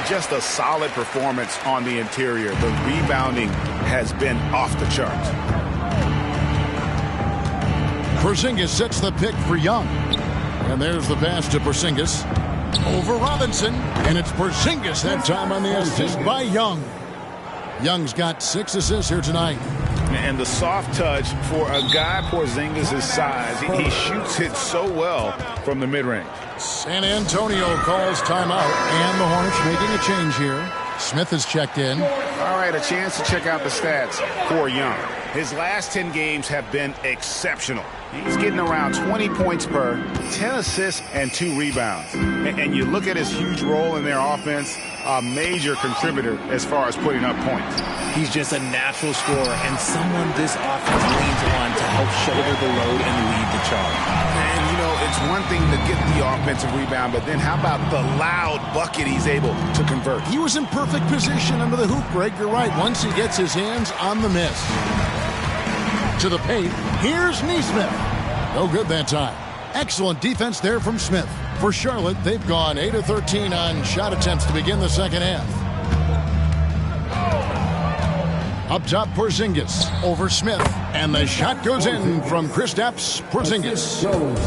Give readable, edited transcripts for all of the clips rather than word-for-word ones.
just a solid performance on the interior. The rebounding has been off the charts. Porzingis sets the pick for Young. And there's the pass to Porzingis. Over Robinson. And it's Porzingis that time on the assist by Young. Young's got 6 assists here tonight. And the soft touch for a guy Porzingis' size. He shoots it so well from the mid-range. San Antonio calls timeout. And the Hornets making a change here. Smith has checked in. All right, a chance to check out the stats for Young. His last 10 games have been exceptional. He's getting around 20 points per, 10 assists, and 2 rebounds. And you look at his huge role in their offense, a major contributor as far as putting up points. He's just a natural scorer and someone this offense leans on to help shoulder the load and lead the charge. And, you know, it's one thing to get the offensive rebound, but then how about the loud bucket he's able to convert? He was in perfect position under the hoop, Greg. You're right. Once he gets his hands on the miss. To the paint. Here's Nesmith. No good that time. Excellent defense there from Smith. For Charlotte, they've gone 8 of 13 on shot attempts to begin the second half. Up top, Porzingis over Smith. And the shot goes in from Kristaps Porzingis.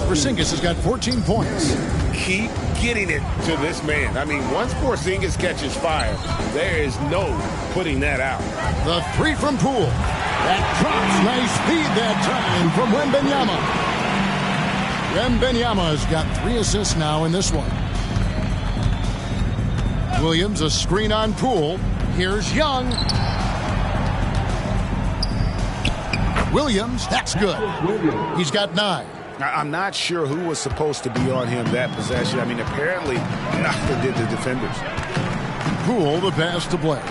Porzingis has got 14 points. Keep getting it to this man. I mean, once Porzingis catches fire, there is no putting that out. The 3 from Poole. That drops. Nice feed that time from Wembanyama. Wembanyama has got 3 assists now in this one. Williams, a screen on Poole. Here's Young. Williams, that's good. He's got 9. I'm not sure who was supposed to be on him that possession. I mean, apparently, neither did the defenders. Poole, the pass to Blake.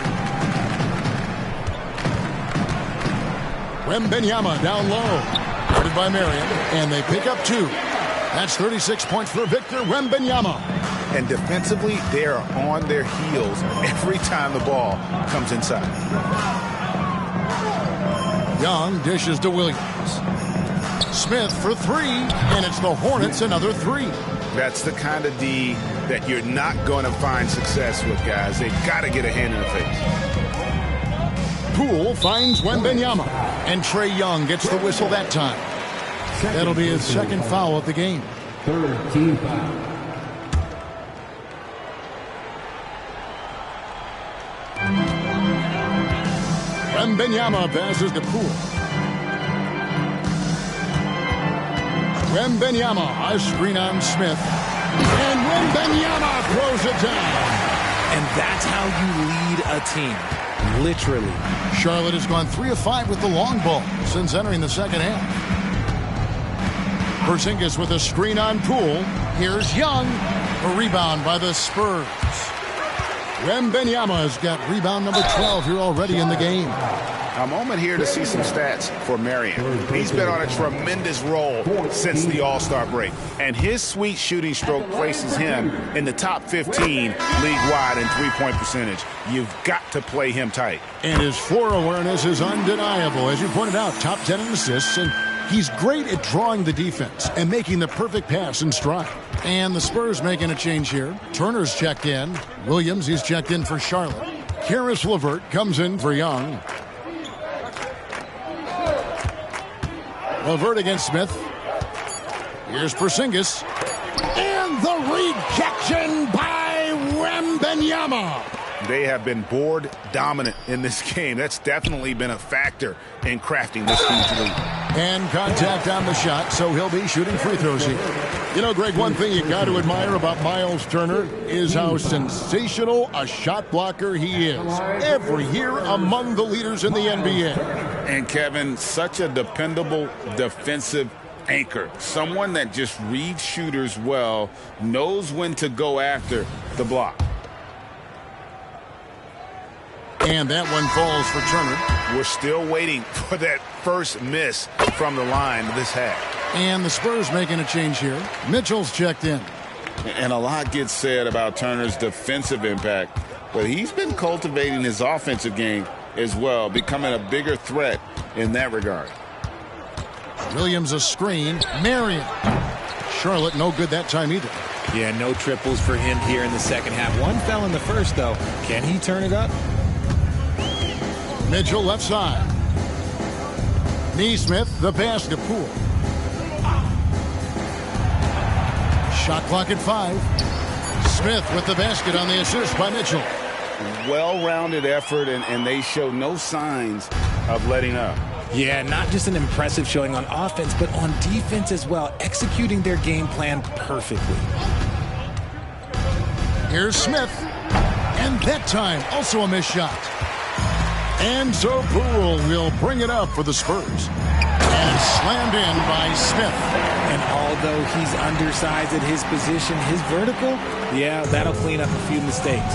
Wembanyama down low. Guarded by Marion, and they pick up 2. That's 36 points for Victor Wembanyama. And defensively, they are on their heels every time the ball comes inside. Young dishes to Williams. Smith for 3, and it's the Hornets another 3. That's the kind of D that you're not going to find success with, guys. They've got to get a hand in the face. Poole finds Wembanyama, and Trae Young gets the whistle that time. That'll be his second foul of the game. 3rd team foul. Wembanyama passes to Poole. Wembanyama, a screen on Smith. And Wembanyama throws it down. And that's how you lead a team. Literally. Charlotte has gone 3 of 5 with the long ball since entering the second half. Porzingis with a screen on Poole. Here's Young. A rebound by the Spurs. Wembanyama has got rebound number 12 here already in the game. A moment here to see some stats for Marion. He's been on a tremendous roll since the All-Star break. And his sweet shooting stroke places him in the top 15 league-wide in three-point percentage. You've got to play him tight. And his floor awareness is undeniable. As you pointed out, top 10 in assists, and he's great at drawing the defense and making the perfect pass in stride. And the Spurs making a change here. Turner's checked in. Williams, he's checked in for Charlotte. Karis LeVert comes in for Young. LeVert against Smith. Here's Porzingis. And the rejection by Wembanyama. They have been board dominant in this game. That's definitely been a factor in crafting this huge lead. And contact on the shot, so he'll be shooting free throws here. You know, Greg, one thing you got to admire about Miles Turner is how sensational a shot blocker he is. Every year among the leaders in the NBA. And Kevin, such a dependable defensive anchor. Someone that just reads shooters well, knows when to go after the block. And that one falls for Turner. We're still waiting for that first miss from the line this half. And the Spurs making a change here. Mitchell's checked in. And a lot gets said about Turner's defensive impact, but he's been cultivating his offensive game as well, becoming a bigger threat in that regard. Williams a screen. Marion. Charlotte no good that time either. Yeah, no triples for him here in the second half. One fell in the first, though. Can he turn it up? Mitchell left side. Neesmith, the pass to Poole. Shot clock at 5. Smith with the basket on the assist by Mitchell. Well-rounded effort, and they show no signs of letting up. Yeah, not just an impressive showing on offense, but on defense as well, executing their game plan perfectly. Here's Smith. And that time, also a missed shot. And so Poole will bring it up for the Spurs. And slammed in by Smith. And although he's undersized at his position, his vertical, yeah, that'll clean up a few mistakes.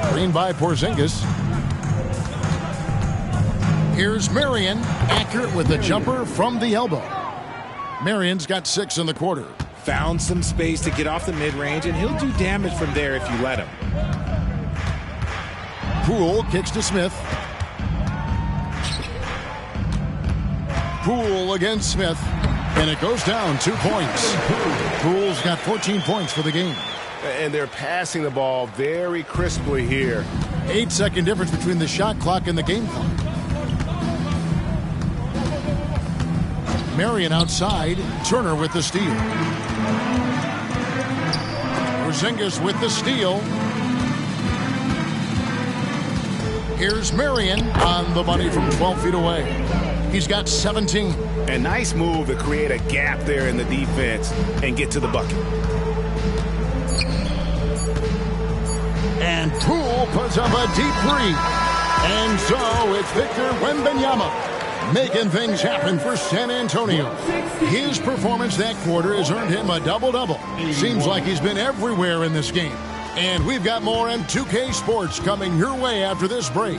Screen by Porzingis. Here's Marion, accurate with a jumper from the elbow. Marion's got 6 in the quarter. Found some space to get off the mid-range, and he'll do damage from there if you let him. Poole kicks to Smith. Poole against Smith. And it goes down 2 points. Poole's got 14 points for the game. And they're passing the ball very crisply here. 8-second difference between the shot clock and the game clock. Marion outside. Turner with the steal. Porzingis with the steal. Here's Marion on the money from 12 feet away. He's got 17. A nice move to create a gap there in the defense and get to the bucket. And Poole puts up a deep 3. And so it's Victor Wembanyama making things happen for San Antonio. His performance that quarter has earned him a double-double. Seems like he's been everywhere in this game. And we've got more M2K Sports coming your way after this break.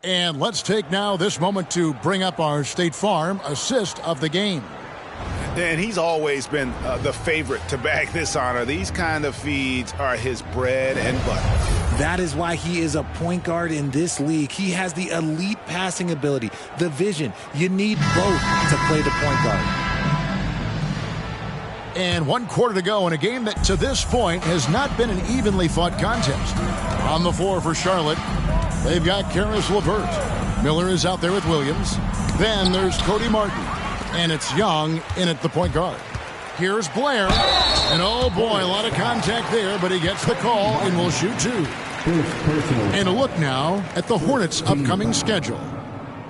And let's take now this moment to bring up our State Farm assist of the game. And he's always been the favorite to bag this honor. These kind of feeds are his bread and butter. That is why he is a point guard in this league. He has the elite passing ability, the vision. You need both to play the point guard. And 1 quarter to go in a game that to this point has not been an evenly fought contest. On the floor for Charlotte, they've got Karis LeVert. Miller is out there with Williams. Then there's Cody Martin. And it's Young in at the point guard. Here's Blair. And oh boy, a lot of contact there, but he gets the call and will shoot 2. And a look now at the Hornets' upcoming schedule.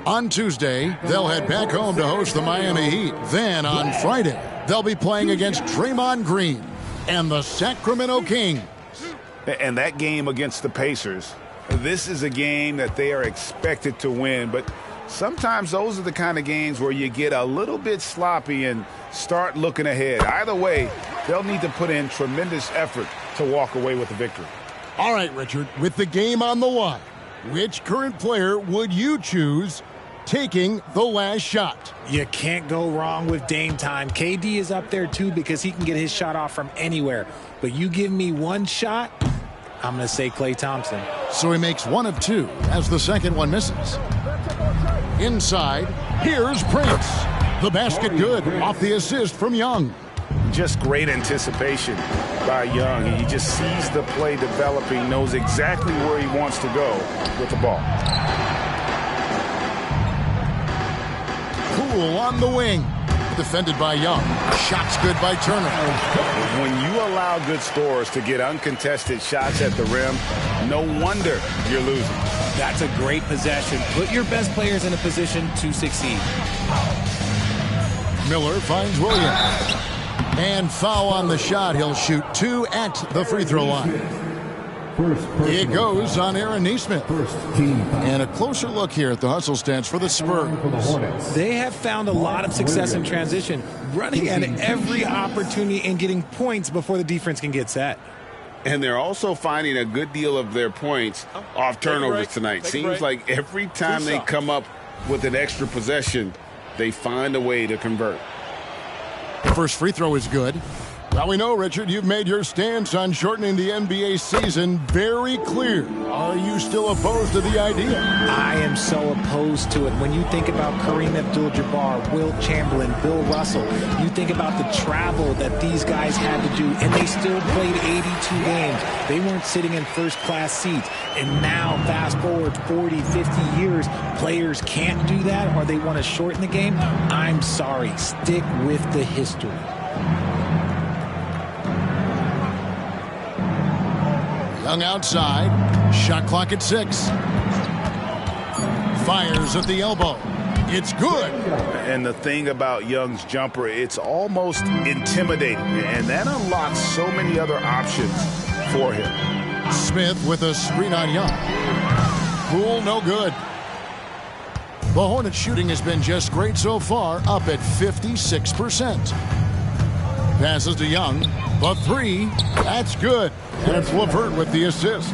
On Tuesday, they'll head back home to host the Miami Heat. Then on Friday, they'll be playing against Draymond Green and the Sacramento Kings. And that game against the Pacers, this is a game that they are expected to win, but sometimes those are the kind of games where you get a little bit sloppy and start looking ahead. Either way, they'll need to put in tremendous effort to walk away with the victory. All right, Richard, with the game on the line, which current player would you choose taking the last shot? You can't go wrong with Dame time. KD is up there too because he can get his shot off from anywhere. But you give me one shot, I'm going to say Klay Thompson. So he makes 1 of 2 as the second one misses. Inside, here's Prince. The basket good off the assist from Young. Just great anticipation by Young. He just sees the play developing, knows exactly where he wants to go with the ball. Poole on the wing. Defended by Young. Shots good by Turner. When you allow good scorers to get uncontested shots at the rim, no wonder you're losing. That's a great possession. Put your best players in a position to succeed. Miller finds Williams. And foul on the shot. He'll shoot 2 at the free throw line. It goes on Aaron Nesmith. First team foul. And a closer look here at the hustle stats for the Spurs. They have found a lot of success in transition, running at every opportunity and getting points before the defense can get set. And they're also finding a good deal of their points off turnovers tonight. Seems like every time they come up with an extra possession, they find a way to convert. The first free throw is good. Well, we know, Richard, you've made your stance on shortening the NBA season very clear. Are you still opposed to the idea? I am so opposed to it. When you think about Kareem Abdul-Jabbar, Wilt Chamberlain, Bill Russell, you think about the travel that these guys had to do, and they still played 82 games. They weren't sitting in first-class seats. And now, fast forward 40, 50 years, players can't do that, or they want to shorten the game. I'm sorry. Stick with the history. Young outside. Shot clock at 6. Fires at the elbow. It's good. And the thing about Young's jumper, it's almost intimidating. And that unlocks so many other options for him. Smith with a screen on Young. Poole, no good. The Hornets shooting has been just great so far, up at 56%. Passes to Young. The three. That's good. And it's LeVert with the assist.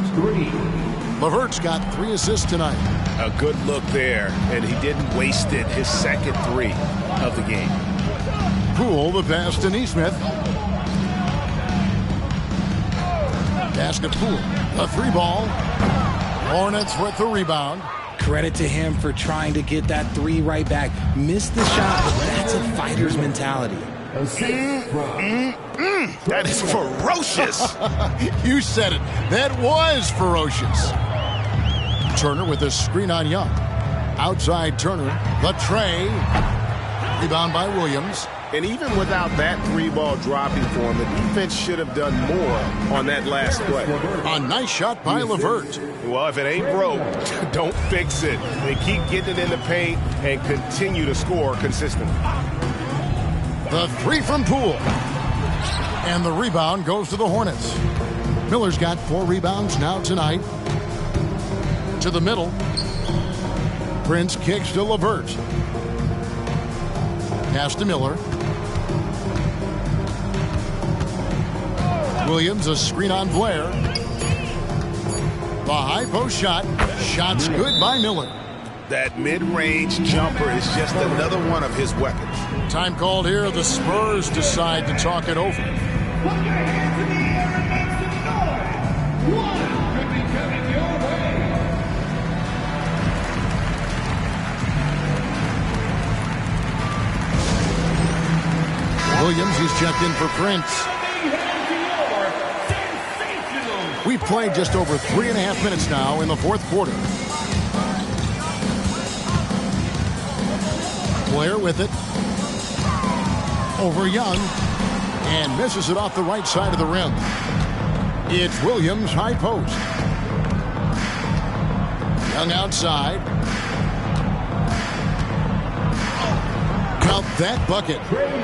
LeVert's got 3 assists tonight. A good look there, and he didn't waste it. His second 3 of the game. Poole, the pass to Nesmith. Pass to Poole. The 3 ball. Hornets with the rebound. Credit to him for trying to get that 3 right back. Missed the shot, but that's a fighter's mentality. That is ferocious. You said it. That was ferocious. Turner with a screen on Young. Outside Turner. The tray. Rebound by Williams. And even without that 3-ball dropping for him, the defense should have done more on that last play. A nice shot by LeVert. Well, if it ain't broke, don't fix it. They keep getting it in the paint and continue to score consistently. The 3 from Poole. And the rebound goes to the Hornets. Miller's got 4 rebounds now tonight. To the middle. Prince kicks to LeVert. Pass to Miller. Williams, a screen on Blair. The high post shot. Shot's good by Miller. That mid-range jumper is just another one of his weapons. Time called here. The Spurs decide to talk it over. Williams, he's checked in for Prince. We've played just over 3.5 minutes now in the 4th quarter. Blair with it. Over Young. And misses it off the right side of the rim. It's Williams, high post. Young outside. Count that bucket.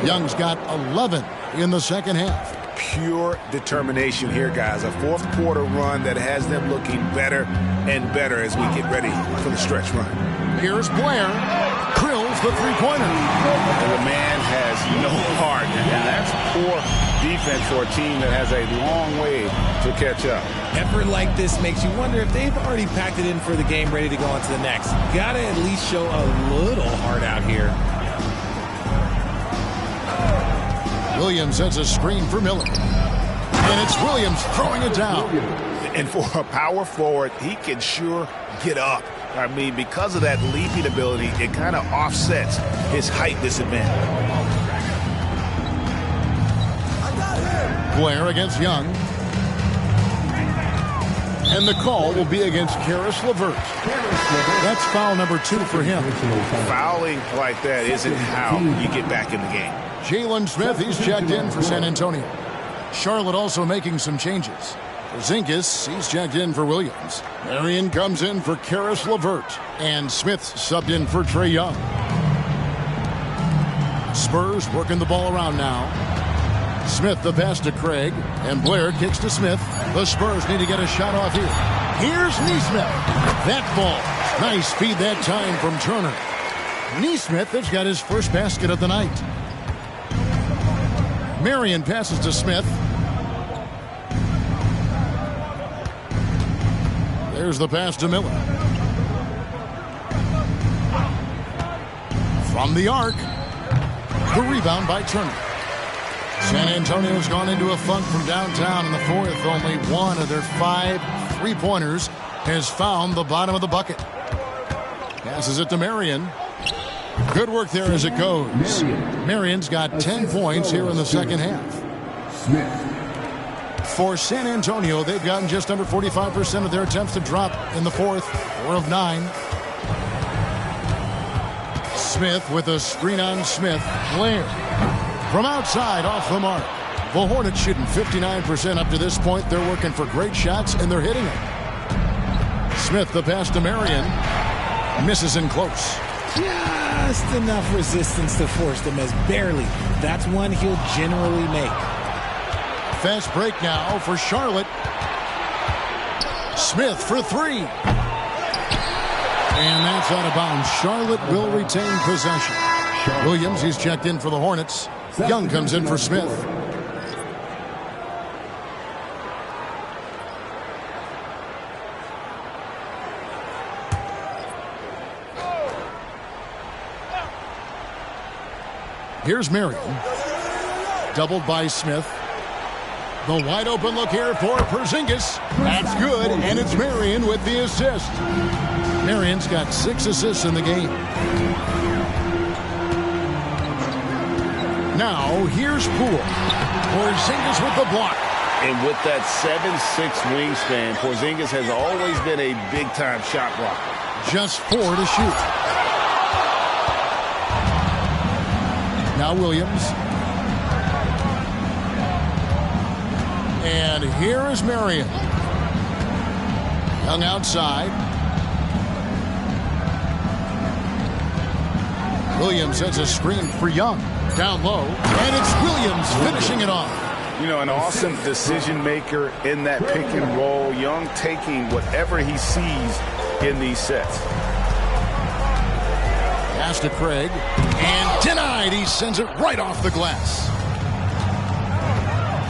Young's got 11 in the second half. Pure determination here, guys. A 4th quarter run that has them looking better and better as we get ready for the stretch run. Here's Blair. Drills the 3-pointer. And the man has no heart. And that's poor defense for a team that has a long way to catch up. Effort like this makes you wonder if they've already packed it in for the game, ready to go on to the next. Got to at least show a little heart out here. Williams sets a screen for Miller. And it's Williams throwing it down. And for a power forward, he can sure get up. I mean, because of that leaping ability, it kind of offsets his height disadvantage. Blair against Young. And the call will be against Karis LeVert. That's foul number 2 for him. Fouling like that isn't how you get back in the game. Jalen Smith, he's checked in for San Antonio. Charlotte also making some changes. Zinkis, he's checked in for Williams. Marion comes in for Karis LeVert. And Smith subbed in for Trae Young. Spurs working the ball around now. Smith the pass to Craig, and Blair kicks to Smith. The Spurs need to get a shot off here. Here's Neesmith. That ball. Nice feed that time from Turner. Neesmith has got his first basket of the night. Marion passes to Smith. There's the pass to Miller. From the arc. The rebound by Turner. San Antonio's gone into a funk from downtown in the fourth. Only one of their 5 three-pointers has found the bottom of the bucket. Passes it to Marion. Good work there as it goes. Marion's got 10 points here in the second half. Smith. For San Antonio, they've gotten just under 45% of their attempts to drop in the fourth. 4 of 9. Smith with a screen on Smith. Blair from outside off the mark. The Hornets shooting 59% up to this point. They're working for great shots, and they're hitting them. Smith the pass to Marion. Misses in close. Just enough resistance to force them, as barely. That's one he'll generally make. Fast break now for Charlotte. Smith for 3. And that's out of bounds. Charlotte will retain possession. Williams, he's checked in for the Hornets. Young comes in for Smith. Here's Marion. Doubled by Smith. The wide open look here for Porzingis. That's good, and it's Marion with the assist. Marion's got 6 assists in the game. Now, here's Poole. Porzingis with the block. And with that 7'6" wingspan, Porzingis has always been a big-time shot blocker. Just 4 to shoot. Now Williams. And here is Marion. Young outside. Williams sets a screen for Young. Down low. And it's Williams finishing it off. You know, an awesome decision maker in that pick and roll. Young taking whatever he sees in these sets. Pass to Craig. And denied. He sends it right off the glass.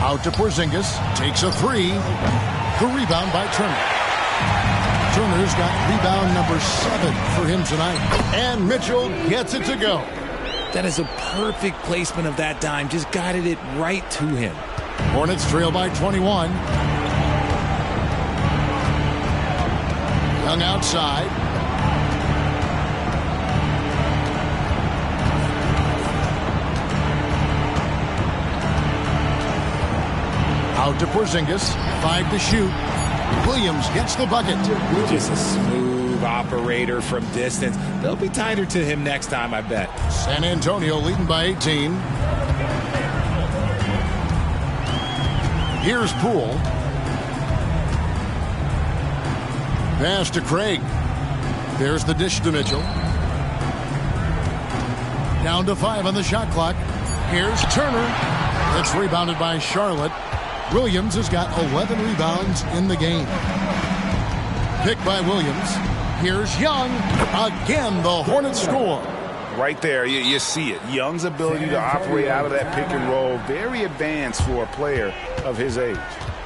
Out to Porzingis. Takes a 3. The rebound by Turner. Turner's got rebound number 7 for him tonight. And Mitchell gets it to go. That is a perfect placement of that dime. Just guided it right to him. Hornets trail by 21. Young outside. Out to Porzingis. 5 to shoot. Williams gets the bucket. Just a smooth operator from distance. They'll be tighter to him next time, I bet. San Antonio leading by 18. Here's Poole. Pass to Craig. There's the dish to Mitchell. Down to 5 on the shot clock. Here's Turner. It's rebounded by Charlotte. Williams has got 11 rebounds in the game. Picked by Williams. Here's Young. Again, the Hornets score. Right there, you see it. Young's ability to operate out of that pick and roll, very advanced for a player of his age.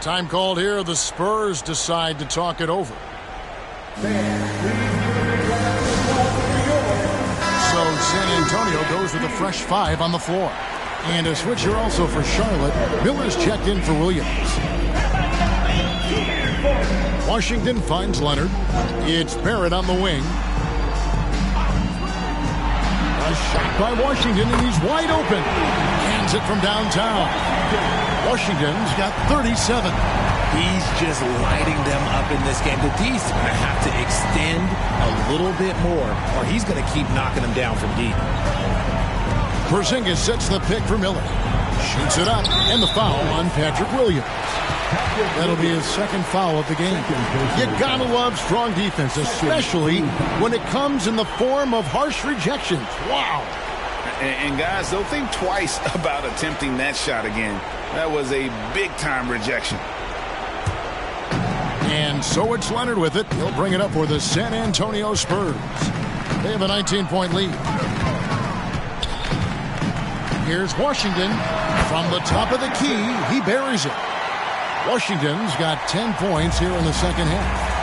Time called here. The Spurs decide to talk it over. So San Antonio goes with a fresh 5 on the floor. And a switcher also for Charlotte. Miller's checked in for Williams. Washington finds Leonard. It's Barrett on the wing. A shot by Washington, and he's wide open. Hands it from downtown. Washington's got 37. He's just lighting them up in this game. The D's going to have to extend a little bit more, or he's going to keep knocking them down from deep. Porzingis sets the pick for Miller. Shoots it up, and the foul on Patrick Williams. That'll be his second foul of the game. You gotta love strong defense, especially when it comes in the form of harsh rejections. Wow. And guys, they'll think twice about attempting that shot again. That was a big-time rejection. And so it's Leonard with it. He'll bring it up for the San Antonio Spurs. They have a 19-point lead. Here's Washington. From the top of the key, he buries it. Washington's got 10 points here in the second half.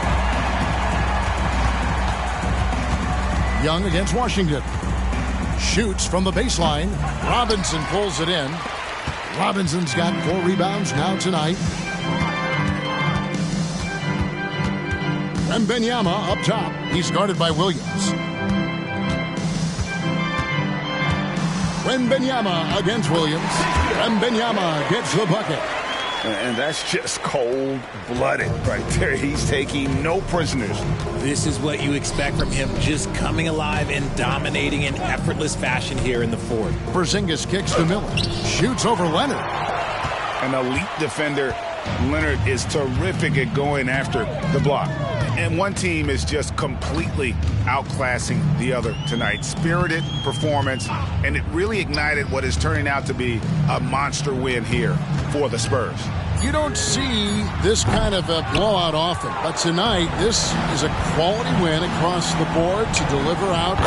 Young against Washington. Shoots from the baseline. Robinson pulls it in. Robinson's got 4 rebounds now tonight. And Wembanyama up top. He's guarded by Williams. Wembanyama against Williams. Wembanyama gets the bucket. And that's just cold-blooded right there. He's taking no prisoners. This is what you expect from him, just coming alive and dominating in effortless fashion here in the fourth. Porzingis kicks to Miller. Shoots over Leonard. An elite defender. Leonard is terrific at going after the block. And one team is just completely outclassing the other tonight. Spirited performance, and it really ignited what is turning out to be a monster win here for the Spurs. You don't see this kind of a blowout often, but tonight this is a quality win across the board to deliver out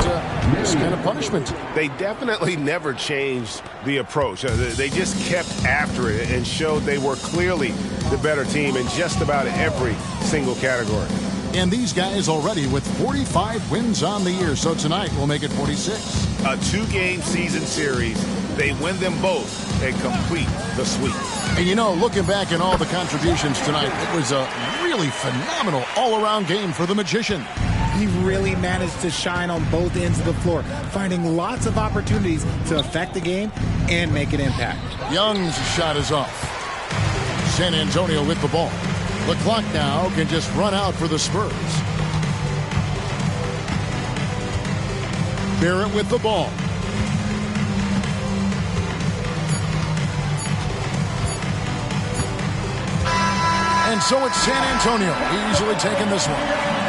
this kind of punishment. They definitely never changed the approach. They just kept after it and showed they were clearly the better team in just about every single category. And these guys already with 45 wins on the year, so tonight we'll make it 46. A 2-game season series. They win them both and complete the sweep. And you know, looking back at all the contributions tonight, it was a really phenomenal all-around game for the Magician. He really managed to shine on both ends of the floor, finding lots of opportunities to affect the game and make an impact. Young's shot is off. San Antonio with the ball. The clock now can just run out for the Spurs. Barrett with the ball. And so it's San Antonio easily taking this one.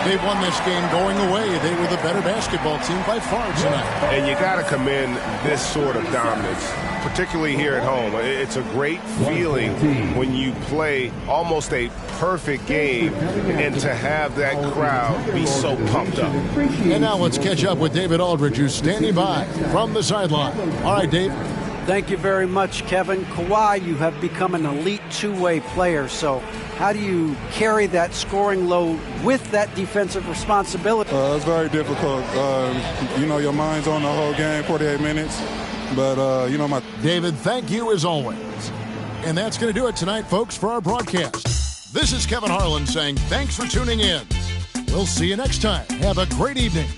They've won this game going away. They were the better basketball team by far tonight. And you got to commend this sort of dominance, particularly here at home. It's a great feeling when you play almost a perfect game and to have that crowd be so pumped up. And now let's catch up with David Aldridge, who's standing by from the sideline. All right, Dave. Thank you very much, Kevin. Kawhi, you have become an elite two-way player, so how do you carry that scoring load with that defensive responsibility? It's very difficult. You know, your mind's on the whole game, 48 minutes. But, you know, David, thank you as always. And that's going to do it tonight, folks, for our broadcast. This is Kevin Harlan saying thanks for tuning in. We'll see you next time. Have a great evening.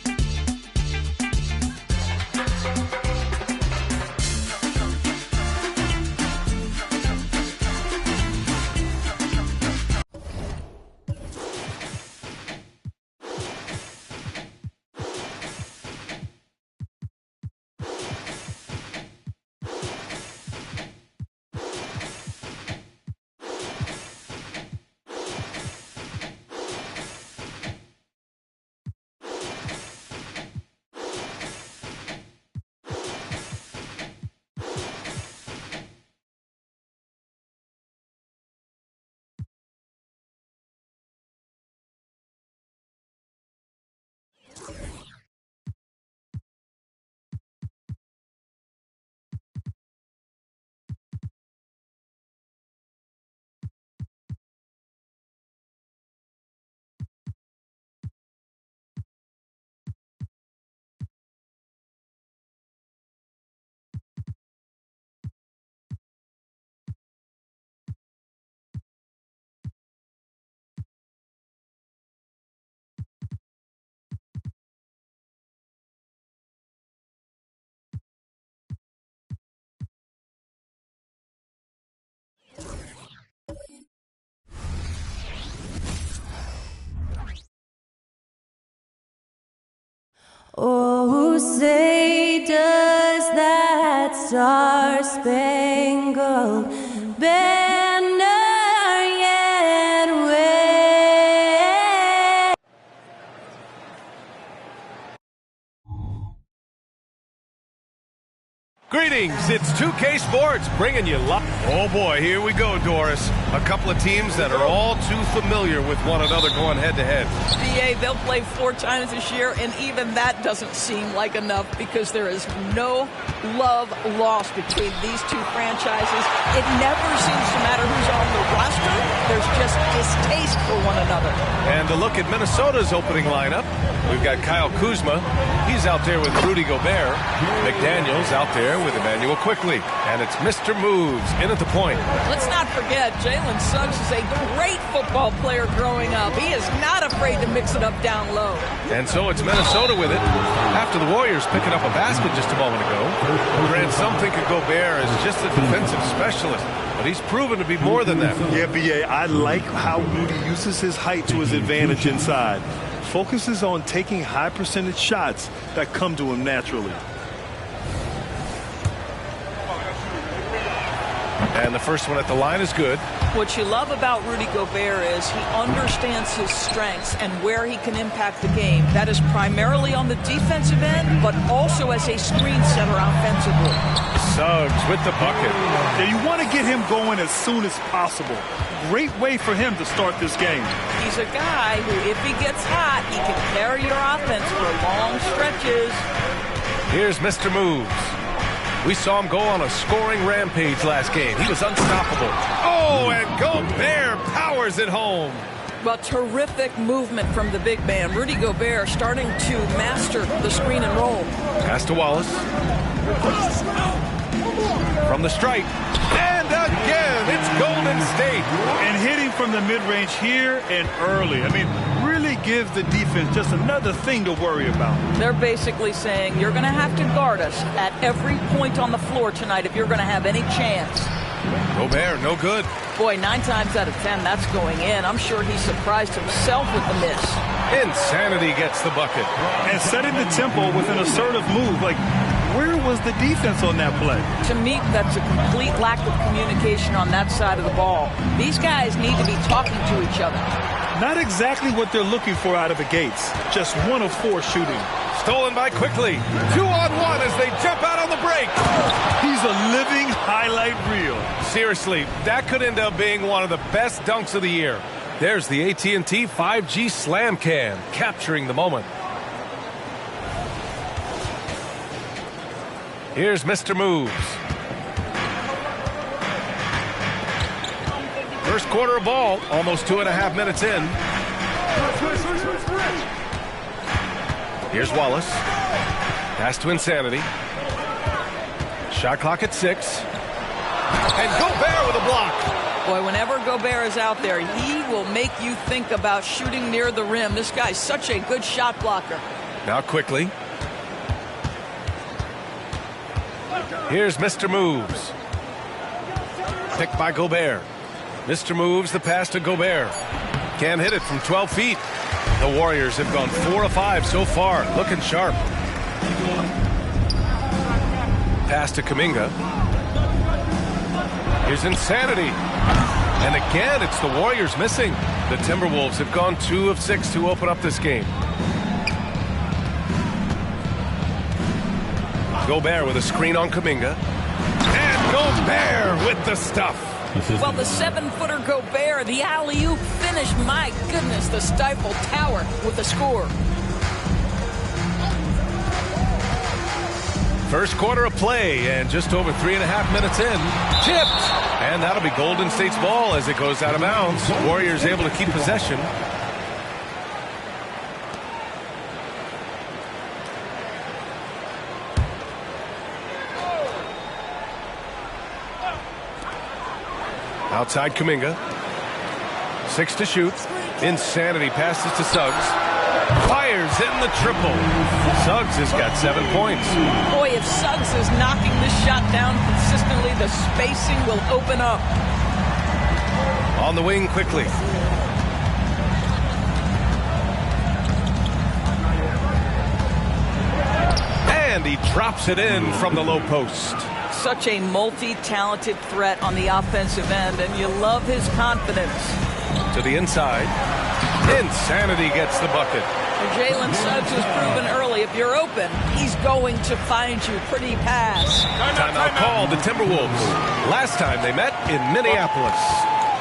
Oh, say does that star-spangled banner Greetings, it's 2K Sports bringing you live. Oh boy, here we go, Doris. A couple of teams that are all too familiar with one another going head-to-head. BA, they'll play 4 times this year, and even that doesn't seem like enough because there is no love lost between these two franchises. It never seems to matter who's on the roster. There's just distaste for one another. And to look at Minnesota's opening lineup, we've got Kyle Kuzma. He's out there with Rudy Gobert. McDaniels out there with Emmanuel Quickly. And it's Mr. Moves in at the point. Let's not forget, Jalen Suggs is a great football player growing up. He is not afraid to mix it up down low. And so it's Minnesota with it. After the Warriors picking up a basket just a moment ago. Grant, some think of Gobert as just a defensive specialist, but he's proven to be more than that. Yeah, BA, I like how Rudy uses his height to his advantage inside. Focuses on taking high percentage shots that come to him naturally. And the first one at the line is good. What you love about Rudy Gobert is he understands his strengths and where he can impact the game. That is primarily on the defensive end, but also as a screen setter offensively. Suggs with the bucket. Yeah, you want to get him going as soon as possible. Great way for him to start this game. He's a guy who, if he gets hot, he can carry your offense for long stretches. Here's Mr. Moves. We saw him go on a scoring rampage last game. He was unstoppable. Oh, and Gobert powers it home. Well, terrific movement from the big man. Rudy Gobert starting to master the screen and roll. Pass to Wallace. From the stripe. And again, it's Golden State. And hitting from the mid-range here and early. I mean, really gives the defense just another thing to worry about. They're basically saying you're going to have to guard us at every point on the floor tonight if you're going to have any chance. Gobert, no good. Boy, 9 times out of 10, that's going in. I'm sure he surprised himself with the miss. Insanity gets the bucket. And setting the tempo with an assertive move. Like, where was the defense on that play? To me, that's a complete lack of communication on that side of the ball. These guys need to be talking to each other. Not exactly what they're looking for out of the gates. Just 1 of 4 shooting. Stolen by Quickly. 2-on-1 as they jump out on the break. He's a living highlight reel. Seriously, that could end up being one of the best dunks of the year. There's the AT&T 5G Slam Cam, capturing the moment. Here's Mr. Moves. First quarter of ball, almost 2.5 minutes in. Here's Wallace. Pass to Insanity. Shot clock at 6. And Gobert with a block. Boy, whenever Gobert is out there, he will make you think about shooting near the rim. This guy's such a good shot blocker. Now Quickly. Here's Mr. Moves. Picked by Gobert. Mr. Moves, the pass to Gobert. Can't hit it from 12 feet. The Warriors have gone 4 of 5 so far. Looking sharp. Pass to Kuminga. Here's Insanity. And again, it's the Warriors missing. The Timberwolves have gone 2 of 6 to open up this game. Gobert with a screen on Kuminga. And Gobert with the stuff. Well, the 7-footer Gobert, the alley-oop finish. My goodness, the Stifle Tower with the score. First quarter of play, and just over 3.5 minutes in. Tipped! And that'll be Golden State's ball as it goes out of bounds. Warriors able to keep possession. Outside Kuminga. 6 to shoot. Insanity passes to Suggs. Fires hitting the triple. Suggs has got 7 points. Boy, if Suggs is knocking this shot down consistently, the spacing will open up. On the wing Quickly. And he drops it in from the low post. Such a multi-talented threat on the offensive end, and you love his confidence. To the inside. Insanity gets the bucket. Jalen Suggs has proven early, if you're open, he's going to find you. Pretty pass. Timeout called the Timberwolves. Last time they met in Minneapolis.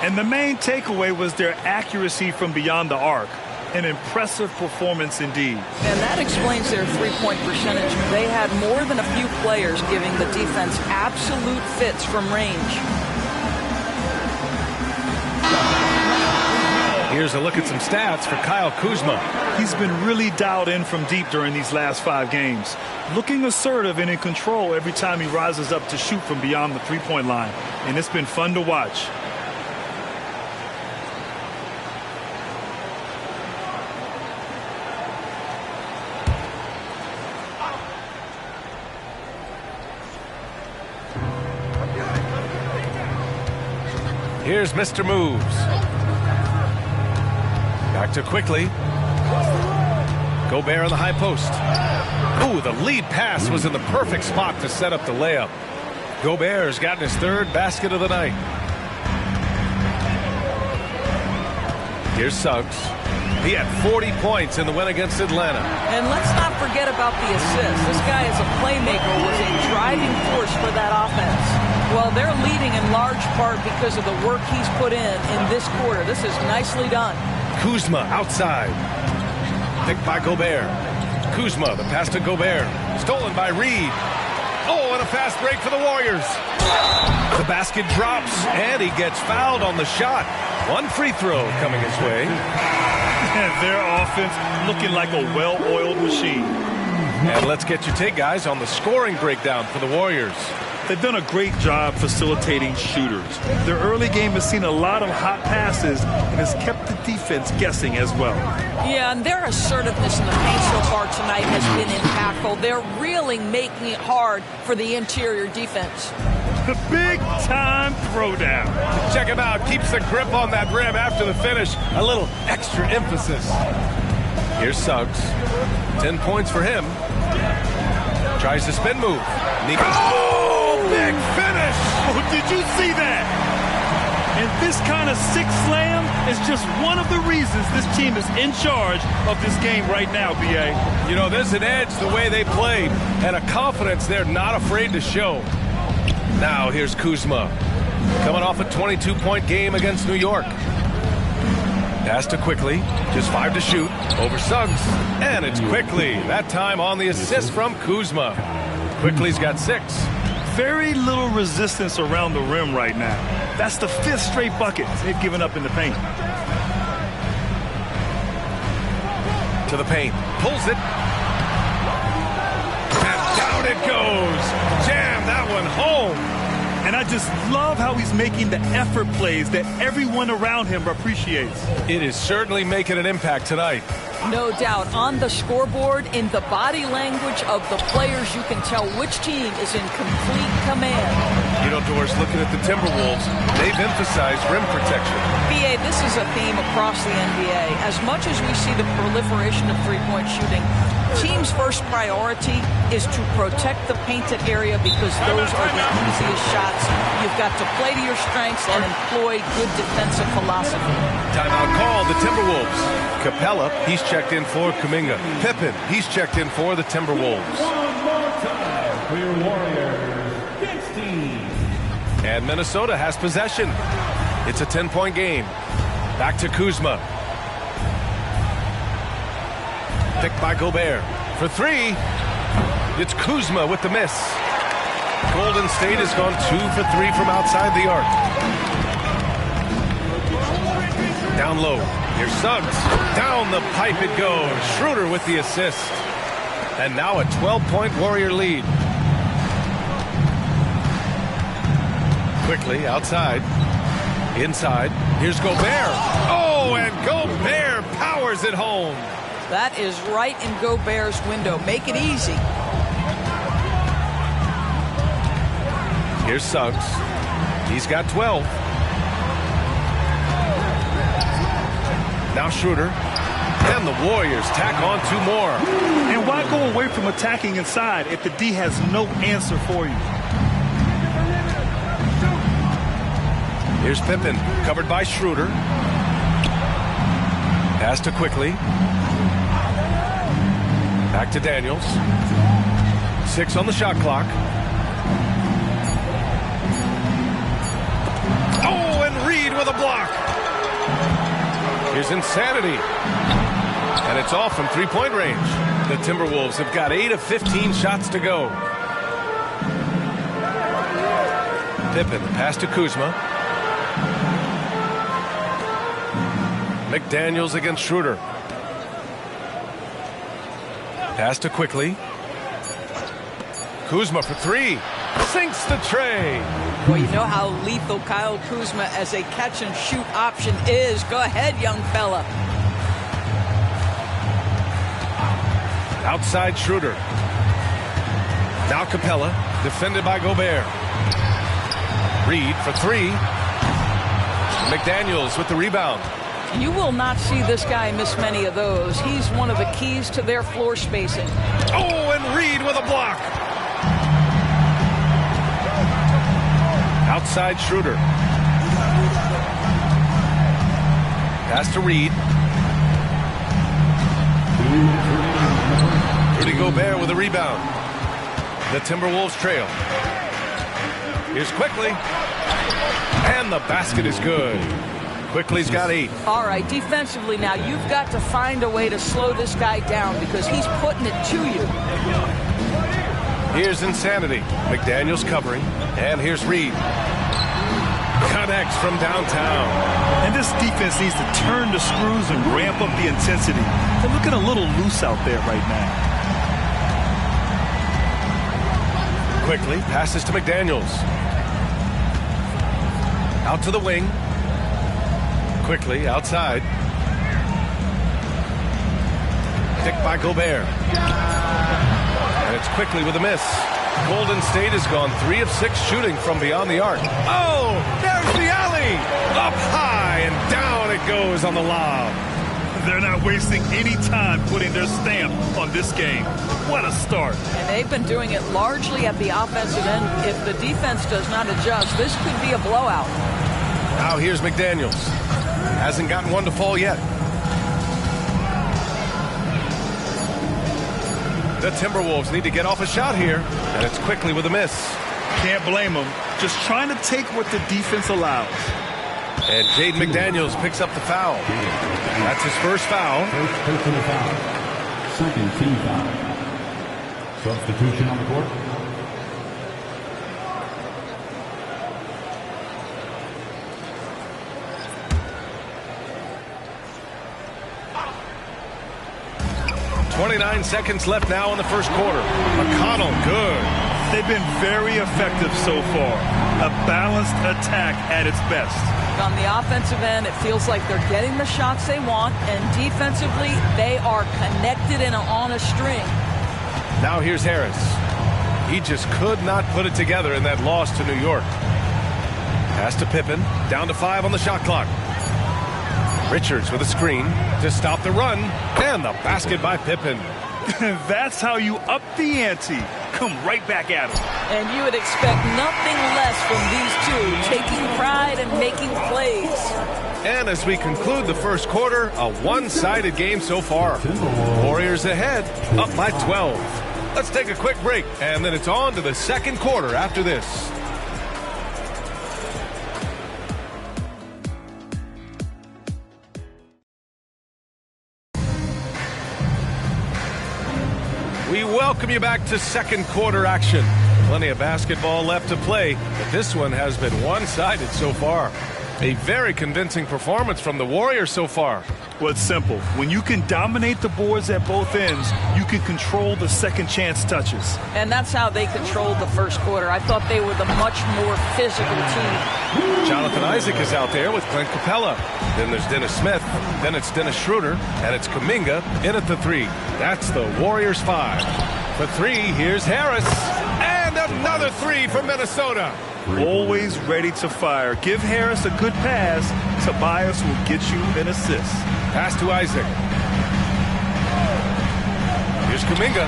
And the main takeaway was their accuracy from beyond the arc. An impressive performance indeed. And that explains their three-point percentage. They had more than a few players giving the defense absolute fits from range. Here's a look at some stats for Kyle Kuzma. He's been really dialed in from deep during these last 5 games. Looking assertive and in control every time he rises up to shoot from beyond the three-point line. And it's been fun to watch. Here's Mr. Moves. Back to quickly. Gobert on the high post. Ooh, the lead pass was in the perfect spot to set up the layup. Gobert's gotten his 3rd basket of the night. Here's Suggs. He had 40 points in the win against Atlanta. And let's not forget about the assist. This guy is a playmaker, was a driving force for that offense. Well, they're leading in large part because of the work he's put in this quarter. This is nicely done. Kuzma outside. Picked by Gobert. Kuzma, the pass to Gobert. Stolen by Reed. Oh, and a fast break for the Warriors. The basket drops, and he gets fouled on the shot. 1 free throw coming his way. And their offense looking like a well-oiled machine. And let's get your take, guys, on the scoring breakdown for the Warriors. They've done a great job facilitating shooters. Their early game has seen a lot of hot passes and has kept the defense guessing as well. Yeah, and their assertiveness in the paint so far tonight has been impactful. They're really making it hard for the interior defense. The big-time throwdown. Check him out. Keeps the grip on that rim after the finish. A little extra emphasis. Here's Suggs. 10 points for him. Tries the spin move. Oh, big finish! Oh, did you see that? And this kind of sick slam is just one of the reasons this team is in charge of this game right now, B.A. You know, there's an edge the way they played and a confidence they're not afraid to show. Now here's Kuzma. Coming off a 22-point game against New York. Pass to Quickly. Just 5 to shoot. Over Suggs. And it's Quickly. That time on the assist from Kuzma. Quickly's got 6. Very little resistance around the rim right now. That's the 5th straight bucket they've given up in the paint. To the paint. Pulls it. And down it goes. Jam that one home. And I just love how he's making the effort plays that everyone around him appreciates. It is certainly making an impact tonight. No doubt. On the scoreboard, in the body language of the players, you can tell which team is in complete command. You know, Doris, looking at the Timberwolves, they've emphasized rim protection. BA, this is a theme across the NBA. As much as we see the proliferation of three-point shooting, team's first priority is to protect the painted area because those are the easiest shots. You've got to play to your strengths and employ good defensive philosophy. Timeout called the Timberwolves. Capella, he's checked in for Kuminga. Pippen, he's checked in for the Timberwolves. One more time for your Warriors, 16. And Minnesota has possession. It's a 10-point game. Back to Kuzma. Picked by Gobert. For 3, it's Kuzma with the miss. Golden State has gone 2 for 3 from outside the arc. Down low. Here's Suggs. Down the pipe it goes. Schroeder with the assist. And now a 12-point Warrior lead. Quickly outside. Inside. Here's Gobert. Oh, and Gobert powers it home. That is right in Gobert's window. Make it easy. Here's Suggs. He's got 12. Now Schroeder. And the Warriors tack on 2 more. And why go away from attacking inside if the D has no answer for you? Here's Pippen, covered by Schroeder. Pass to Quickly. Back to Daniels. 6 on the shot clock. Oh, and Reed with a block. Here's Insanity. And it's off from three-point range. The Timberwolves have got 8 of 15 shots to go. Pippen, pass to Kuzma. McDaniels against Schroeder. Pass to Quickly. Kuzma for 3. Sinks the tray. Well, you know how lethal Kyle Kuzma as a catch-and-shoot option is. Go ahead, young fella. Outside Schroeder. Now Capella, defended by Gobert. Reed for 3. McDaniels with the rebound. You will not see this guy miss many of those. He's one of the keys to their floor spacing. Oh, and Reed with a block. Outside Schroeder. Pass to Reed. Rudy Gobert with a rebound. The Timberwolves trail. Here's Quickly. And the basket is good. Quickly's got 8. All right, defensively now, you've got to find a way to slow this guy down because he's putting it to you. Here's Insanity. McDaniels covering. And here's Reed. Connects from downtown. And this defense needs to turn the screws and ramp up the intensity. They're looking a little loose out there right now. Quickly passes to McDaniels. Out to the wing. Quickly outside. Picked by Gobert. And it's Quickly with a miss. Golden State has gone 3 of 6 shooting from beyond the arc. Oh, there's the alley. Up high and down it goes on the lob. They're not wasting any time putting their stamp on this game. What a start. And they've been doing it largely at the offensive end. If the defense does not adjust, this could be a blowout. Now here's McDaniels. Hasn't gotten one to fall yet. The Timberwolves need to get off a shot here, and it's Quickly with a miss. Can't blame them. Just trying to take what the defense allows. And Jaden McDaniels picks up the foul. That's his first foul. First personal foul. Second team foul. Substitution on the court. .29 seconds left now in the first quarter. McConnell, good. They've been very effective so far. A balanced attack at its best. On the offensive end, it feels like they're getting the shots they want, and defensively, they are connected and on a string. Now here's Harris. He just could not put it together in that loss to New York. Pass to Pippen, down to 5 on the shot clock. Richards with a screen to stop the run, and the basket by Pippen. That's how you up the ante. Come right back at him. And you would expect nothing less from these two, taking pride and making plays. And as we conclude the first quarter, a one-sided game so far. Warriors ahead, up by 12. Let's take a quick break, and then it's on to the second quarter after this. We welcome you back to second quarter action. Plenty of basketball left to play, but this one has been one-sided so far. A very convincing performance from the Warriors so far. Well, it's simple. When you can dominate the boards at both ends, you can control the second chance touches. And that's how they controlled the first quarter. I thought they were the much more physical team. Jonathan Isaac is out there with Clint Capella. Then there's Dennis Smith. Then it's Dennis Schroeder. And it's Kuminga in at the 3. That's the Warriors 5. For 3, here's Harris. And another 3 from Minnesota. Always ready to fire. Give Harris a good pass. Tobias will get you an assist. Pass to Isaac. Here's Kuminga.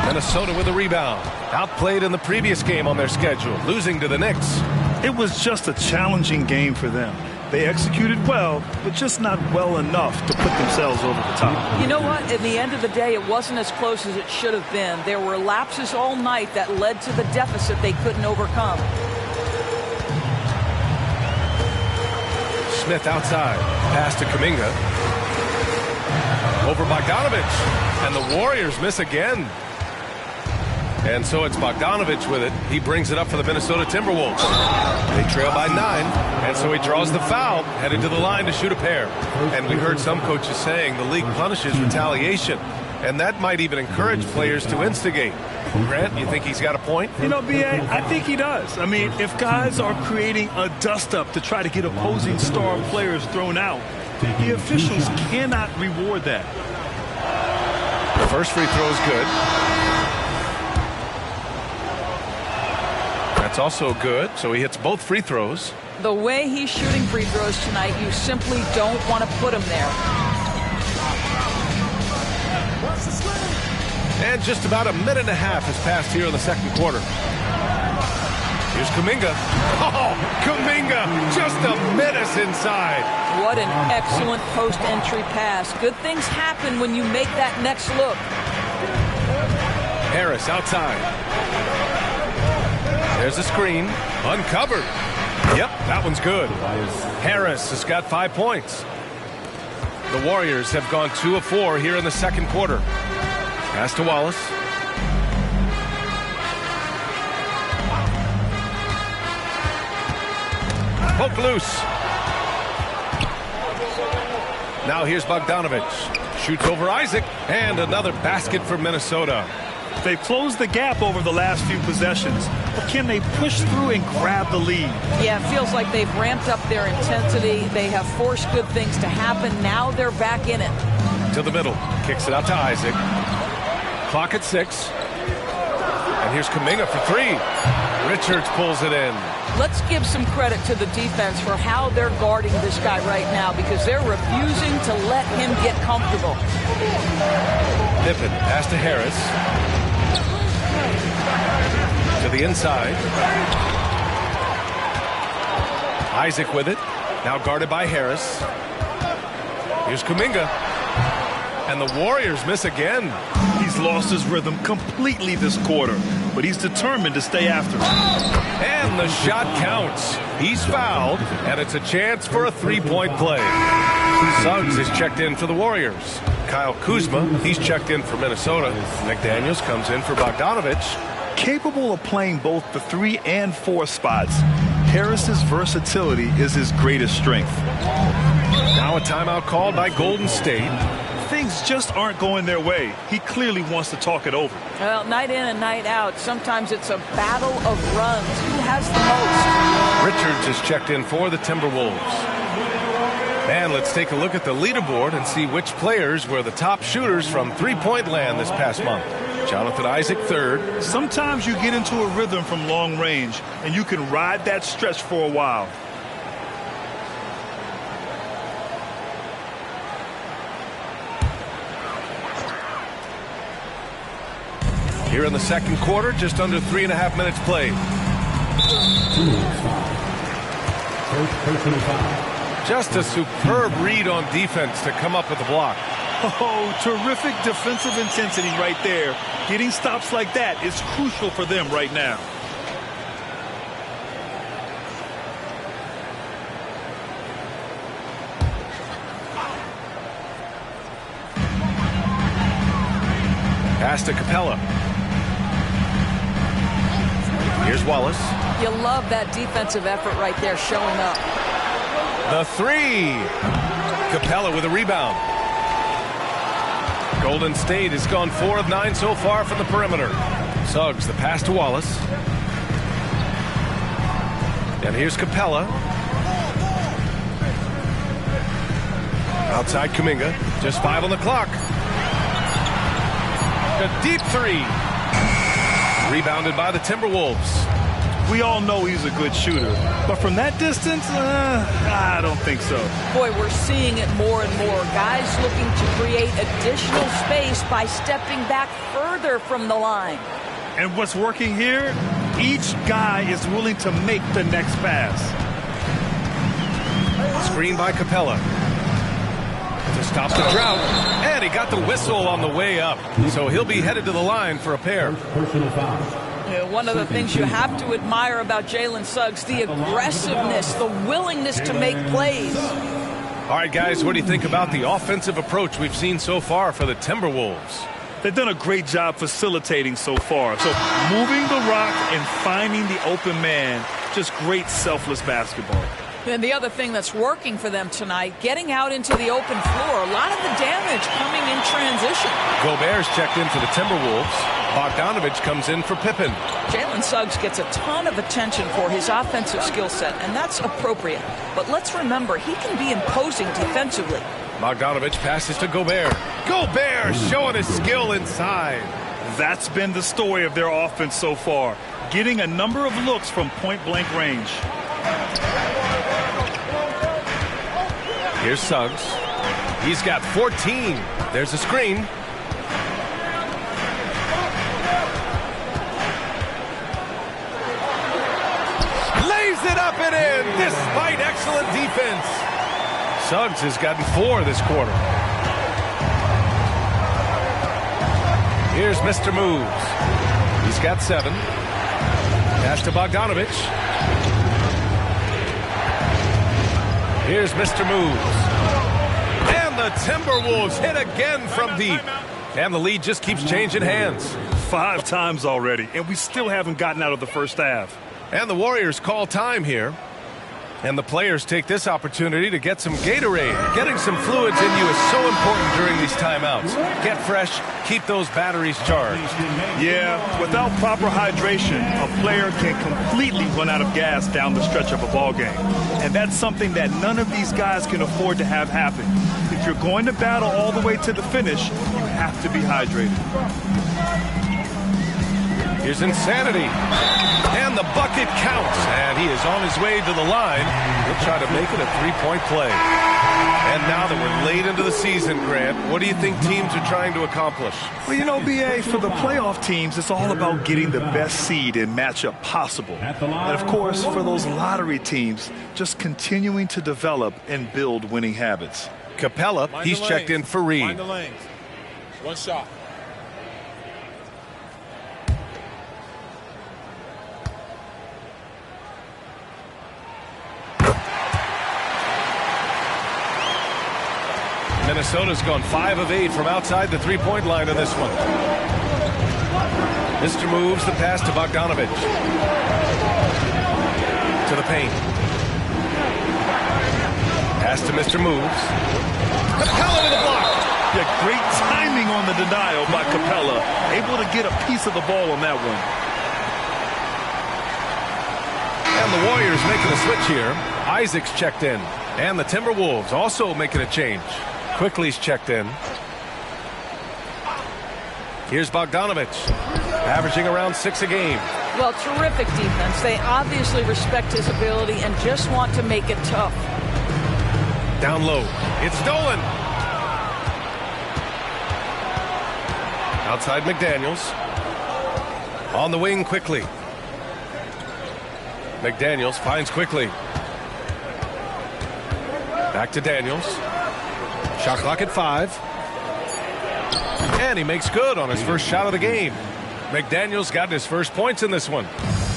Minnesota with a rebound. Outplayed in the previous game on their schedule, losing to the Knicks. It was just a challenging game for them. They executed well, but just not well enough to put themselves over the top. You know what? At the end of the day, it wasn't as close as it should have been. There were lapses all night that led to the deficit they couldn't overcome. Smith outside. Pass to Kuminga. Over Bogdanovich. And the Warriors miss again. And so it's Bogdanovich with it. He brings it up for the Minnesota Timberwolves. They trail by 9, and so he draws the foul, headed to the line to shoot a pair. And we heard some coaches saying the league punishes retaliation, and that might even encourage players to instigate. Grant, you think he's got a point? You know, B.A., I think he does. I mean, if guys are creating a dust-up to try to get opposing star players thrown out, the officials cannot reward that. The first free throw is good. That's also good, so he hits both free throws. The way he's shooting free throws tonight, you simply don't want to put him there. And just about a minute and a half has passed here in the second quarter. Here's Kuminga. Oh, Kuminga, just a menace inside. What an excellent post-entry pass. Good things happen when you make that next look. Harris outside. There's a screen. Uncovered. Yep, that one's good. Harris has got 5 points. The Warriors have gone 2 of 4 here in the second quarter. Pass to Wallace. Poke loose. Now here's Bogdanovich. Shoots over Isaac. And another basket for Minnesota. They've closed the gap over the last few possessions, but can they push through and grab the lead? Yeah, it feels like they've ramped up their intensity. They have forced good things to happen. Now they're back in it. To the middle. Kicks it out to Isaac. Clock at 6. And here's Kuminga for 3. Richards pulls it in. Let's give some credit to the defense for how they're guarding this guy right now, because they're refusing to let him get comfortable. Pippen, pass to Harris. To the inside. Isaac with it. Now guarded by Harris. Here's Kuminga. And the Warriors miss again. He's lost his rhythm completely this quarter, but he's determined to stay after it. And the shot counts. He's fouled, and it's a chance for a three-point play. Suggs is checked in for the Warriors. Kyle Kuzma, he's checked in for Minnesota. McDaniels comes in for Bogdanovich. Capable of playing both the 3 and 4 spots, Harris's versatility is his greatest strength. Now a timeout called by Golden State. Things just aren't going their way. He clearly wants to talk it over. Well, night in and night out, sometimes it's a battle of runs. Who has the most? Richards is checked in for the Timberwolves. And let's take a look at the leaderboard and see which players were the top shooters from three-point land this past month. Jonathan Isaac, 3rd. Sometimes you get into a rhythm from long range, and you can ride that stretch for a while. Here in the second quarter, just under 3.5 minutes played. Just a superb read on defense to come up with the block. Oh, terrific defensive intensity right there. Getting stops like that is crucial for them right now. Pass to Capella. Here's Wallace. You love that defensive effort right there showing up. The 3. Capella with a rebound. Golden State has gone 4 of 9 so far from the perimeter. Suggs, the pass to Wallace. And here's Capella. Outside Kuminga. Just 5 on the clock. A deep 3. Rebounded by the Timberwolves. We all know he's a good shooter, but from that distance, I don't think so. Boy, we're seeing it more and more. Guys looking to create additional space by stepping back further from the line. And what's working here? Each guy is willing to make the next pass. screen by Capella. To stop the drought, and he got the whistle on the way up. So he'll be headed to the line for a pair. Personal foul. One of the things you have to admire about Jalen Suggs, the aggressiveness, the willingness to make plays. All right, guys, what do you think about the offensive approach we've seen so far for the Timberwolves? They've done a great job facilitating so far. So moving the rock and finding the open man, just great selfless basketball. And the other thing that's working for them tonight, getting out into the open floor. A lot of the damage coming in transition. Gobert's checked in for the Timberwolves. Bogdanovich comes in for Pippen. Jalen Suggs gets a ton of attention for his offensive skill set, and that's appropriate. But let's remember, he can be imposing defensively. Bogdanovich passes to Gobert. Gobert showing his skill inside. That's been the story of their offense so far, getting a number of looks from point-blank range. Here's Suggs. He's got 14. There's a screen. Lays it up and in, despite excellent defense. Suggs has gotten 4 this quarter. Here's Mr. Moves. He's got 7. Pass to Bogdanovich. Here's Mr. Moves. And the Timberwolves hit again from deep. And the lead just keeps changing hands. 5 times already, and we still haven't gotten out of the first half. And the Warriors call time here. And the players take this opportunity to get some Gatorade. Getting some fluids in you is so important during these timeouts. Get fresh, keep those batteries charged. Yeah, without proper hydration, a player can completely run out of gas down the stretch of a ball game. And that's something that none of these guys can afford to have happen. If you're going to battle all the way to the finish, you have to be hydrated. Here's Insanity. And the bucket counts. And he is on his way to the line. He'll try to make it a 3-point play. And now that we're late into the season, Grant, what do you think teams are trying to accomplish? Well, you know, B.A., for the playoff teams, it's all about getting the best seed and matchup possible. And, of course, for those lottery teams, just continuing to develop and build winning habits. Capella, he's checked in for Reed. Find the lanes. One shot. Minnesota's gone 5 of 8 from outside the 3-point line in this one. Mr. Moves the pass to Bogdanovich. To the paint. Pass to Mr. Moves. Capella to the block. Yeah, great timing on the denial by Capella. Able to get a piece of the ball on that one. And the Warriors making a switch here. Isaac's checked in. And the Timberwolves also making a change. Quickly's checked in. Here's Bogdanovich, averaging around 6 a game. Well, terrific defense. They obviously respect his ability and just want to make it tough. Down low. It's stolen. Outside McDaniels. On the wing quickly. McDaniels finds quickly. Back to Daniels. Shot clock at 5. And he makes good on his first shot of the game. McDaniels got his first points in this one.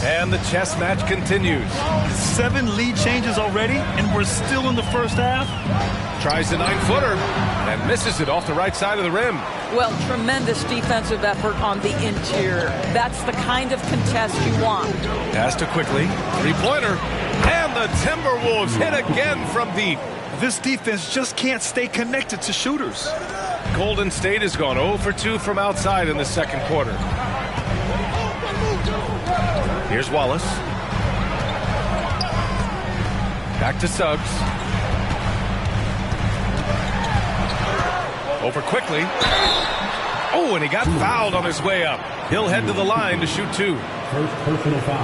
And the chess match continues. 7 lead changes already, and we're still in the first half. Tries the 9-footer and misses it off the right side of the rim. Well, tremendous defensive effort on the interior. That's the kind of contest you want. Pass to Quickly. 3-pointer. And the Timberwolves hit again from deep. This defense just can't stay connected to shooters. Golden State has gone 0 for 2 from outside in the second quarter. Here's Wallace. Back to Suggs. Over Quickly. Oh, and he got fouled on his way up. He'll head to the line to shoot 2.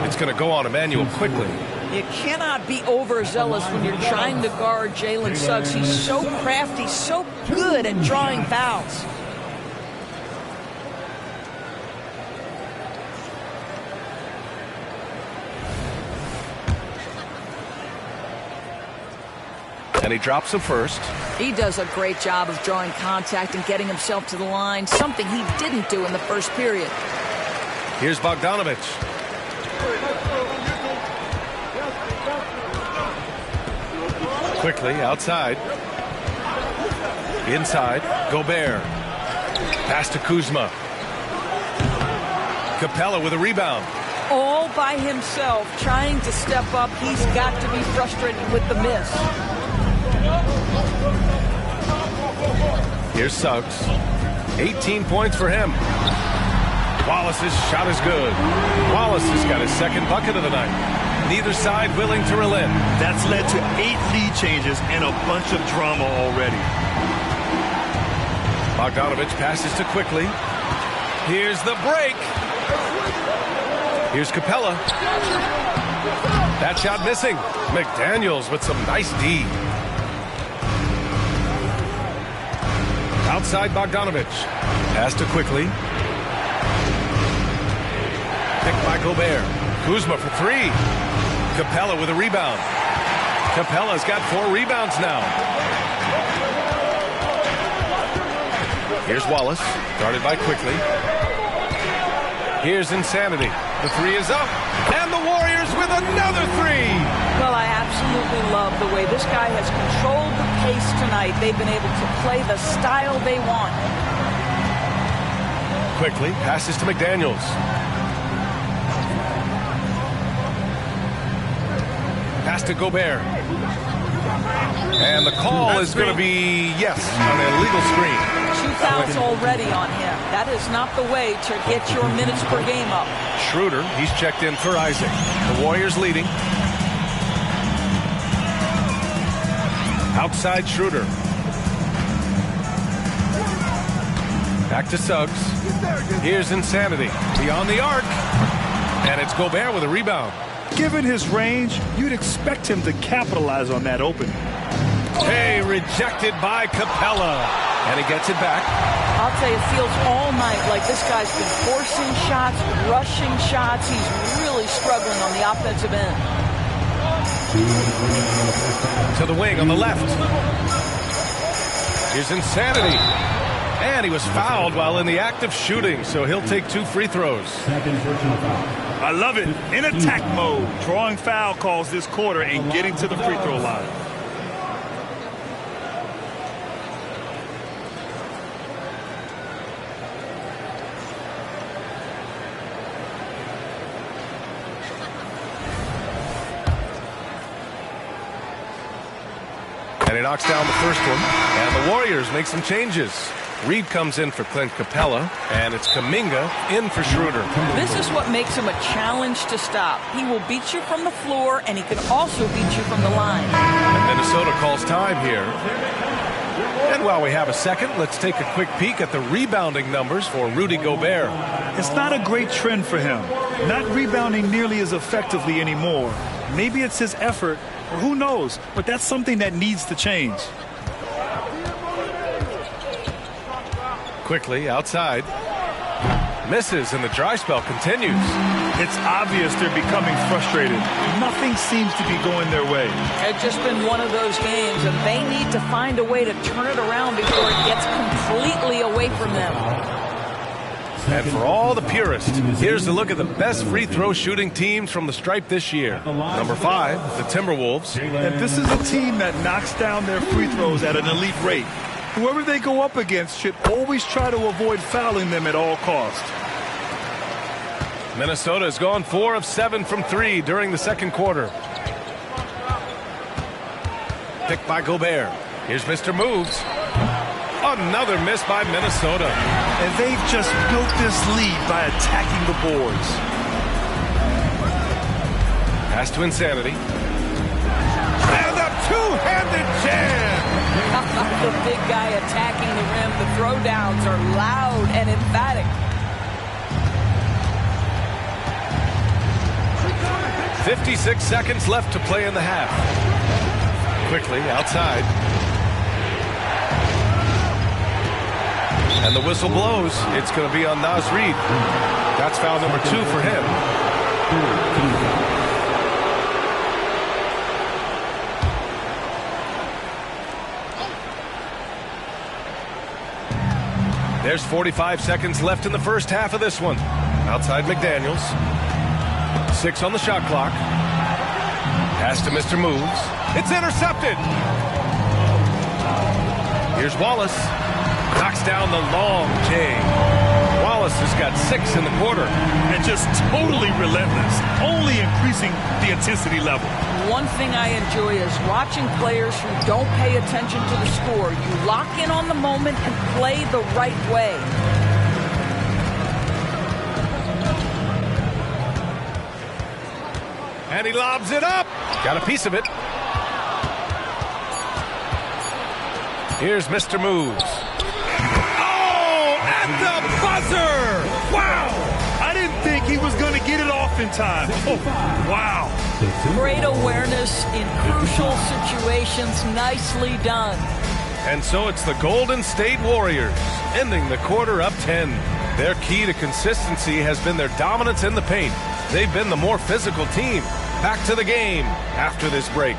It's going to go on Emmanuel Quickly. You cannot be overzealous when you're trying to guard Jalen Suggs. He's so crafty, so good at drawing fouls. And he drops him first. He does a great job of drawing contact and getting himself to the line, something he didn't do in the first period. Here's Bogdanovich. Quickly outside. Inside, Gobert. Pass to Kuzma. Capella with a rebound. All by himself, trying to step up. He's got to be frustrated with the miss. Here's Suggs. 18 points for him. Wallace's shot is good. Wallace has got his second bucket of the night. Neither side willing to relent. That's led to 8 lead changes and a bunch of drama already. Bogdanovich passes to Quickly. Here's the break. Here's Capella. That shot missing. McDaniels with some nice D. Outside Bogdanovich. Pass to Quickly. Picked by Gobert. Kuzma for 3. Capella with a rebound. Capella's got 4 rebounds now. Here's Wallace. Guarded by Quickly. Here's Insanity. The 3 is up. And the Warriors with another 3. Well, I absolutely love the way this guy has controlled the pace tonight. They've been able to play the style they want. Quickly passes to McDaniels. Pass to Gobert. And the call is going to be, yes, on an illegal screen. 2 fouls already on him. That is not the way to get your minutes per game up. Schroeder, he's checked in for Isaac. The Warriors leading. Outside Schroeder. Back to Suggs. Here's Insanity. Beyond the arc. And it's Gobert with a rebound. Given his range, you'd expect him to capitalize on that opening. Hey, rejected by Capella. And he gets it back. I'll tell you, it feels all night like this guy's been forcing shots, rushing shots. He's really struggling on the offensive end. To the wing on the left. Here's Insanity. And he was fouled while in the act of shooting, so he'll take 2 free throws. I love it. In attack mode, drawing foul calls this quarter and getting to the free throw line. And he knocks down the first one. And the Warriors make some changes. Reed comes in for Clint Capella, and it's Kuminga in for Schroeder. This is what makes him a challenge to stop. He will beat you from the floor, and he can also beat you from the line. And Minnesota calls time here. And while we have a second, let's take a quick peek at the rebounding numbers for Rudy Gobert. It's not a great trend for him. Not rebounding nearly as effectively anymore. Maybe it's his effort, or who knows, but that's something that needs to change. Quickly outside. Misses, and the dry spell continues. It's obvious they're becoming frustrated. Nothing seems to be going their way. It's just been one of those games, and they need to find a way to turn it around before it gets completely away from them. And for all the purists, here's a look at the best free throw shooting teams from the stripe this year. Number 5, the Timberwolves. And this is a team that knocks down their free throws at an elite rate. Whoever they go up against should always try to avoid fouling them at all costs. Minnesota has gone 4 of 7 from 3 during the second quarter. Picked by Gobert. Here's Mr. Moves. Another miss by Minnesota. And they've just built this lead by attacking the boards. Pass to Insanity. And a two-handed jam. The big guy attacking the rim. The throwdowns are loud and emphatic. 56 seconds left to play in the half. Quickly outside. And the whistle blows. It's going to be on Naz Reid. That's foul number 2 for him. There's 45 seconds left in the first half of this one. Outside McDaniels. 6 on the shot clock. Pass to Mr. Moves. It's intercepted. Here's Wallace. Knocks down the long J. Wallace has got 6 in the quarter. And just totally relentless, only increasing the intensity level. One thing I enjoy is watching players who don't pay attention to the score. You lock in on the moment and play the right way. And he lobs it up. Got a piece of it. Here's Mr. Moves. Oh, at the buzzer! Wow! I didn't think he was going to get it off in time. Oh, wow. Great awareness in crucial situations. Nicely done. And so it's the Golden State Warriors ending the quarter up 10. Their key to consistency has been their dominance in the paint. They've been the more physical team. Back to the game after this break.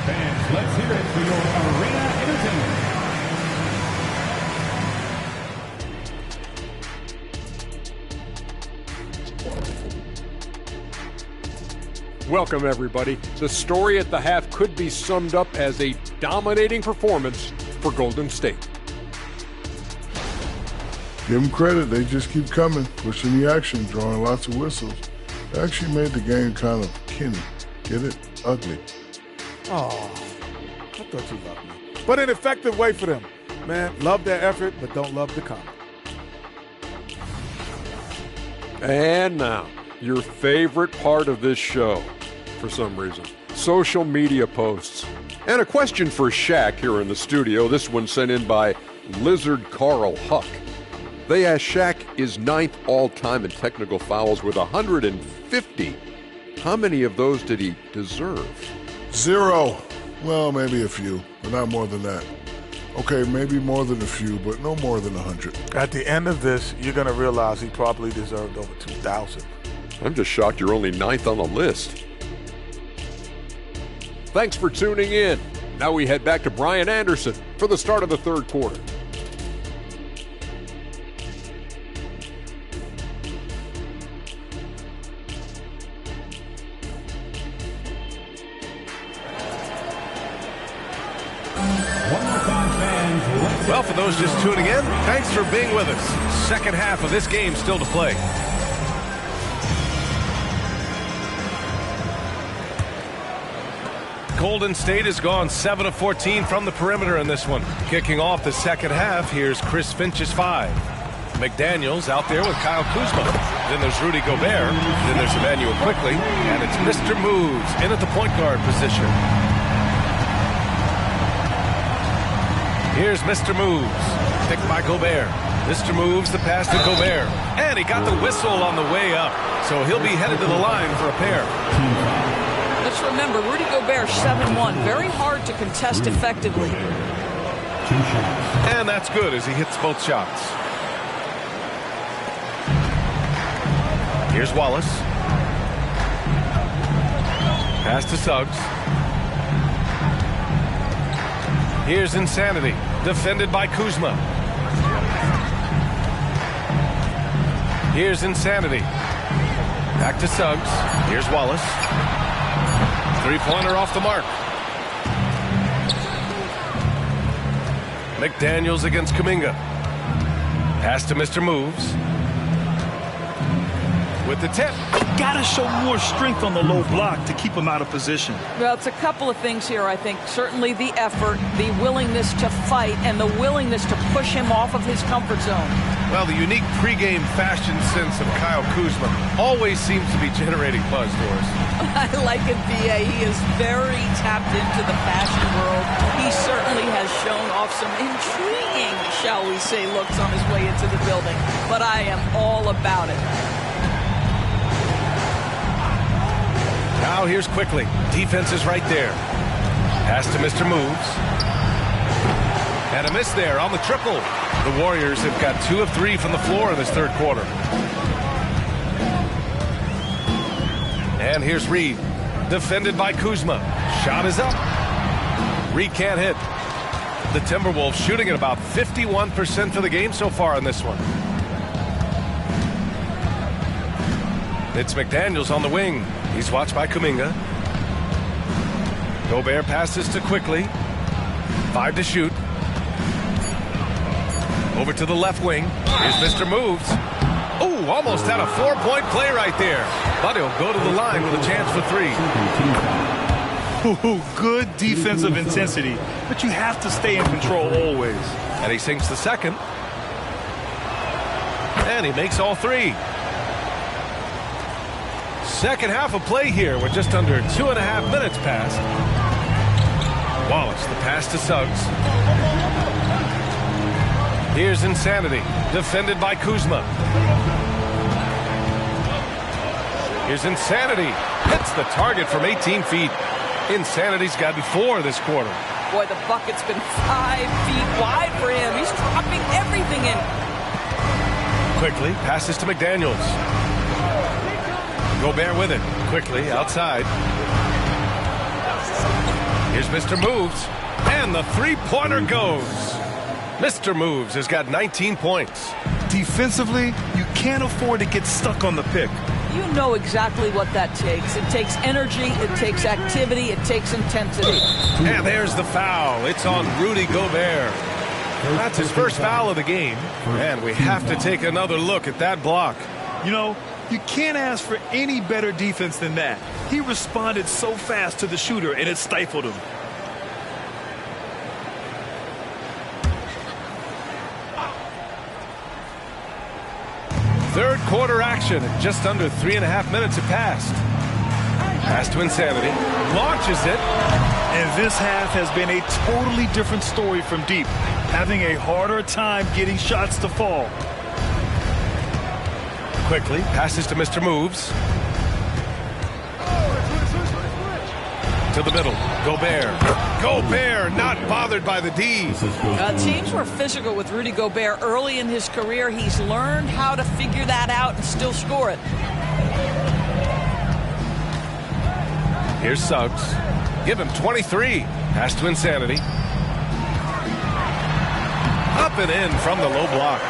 Fans, let's hear it for your arena entertainment. Welcome, everybody. The story at the half could be summed up as a dominating performance for Golden State. Give them credit. They just keep coming, pushing the action, drawing lots of whistles. They actually made the game kind of kinny. Get it? Ugly. Oh, I thought you loved me. But an effective way for them. Man, love their effort, but don't love the comment. And now, your favorite part of this show, for some reason, social media posts. And a question for Shaq here in the studio. This one sent in by Lizard Carl Huck. They asked Shaq is 9th all-time in technical fouls with 150. How many of those did he deserve? 0. Well, maybe a few, but not more than that. Okay, maybe more than a few, but no more than 100. At the end of this, you're going to realize he probably deserved over 2,000. I'm just shocked you're only 9th on the list. Thanks for tuning in. Now we head back to Brian Anderson for the start of the third quarter. Well, for those just tuning in, thanks for being with us. Second half of this game still to play. Golden State has gone 7 of 14 from the perimeter in this one. Kicking off the second half, here's Chris Finch's 5. McDaniels out there with Kyle Kuzma. Then there's Rudy Gobert. Then there's Emmanuel Quickly. And it's Mr. Moves in at the point guard position. Here's Mr. Moves, picked by Gobert. Mr. Moves, the pass to Gobert. And he got the whistle on the way up. So he'll be headed to the line for a pair. Let's remember, Rudy Gobert, 7-1. Very hard to contest effectively. And that's good as he hits both shots. Here's Wallace. Pass to Suggs. Here's Insanity, defended by Kuzma. Here's Insanity. Back to Suggs. Here's Wallace. Three-pointer off the mark. McDaniels against Kuminga. Pass to Mr. Moves. With the tip. Gotta show more strength on the low block to keep him out of position. Well, it's a couple of things here, I think. Certainly the effort, the willingness to fight, and the willingness to push him off of his comfort zone. Well, the unique pregame fashion sense of Kyle Kuzma always seems to be generating buzz for us. I like it, B.A. He is very tapped into the fashion world. He certainly has shown off some intriguing, shall we say, looks on his way into the building. But I am all about it. Now here's Quickly. Defense is right there. Pass to Mr. Moves. And a miss there on the triple. The Warriors have got 2 of 3 from the floor in this third quarter. And here's Reed. Defended by Kuzma. Shot is up. Reed can't hit. The Timberwolves shooting at about 51% for the game so far in this one. It's McDaniels on the wing. He's watched by Kuminga. Gobert passes to Quickly. 5 to shoot. Over to the left wing. Here's Mr. Moves. Oh, almost had a 4-point play right there. But he'll go to the line with a chance for 3. Good defensive intensity, but you have to stay in control always. And he sinks the second. And he makes all 3. Second half of play here with just under 2.5 minutes passed. Wallace, the pass to Suggs. Here's Insanity, defended by Kuzma. Here's Insanity, hits the target from 18 feet. Insanity's gotten 4 this quarter. Boy, the bucket's been 5 feet wide for him. He's dropping everything in. Quickly passes to McDaniels. Gobert with it. Quickly outside. Here's Mr. Moves. And the three-pointer goes. Mr. Moves has got 19 points. Defensively, you can't afford to get stuck on the pick. You know exactly what that takes. It takes energy, it takes activity, it takes intensity. And there's the foul. It's on Rudy Gobert. That's his first foul of the game. And we have to take another look at that block. You know, you can't ask for any better defense than that. He responded so fast to the shooter, and it stifled him. Third quarter action. Just under 3.5 minutes have passed. Pass to Insanity. Launches it. And this half has been a totally different story from deep. Having a harder time getting shots to fall. Quickly passes to Mr. Moves. To the middle. Gobert. Gobert not bothered by the D. Teams were physical with Rudy Gobert early in his career. He's learned how to figure that out and still score it. Here's Suggs. Give him 23. Pass to Insanity. Up and in from the low block.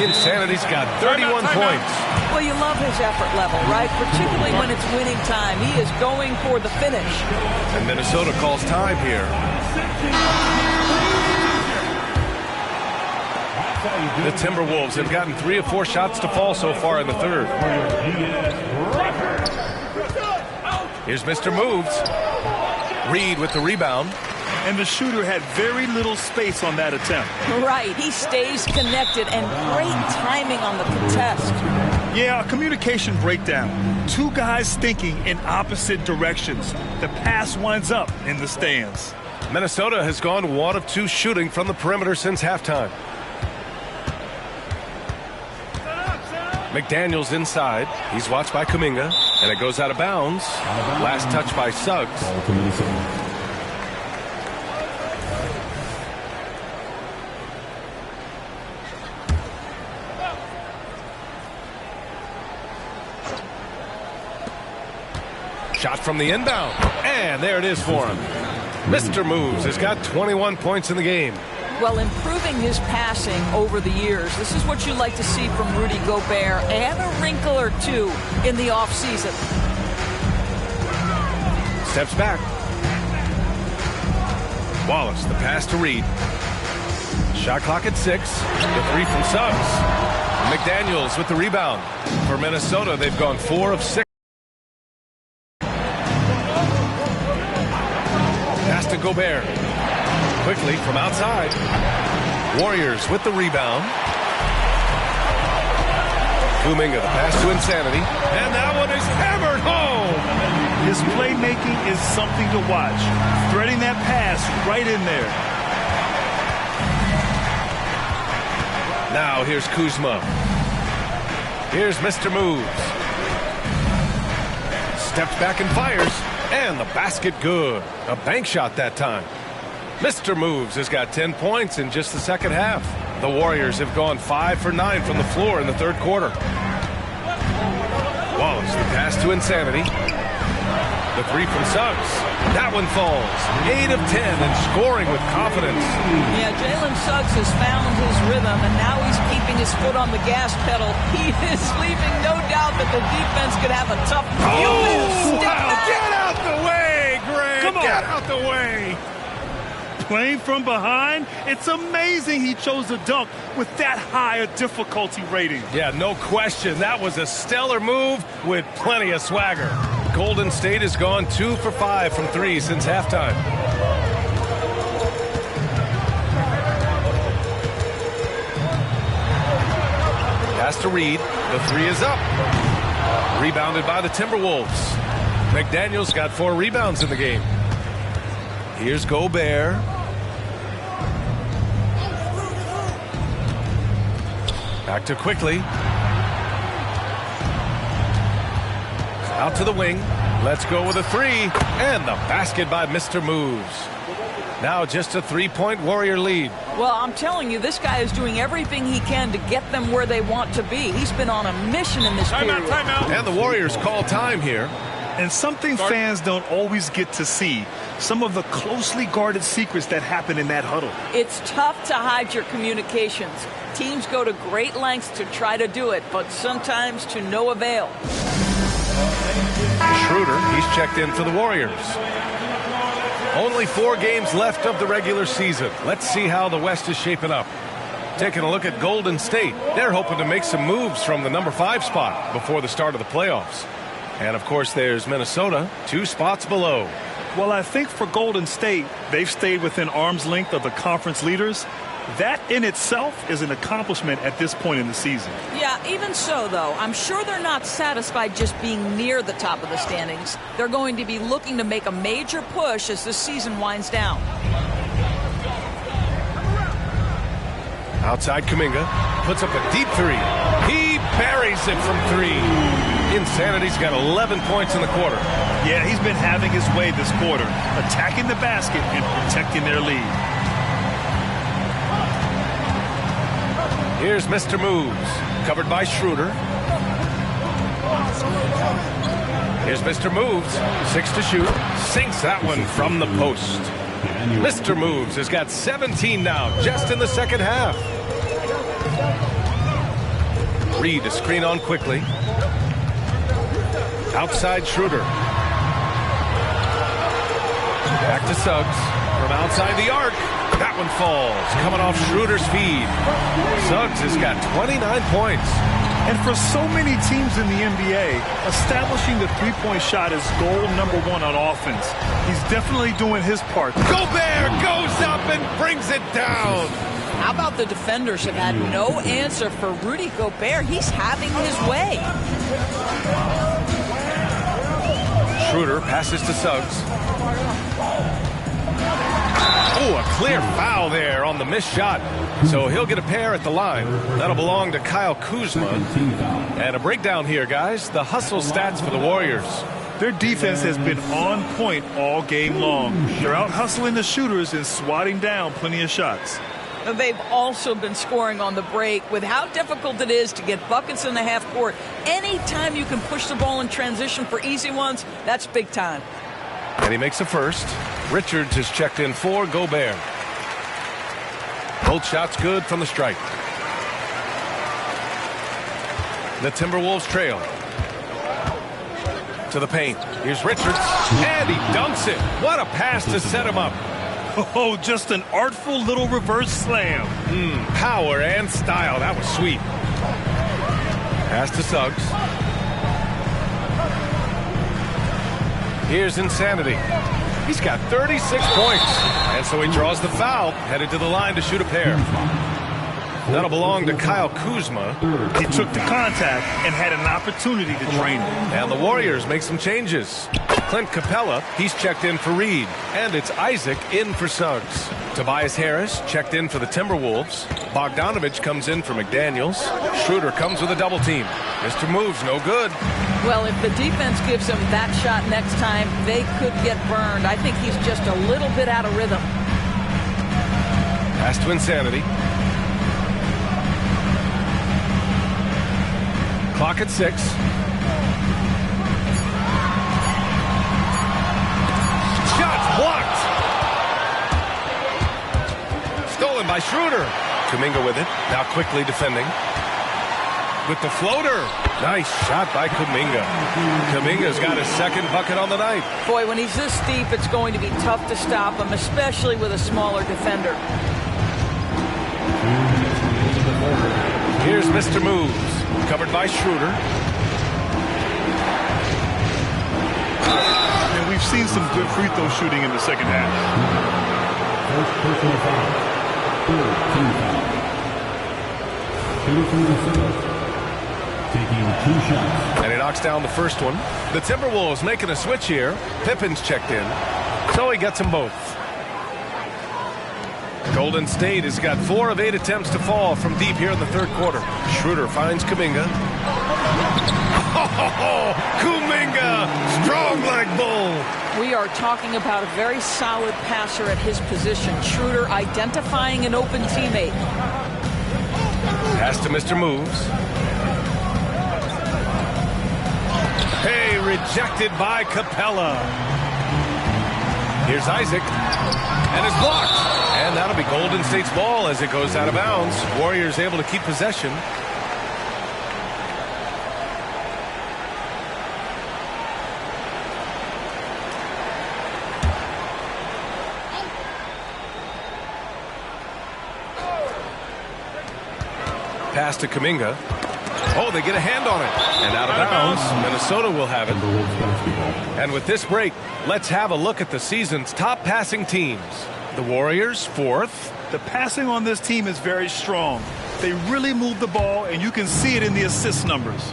Insanity's got 31 points. Well, you love his effort level, right? Particularly when it's winning time. He is going for the finish. And Minnesota calls time here. The Timberwolves have gotten 3 of 4 shots to fall so far in the third. Here's Mr. Moves. Reed with the rebound. And the shooter had very little space on that attempt. Right. He stays connected and great timing on the contest. Yeah, a communication breakdown. 2 guys thinking in opposite directions. The pass winds up in the stands. Minnesota has gone 1 of 2 shooting from the perimeter since halftime. McDaniels inside. He's watched by Kuminga. And it goes out of bounds. Last touch by Suggs. Shot from the inbound. And there it is for him. Mr. Moves has got 21 points in the game. Well, improving his passing over the years, this is what you like to see from Rudy Gobert, and a wrinkle or 2 in the offseason. Steps back. Wallace, the pass to Reed. Shot clock at 6. The 3 from Suggs. McDaniels with the rebound. For Minnesota, they've gone 4 of 6. Pass to Gobert. Quickly from outside. Warriors with the rebound. Kuminga, the pass to Insanity. And that one is hammered home. His playmaking is something to watch. Threading that pass right in there. Now here's Kuzma. Here's Mr. Moves. Steps back and fires. And the basket good. A bank shot that time. Mr. Moves has got 10 points in just the second half. The Warriors have gone 5 for 9 from the floor in the third quarter. Wallace, the pass to Insanity. The 3 from Suggs. That one falls. 8 of 10 and scoring with confidence. Yeah, Jalen Suggs has found his rhythm, and now he's keeping his foot on the gas pedal. He is leaving no doubt that the defense could have a tough Get out the way, Greg. Come on. Get out the way. Playing from behind, it's amazing he chose to dunk with that high a difficulty rating. Yeah, no question. That was a stellar move with plenty of swagger. Golden State has gone 2 for 5 from 3 since halftime. Pass to Reed. The 3 is up. Rebounded by the Timberwolves. McDaniels got 4 rebounds in the game. Here's Gobert. Back to Quickly. Out to the wing. Let's go with a 3. And the basket by Mr. Moves. Now just a 3-point Warrior lead. Well, I'm telling you, this guy is doing everything he can to get them where they want to be. He's been on a mission in this period. Timeout. And the Warriors call time here. And something fans don't always get to see, some of the closely guarded secrets that happen in that huddle. It's tough to hide your communications. Teams go to great lengths to try to do it, but sometimes to no avail. Schroeder, he's checked in for the Warriors. Only 4 games left of the regular season. Let's see how the West is shaping up. Taking a look at Golden State. They're hoping to make some moves from the number 5 spot before the start of the playoffs. And, of course, there's Minnesota, 2 spots below. Well, I think for Golden State, they've stayed within arm's length of the conference leaders. That in itself is an accomplishment at this point in the season. Yeah, even so, though, I'm sure they're not satisfied just being near the top of the standings. They're going to be looking to make a major push as this season winds down. Outside Kuminga puts up a deep 3. He buries it from 3. Insanity's got 11 points in the quarter. Yeah, he's been having his way this quarter, attacking the basket and protecting their lead. Here's Mr. Moves, covered by Schroeder. Here's Mr. Moves, 6 to shoot, sinks that one from the post. Mr. Moves has got 17 now, just in the second half. Reed to screen on Quickly. Outside Schroeder. Back to Suggs from outside the arc. That one falls, coming off Schroeder's feed. Suggs has got 29 points. And for so many teams in the NBA, establishing the three-point shot is goal number 1 on offense. He's definitely doing his part. Gobert goes up and brings it down. How about the defenders have had no answer for Rudy Gobert? He's having his way. Schroeder passes to Suggs. Oh, a clear foul there on the missed shot. So he'll get a pair at the line. That'll belong to Kyle Kuzma. And a breakdown here, guys. The hustle stats for the Warriors. Their defense has been on point all game long. They're out hustling the shooters and swatting down plenty of shots. They've also been scoring on the break. With how difficult it is to get buckets in the half court, anytime you can push the ball in transition for easy ones, that's big time. And he makes a first. Richards has checked in for Gobert. Both shots good from the strike. The Timberwolves trail. To the paint. Here's Richards. And he dunks it. What a pass to set him up. Oh, just an artful little reverse slam. Power and style. That was sweet. Pass to Suggs. Here's Insanity. He's got 36 points. And so he draws the foul, headed to the line to shoot a pair. That'll belong to Kyle Kuzma. He took the contact and had an opportunity to drain it. And the Warriors make some changes. Clint Capella, he's checked in for Reed. And it's Isaac in for Suggs. Tobias Harris checked in for the Timberwolves. Bogdanovich comes in for McDaniels. Schroeder comes with a double team. Mr. Moves, no good. Well, if the defense gives him that shot next time, they could get burned. I think he's just a little bit out of rhythm. Pass to Insanity. Clock at 6. Shot by Schroeder. Kuminga with it. Now quickly defending. With the floater. Nice shot by Kuminga. Kuminga's got his second bucket on the night. Boy, when he's this deep, it's going to be tough to stop him, especially with a smaller defender. Here's Mr. Moves. Covered by Schroeder. And we've seen some good free throw shooting in the second half. First personal foul. Team foul. 33 taking 2 shots. And he knocks down the first one. The Timberwolves making a switch here. Pippen's checked in. So he gets them both. Golden State has got 4 of 8 attempts to fall from deep here in the third quarter. Schroeder finds Kuminga. Oh, Kuminga! Strong like bull. We are talking about a very solid passer at his position. Schroeder identifying an open teammate. Pass to Mr. Moves. Hey, rejected by Capella. Here's Isaac. And it's blocked. And that'll be Golden State's ball as it goes out of bounds. Warriors able to keep possession. Pass to Kuminga. Oh, they get a hand on it. And out of bounds. Minnesota will have it. And with this break, let's have a look at the season's top passing teams. The Warriors, 4th. The passing on this team is very strong. They really move the ball, and you can see it in the assist numbers.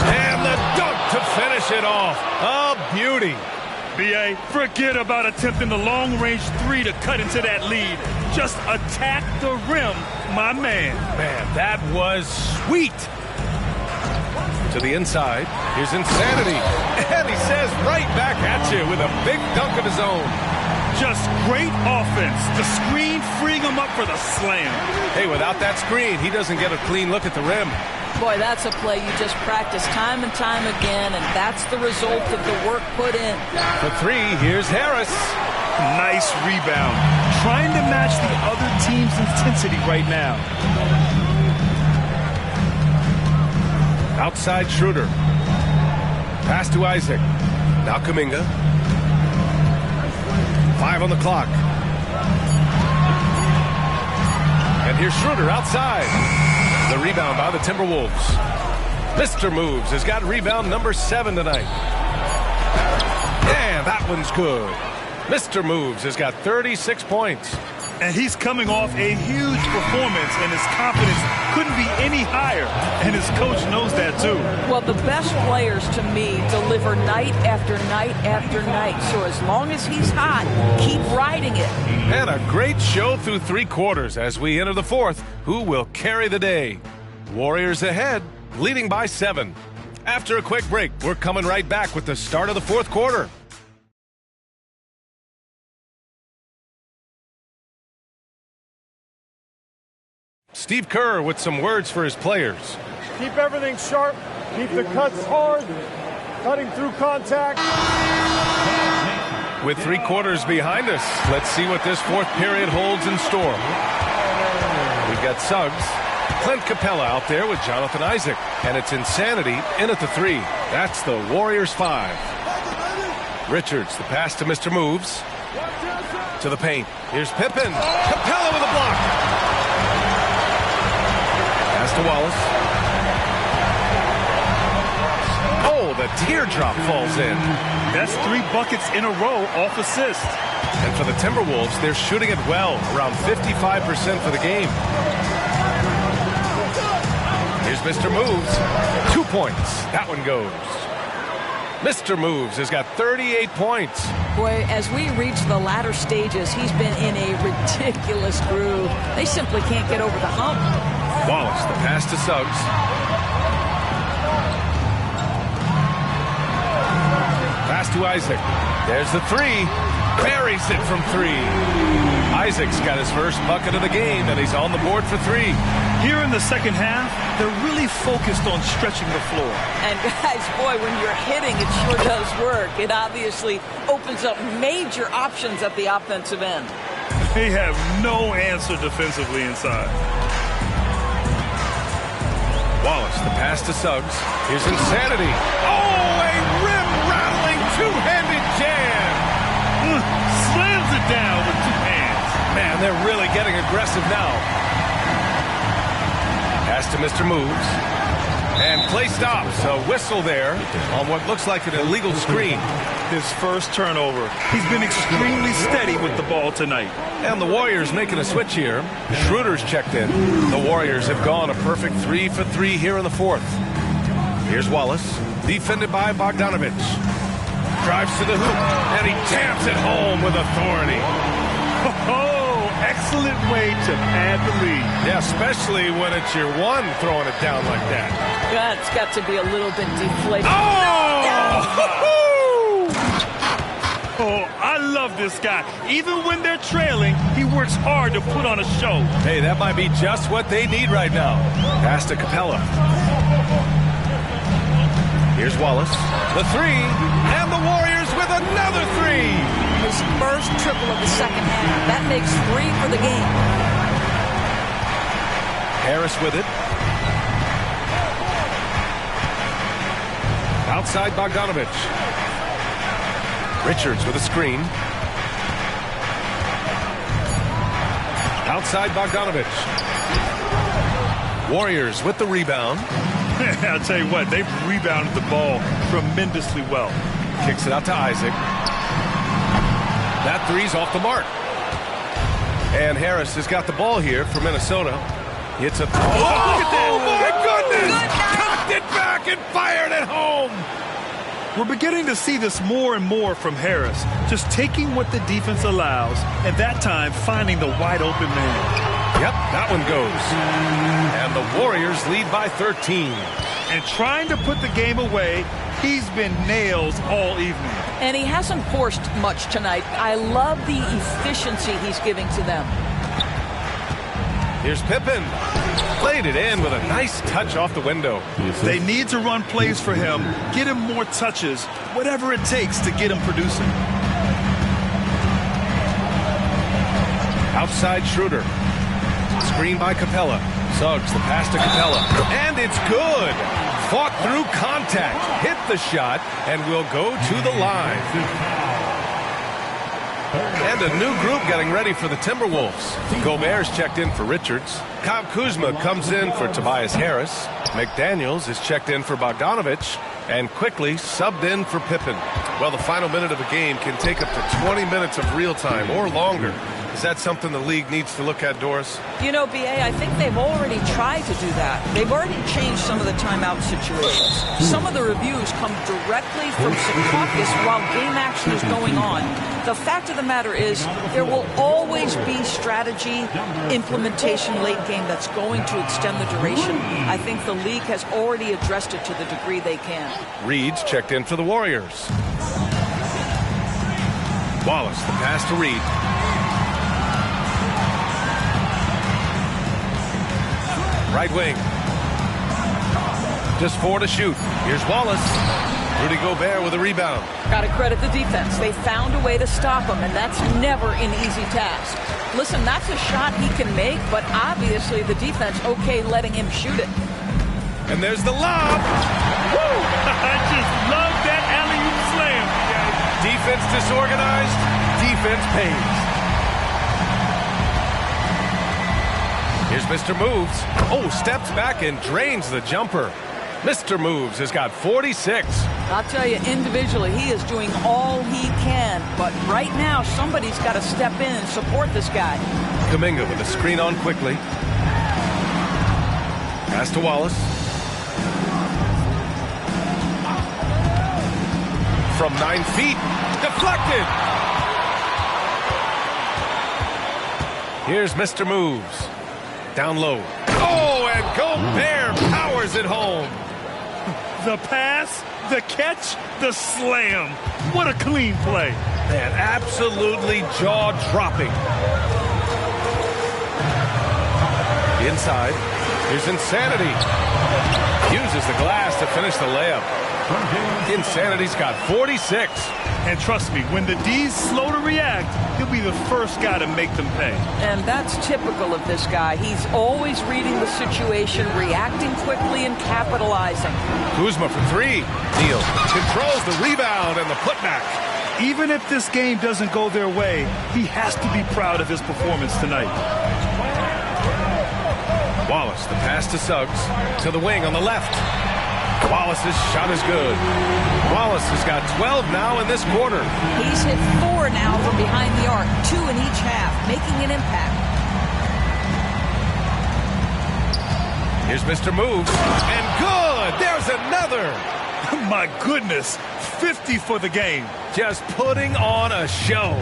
And the dunk to finish it off. A beauty. B.A., forget about attempting the long-range 3 to cut into that lead. Just attack the rim, my man. Man, that was sweet. To the inside. Here's Insanity. And he says right back at you with a big dunk of his own. Just great offense. The screen freeing him up for the slam. Hey, without that screen, he doesn't get a clean look at the rim. Boy, that's a play you just practice time and time again, and that's the result of the work put in. For 3, here's Harris. Nice rebound. Trying to match the other team's intensity right now. Outside Schroeder. Pass to Isaac. Now Kuminga. 5 on the clock. And here's Schroeder outside. The rebound by the Timberwolves. Mr. Moves has got rebound number 7 tonight. And that one's good. Mr. Moves has got 36 points. And he's coming off a huge performance, and his confidence couldn't be any higher. And his coach knows that, too. Well, the best players, to me, deliver night after night after night. So as long as he's hot, keep riding it. And a great show through 3 quarters as we enter the 4th. Who will carry the day? Warriors ahead, leading by 7. After a quick break, we're coming right back with the start of the 4th quarter. Steve Kerr with some words for his players. Keep everything sharp. Keep the cuts hard. Cutting through contact. With 3 quarters behind us, let's see what this 4th period holds in store. We've got Suggs. Clint Capella out there with Jonathan Isaac. And it's Insanity in at the 3. That's the Warriors 5. Richards, the pass to Mr. Moves. To the paint. Here's Pippen. Capella with a block. Pass to Wallace. Oh, the teardrop falls in. That's 3 buckets in a row off assist. And for the Timberwolves, they're shooting it well, around 55% for the game. Here's Mr. Moves. 2 points. That one goes. Mr. Moves has got 38 points. Boy, as we reach the latter stages, he's been in a ridiculous groove. They simply can't get over the hump. Wallace, the pass to Suggs. Pass to Isaac. There's the 3. Buries it from 3. Isaac's got his first bucket of the game, and he's on the board for 3. Here in the second half, they're really focused on stretching the floor. And guys, boy, when you're hitting, it sure does work. It obviously opens up major options at the offensive end. They have no answer defensively inside. Wallace, the pass to Suggs. Here's insanity. Oh, a rim-rattling two-handed jam. Slams it down with 2 hands. Man, they're really getting aggressive now. Pass to Mr. Moves. And play stops. A whistle there on what looks like an illegal screen. His first turnover. He's been extremely steady with the ball tonight. And the Warriors making a switch here. Schroeder's checked in. The Warriors have gone a perfect 3 for 3 here in the 4th. Here's Wallace, defended by Bogdanovich. Drives to the hoop, and he jams it home with authority. Oh, excellent way to add the lead. Yeah, especially when it's your one throwing it down like that. That's got to be a little bit deflated. Oh! Oh, I love this guy. Even when they're trailing, he works hard to put on a show. Hey, that might be just what they need right now. Pass to Capella. Here's Wallace. The 3, and the Warriors with another 3. His first triple of the second half. That makes 3 for the game. Harris with it. Outside Bogdanovich. Richards with a screen. Outside Bogdanovich. Warriors with the rebound. I'll tell you what, they've rebounded the ball tremendously well. Kicks it out to Isaac. That 3's off the mark. And Harris has got the ball here for Minnesota. Hits a... Oh, my goodness! Cocked it back and fired it home! We're beginning to see this more and more from Harris, just taking what the defense allows, and that time finding the wide open man. Yep, that one goes. And the Warriors lead by 13. And trying to put the game away, he's been nails all evening. And he hasn't forced much tonight. I love the efficiency he's giving to them. Here's Pippen. Played it in with a nice touch off the window. They need to run plays for him, get him more touches, whatever it takes to get him producing. Outside Schroeder. Screen by Capella. Suggs the pass to Capella. And it's good. Fought through contact. Hit the shot and will go to the line. And a new group getting ready for the Timberwolves. Gobert's checked in for Richards. Kyle Kuzma comes in for Tobias Harris. McDaniels is checked in for Bogdanovich. And quickly subbed in for Pippen. Well, the final minute of a game can take up to 20 minutes of real time or longer. Is that something the league needs to look at, Doris? You know, B.A., I think they've already tried to do that. They've already changed some of the timeout situations. Some of the reviews come directly from Secaucus while game action is going on. The fact of the matter is there will always be strategy, implementation late game that's going to extend the duration. I think the league has already addressed it to the degree they can. Reed's checked in for the Warriors. Wallace, the pass to Reed. Right wing. Just 4 to shoot. Here's Wallace. Rudy Gobert with a rebound. Got to credit the defense. They found a way to stop him, and that's never an easy task. Listen, that's a shot he can make, but obviously the defense okay letting him shoot it. And there's the lob. Woo! I just love that alley-oop slam. Defense disorganized. Defense pays. Here's Mr. Moves. Oh, steps back and drains the jumper. Mr. Moves has got 46. I'll tell you, individually, he is doing all he can. But right now, somebody's got to step in and support this guy. Kuminga with a screen on quickly. Pass to Wallace. From 9 feet. Deflected. Here's Mr. Moves. Down low. Oh, and Gobert powers it home. the pass, the catch, the slam. What a clean play. Man, absolutely jaw-dropping. Inside. Here's Insanity. Uses the glass to finish the layup. Insanity's got 46. And trust me, when the D's slow to react, he'll be the first guy to make them pay. And that's typical of this guy. He's always reading the situation, reacting quickly, and capitalizing. Kuzma for three. Neal controls the rebound and the putback. Even if this game doesn't go their way, he has to be proud of his performance tonight. Wallace, the pass to Suggs, to the wing on the left. Wallace's shot is good. Wallace has got 12 now in this quarter. He's hit 4 now from behind the arc, 2 in each half, making an impact. Here's Mr. Moves, and good! There's another! My goodness, 50 for the game. Just putting on a show.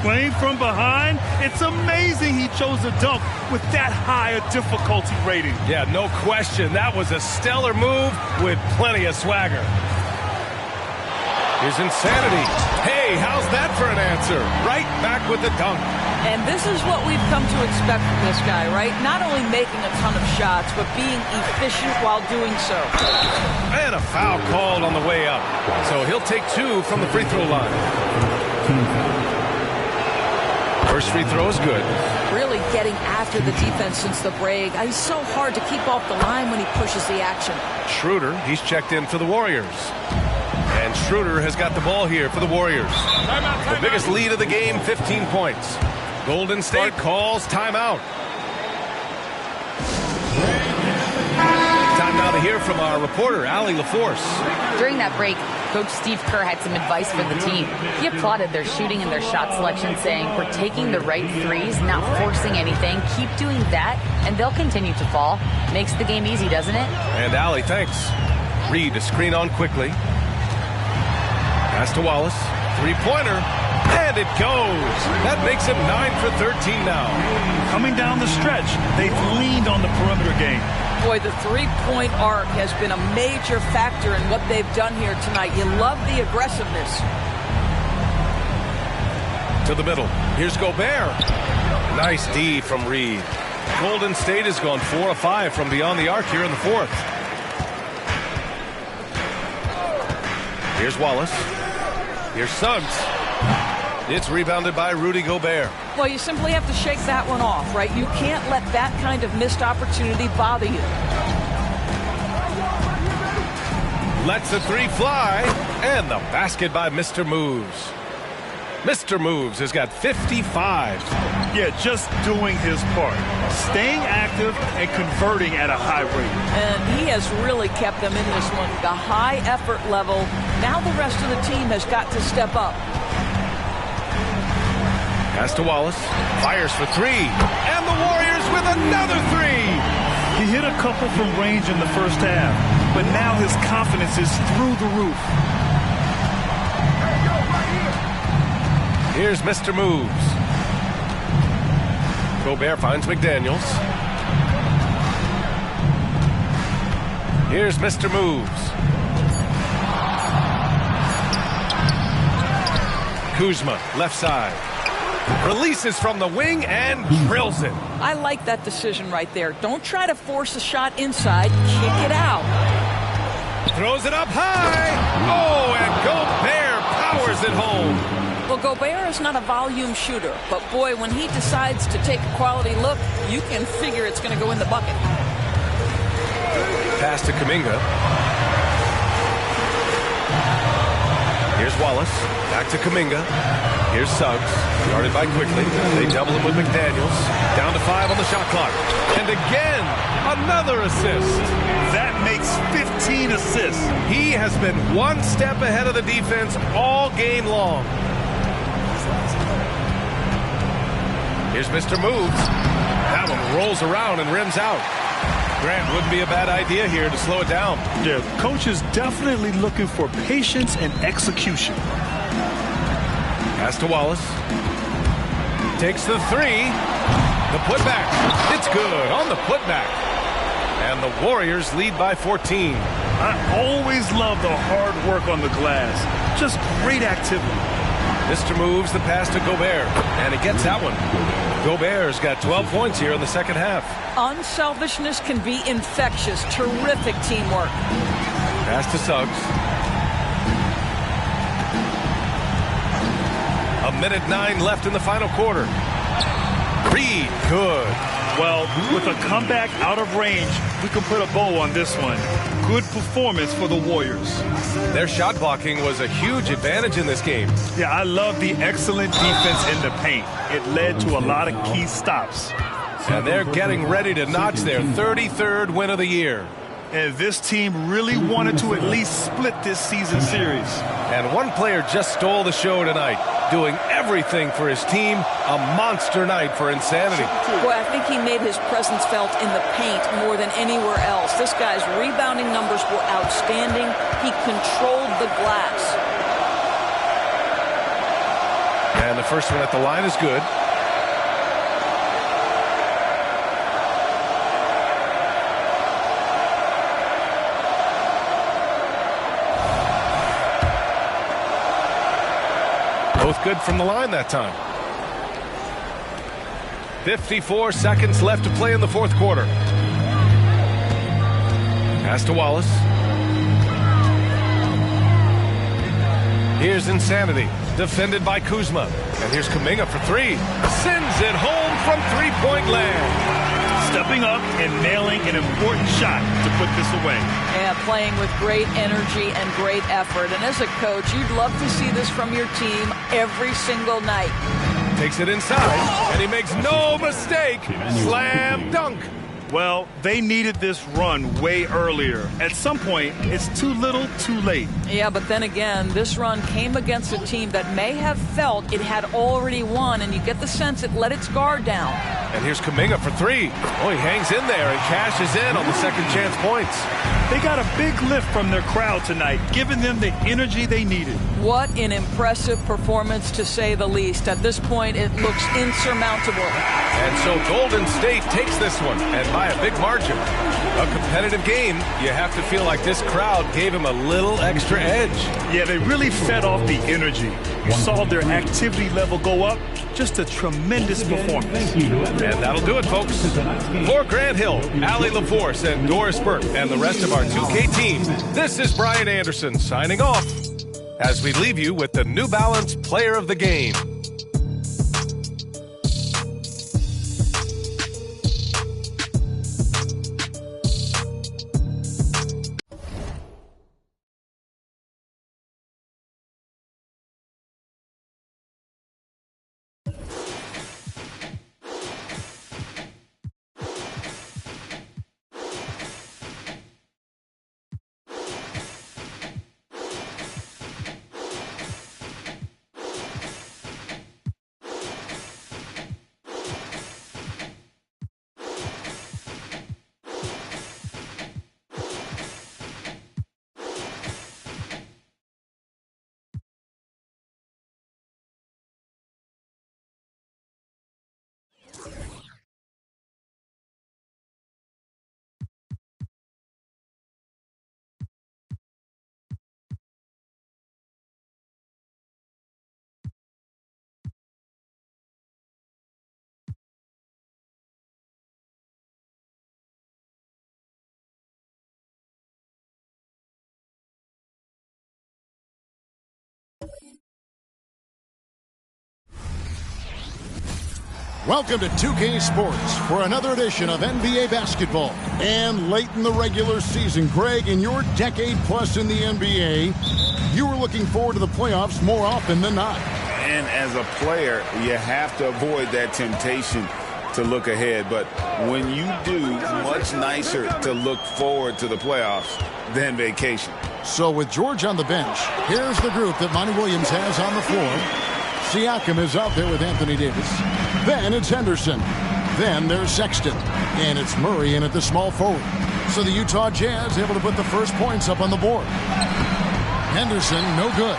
Playing from behind, it's amazing he chose a dunk with that high a difficulty rating. Yeah, no question. That was a stellar move with plenty of swagger. Here's Insanity. Hey, how's that for an answer? Right back with the dunk. And this is what we've come to expect from this guy, right? Not only making a ton of shots, but being efficient while doing so. And a foul called on the way up. So he'll take 2 from the free throw line. First free throw is good. Really getting after the defense since the break. He's so hard to keep off the line when he pushes the action. Schroeder, he's checked in for the Warriors. And Schroeder has got the ball here for the Warriors. The biggest lead of the game, 15 points. Golden State calls timeout. Time now to hear from our reporter, Allie LaForce. During that break, Coach Steve Kerr had some advice for the team. He applauded their shooting and their shot selection, saying, "We're taking the right threes, not forcing anything. Keep doing that, and they'll continue to fall." Makes the game easy, doesn't it? And Allie, thanks. Reed to screen on quickly. Pass to Wallace. Three-pointer. And it goes. That makes him 9 for 13 now. Coming down the stretch, they've leaned on the perimeter game. Boy, the three-point arc has been a major factor in what they've done here tonight. You love the aggressiveness. To the middle. Here's Gobert. Nice D from Reed. Golden State has gone 4 of 5 from beyond the arc here in the fourth. Here's Wallace. Here's Suggs. It's rebounded by Rudy Gobert. Well, you simply have to shake that one off, right? You can't let that kind of missed opportunity bother you. Lets the three fly, and the basket by Mr. Moves. Mr. Moves has got 55. Yeah, just doing his part. Staying active and converting at a high rate. And he has really kept them in this one. The high effort level. Now the rest of the team has got to step up. Pass to Wallace. Fires for three. And the Warriors with another three. He hit a couple from range in the first half, but now his confidence is through the roof. Here's Mr. Moves. Gobert finds McDaniels. Here's Mr. Moves. Kuzma, left side. Releases from the wing and drills it. I like that decision right there. Don't try to force a shot inside. Kick it out. Throws it up high. Oh, and Gobert powers it home. Well, Gobert is not a volume shooter, but boy, when he decides to take a quality look, you can figure it's going to go in the bucket. Pass to Kuminga. Here's Wallace. Back to Kuminga. Here's Suggs. Guarded by Quickly. They double him with McDaniels. Down to 5 on the shot clock. And again, another assist. That makes 15 assists. He has been one step ahead of the defense all game long. Here's Mr. Moves. That one rolls around and rims out. Grant, wouldn't be a bad idea here to slow it down. Yeah, coach is definitely looking for patience and execution. Pass to Wallace. Takes the three. The putback. It's good on the putback. And the Warriors lead by 14. I always love the hard work on the glass. Just great activity. Mr. Moves the pass to Gobert, and he gets that one. Gobert's got 12 points here in the second half. Unselfishness can be infectious. Terrific teamwork. Pass to Suggs. 1:09 left in the final quarter. Reed, good. Well, with a comeback out of range, we can put a bow on this one. Good performance for the Warriors. Their shot blocking was a huge advantage in this game. Yeah, I love the excellent defense in the paint. It led to a lot of key stops. And they're getting ready to notch their 33rd win of the year. And this team really wanted to at least split this season series. And one player just stole the show tonight, doing everything for his team. A monster night for insanity. Boy, I think he made his presence felt in the paint more than anywhere else. This guy's rebounding numbers were outstanding. He controlled the glass. And the first one at the line is good. Both good from the line that time. 54 seconds left to play in the fourth quarter. Pass to Wallace. Here's Insanity, defended by Kuzma. And here's Kuminga for three. Sends it home from three-point land. Stepping up and nailing an important shot to put this away. Yeah, playing with great energy and great effort. And as a coach, you'd love to see this from your team every single night. Takes it inside, and he makes no mistake. Slam dunk. Well, they needed this run way earlier. At some point, it's too little, too late. Yeah, but then again, this run came against a team that may have felt it had already won, and you get the sense it let its guard down. And here's Kuminga for three. Oh, he hangs in there and cashes in on the second chance points. They got a big lift from their crowd tonight, giving them the energy they needed. What an impressive performance, to say the least. At this point, it looks insurmountable. And so Golden State takes this one, and by a big margin. A competitive game, you have to feel like this crowd gave him a little extra edge. Yeah, they really fed off the energy. You saw their activity level go up. Just a tremendous performance. And that'll do it, folks. For Grant Hill, Allie LaForce, and Doris Burke, and the rest of our 2K team, this is Brian Anderson signing off as we leave you with the New Balance Player of the Game. Welcome to 2K Sports for another edition of NBA basketball. And late in the regular season, Greg, in your decade plus in the NBA, you were looking forward to the playoffs more often than not. And as a player, you have to avoid that temptation to look ahead. But when you do, much nicer to look forward to the playoffs than vacation. So with George on the bench, here's the group that Monty Williams has on the floor. Siakam is out there with Anthony Davis. Then it's Henderson. Then there's Sexton. And it's Murray in at the small forward. So the Utah Jazz able to put the first points up on the board. Henderson, no good.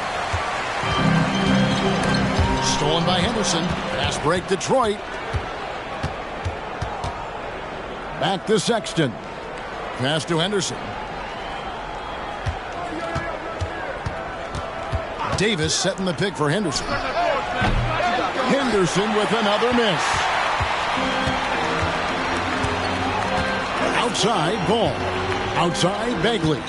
Stolen by Henderson. Fast break Detroit. Back to Sexton. Pass to Henderson. Davis setting the pick for Henderson. Henderson with another miss. Outside Ball. Outside Bagley.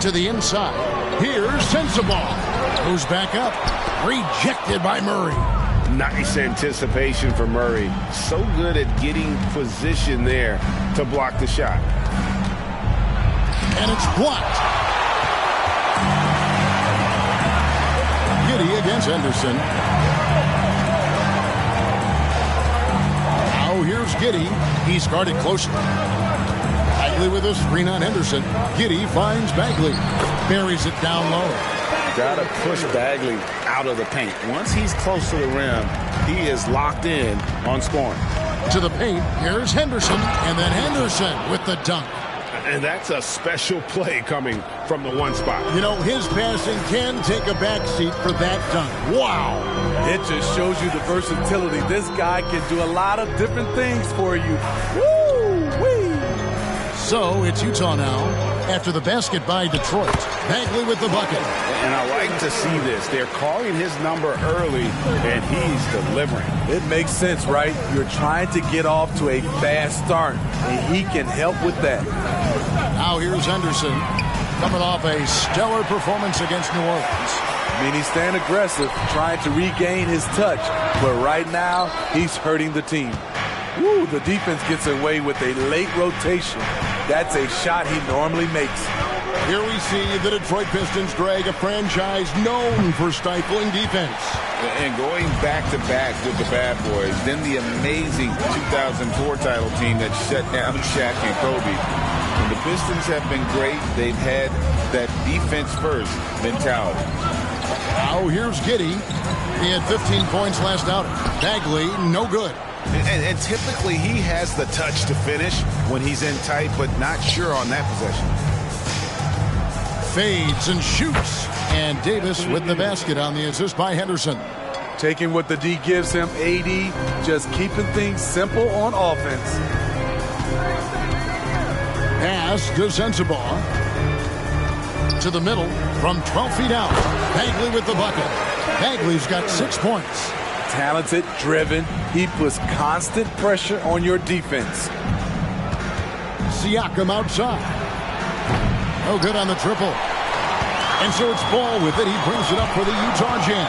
To the inside. Here's Sensabaugh. Goes back up. Rejected by Murray. Nice anticipation for Murray. So good at getting position there to block the shot. And it's blocked. Giddey against Henderson. Now here's Giddey. He's guarded closely. Bagley with a screen on Henderson. Giddey finds Bagley. Buries it down low. Got to push Bagley out of the paint. Once he's close to the rim, he is locked in on scoring. To the paint, here's Henderson, and then Henderson with the dunk. And that's a special play coming from the one spot. You know, his passing can take a backseat for that dunk. Wow. It just shows you the versatility. This guy can do a lot of different things for you. Woo-wee. So it's Utah now. After the basket by Detroit, Bagley with the bucket. And I like to see this. They're calling his number early, and he's delivering. It makes sense, right? You're trying to get off to a fast start, and he can help with that. Now here's Henderson, coming off a stellar performance against New Orleans. I mean, he's staying aggressive, trying to regain his touch, but right now, he's hurting the team. Woo, the defense gets away with a late rotation. That's a shot he normally makes. Here we see the Detroit Pistons drag a franchise known for stifling defense. And going back-to-back with the bad boys, then the amazing 2004 title team that shut down Shaq and Kobe. And the Pistons have been great. They've had that defense-first mentality. Now here's Giddey. He had 15 points last outing. Bagley, no good. And typically he has the touch to finish when he's in tight, but not sure on that possession. Fades and shoots. And Davis with the basket on the assist by Henderson. Taking what the D gives him, AD, just keeping things simple on offense. Pass to Sensabaugh. To the middle from 12 feet out. Bagley with the bucket. Bagley's got 6 points. Talented, driven. He puts constant pressure on your defense. Siakam outside. No good on the triple. And so it's Ball with it. He brings it up for the Utah Jam.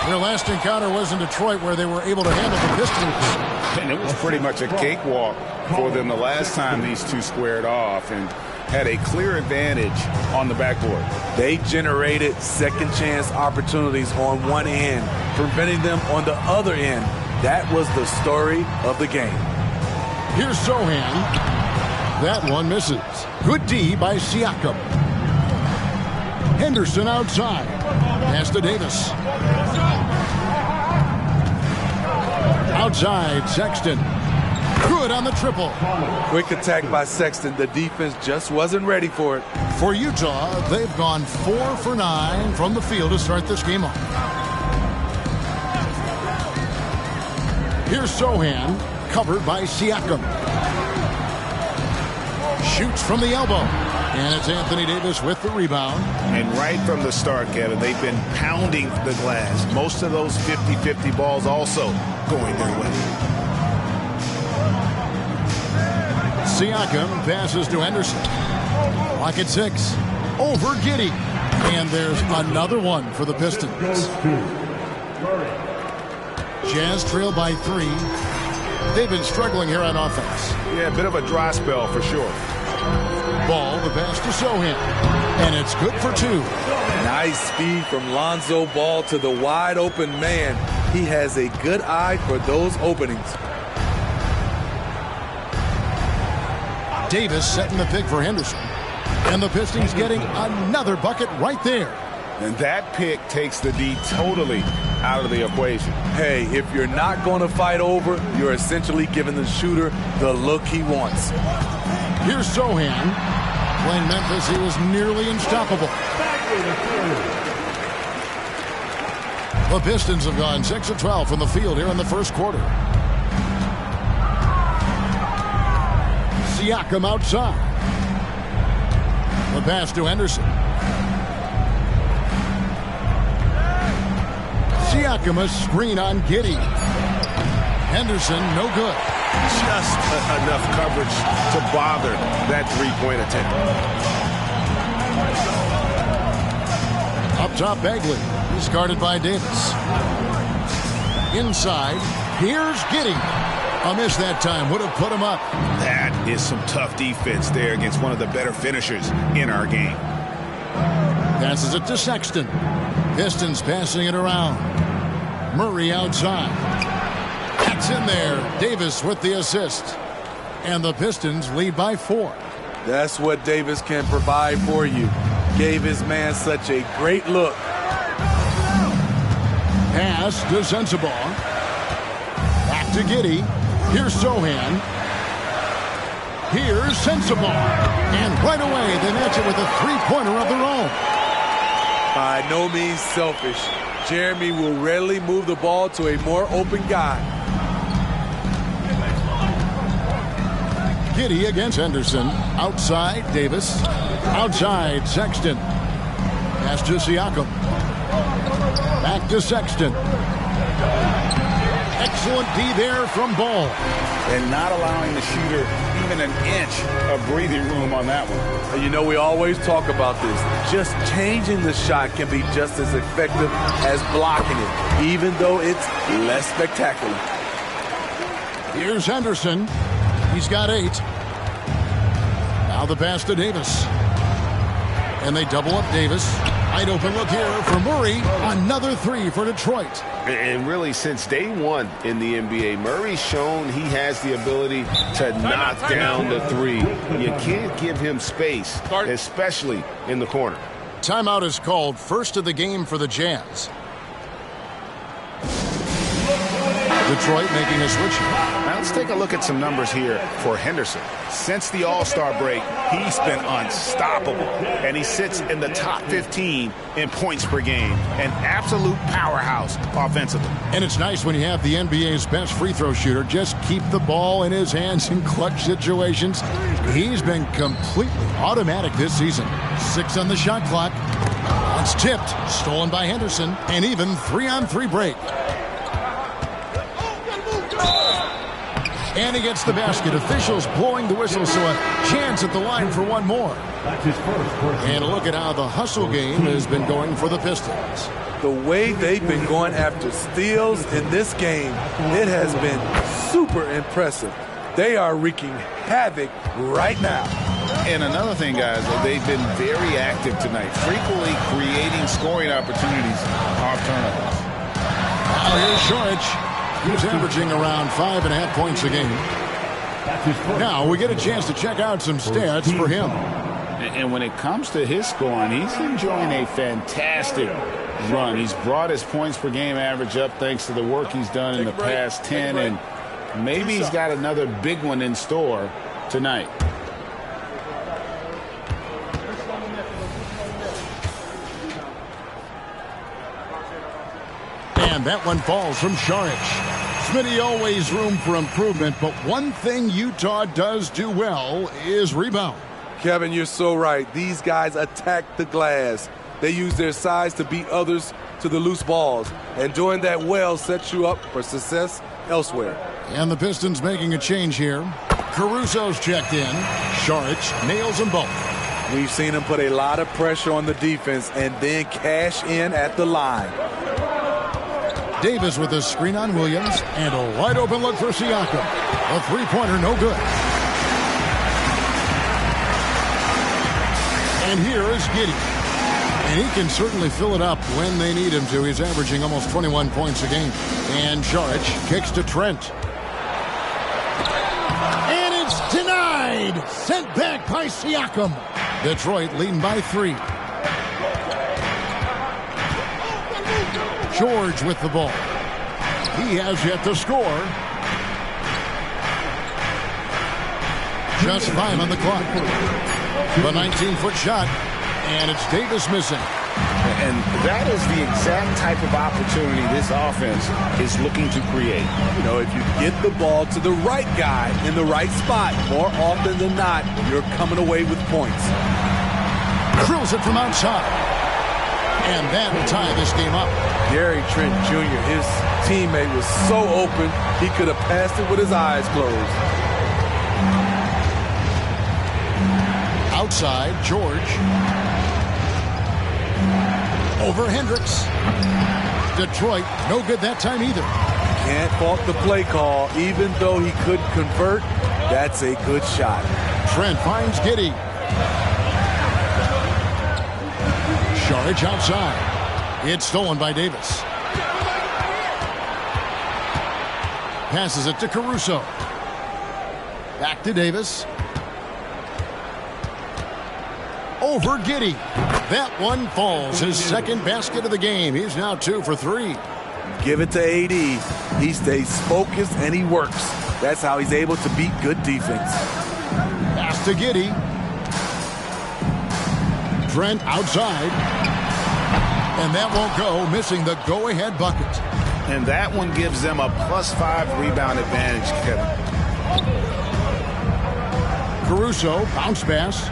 Their last encounter was in Detroit, where they were able to handle the Pistons. And it was pretty much a cakewalk for them the last time these two squared off and had a clear advantage on the backboard. They generated second chance opportunities on one end, preventing them on the other end. That was the story of the game. Here's Sohan. That one misses. Good D by Siakam. Henderson outside. Pass to Davis. Outside, Sexton. Good on the triple. Quick attack by Sexton. The defense just wasn't ready for it. For Utah, they've gone 4 for 9 from the field to start this game off. Here's Sohan, covered by Siakam. Shoots from the elbow. And it's Anthony Davis with the rebound. And right from the start, Kevin, they've been pounding the glass. Most of those 50-50 balls also going their way. Siakam passes to Henderson. Clock at 6. Over Giddey. And there's another one for the Pistons. Jazz trail by 3. They've been struggling here on offense. Yeah, a bit of a dry spell for sure. Ball, the pass to Sohan. And it's good for 2. Nice speed from Lonzo Ball to the wide open man. He has a good eye for those openings. Davis setting the pick for Henderson. And the Pistons getting another bucket right there. And that pick takes the D totally out of the equation. Hey, if you're not going to fight over, you're essentially giving the shooter the look he wants. Here's Sohan. Playing Memphis, he was nearly unstoppable. The Pistons have gone 6 of 12 from the field here in the first quarter. Siakam outside. the pass to Henderson. Siakam, a screen on Giddey. Henderson, no good. Just enough coverage to bother that three-point attempt. Up top, Bagley. He's guarded by Davis. Inside, here's Giddey. A miss that time. Would have put him up. That is some tough defense there against one of the better finishers in our game. Passes it to Sexton. Pistons passing it around. Murray outside. That's in there. Davis with the assist. And the Pistons lead by 4. That's what Davis can provide for you. Gave his man such a great look. Pass to Sensabaugh. Back to Giddey. Here's Sohan. Here's Sensabaugh. And right away, they match it with a three-pointer of their own. By no means selfish. Jeremy will rarely move the ball to a more open guy. Giddey against Henderson. Outside, Davis. Outside, Sexton. Pass to Siakam. Back to Sexton. Excellent D there from Ball. And not allowing the shooter even an inch of breathing room on that one. You know, we always talk about this. Just changing the shot can be just as effective as blocking it, even though it's less spectacular. Here's Henderson. He's got 8. Now the pass to Davis. And they double up Davis. Wide open look here for Murray. Another 3 for Detroit. And really, since day one in the NBA, Murray's shown he has the ability to knock down the 3. You can't give him space, especially in the corner. Timeout is called. First of the game for the Jazz. Detroit making a switch. Now let's take a look at some numbers here for Henderson. Since the All-Star break, he's been unstoppable. And he sits in the top 15 in points per game. An absolute powerhouse offensively. And it's nice when you have the NBA's best free throw shooter just keep the ball in his hands in clutch situations. He's been completely automatic this season. 6 on the shot clock. It's tipped. Stolen by Henderson. And even 3-on-3 break. And he gets the basket. Officials blowing the whistle, so a chance at the line for one more. And look at how the hustle game has been going for the Pistons. The way they've been going after steals in this game, it has been super impressive. They are wreaking havoc right now. And another thing, guys, they've been very active tonight, frequently creating scoring opportunities off turnovers. Now here's Saric. He's averaging around 5.5 points a game. Now we get a chance to check out some stats for him. And when it comes to his scoring, he's enjoying a fantastic run. He's brought his points per game average up thanks to the work he's done in the past 10, and maybe he's got another big one in store tonight. And that one falls from Saric. Smitty, always room for improvement, but one thing Utah does do well is rebound. Kevin, you're so right. These guys attack the glass. They use their size to beat others to the loose balls. And doing that well sets you up for success elsewhere. And the Pistons making a change here. Caruso's checked in. Saric nails them both. We've seen him put a lot of pressure on the defense and then cash in at the line. Davis with a screen on Williams and a wide open look for Siakam. A three-pointer, no good. And here is Giddey. And he can certainly fill it up when they need him to. He's averaging almost 21 points a game. And Saric kicks to Trent. And it's denied. Sent back by Siakam. Detroit leading by 3. George with the ball. He has yet to score. Just 5 on the clock. The 19-foot shot, and it's Davis missing. And that is the exact type of opportunity this offense is looking to create. You know, if you get the ball to the right guy in the right spot, more often than not, you're coming away with points. Fires it from outside. And that'll tie this game up. Gary Trent Jr., his teammate, was so open, he could have passed it with his eyes closed. Outside, George. Over Hendricks. Detroit, no good that time either. Can't fault the play call. Even though he couldn't convert, that's a good shot. Trent finds Giddey. Saric outside. It's stolen by Davis. Passes it to Caruso. Back to Davis. Over Giddey. That one falls. His second basket of the game. He's now 2 for 3. Give it to AD. He stays focused and he works. That's how he's able to beat good defense. Pass to Giddey. Trent outside. And that won't go, missing the go-ahead bucket. And that one gives them a +5 rebound advantage, Kevin. Caruso, bounce pass.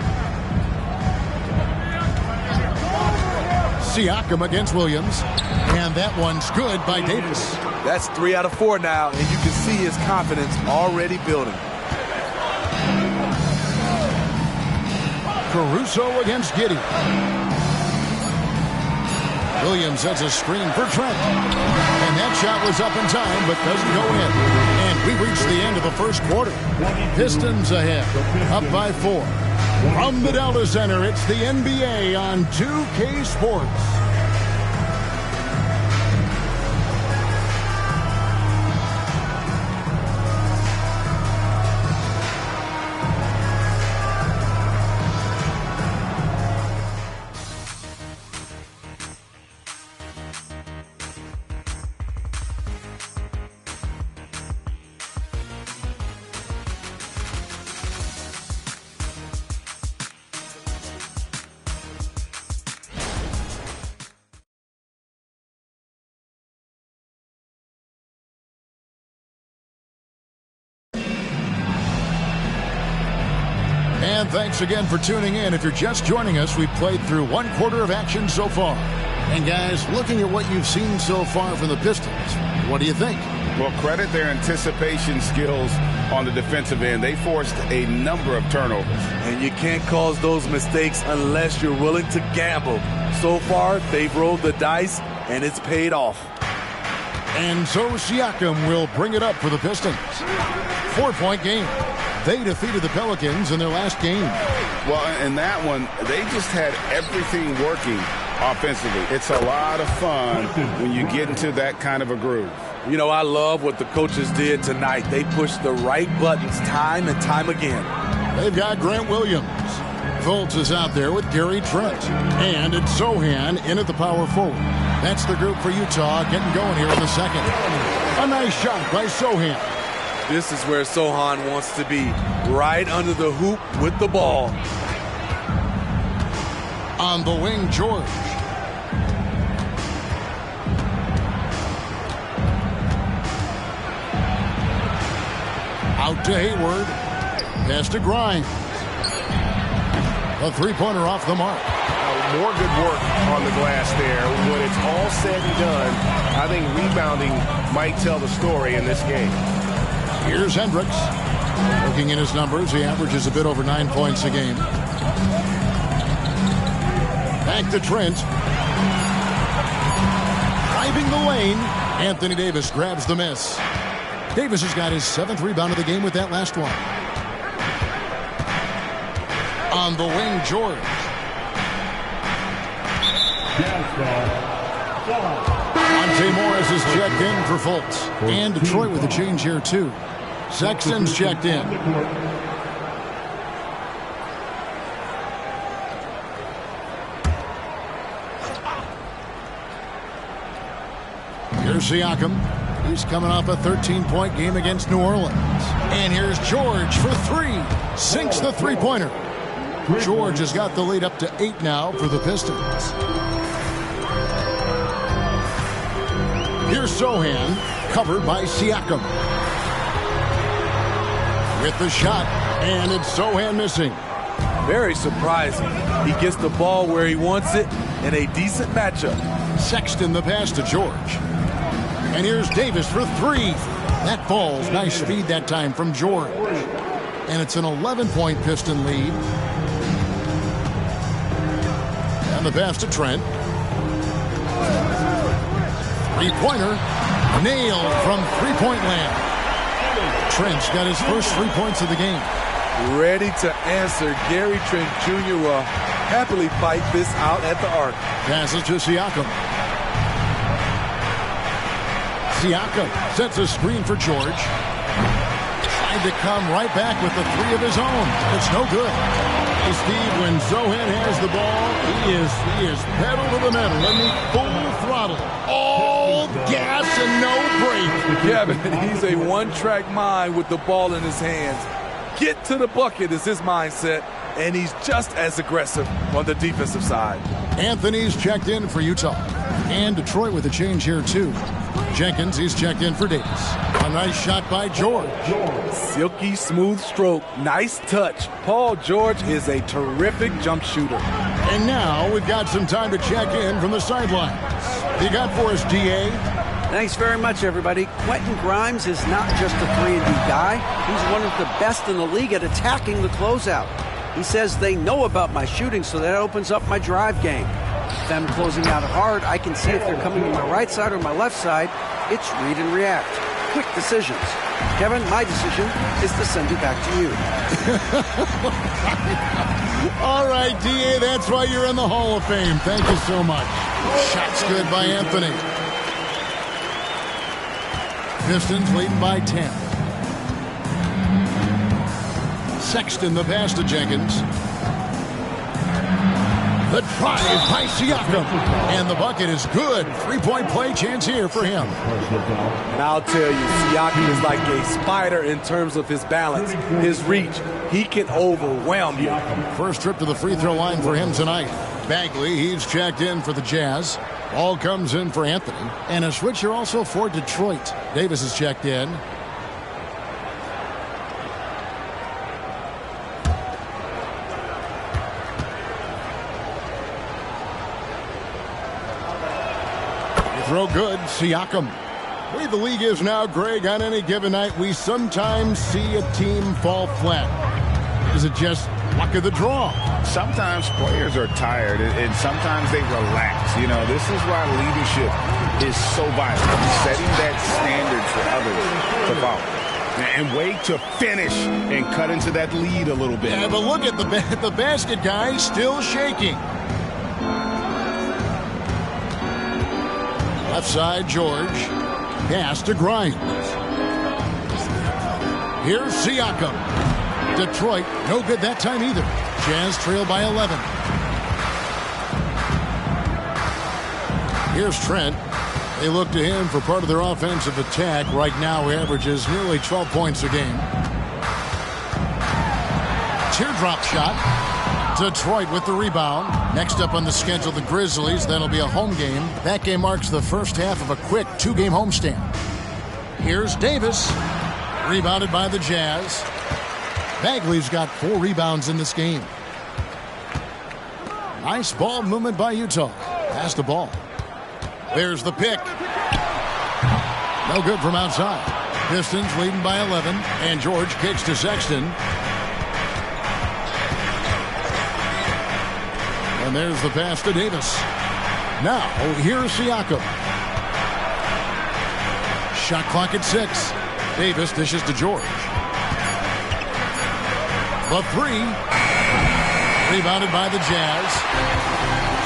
Siakam against Williams. And that one's good by Davis. That's 3 out of 4 now, and you can see his confidence already building. Caruso against Giddey. Williams has a screen for Trent. And that shot was up in time, but doesn't go in. And we reached the end of the first quarter. Pistons ahead, up by 4. From the Delta Center, it's the NBA on 2K Sports. And thanks again for tuning in. If you're just joining us, we've played through 1 quarter of action so far. And guys, looking at what you've seen so far from the Pistons, what do you think? Well, credit their anticipation skills on the defensive end. They forced a number of turnovers. And you can't cause those mistakes unless you're willing to gamble. So far, they've rolled the dice, and it's paid off. And so Siakam will bring it up for the Pistons. 4-point game. They defeated the Pelicans in their last game. Well, in that one, they just had everything working offensively. It's a lot of fun when you get into that kind of a groove. You know, I love what the coaches did tonight. They pushed the right buttons time and time again. They've got Grant Williams. Fultz is out there with Gary Trent. And it's Sohan in at the power forward. That's the group for Utah getting going here in the second. A nice shot by Sohan. This is where Sohan wants to be, right under the hoop with the ball. On the wing, George. Out to Hayward. Pass to Grimes. A three-pointer off the mark. More good work on the glass there. When it's all said and done, I think rebounding might tell the story in this game. Here's Hendricks. Looking at his numbers, he averages a bit over 9 points a game. Back to Trent. Driving the lane. Anthony Davis grabs the miss. Davis has got his 7th rebound of the game with that last one. On the wing, George. Monte Morris is checked in for Fultz. And Detroit with a change here, too. Sexton's checked in. Here's Siakam. He's coming off a 13-point game against New Orleans. And here's George for 3. Sinks the three-pointer. George has got the lead up to 8 now for the Pistons. Here's Sohan, covered by Siakam. With the shot, and it's Sohan missing. Very surprising. He gets the ball where he wants it in a decent matchup. Sexton the pass to George. And here's Davis for three. That falls. Nice speed that time from George. And it's an 11-point Piston lead. And the pass to Trent. Three-pointer. Nailed from three-point land. Trent's got his first 3 points of the game. Ready to answer. Gary Trent Jr. will happily fight this out at the arc. Passes to Siakam. Siakam sets a screen for George. Tried to come right back with the three of his own. It's no good. Hey, Steve, when Zohan has the ball, he is pedal to the metal. Let me full throttle. All gas and no brake. Kevin, he's a one-track mind with the ball in his hands. Get to the bucket is his mindset, and he's just as aggressive on the defensive side. Anthony's checked in for Utah. And Detroit with a change here, too. Jenkins, he's checked in for Davis. A nice shot by George. Silky smooth stroke. Nice touch. Paul George is a terrific jump shooter. And now we've got some time to check in from the sidelines. You got for us, D.A.? Thanks very much, everybody. Quentin Grimes is not just a 3-and-D guy. He's one of the best in the league at attacking the closeout. He says they know about my shooting, so that opens up my drive game. If I'm closing out hard, I can see if they're coming to my right side or my left side. It's read and react. Quick decisions. Kevin, my decision is to send it back to you. All right, D.A., that's why you're in the Hall of Fame. Thank you so much. Shot's good by Anthony. Pistons leading by 10. Sexton the pass to Jenkins. The drive by Siakam. And the bucket is good. 3-point play chance here for him. And I'll tell you, Siakam is like a spider in terms of his balance, his reach. He can overwhelm you. First trip to the free throw line for him tonight. Bagley, he's checked in for the Jazz. Ball comes in for Anthony. And a switcher also for Detroit. Davis is checked in. Throw good, Siakam. The way the league is now, Greg, on any given night, we sometimes see a team fall flat. Is it just luck of the draw? Sometimes players are tired, and sometimes they relax. You know, this is why leadership is so vital. Setting that standard for others to follow. And wait to finish and cut into that lead a little bit. Yeah, but look at the basket guy still shaking. Left side, George. Pass to Grimes. Here's Siakam. Detroit, no good that time either. Jazz trail by 11. Here's Trent. They look to him for part of their offensive attack. Right now, he averages nearly 12 points a game. Teardrop shot. Detroit with the rebound. Next up on the schedule, the Grizzlies. That'll be a home game. That game marks the first half of a quick 2-game homestand. Here's Davis. Rebounded by the Jazz. Bagley's got 4 rebounds in this game. Nice ball movement by Utah. Pass the ball. There's the pick. No good from outside. Pistons leading by 11. And George kicks to Sexton. And there's the pass to Davis. Now, here's Siakam. Shot clock at 6. Davis dishes to George. The 3. Rebounded by the Jazz.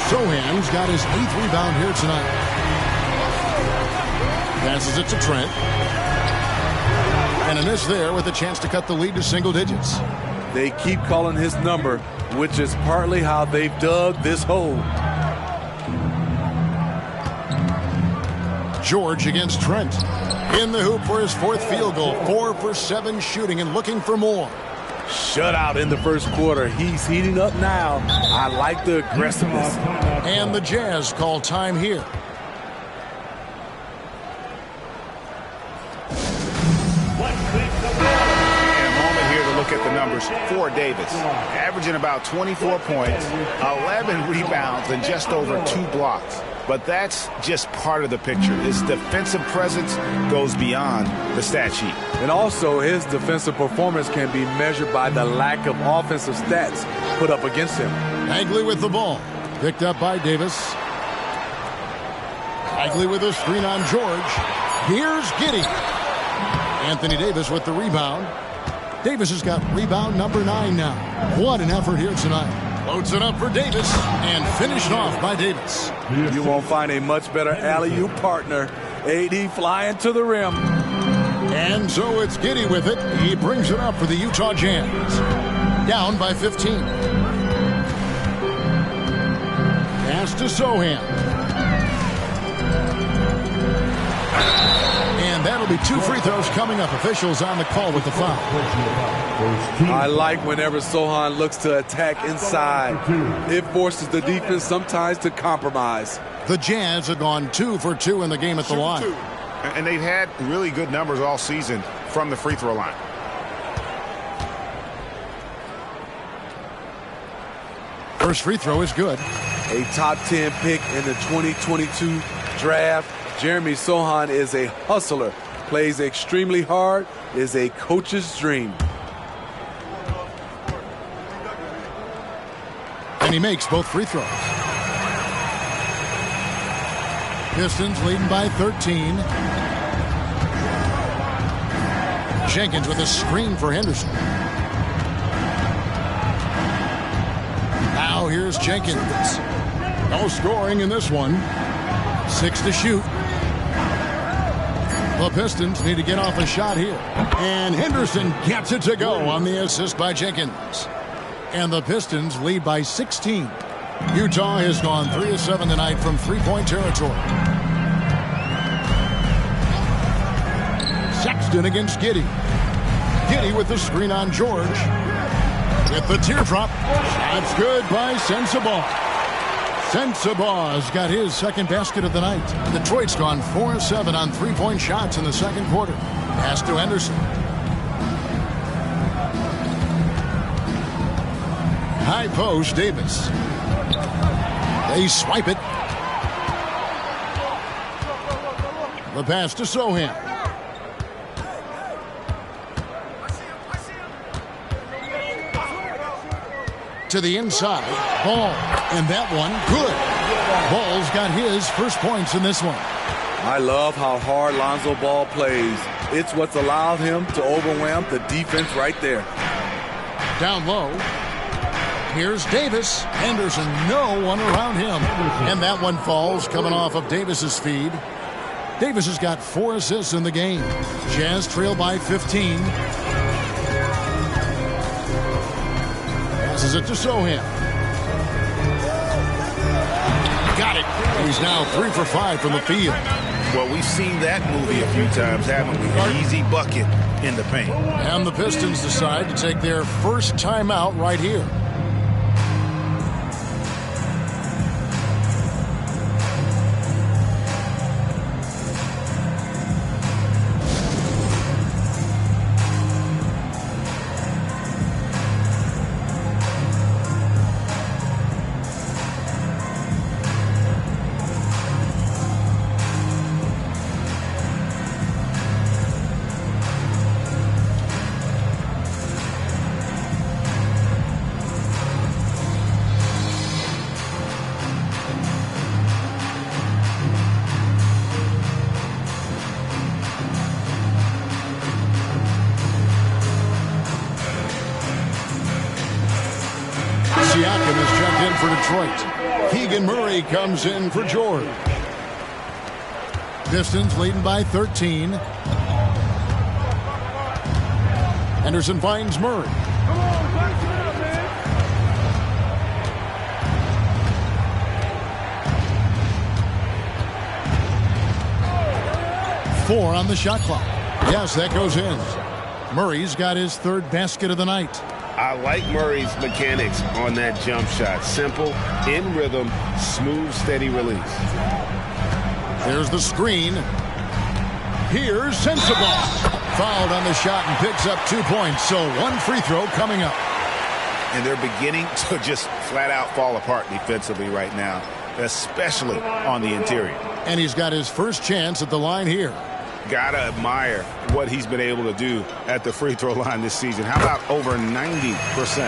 Sohan's got his 8th rebound here tonight. Passes it to Trent. And a miss there with a chance to cut the lead to single digits. They keep calling his number, which is partly how they've dug this hole. George against Trent. In the hoop for his 4th field goal. 4 for 7 shooting and looking for more. Shutout in the first quarter. He's heating up now. I like the aggressiveness. And the Jazz call time here. look at the numbers for Davis. Averaging about 24 points, 11 rebounds, and just over 2 blocks. But that's just part of the picture. His defensive presence goes beyond the stat sheet. And also, his defensive performance can be measured by the lack of offensive stats put up against him. Hagley with the ball. Picked up by Davis. Hagley with a screen on George. Here's Giddey. Anthony Davis with the rebound. Davis has got rebound number 9 now. What an effort here tonight. Loads it up for Davis and finished off by Davis. You won't find a much better alley-oop partner. AD flying to the rim. And so it's Giddey with it. He brings it up for the Utah Jazz. Down by 15. Pass to Sohan. And that'll be 2 free throws coming up. Officials on the call with the foul. I like whenever Sohan looks to attack inside. It forces the defense sometimes to compromise. The Jazz have gone 2 for 2 in the game at the line. And they've had really good numbers all season from the free throw line. First free throw is good. A top 10 pick in the 2022 draft. Jeremy Sohan is a hustler, plays extremely hard, is a coach's dream. And he makes both free throws. Pistons leading by 13. Jenkins with a screen for Henderson. Now here's Jenkins. No scoring in this one. 6 to shoot. The Pistons need to get off a shot here. And Henderson gets it to go on the assist by Jenkins. And the Pistons lead by 16. Utah has gone 3 of 7 tonight from three-point territory. Sexton against Giddey. Giddey with the screen on George. With the teardrop. That's good by Sensabaugh. Sensabaugh's got his second basket of the night. Detroit's gone 4 of 7 on three-point shots in the second quarter. Pass to Henderson. High post, Davis. They swipe it. The pass to Sohan. To the inside. Ball. And that one, good. Ball's got his first points in this one. I love how hard Lonzo Ball plays. It's what's allowed him to overwhelm the defense right there. Down low. Here's Davis. Henderson, no one around him. And that one falls coming off of Davis's feed. Davis has got 4 assists in the game. Jazz trail by 15. Passes it to Sohan. Got it. He's now 3 for 5 from the field. Well, we've seen that movie a few times, haven't we? An easy bucket in the paint. And the Pistons decide to take their first timeout right here. Siakam is checked in for Detroit. Keegan Murray comes in for George. Pistons leading by 13. Henderson finds Murray. Four on the shot clock. Yes, that goes in. Murray's got his third basket of the night. I like Murray's mechanics on that jump shot. Simple, in rhythm, smooth, steady release. There's the screen. Here's Sensabaugh. fouled on the shot and picks up 2 points. So one free throw coming up. And they're beginning to just flat out fall apart defensively right now, especially on the interior. And he's got his first chance at the line here. Gotta admire what he's been able to do at the free throw line this season. How about over 90%?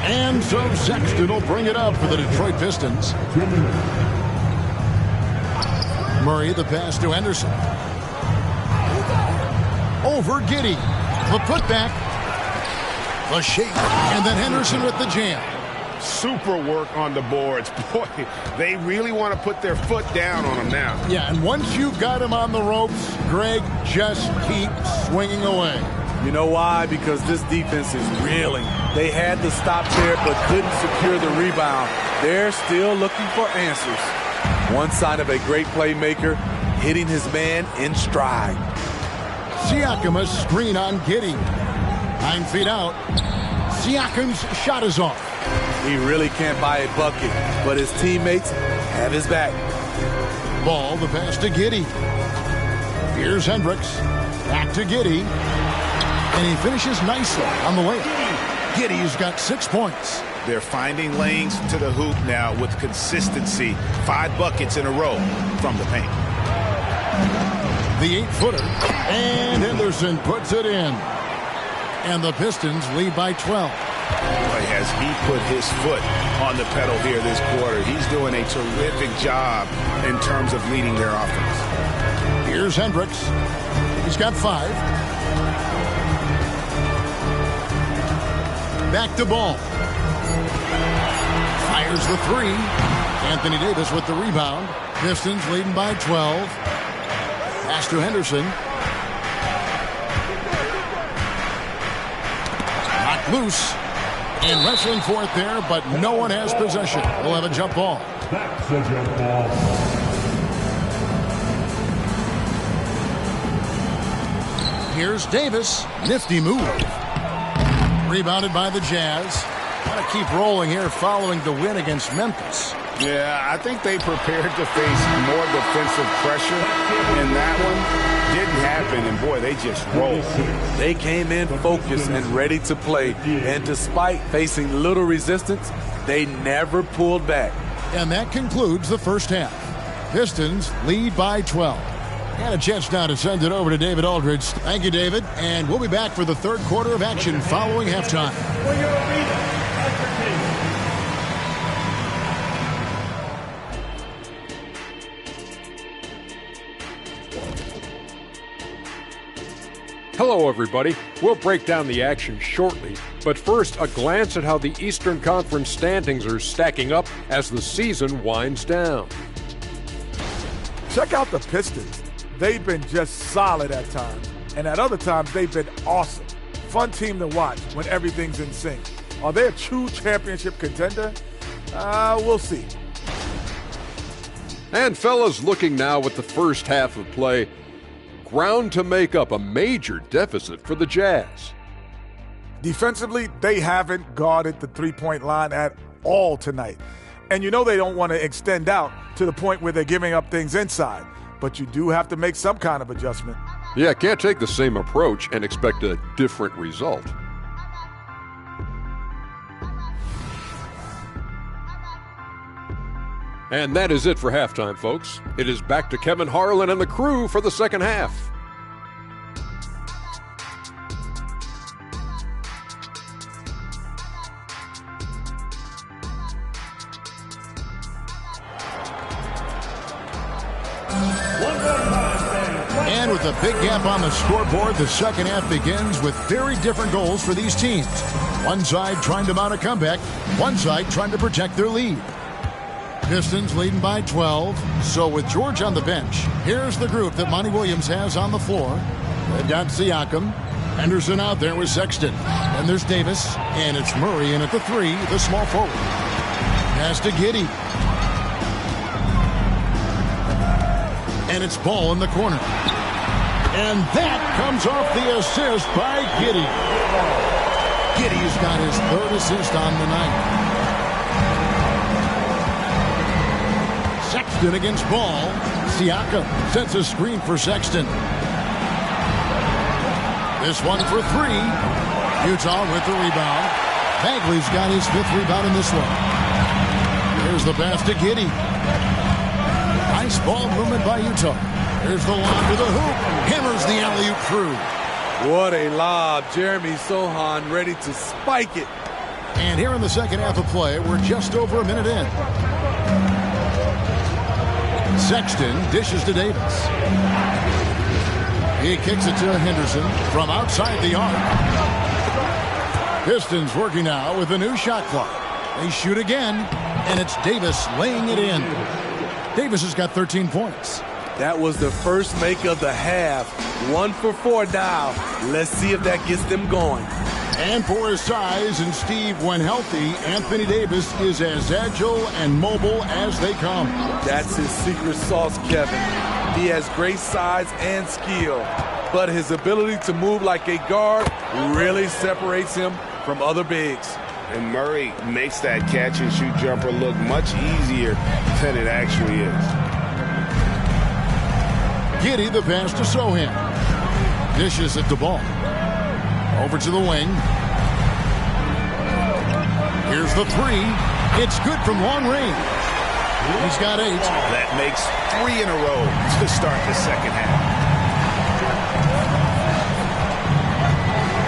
And so Sexton will bring it up for the Detroit Pistons. Murray, the pass to Henderson. Over Giddey. The putback. The shake. And then Henderson with the jam. Super work on the boards. Boy, they really want to put their foot down on him now. Yeah, and once you've got him on the ropes, Greg, just keep swinging away. You know why? Because this defense is reeling. They had to stop there but couldn't secure the rebound. They're still looking for answers. One sign of a great playmaker, hitting his man in stride. Siakam, a screen on Giddey. 9 feet out. Siakam's shot is off. He really can't buy a bucket, but his teammates have his back. Ball, the pass to Giddey. Here's Hendricks. Back to Giddey. And he finishes nicely on the layup. Giddey's got 6 points. They're finding lanes to the hoop now with consistency. 5 buckets in a row from the paint. The 8-footer. And Henderson puts it in. And the Pistons lead by 12. Boy, has he put his foot on the pedal here this quarter. He's doing a terrific job in terms of leading their offense. Here's Hendricks. He's got 5. Back to Ball. Fires the 3. Anthony Davis with the rebound. Pistons leading by 12. Pass to Henderson. Knocked loose. And wrestling for it there, but no one has possession. We'll have a jump ball. That's a jump ball. Here's Davis. Nifty move. Rebounded by the Jazz. Want to keep rolling here following the win against Memphis. Yeah, I think they prepared to face more defensive pressure, and that one didn't happen, and boy, they just rolled. They came in focused and ready to play, and despite facing little resistance, they never pulled back. And that concludes the first half. Pistons lead by 12. And a chance now to send it over to David Aldridge. Thank you, David, and we'll be back for the third quarter of action following halftime. Hello, everybody. We'll break down the action shortly, but first, a glance at how the Eastern Conference standings are stacking up as the season winds down. Check out the Pistons. They've been just solid at times, and at other times, they've been awesome. Fun team to watch when everything's in sync. Are they a true championship contender? We'll see. And fellas, looking now at the first half of play, ground to make up a major deficit for the Jazz. Defensively, they haven't guarded the three-point line at all tonight. And you know they don't want to extend out to the point where they're giving up things inside. But you do have to make some kind of adjustment. Yeah, can't take the same approach and expect a different result. And that is it for halftime, folks. It is back to Kevin Harlan and the crew for the second half. And with a big gap on the scoreboard, the second half begins with very different goals for these teams. One side trying to mount a comeback, one side trying to protect their lead. Pistons leading by 12. So with George on the bench, here's the group that Monty Williams has on the floor. They've got Siakam. Henderson out there with Sexton. And there's Davis. And it's Murray in at the 3, the small forward. Pass to Giddey. And it's Ball in the corner. And that comes off the assist by Giddey. Giddey's got his third assist on the night. Sexton against Ball. Siakam sets a screen for Sexton. This one for three. Utah with the rebound. Bagley's got his 5th rebound in this one. Here's the pass to Giddey. Nice ball movement by Utah. Here's the lob to the hoop. Hammers the alley-oop through. What a lob. Jeremy Sohan ready to spike it. And here in the second half of play, we're just over a minute in. Sexton dishes to Davis. He kicks it to Henderson from outside the arc. Pistons working now with a new shot clock. They shoot again, and it's Davis laying it in. Davis has got 13 points. That was the first make of the half. 1 for 4 now. Let's see if that gets them going. And for his size and Steve, when healthy, Anthony Davis is as agile and mobile as they come. That's his secret sauce, Kevin. He has great size and skill, but his ability to move like a guard really separates him from other bigs. And Murray makes that catch-and-shoot jumper look much easier than it actually is. Giddey the pass to Sohan. Dishes at the ball. Over to the wing. Here's the three. It's good from long range. He's got 8. That makes 3 in a row to start the second half.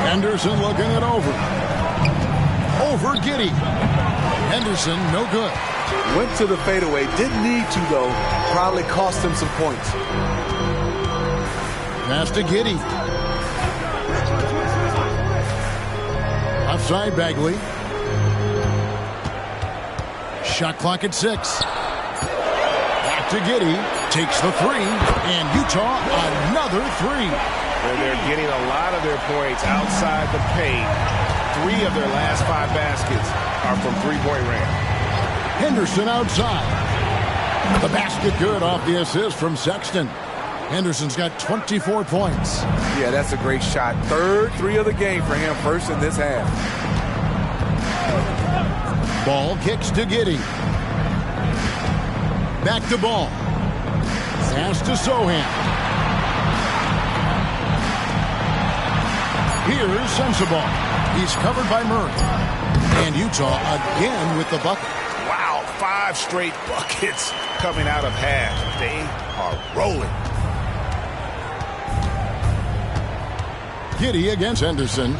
Henderson looking it over. Over Giddey. Henderson, no good. Went to the fadeaway. Didn't need to, though. Probably cost him some points. Pass to Giddey. Outside Bagley. Shot clock at 6. Back to Giddey. Takes the 3. And Utah another 3. And they're getting a lot of their points outside the paint. 3 of their last 5 baskets are from three-point range. Henderson outside. The basket good off the assist from Sexton. Henderson's got 24 points. Yeah, that's a great shot. 3rd 3 of the game for him, first in this half. Ball kicks to Giddey. Back to Ball. Pass to Sohan. Here's Sensabaugh. He's covered by Murray. And Utah again with the bucket. Wow, 5 straight buckets coming out of half. They are rolling. Giddey against Henderson.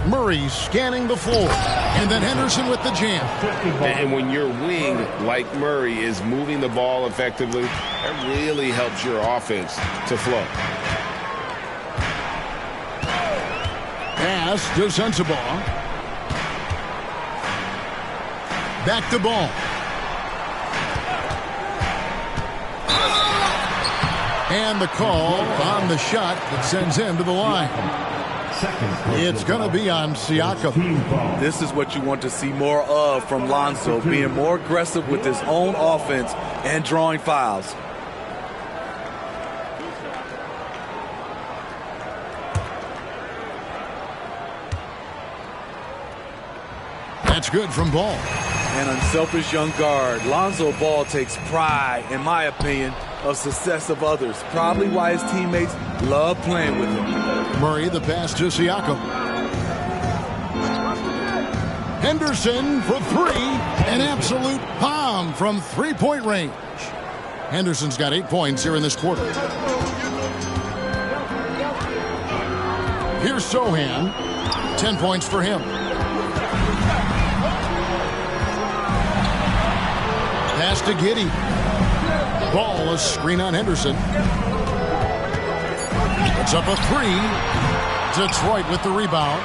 Murray scanning the floor. And then Henderson with the jam. And when your wing, like Murray, is moving the ball effectively, that really helps your offense to flow. Pass to Sensabaugh. Back to Ball. And the call on the shot that sends him to the line. It's going to be on Siakam. This is what you want to see more of from Lonzo, being more aggressive with his own offense and drawing fouls. That's good from Ball. An unselfish young guard. Lonzo Ball takes pride, in my opinion, of success of others. Probably why his teammates love playing with him. Murray the pass to Siakam. Henderson for 3. An absolute bomb from 3-point range. Henderson's got 8 points here in this quarter. Here's Sohan. 10 points for him. Pass to Giddey. Ball, a screen on Henderson. It's up a 3. Detroit with the rebound.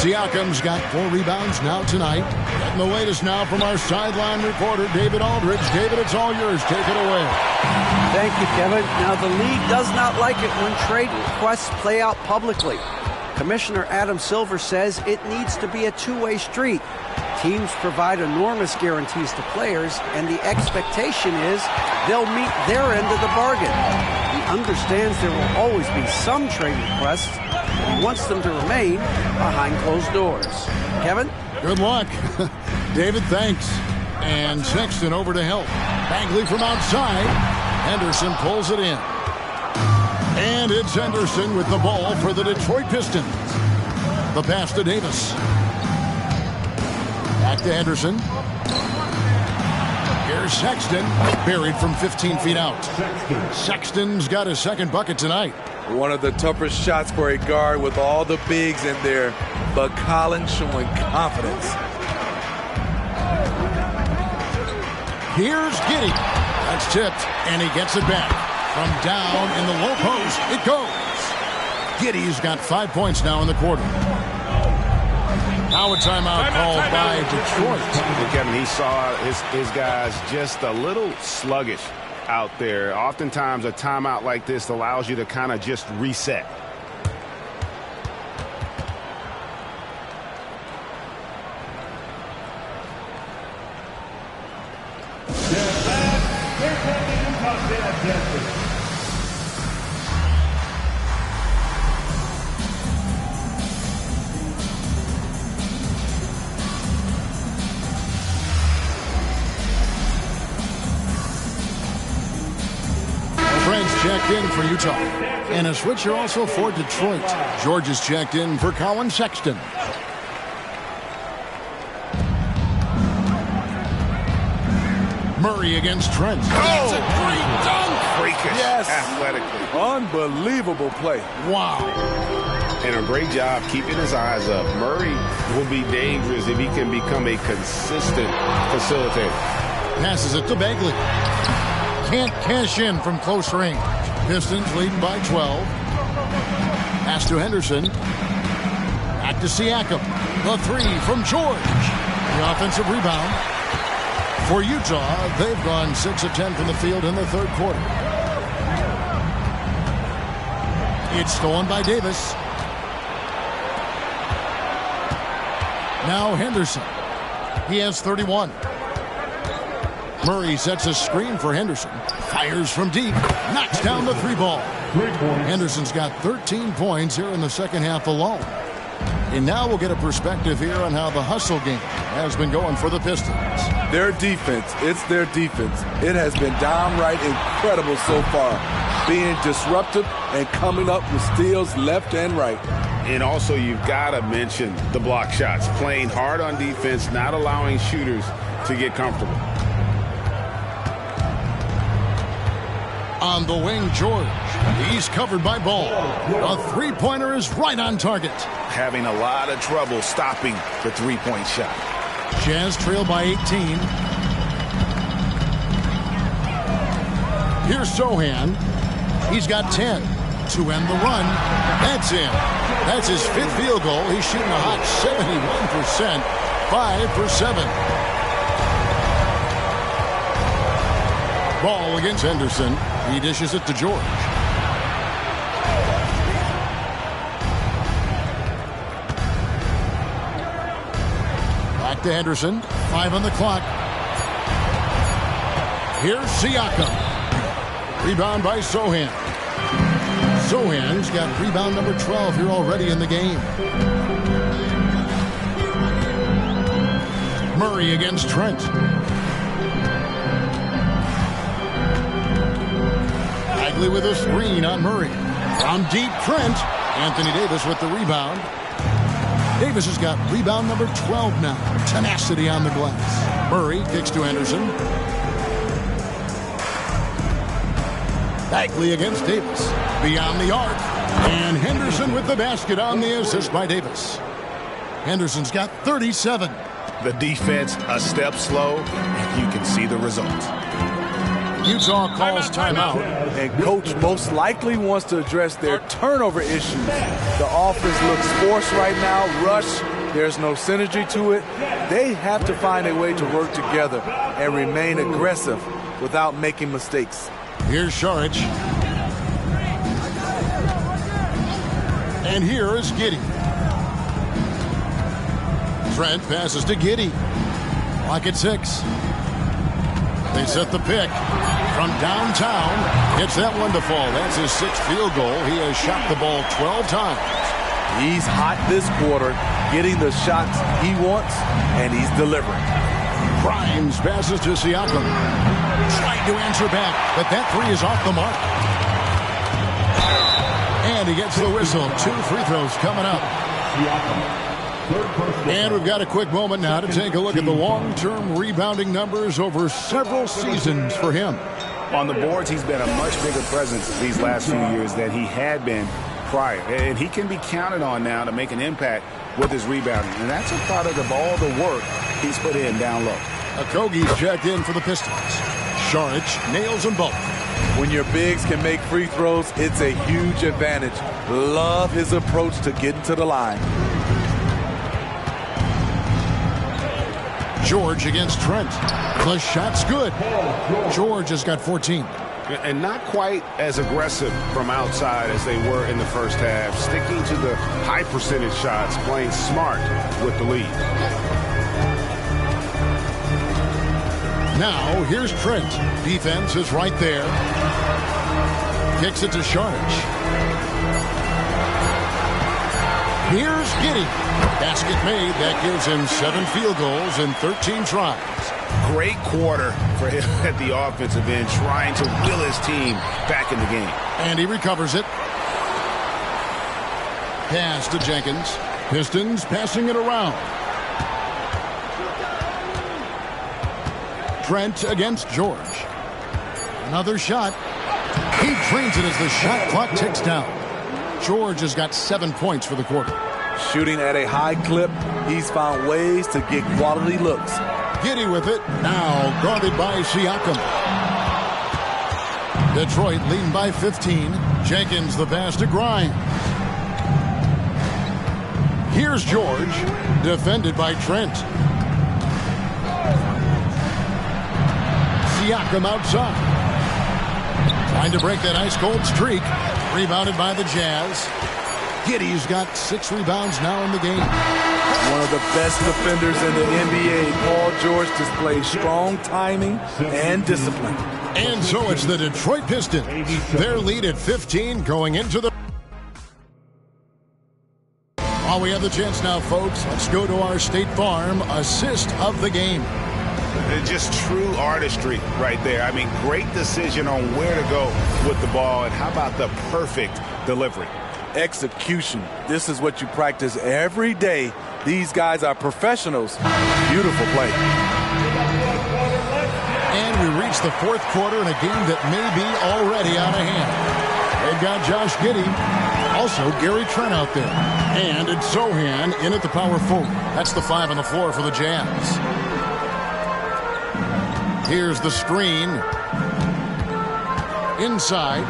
Siakam's got 4 rebounds now tonight. And the latest now from our sideline reporter, David Aldridge. David, it's all yours. Take it away. Thank you, Kevin. Now, the league does not like it when trade requests play out publicly. Commissioner Adam Silver says it needs to be a two-way street. Teams provide enormous guarantees to players, and the expectation is they'll meet their end of the bargain. He understands there will always be some trade requests, but he wants them to remain behind closed doors. Kevin? Good luck. David, thanks. And Sexton over to help. Bagley from outside. Henderson pulls it in. And it's Henderson with the ball for the Detroit Pistons. The pass to Davis. Back to Henderson. Here's Sexton. Buried from 15 feet out. Sexton's got his second bucket tonight. One of the toughest shots for a guard with all the bigs in there, but Collins showing confidence. Here's Giddey. That's tipped, and he gets it back. From down in the low post, it goes. Giddey's got 5 points now in the quarter. Now a timeout called by Detroit. And Kevin, he saw his guys just a little sluggish out there. Oftentimes a timeout like this allows you to kind of just reset. Checked in for Utah. And a switcher also for Detroit. George is checked in for Colin Sexton. Murray against Trent. That's a great dunk. Freakish. Yes. Athletically. Unbelievable play. Wow. And a great job keeping his eyes up. Murray will be dangerous if he can become a consistent facilitator. Passes it to Bagley. Can't cash in from close range. Pistons leading by 12. Pass to Henderson. Back to Siakam. The three from George. The offensive rebound. For Utah, they've gone 6 of 10 from the field in the third quarter. It's stolen by Davis. Now Henderson. He has 31. Murray sets a screen for Henderson. Fires from deep. Knocks down the three ball. Henderson's got 13 points here in the second half alone. And now we'll get a perspective here on how the hustle game has been going for the Pistons. Their defense, it's their defense. It has been downright incredible so far. Being disruptive and coming up with steals left and right. And also you've got to mention the block shots. Playing hard on defense, not allowing shooters to get comfortable. On the wing, George. He's covered by Ball. A three-pointer is right on target. Having a lot of trouble stopping the three-point shot. Jazz trail by 18. Here's Sohan. He's got 10 to end the run. That's in. That's his fifth field goal. He's shooting a hot 71%. 5 for 7. Ball against Henderson. He dishes it to George. Back to Henderson. 5 on the clock. Here's Siakam. Rebound by Sohan. Sohan's got rebound number 12 here already in the game. Murray against Trent. Bagley with a screen on Murray. From deep, Trent. Anthony Davis with the rebound. Davis has got rebound number 12 now. Tenacity on the glass. Murray kicks to Henderson. Bagley against Davis. Beyond the arc. And Henderson with the basket on the assist by Davis. Henderson's got 37. The defense a step slow, and you can see the results. Utah calls timeout. And coach most likely wants to address their turnover issues. The offense looks forced right now. Rush. There's no synergy to it. They have to find a way to work together and remain aggressive without making mistakes. Here's Saric. And here is Giddey. Trent passes to Giddey. Clock at 6. They set the pick from downtown. Gets that one to fall. That's his 6th field goal. He has shot the ball 12 times. He's hot this quarter, getting the shots he wants, and he's delivering. Grimes passes to Siakam. Trying to answer back, but that three is off the mark. And he gets the whistle. 2 free throws coming up. And we've got a quick moment now to take a look at the long-term rebounding numbers over several seasons for him. On the boards, he's been a much bigger presence these last few years than he had been prior. And he can be counted on now to make an impact with his rebounding. And that's a product of all the work he's put in down low. Okogie's checked in for the Pistons. Saric nails them both. When your bigs can make free throws, it's a huge advantage. Love his approach to getting to the line. George against Trent. The shot's good. George has got 14. And not quite as aggressive from outside as they were in the first half. Sticking to the high percentage shots, playing smart with the lead. Now, here's Trent. Defense is right there. Kicks it to Saric. Here's Giddey. Basket made. That gives him 7 field goals and 13 tries. Great quarter for him at the offensive end, trying to will his team back in the game. And he recovers it. Pass to Jenkins. Pistons passing it around. Trent against George. Another shot. He drains it as the shot clock ticks down. George has got 7 points for the quarter. Shooting at a high clip, he's found ways to get quality looks. Giddey with it. Now guarded by Siakam. Detroit leading by 15. Jenkins the pass to Grimes. Here's George. Defended by Trent. Siakam outside. Trying to break that ice-cold streak. Rebounded by the Jazz. Giddey's got 6 rebounds now in the game. One of the best defenders in the NBA, Paul George displays strong timing and discipline. And so it's the Detroit Pistons. Their lead at 15 going into the... While we have the chance now, folks, let's go to our State Farm assist of the game. Just true artistry right there. I mean, great decision on where to go with the ball, and how about the perfect delivery? Execution. This is what you practice every day. These guys are professionals. Beautiful play. And we reach the 4th quarter in a game that may be already out of hand. They've got Josh Giddey, also Gary Trent out there. And it's Zohan in at the power forward. That's the 5 on the floor for the Jazz. Here's the screen. Inside.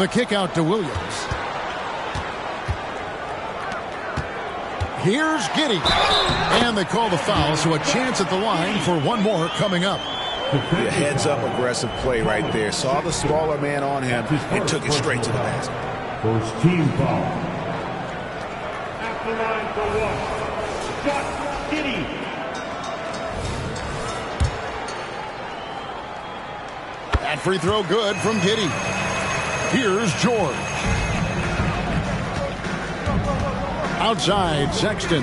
The kick out to Williams. Here's Giddey. And they call the foul, so a chance at the line for one more coming up. The heads-up aggressive play right there. Saw the smaller man on him and took it straight to the basket. First team foul. At the line for 1. Josh Giddey. That free throw good from Giddey. Here's George. Outside, Sexton.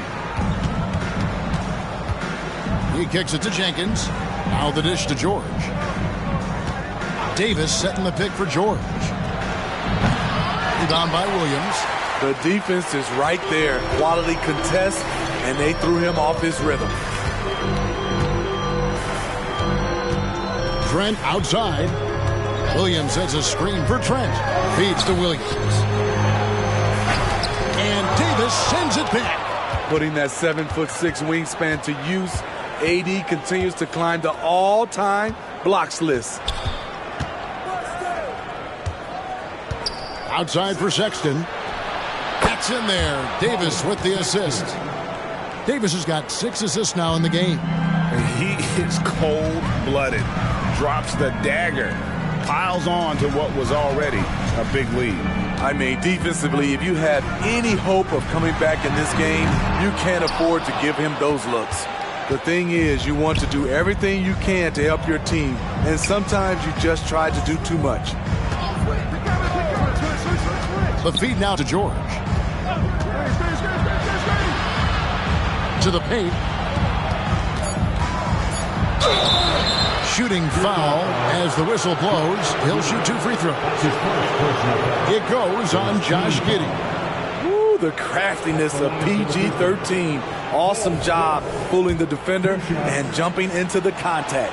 He kicks it to Jenkins. Now the dish to George. Davis setting the pick for George. Rebound by Williams. The defense is right there. Quality contest, and they threw him off his rhythm. Trent outside. Williams sets a screen for Trent. Feeds to Williams. And Davis sends it back. Putting that 7'6" wingspan to use, AD continues to climb the all-time blocks list. Outside for Sexton. That's in there. Davis with the assist. Davis has got 6 assists now in the game. He is cold-blooded. Drops the dagger. Piles on to what was already a big lead. I mean, defensively, if you have any hope of coming back in this game, you can't afford to give him those looks. The thing is, you want to do everything you can to help your team, and sometimes you just try to do too much. The feed now to George. To the paint. Shooting foul as the whistle blows. He'll shoot 2 free throws. It goes on Josh Giddey. Ooh, the craftiness of PG-13. Awesome job fooling the defender and jumping into the contact.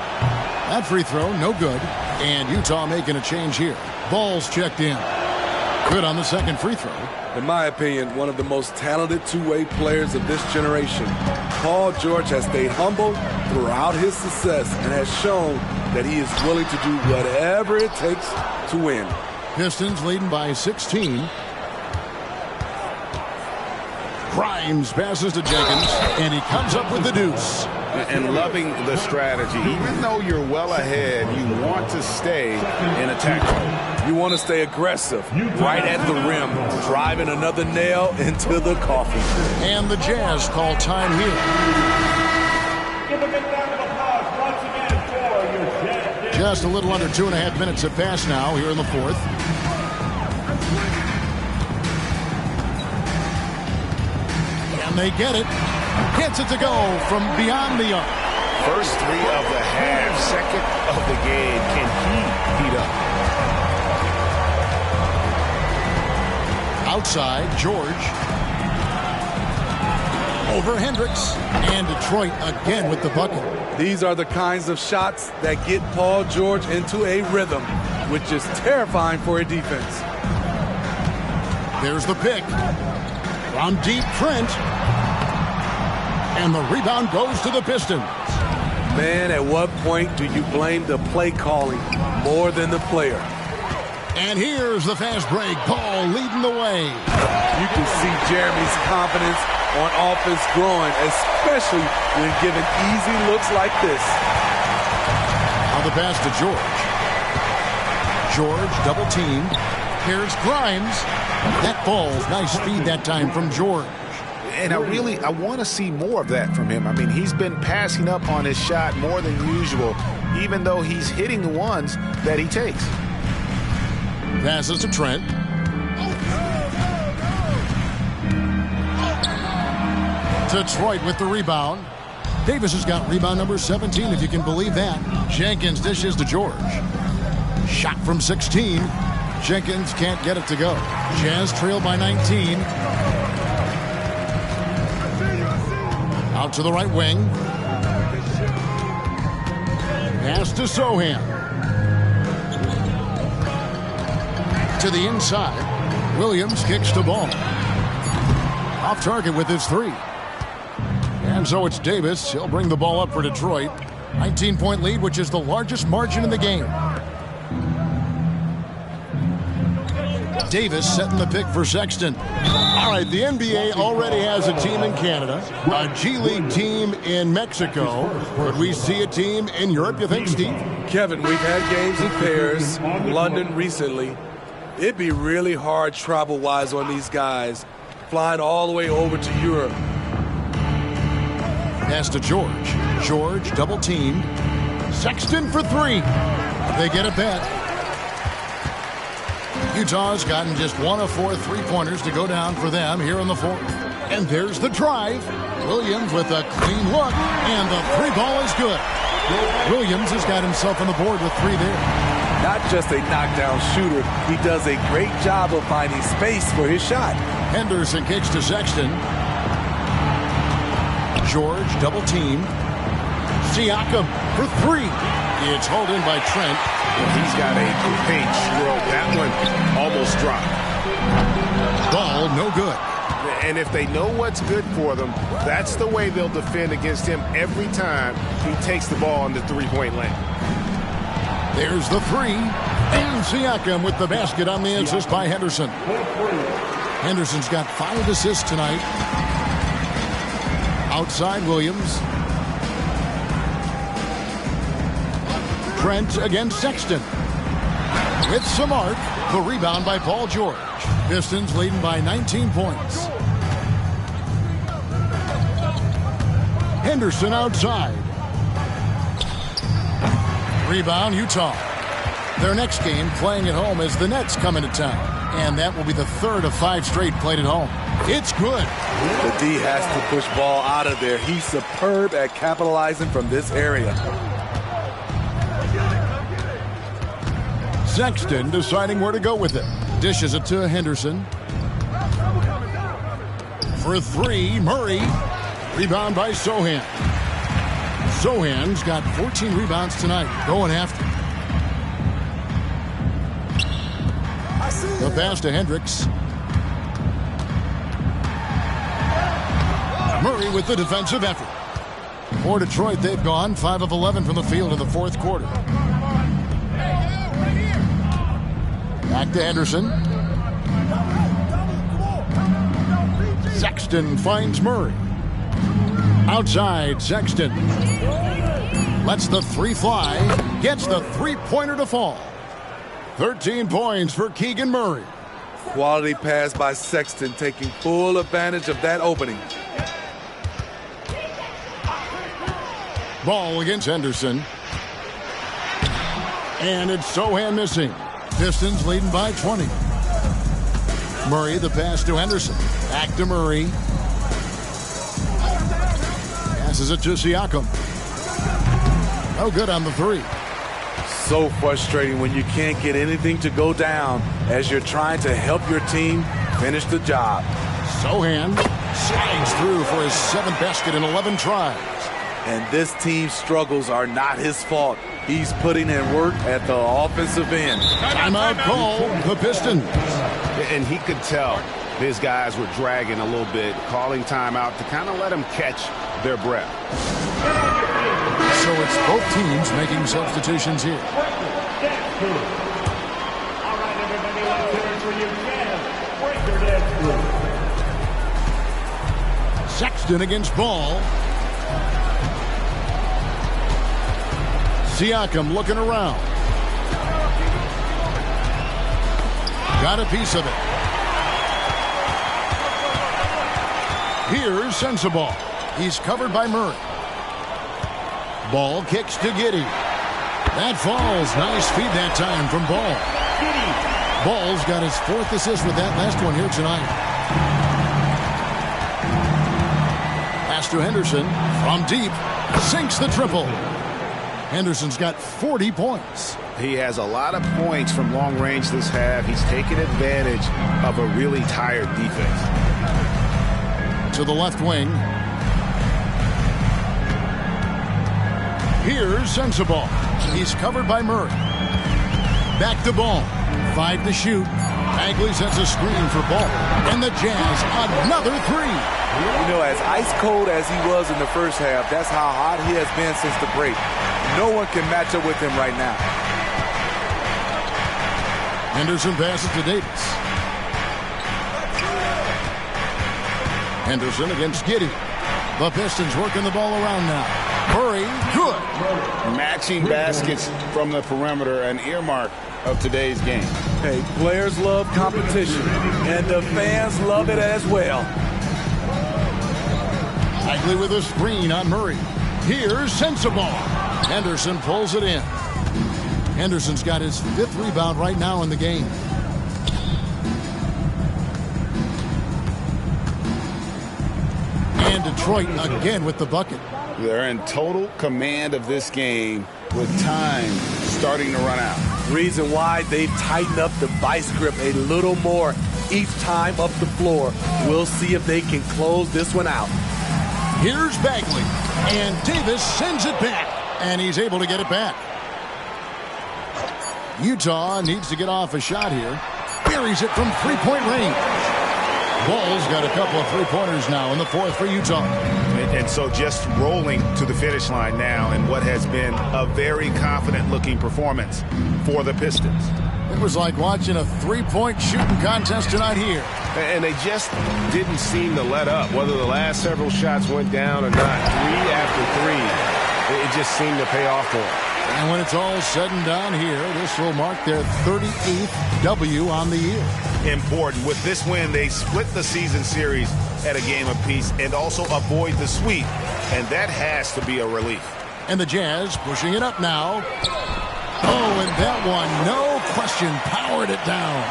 That free throw, no good. And Utah making a change here. Ball's checked in. Good on the second free throw. In my opinion, one of the most talented two-way players of this generation. Paul George has stayed humble throughout his success and has shown that he is willing to do whatever it takes to win. Pistons leading by 16. Grimes passes to Jenkins, and he comes up with the deuce. And loving the strategy. Even though you're well ahead, you want to stay in attack mode. You want to stay aggressive, right at the rim, driving another nail into the coffin. And the Jazz call time here. Give a big round of applause once again for your Jazz. Just a little under 2.5 minutes have passed now here in the fourth. And they get it. Gets it to go from beyond the arc. First 3 of the half, second of the game. Can he heat up? Outside, George. Over Hendricks. And Detroit again with the bucket. These are the kinds of shots that get Paul George into a rhythm, which is terrifying for a defense. There's the pick. From deep, Trent. And the rebound goes to the Pistons. Man, at what point do you blame the play calling more than the player? And here's the fast break. Paul leading the way. You can see Jeremy's confidence on offense growing, especially when given easy looks like this. On the pass to George. George double teamed. Here's Grimes. That falls. Nice speed that time from George. And I want to see more of that from him. I mean, he's been passing up on his shot more than usual, even though he's hitting the ones that he takes. Passes to Trent. Detroit with the rebound. Davis has got rebound number 17, if you can believe that. Jenkins dishes to George. Shot from 16. Jenkins can't get it to go. Jazz trail by 19. Out to the right wing. Pass to Sohan. To the inside. Williams kicks the ball. Off target with his 3. And so it's Davis. He'll bring the ball up for Detroit. 19-point lead, which is the largest margin in the game. Davis setting the pick for Sexton. All right, the NBA already has a team in Canada, a G League team in Mexico. Could we see a team in Europe, you think, Steve? Kevin, we've had games in Paris, London recently. It'd be really hard travel-wise on these guys, flying all the way over to Europe. Pass to George. George double teamed. Sexton for 3. They get a bet. Utah's gotten just 1 of 4 3-pointers to go down for them here in the fourth. And there's the drive. Williams with a clean look, and the 3-ball is good. Williams has got himself on the board with 3 there. Not just a knockdown shooter, he does a great job of finding space for his shot. Henderson kicks to Sexton. George double teamed. Siakam for 3. It's hauled in by Trent. He's got a great stroke. That one almost dropped. Ball no good. And if they know what's good for them, that's the way they'll defend against him every time he takes the ball in the 3-point lane. There's the 3. And Siakam with the basket on the assist by Henderson. Henderson's got 5 assists tonight. Outside Williams. Trent against Sexton. With some arc, the rebound by Paul George. Pistons leading by 19 points. Henderson outside. Rebound, Utah. Their next game playing at home as the Nets come into town. And that will be the 3rd of 5 straight played at home. It's good. The D has to push ball out of there. He's superb at capitalizing from this area. Sexton deciding where to go with it. Dishes it to Henderson. For three, Murray. Rebound by Sohan. Sohan's got 14 rebounds tonight. Going after. The pass to Hendricks. Murray with the defensive effort. For Detroit, they've gone 5 of 11 from the field in the fourth quarter. Back to Henderson. Sexton finds Murray. Outside, Sexton. Lets the three fly. Gets the three-pointer to fall. 13 points for Keegan Murray. Quality pass by Sexton, taking full advantage of that opening. Ball against Henderson. And it's Sohan missing. Pistons leading by 20. Murray, the pass to Henderson. Back to Murray. Passes it to Siakam. No good on the three. So frustrating when you can't get anything to go down as you're trying to help your team finish the job. Sohan slides through for his 7th basket in 11 tries. And this team's struggles are not his fault. He's putting in work at the offensive end. Timeout call, the Pistons. And he could tell his guys were dragging a little bit, calling timeout to kind of let them catch their breath. So it's both teams making substitutions here. All right, everybody, let's hear it for you. Break your dance group. Sexton against Ball. Siakam looking around. Got a piece of it. Here's Sensabaugh. He's covered by Murray. Ball kicks to Giddey. That falls. Nice feed that time from Ball. Ball's got his 4th assist with that last one here tonight. Pass to Henderson from deep. Sinks the triple. Henderson's got 40 points. He has a lot of points from long range this half. He's taken advantage of a really tired defense. To the left wing. Here's Sensabaugh. He's covered by Murray. Back to Ball. 5 to shoot. Bagley sets a screen for Ball. And the Jazz, another three. You know, as ice cold as he was in the first half, that's how hot he has been since the break. No one can match up with him right now. Henderson passes to Davis. Henderson against Giddey. The Pistons working the ball around now. Murray, good. Matching baskets from the perimeter, an earmark of today's game. Hey, players love competition, and the fans love it as well. Bagley with a screen on Murray. Here's Sensabaugh. Henderson pulls it in. Henderson's got his 5th rebound right now in the game. And Detroit again with the bucket. They're in total command of this game with time starting to run out. Reason why they've tightened up the vice grip a little more each time up the floor. We'll see if they can close this one out. Here's Bagley. And Davis sends it back. And he's able to get it back. Utah needs to get off a shot here. Buries it from three-point range. Ball's got a couple of three-pointers now in the 4th for Utah. And so just rolling to the finish line now in what has been a very confident-looking performance for the Pistons. It was like watching a three-point shooting contest tonight here. And they just didn't seem to let up, whether the last several shots went down or not. 3 after 3, it just seemed to pay off for them. And when it's all said and done here, this will mark their 38th W on the year. Important. With this win, they split the season series at a game apiece and also avoid the sweep. And that has to be a relief. And the Jazz pushing it up now. Oh, and that one, no question, powered it down.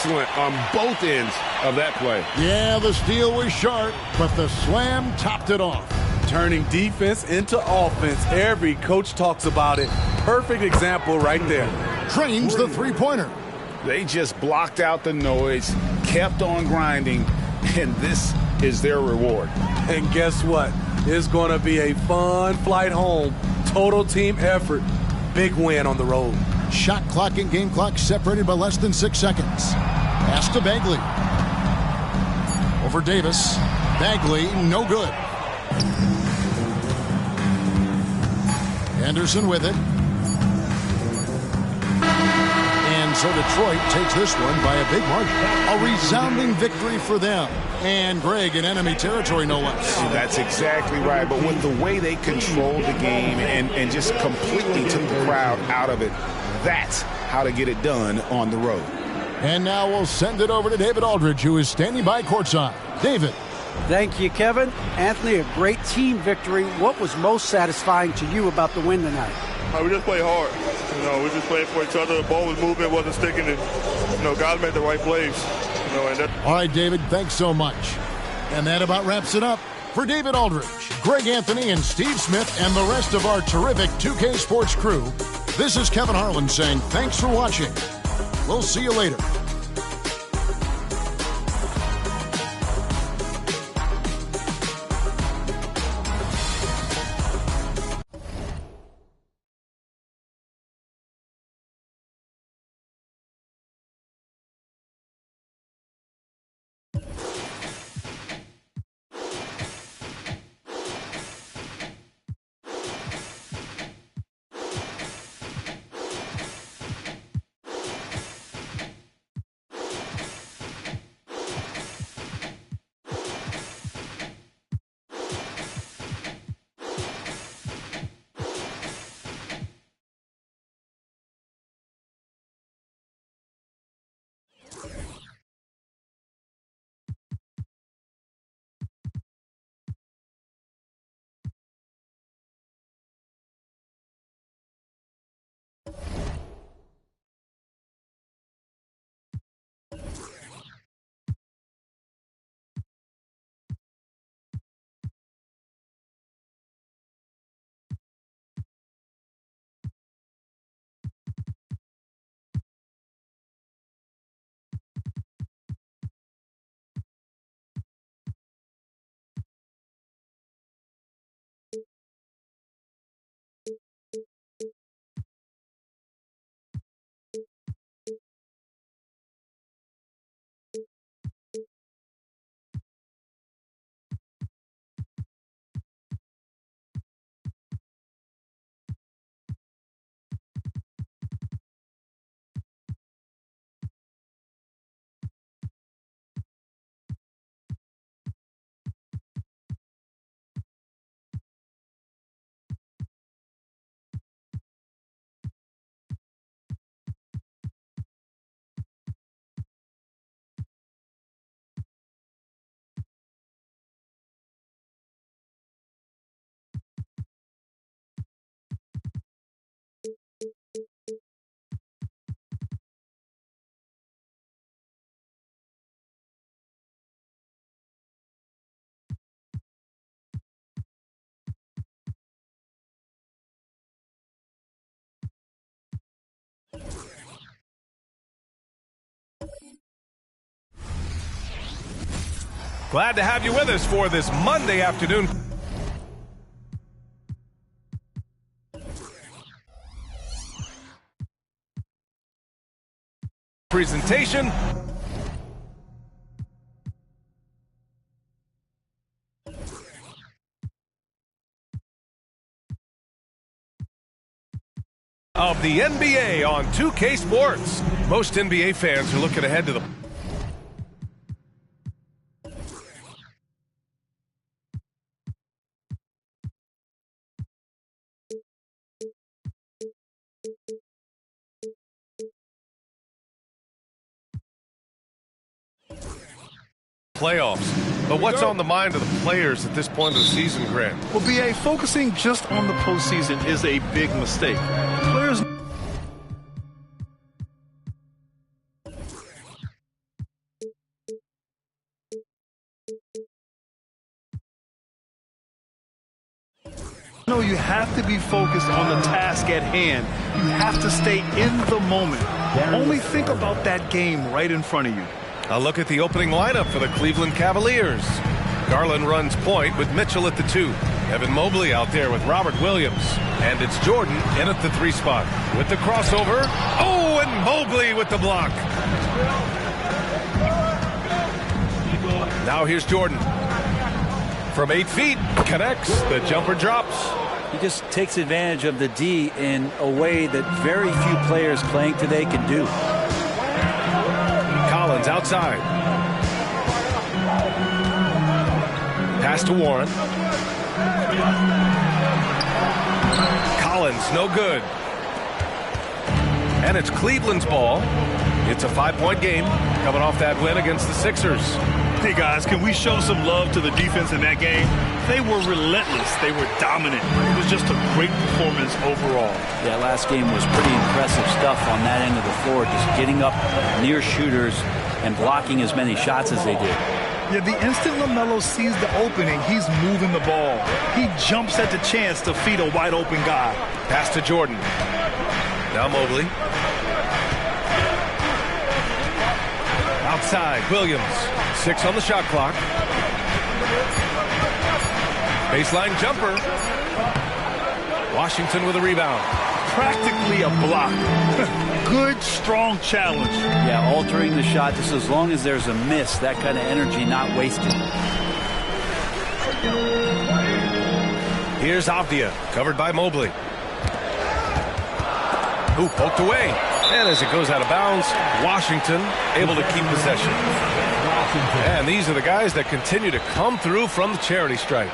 excellent on both ends of that play. Yeah, the steal was sharp, but the slam topped it off. Turning defense into offense. Every coach talks about it. Perfect example right there. Trains the three-pointer. They just blocked out the noise, kept on grinding, and this is their reward. And guess what? It's going to be a fun flight home. Total team effort. Big win on the road. Shot clock and game clock separated by less than 6 seconds. Pass to Bagley. Over Davis. Bagley, no good. Anderson with it. And so Detroit takes this one by a big margin. A resounding victory for them. And Greg in enemy territory, no less. That's exactly right. But with the way they controlled the game and just completely took the crowd out of it, that's how to get it done on the road. And now we'll send it over to David Aldridge, who is standing by courtside. David. Thank you, Kevin. Anthony, a great team victory. What was most satisfying to you about the win tonight? We just played hard. We just played for each other. The ball was moving, wasn't sticking. And, guys made the right plays. All right, David, thanks so much. And that about wraps it up. For David Aldridge, Greg Anthony, and Steve Smith, and the rest of our terrific 2K Sports crew, this is Kevin Harlan saying thanks for watching. We'll see you later. Glad to have you with us for this Monday afternoon presentation. Of the NBA on 2K Sports. Most NBA fans are looking ahead to the playoffs. But what's on the mind of the players at this point of the season, Grant? Well, BA, focusing just on the postseason is a big mistake. Players No, you have to be focused on the task at hand. You have to stay in the moment. Only think about that game right in front of you. A look at the opening lineup for the Cleveland Cavaliers. Garland runs point with Mitchell at the 2. Evan Mobley out there with Robert Williams. And it's Jordan in at the 3 spot. With the crossover. Oh, and Mobley with the block. Now here's Jordan. From 8 feet, connects. The jumper drops. He just takes advantage of the D in a way that very few players playing today can do. Collins outside. Pass to Warren. Collins, no good. And it's Cleveland's ball. It's a 5-point game coming off that win against the Sixers. Hey, guys, can we show some love to the defense in that game? They were relentless. They were dominant. It was just a great performance overall. Yeah, last game was pretty impressive stuff on that end of the floor, just getting up near shooters and blocking as many shots as they did. Yeah, the instant LaMelo sees the opening, he's moving the ball. He jumps at the chance to feed a wide-open guy. Pass to Jordan. Now Mobley. Outside, Williams. 6 on the shot clock. Baseline jumper. Washington with a rebound. Practically a block. Good, strong challenge. Yeah, altering the shot just as long as there's a miss, that kind of energy not wasted. Here's Avdia, covered by Mobley. Who poked away. And as it goes out of bounds, Washington able to keep possession. And these are the guys that continue to come through from the charity stripe.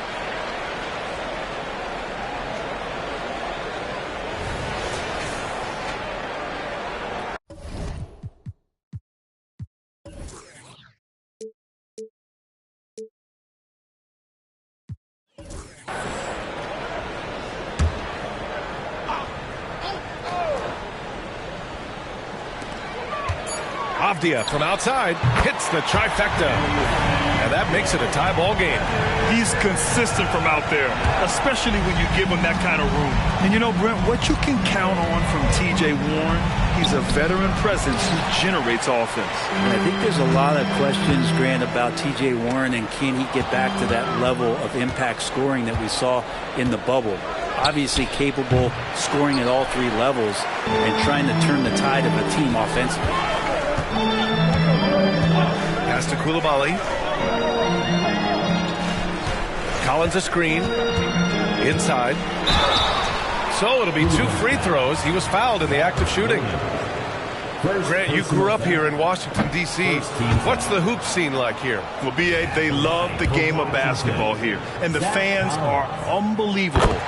Avdia from outside hits the trifecta, and that makes it a tie ball game. He's consistent from out there, especially when you give him that kind of room. And you know, Brent, what you can count on from T.J. Warren, he's a veteran presence who generates offense. And I think there's a lot of questions, Grant, about T.J. Warren and can he get back to that level of impact scoring that we saw in the bubble. Obviously capable scoring at all 3 levels and trying to turn the tide of a team offensively. Pass to Coulibaly. Collins a screen. Inside. So it'll be 2 free throws. He was fouled in the act of shooting. Grant, you grew up here in Washington, D.C. What's the hoop scene like here? Well, B.A., they love the game of basketball here. And the fans are unbelievable.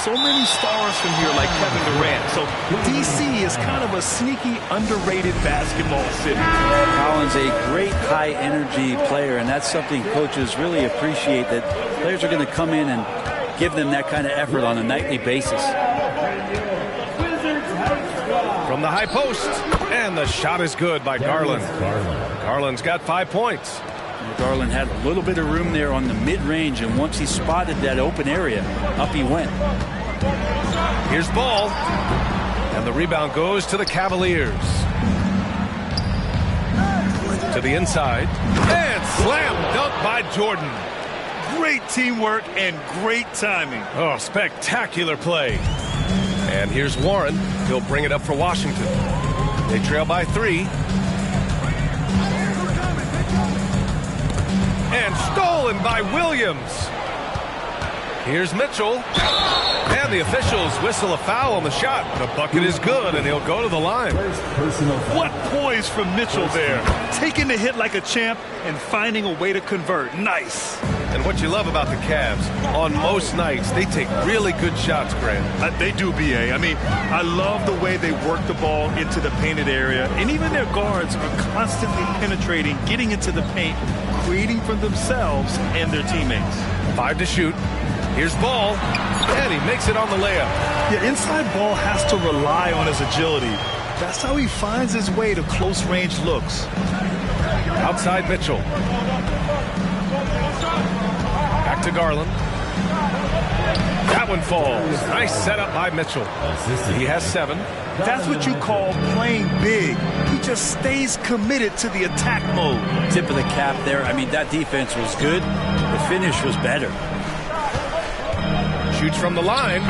So many stars from here like Kevin Durant. So D.C. is kind of a sneaky, underrated basketball city. Collins, a great high-energy player, and that's something coaches really appreciate, that players are going to come in and give them that kind of effort on a nightly basis. From the high post, and the shot is good by Garland. Garland's got 5 points. Garland had a little bit of room there on the mid-range, and once he spotted that open area, up he went. Here's Ball, and the rebound goes to the Cavaliers. To the inside, and slam dunk by Jordan. Great teamwork and great timing. Oh, spectacular play. And here's Warren. He'll bring it up for Washington. They trail by 3. And stolen by Williams. Here's Mitchell. And the officials whistle a foul on the shot. The bucket is good, and he'll go to the line. What poise from Mitchell there. Taking the hit like a champ and finding a way to convert. Nice. And what you love about the Cavs, on most nights, they take really good shots, Grant. They do, B.A. I mean, I love the way they work the ball into the painted area. And even their guards are constantly penetrating, getting into the paint, creating for themselves and their teammates. 5 to shoot. Here's Ball, and he makes it on the layup. Yeah, inside Ball has to rely on his agility. That's how he finds his way to close-range looks. Outside Mitchell. Back to Garland. That one falls. Nice setup by Mitchell. He has 7. That's what you call playing big. He just stays committed to the attack mode. Tip of the cap there. I mean, that defense was good. The finish was better. Shoots from the line.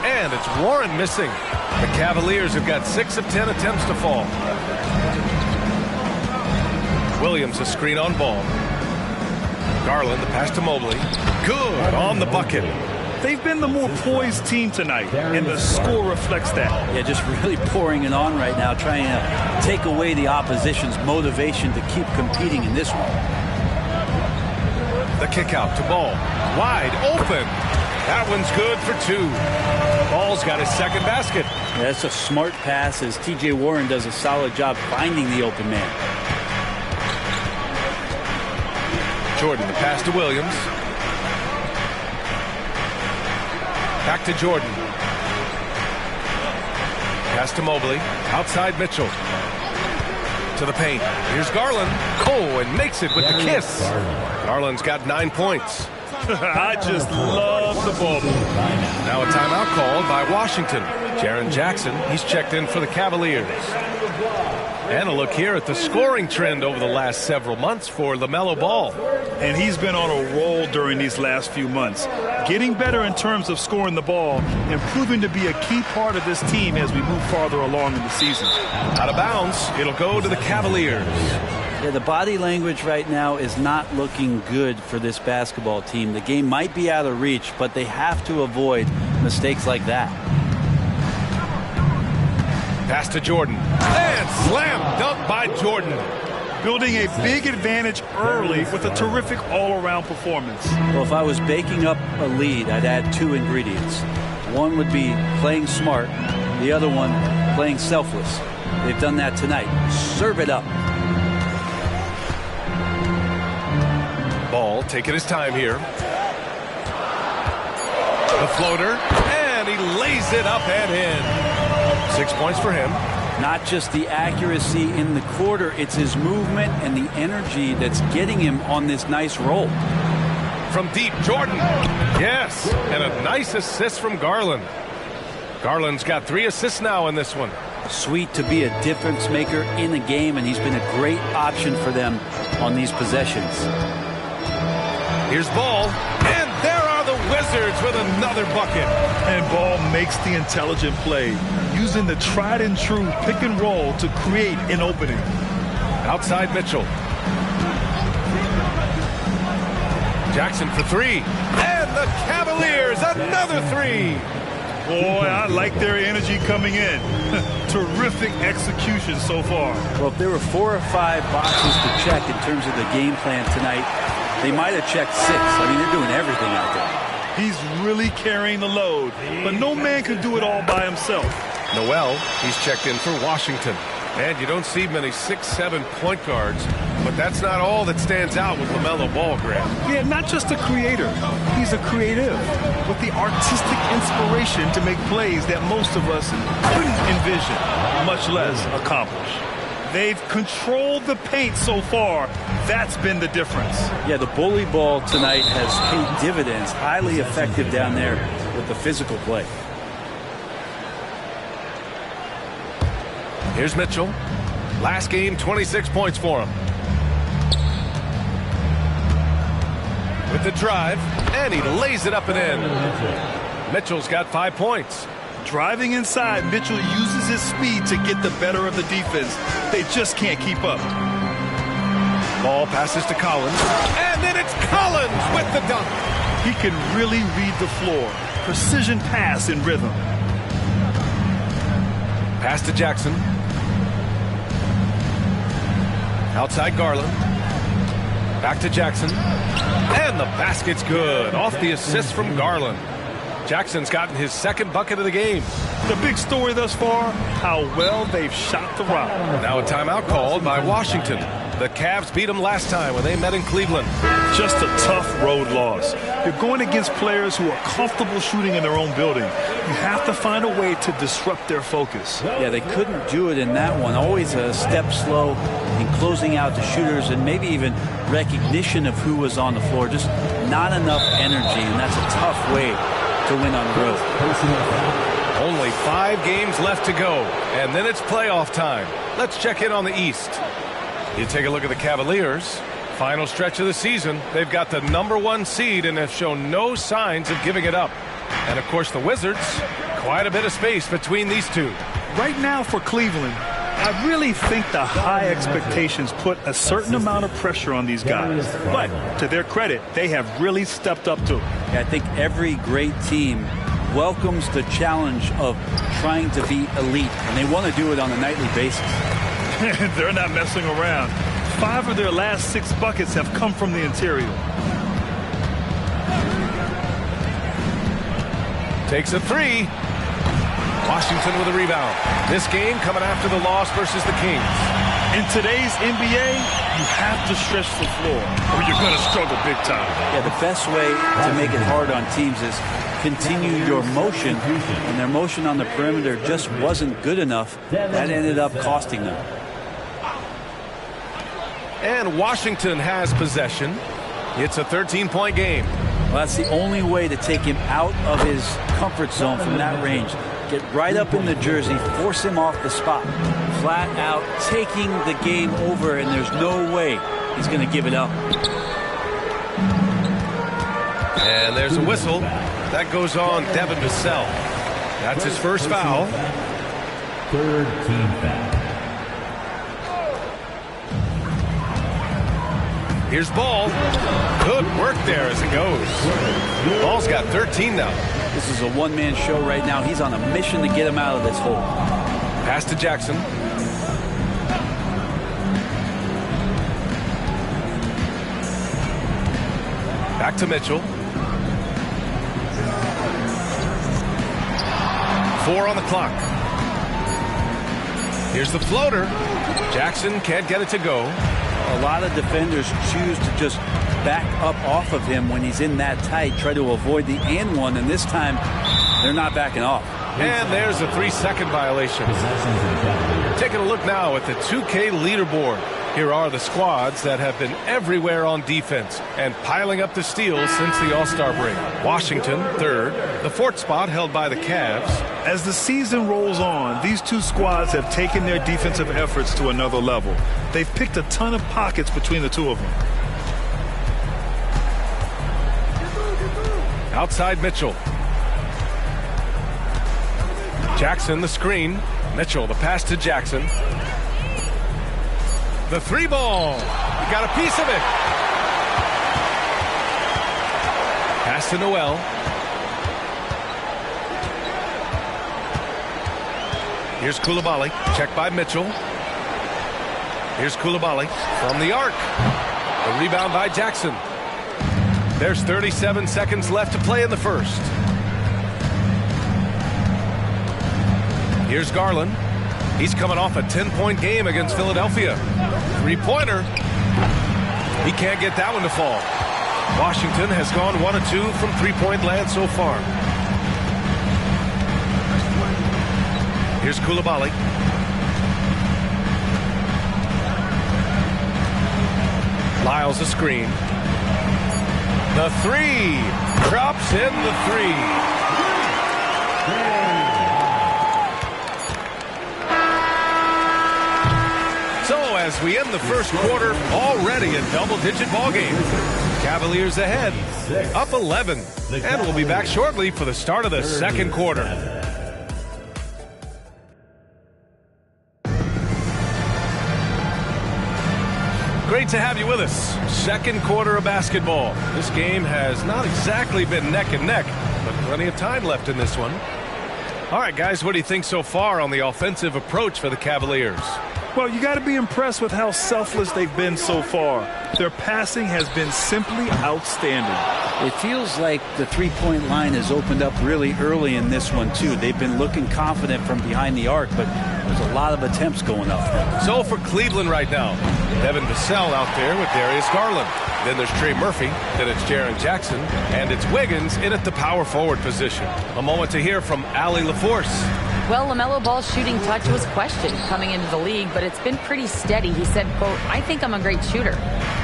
And it's Warren missing. The Cavaliers have got 6 of 10 attempts to fall. Williams a screen on Ball. Garland the pass to Mobley. Good on the bucket. They've been the more poised team tonight, and the score reflects that. Yeah, just really pouring it on right now, trying to take away the opposition's motivation to keep competing in this one. The kick out to Ball. Wide open. That one's good for 2. Ball's got his second basket. Yeah, that's a smart pass as T.J. Warren does a solid job finding the open man. Jordan, the pass to Williams. Back to Jordan. Pass to Mobley. Outside Mitchell. To the paint. Here's Garland. Oh, and makes it with the kiss. Garland's got 9 points. I just love the ball. Now a timeout called by Washington. Jaren Jackson, he's checked in for the Cavaliers. And a look here at the scoring trend over the last several months for LaMelo Ball. And he's been on a roll during these last few months. Getting better in terms of scoring the ball and proving to be a key part of this team as we move farther along in the season. Out of bounds, it'll go to the Cavaliers. Yeah, the body language right now is not looking good for this basketball team. The game might be out of reach, but they have to avoid mistakes like that. Pass to Jordan. And slam dunk by Jordan. Building a big advantage early with a terrific all-around performance. Well, if I was baking up a lead, I'd add 2 ingredients. One would be playing smart. The other one, playing selfless. They've done that tonight. Serve it up. Ball taking his time here. The floater. And he lays it up and in. 6 points for him. Not just the accuracy in the quarter, it's his movement and the energy that's getting him on this nice roll. From deep, Jordan. Yes, and a nice assist from Garland. Garland's got 3 assists now in this one. Sweet to be a difference maker in the game, and he's been a great option for them on these possessions. Here's Ball, and there are the Wizards with another bucket. And Ball makes the intelligent play, using the tried and true pick and roll to create an opening. Outside Mitchell. Jackson for 3. And the Cavaliers, another 3. Boy, I like their energy coming in. Terrific execution so far. Well, if there were 4 or 5 boxes to check in terms of the game plan tonight, they might have checked 6. I mean, they're doing everything out there. He's really carrying the load, but no man can do it all by himself. Noel, he's checked in for Washington. And you don't see many 6'7" point guards, but that's not all that stands out with LaMelo Ball, Grant. Yeah, not just a creator. He's a creative with the artistic inspiration to make plays that most of us couldn't envision, much less accomplish. They've controlled the paint so far. That's been the difference. Yeah, the bully ball tonight has paid dividends. Highly effective down there with the physical play. Here's Mitchell. Last game, 26 points for him. With the drive, and he lays it up and in. Mitchell's got 5 points. Driving inside, Mitchell uses his speed to get the better of the defense. They just can't keep up. Ball passes to Collins, and then it's Collins with the dunk. He can really read the floor. Precision pass in rhythm. Pass to Jackson. Outside Garland. Back to Jackson. And the basket's good. Off the assist from Garland. Jackson's gotten his 2nd bucket of the game. The big story thus far, how well they've shot the rock. Now a timeout called by Washington. The Cavs beat them last time when they met in Cleveland. Just a tough road loss. You're going against players who are comfortable shooting in their own building. You have to find a way to disrupt their focus. Yeah, they couldn't do it in that one. Always a step slow in closing out the shooters and maybe even recognition of who was on the floor. Just not enough energy, and that's a tough way to win on the road. Only 5 games left to go, and then it's playoff time. Let's check in on the East. You take a look at the Cavaliers. Final stretch of the season. They've got the #1 seed and have shown no signs of giving it up. And, of course, the Wizards, quite a bit of space between these two. Right now for Cleveland, I really think the high expectations put a certain amount of pressure on these guys. But to their credit, they have really stepped up to it. I think every great team welcomes the challenge of trying to be elite, and they want to do it on a nightly basis. They're not messing around. 5 of their last 6 buckets have come from the interior. Takes a 3. Washington with a rebound. This game coming after the loss versus the Kings. In today's NBA, you have to stretch the floor or you're going to struggle big time. Yeah, the best way to make it hard on teams is continue your motion, and their motion on the perimeter just wasn't good enough. That ended up costing them. And Washington has possession. It's a 13-point game. Well, that's the only way to take him out of his comfort zone from that range. Get right up in the jersey, force him off the spot. Flat out taking the game over, and there's no way he's going to give it up. And there's a whistle. That goes on Devin Vassell. That's his first foul. 3rd team foul. Here's Ball. Good work there as it goes. Ball's got 13 now. This is a one-man show right now. He's on a mission to get him out of this hole. Pass to Jackson. Back to Mitchell. 4 on the clock. Here's the floater. Jackson can't get it to go. A lot of defenders choose to just back up off of him when he's in that tight, try to avoid the and one, and this time they're not backing off. And there's a 3-second violation. Taking a look now at the 2K leaderboard. Here are the squads that have been everywhere on defense and piling up the steals since the All-Star break. Washington, 3rd. The 4th spot held by the Cavs. As the season rolls on, these two squads have taken their defensive efforts to another level. They've picked a ton of pockets between the two of them. Outside Mitchell. Jackson the screen. Mitchell the pass to Jackson. The 3 ball. He got a piece of it. Pass to Noel. Here's Coulibaly. Checked by Mitchell. Here's Coulibaly from the arc. The rebound by Jackson. There's 37 seconds left to play in the first. Here's Garland. He's coming off a 10-point game against Philadelphia. 3-pointer. He can't get that one to fall. Washington has gone 1 of 2 from 3-point land so far. Here's Coulibaly. Lyles a screen. The 3. Drops in the 3. So as we end the first quarter, already a double-digit ball game. Cavaliers ahead, up 11. And we'll be back shortly for the start of the second quarter. Great to have you with us. Second quarter of basketball. This game has not exactly been neck and neck, but plenty of time left in this one. All right, guys, what do you think so far on the offensive approach for the Cavaliers? Well, you got to be impressed with how selfless they've been so far. Their passing has been simply outstanding. It feels like the three-point line has opened up really early in this one, too. They've been looking confident from behind the arc, but there's a lot of attempts going up. So for Cleveland right now, Devin Vassell out there with Darius Garland. Then there's Trey Murphy. Then it's Jaren Jackson. And it's Wiggins in at the power forward position. A moment to hear from Allie LaForce. Well, LaMelo Ball's shooting touch was questioned coming into the league, but it's been pretty steady. He said, quote, "I think I'm a great shooter.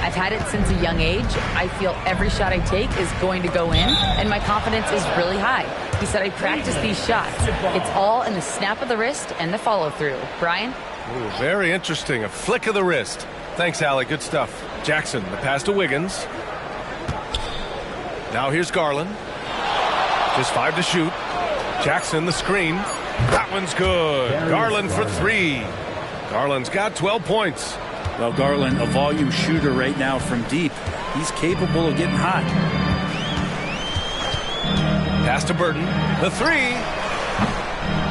I've had it since a young age. I feel every shot I take is going to go in, and my confidence is really high." He said, "I practice these shots. It's all in the snap of the wrist and the follow-through." Brian? Ooh, very interesting. A flick of the wrist. Thanks, Allie. Good stuff. Jackson, the pass to Wiggins. Now here's Garland. Just 5 to shoot. Jackson, the screen. That one's good. Garland for 3. Garland's got 12 points. Well, Garland, a volume shooter right now from deep. He's capable of getting hot. Pass to Burton. The 3.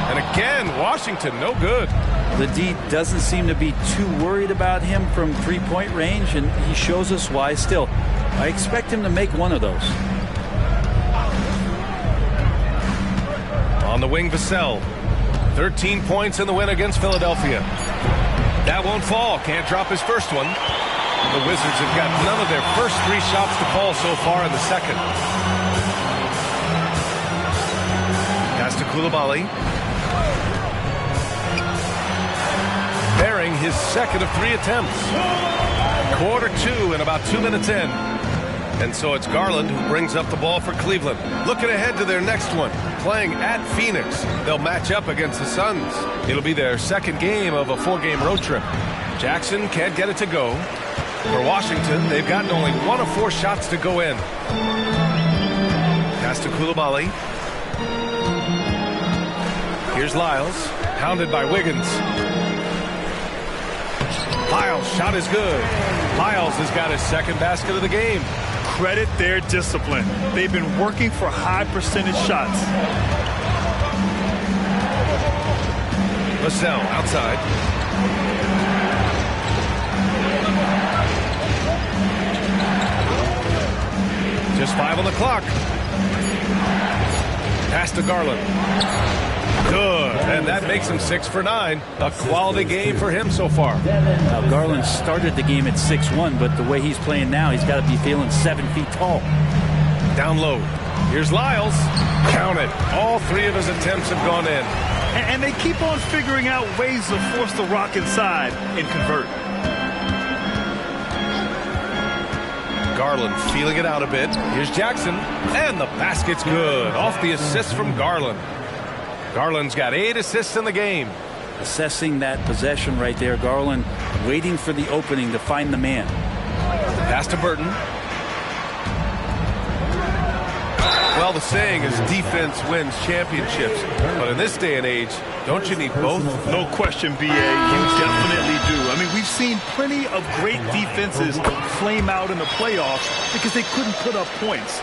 And again, Washington, no good. The D doesn't seem to be too worried about him from three-point range, and he shows us why. Still, I expect him to make one of those. On the wing, Vassell. 13 points in the win against Philadelphia. That won't fall. Can't drop his first one. The Wizards have got none of their first 3 shots to fall so far in the second. Pass to Coulibaly. Bearing his second of 3 attempts. Quarter 2 and about 2 minutes in. And so it's Garland who brings up the ball for Cleveland. Looking ahead to their next one. Playing at Phoenix. They'll match up against the Suns. It'll be their second game of a 4-game road trip. Jackson can't get it to go. For Washington, they've gotten only 1 of 4 shots to go in. Pass to Coulibaly. Here's Lyles. Pounded by Wiggins. Lyles' shot is good. Lyles has got his second basket of the game. Credit their discipline. They've been working for high percentage shots. Vassell outside. Just 5 on the clock. Pass to Garland. Good, and that makes him 6 for 9. A quality game for him so far. Now, Garland started the game at 6'1", but the way he's playing now, he's got to be feeling 7 feet tall. Down low. Here's Lyles. Count it. All 3 of his attempts have gone in. And they keep on figuring out ways to force the rock inside and convert. Garland feeling it out a bit. Here's Jackson, and the basket's good. Off the assist from Garland. Garland's got 8 assists in the game. Assessing that possession right there. Garland waiting for the opening to find the man. Pass to Burton. Well, the saying is defense wins championships. But in this day and age, don't you need both? No question, B.A. You definitely do. I mean, we've seen plenty of great defenses flame out in the playoffs because they couldn't put up points.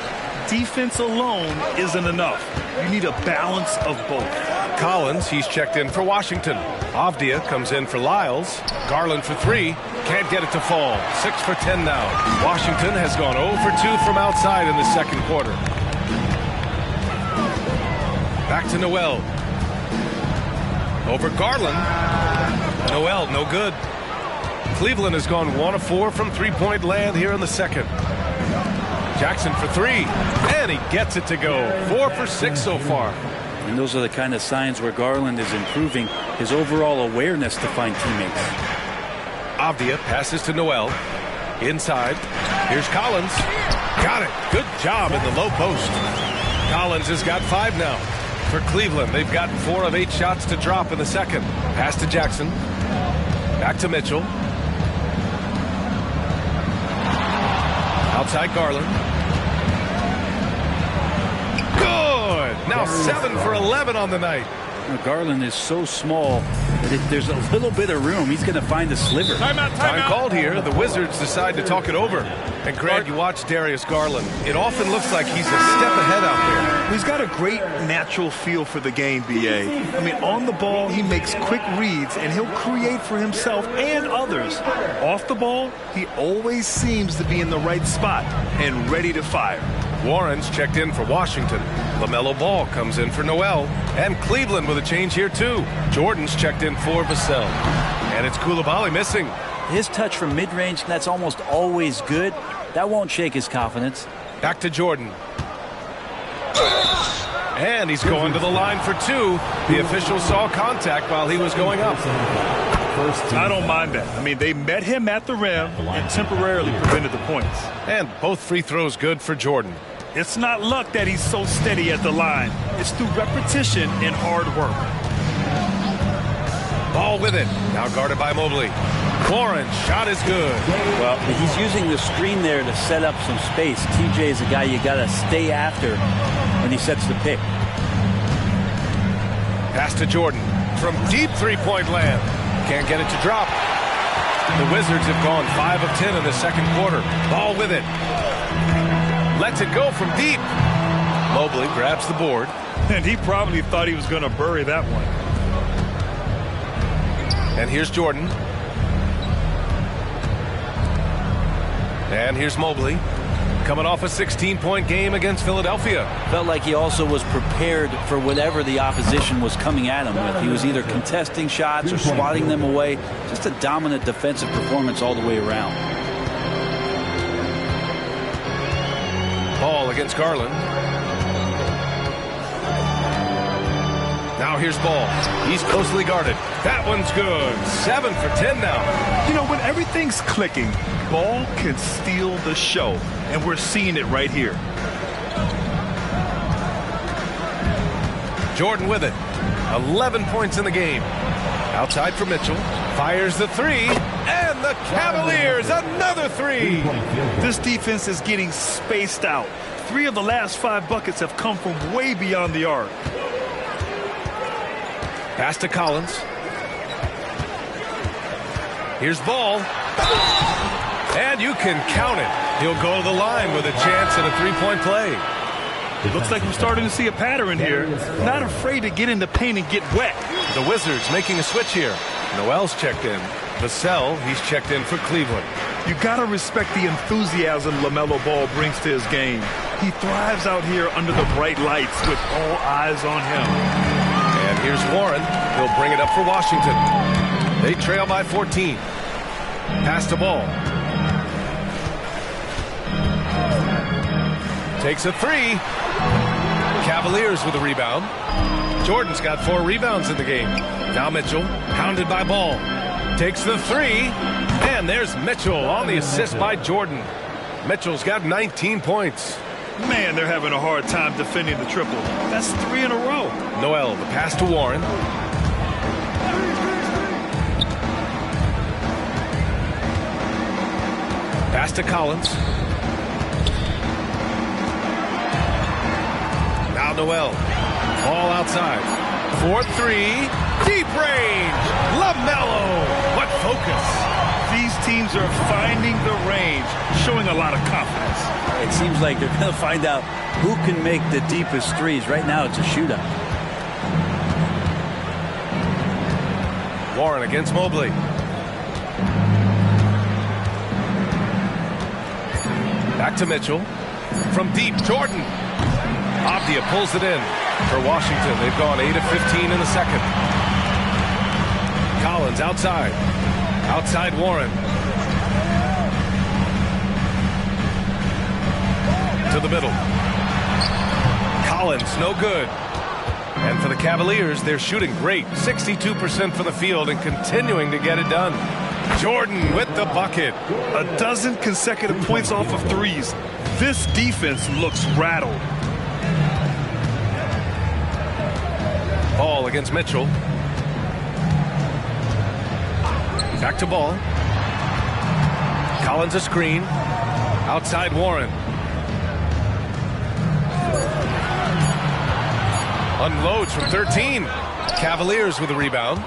Defense alone isn't enough. You need a balance of both. Collins, he's checked in for Washington. Avdia comes in for Lyles. Garland for 3. Can't get it to fall. 6 for 10 now. Washington has gone 0 for 2 from outside in the second quarter. Back to Noel. Over Garland. Noel, no good. Cleveland has gone 1 of 4 from 3-point land here in the second. Jackson for 3, and he gets it to go. 4 for 6 so far. And those are the kind of signs where Garland is improving his overall awareness to find teammates. Avdia passes to Noel. Inside. Here's Collins. Got it. Good job in the low post. Collins has got 5 now. For Cleveland, they've gotten 4 of 8 shots to drop in the second. Pass to Jackson. Back to Mitchell. Outside Garland. Good. Now 7 for 11 on the night. Now, Garland is so small that if there's a little bit of room, he's going to find a sliver. Time called here. The Wizards decide to talk it over. And Grant, you watch Darius Garland. It often looks like he's a step ahead out there. He's got a great natural feel for the game, B.A. I mean, on the ball, he makes quick reads, and he'll create for himself and others. Off the ball, he always seems to be in the right spot and ready to fire. Warren's checked in for Washington. LaMelo Ball comes in for Noel. And Cleveland with a change here, too. Jordan's checked in for Vassell. And it's Coulibaly missing. His touch from mid-range, that's almost always good. That won't shake his confidence. Back to Jordan. And he's going to the line for two. The official saw contact while he was going up. I don't mind that. I mean, they met him at the rim and temporarily prevented the points. And both free throws good for Jordan. It's not luck that he's so steady at the line. It's through repetition and hard work. Ball with it. Now guarded by Mobley. Warren, shot is good. Well, he's using the screen there to set up some space. TJ is a guy you got to stay after when he sets the pick. Pass to Jordan from deep three-point land. Can't get it to drop. The Wizards have gone 5 of 10 in the second quarter. Ball with it. Lets it go from deep. Mobley grabs the board. And he probably thought he was going to bury that one. And here's Jordan. And here's Mobley. Coming off a 16-point game against Philadelphia. Felt like he also was prepared for whatever the opposition was coming at him with. He was either contesting shots or swatting them away. Just a dominant defensive performance all the way around. Ball against Garland. Now here's Ball. He's closely guarded. That one's good. 7 for 10 now. You know, when everything's clicking, Ball can steal the show. And we're seeing it right here. Jordan with it. 11 points in the game. Outside for Mitchell. Fires the three. And the Cavaliers, another three. This defense is getting spaced out. 3 of the last 5 buckets have come from way beyond the arc. Pass to Collins. Here's Ball. And you can count it. He'll go to the line with a chance at a three-point play. It looks like we're starting to see a pattern here. Not afraid to get in the paint and get wet. The Wizards making a switch here. Noel's checked in. Vassell, he's checked in for Cleveland. You got to respect the enthusiasm LaMelo Ball brings to his game. He thrives out here under the bright lights with all eyes on him. And here's Warren. He'll bring it up for Washington. They trail by 14. Pass to Ball. Takes a three. Cavaliers with a rebound. Jordan's got 4 rebounds in the game. Now Mitchell, pounded by Ball. Takes the three. And there's Mitchell on the assist by Jordan. Mitchell's got 19 points. Man, they're having a hard time defending the triple. That's 3 in a row. Noel, the pass to Warren. Pass to Collins. Now Noel. Ball outside. 4-3. Deep range. LaMelo. What focus. These teams are finding the range, showing a lot of confidence. It seems like they're going to find out who can make the deepest threes. Right now, it's a shootout. Warren against Mobley. Back to Mitchell. From deep, Jordan. Abdia pulls it in for Washington. They've gone 8 of 15 in the second. Collins outside. Outside Warren. To the middle. Collins, no good. And for the Cavaliers, they're shooting great. 62% from the field and continuing to get it done. Jordan with the bucket. 12 consecutive points off of threes. This defense looks rattled. Ball against Mitchell. Back to Ball. Collins a screen. Outside Warren. Unloads from 13. Cavaliers with a rebound.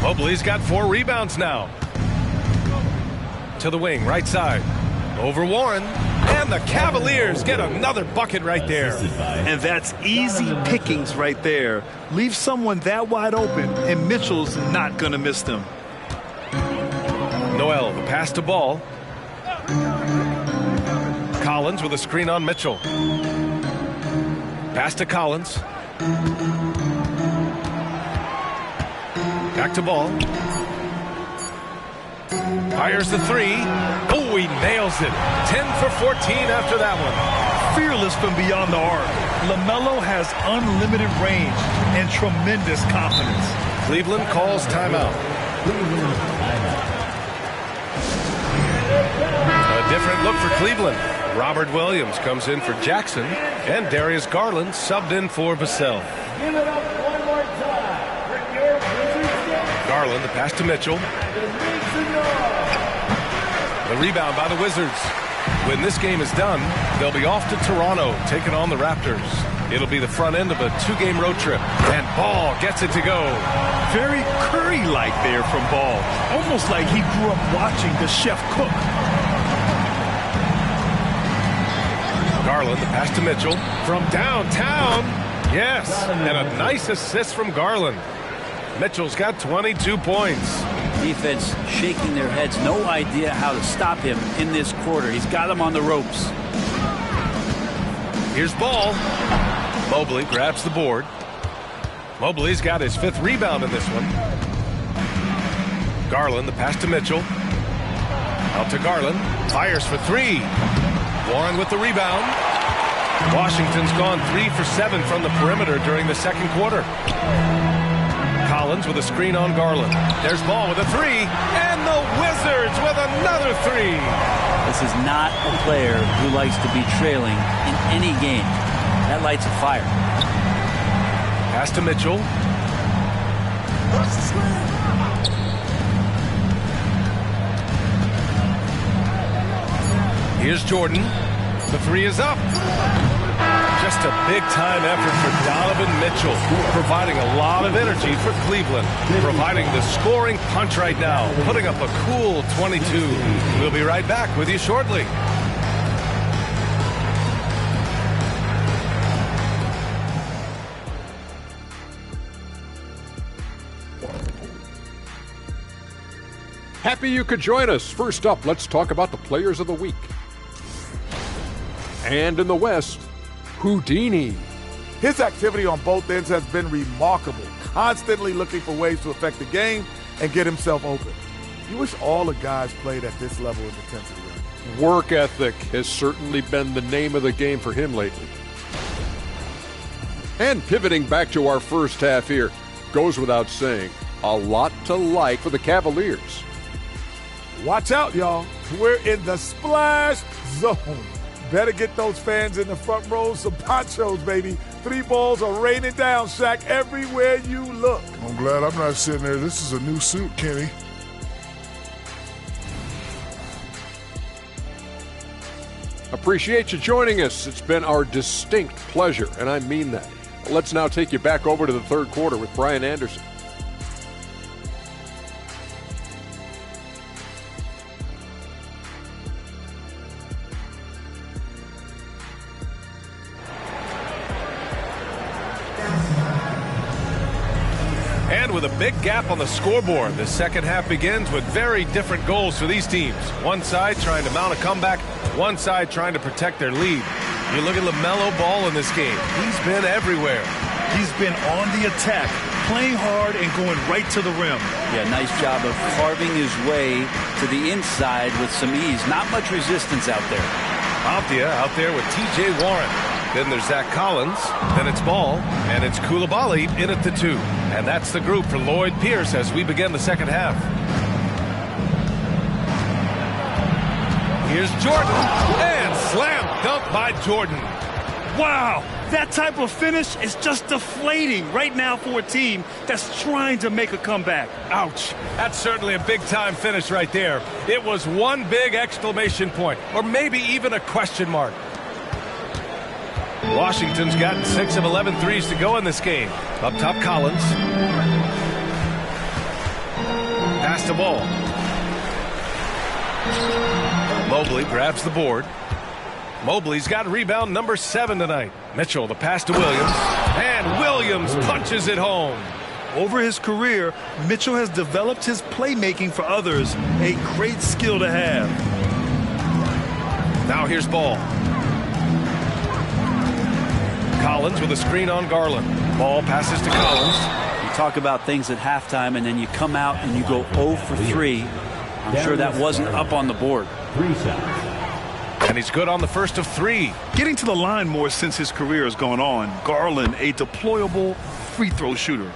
Mobley's got 4 rebounds now. To the wing, right side. Over Warren. And the Cavaliers get another bucket right there. And that's easy pickings right there. Leave someone that wide open, and Mitchell's not going to miss them. Noel, the pass to Ball. Collins with a screen on Mitchell. Pass to Collins. Back to Ball. Fires the three. Oh, he nails it. 10 for 14 after that one. fearless from beyond the arc. LaMelo has unlimited range and tremendous confidence. Cleveland calls timeout. A different look for Cleveland. Robert Williams comes in for Jackson, and Darius Garland subbed in for Vassell. Give it up one more time for your Wizards. Garland, the pass to Mitchell. The rebound by the Wizards. When this game is done, they'll be off to Toronto, taking on the Raptors. It'll be the front end of a 2-game road trip. And Ball gets it to go. Very Curry-like there from Ball. Almost like he grew up watching the chef cook. Garland, the pass to Mitchell. From downtown. Yes, and a nice assist from Garland. Mitchell's got 22 points. Defense shaking their heads. No idea how to stop him in this quarter. He's got him on the ropes. Here's Ball. Mobley grabs the board. Mobley's got his 5th rebound in this one. Garland, the pass to Mitchell. Out to Garland. Fires for 3. Warren with the rebound. Washington's gone 3 for 7 from the perimeter during the second quarter. Collins with a screen on Garland. There's Ball with a 3. And the Wizards with another 3. This is not a player who likes to be trailing in any game. That lights a fire. Pass to Mitchell. Here's Jordan. The 3 is up. Just a big-time effort for Donovan Mitchell, providing a lot of energy for Cleveland, providing the scoring punch right now, putting up a cool 22. We'll be right back with you shortly. Happy you could join us. First up, let's talk about the players of the week. And in the West, Houdini. His activity on both ends has been remarkable, constantly looking for ways to affect the game and get himself open. You wish all the guys played at this level of intensity. Work ethic has certainly been the name of the game for him lately. And pivoting back to our first half here, goes without saying, a lot to like for the Cavaliers. Watch out, y'all. We're in the splash zone. Better get those fans in the front row some ponchos, baby. 3 balls are raining down, Shaq, everywhere you look. I'm glad I'm not sitting there. This is a new suit, Kenny. Appreciate you joining us. It's been our distinct pleasure, and I mean that. Let's now take you back over to the third quarter with Brian Anderson. And with a big gap on the scoreboard, the second half begins with very different goals for these teams. One side trying to mount a comeback, one side trying to protect their lead. You look at LaMelo Ball in this game. He's been everywhere. He's been on the attack, playing hard and going right to the rim. Yeah, nice job of carving his way to the inside with some ease. Not much resistance out there. Aptia out there with T.J. Warren. Then there's Zach Collins, then it's Ball, and it's Koulibaly in at the 2. And that's the group for Lloyd Pierce as we begin the second half. Here's Jordan, and slam dunk by Jordan. Wow, that type of finish is just deflating right now for a team that's trying to make a comeback. Ouch, that's certainly a big-time finish right there. It was one big exclamation point, or maybe even a question mark. Washington's gotten 6 of 11 threes to go in this game. Up top, Collins. Pass to Ball. Mobley grabs the board. Mobley's got rebound number 7 tonight. Mitchell, the pass to Williams. And Williams punches it home. Over his career, Mitchell has developed his playmaking for others, a great skill to have. Now here's Ball. Collins with a screen on Garland. Ball passes to Collins. You talk about things at halftime, and then you come out and you go 0 for 3. I'm sure that wasn't up on the board. 3 seconds. And he's good on the first of 3. Getting to the line more since his career has gone on. Garland, a deployable free throw shooter.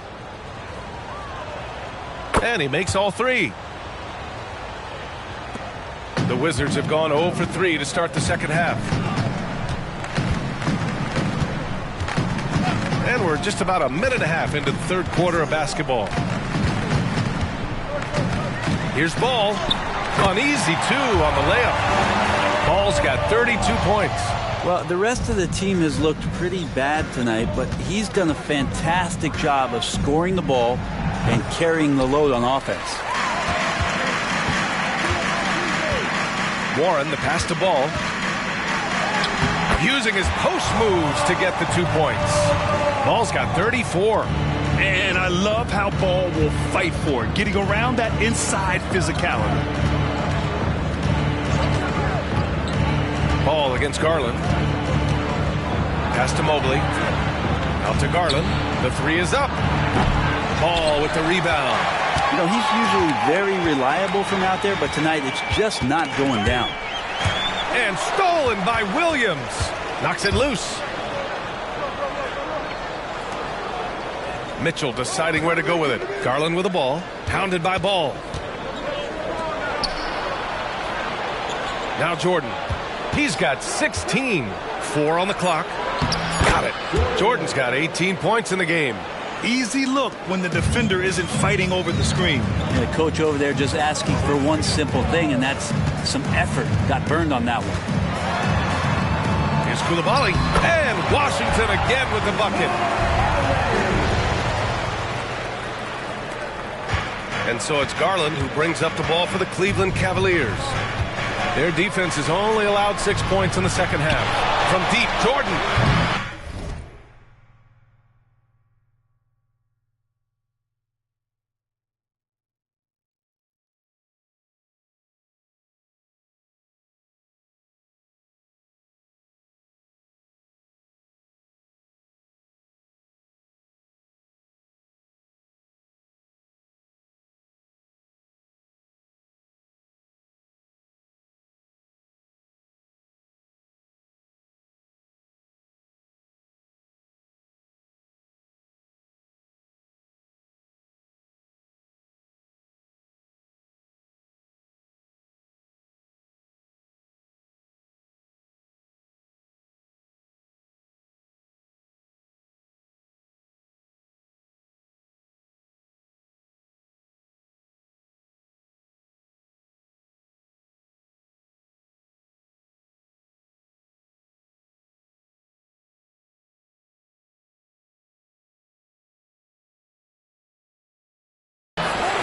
And he makes all 3. The Wizards have gone 0 for 3 to start the second half. And we're just about a minute and a half into the third quarter of basketball. Here's Ball. An easy 2 on the layup. Ball's got 32 points. Well, the rest of the team has looked pretty bad tonight, but he's done a fantastic job of scoring the ball and carrying the load on offense. Warren, the pass to Ball. Using his post moves to get the 2 points. Ball's got 34. And I love how Ball will fight for it, getting around that inside physicality. Ball against Garland. Pass to Mobley. Out to Garland. The 3 is up. Ball with the rebound. You know, he's usually very reliable from out there, but tonight it's just not going down. And stolen by Williams. Knocks it loose. Mitchell deciding where to go with it. Garland with the ball. Pounded by Ball. Now Jordan. He's got 16. 4 on the clock. Got it. Jordan's got 18 points in the game. Easy look when the defender isn't fighting over the screen. And the coach over there just asking for one simple thing, and that's some effort. Got burned on that one. Here's Coulibaly. And Washington again with the bucket. And so it's Garland who brings up the ball for the Cleveland Cavaliers. Their defense has only allowed 6 points in the second half. From deep, Jordan.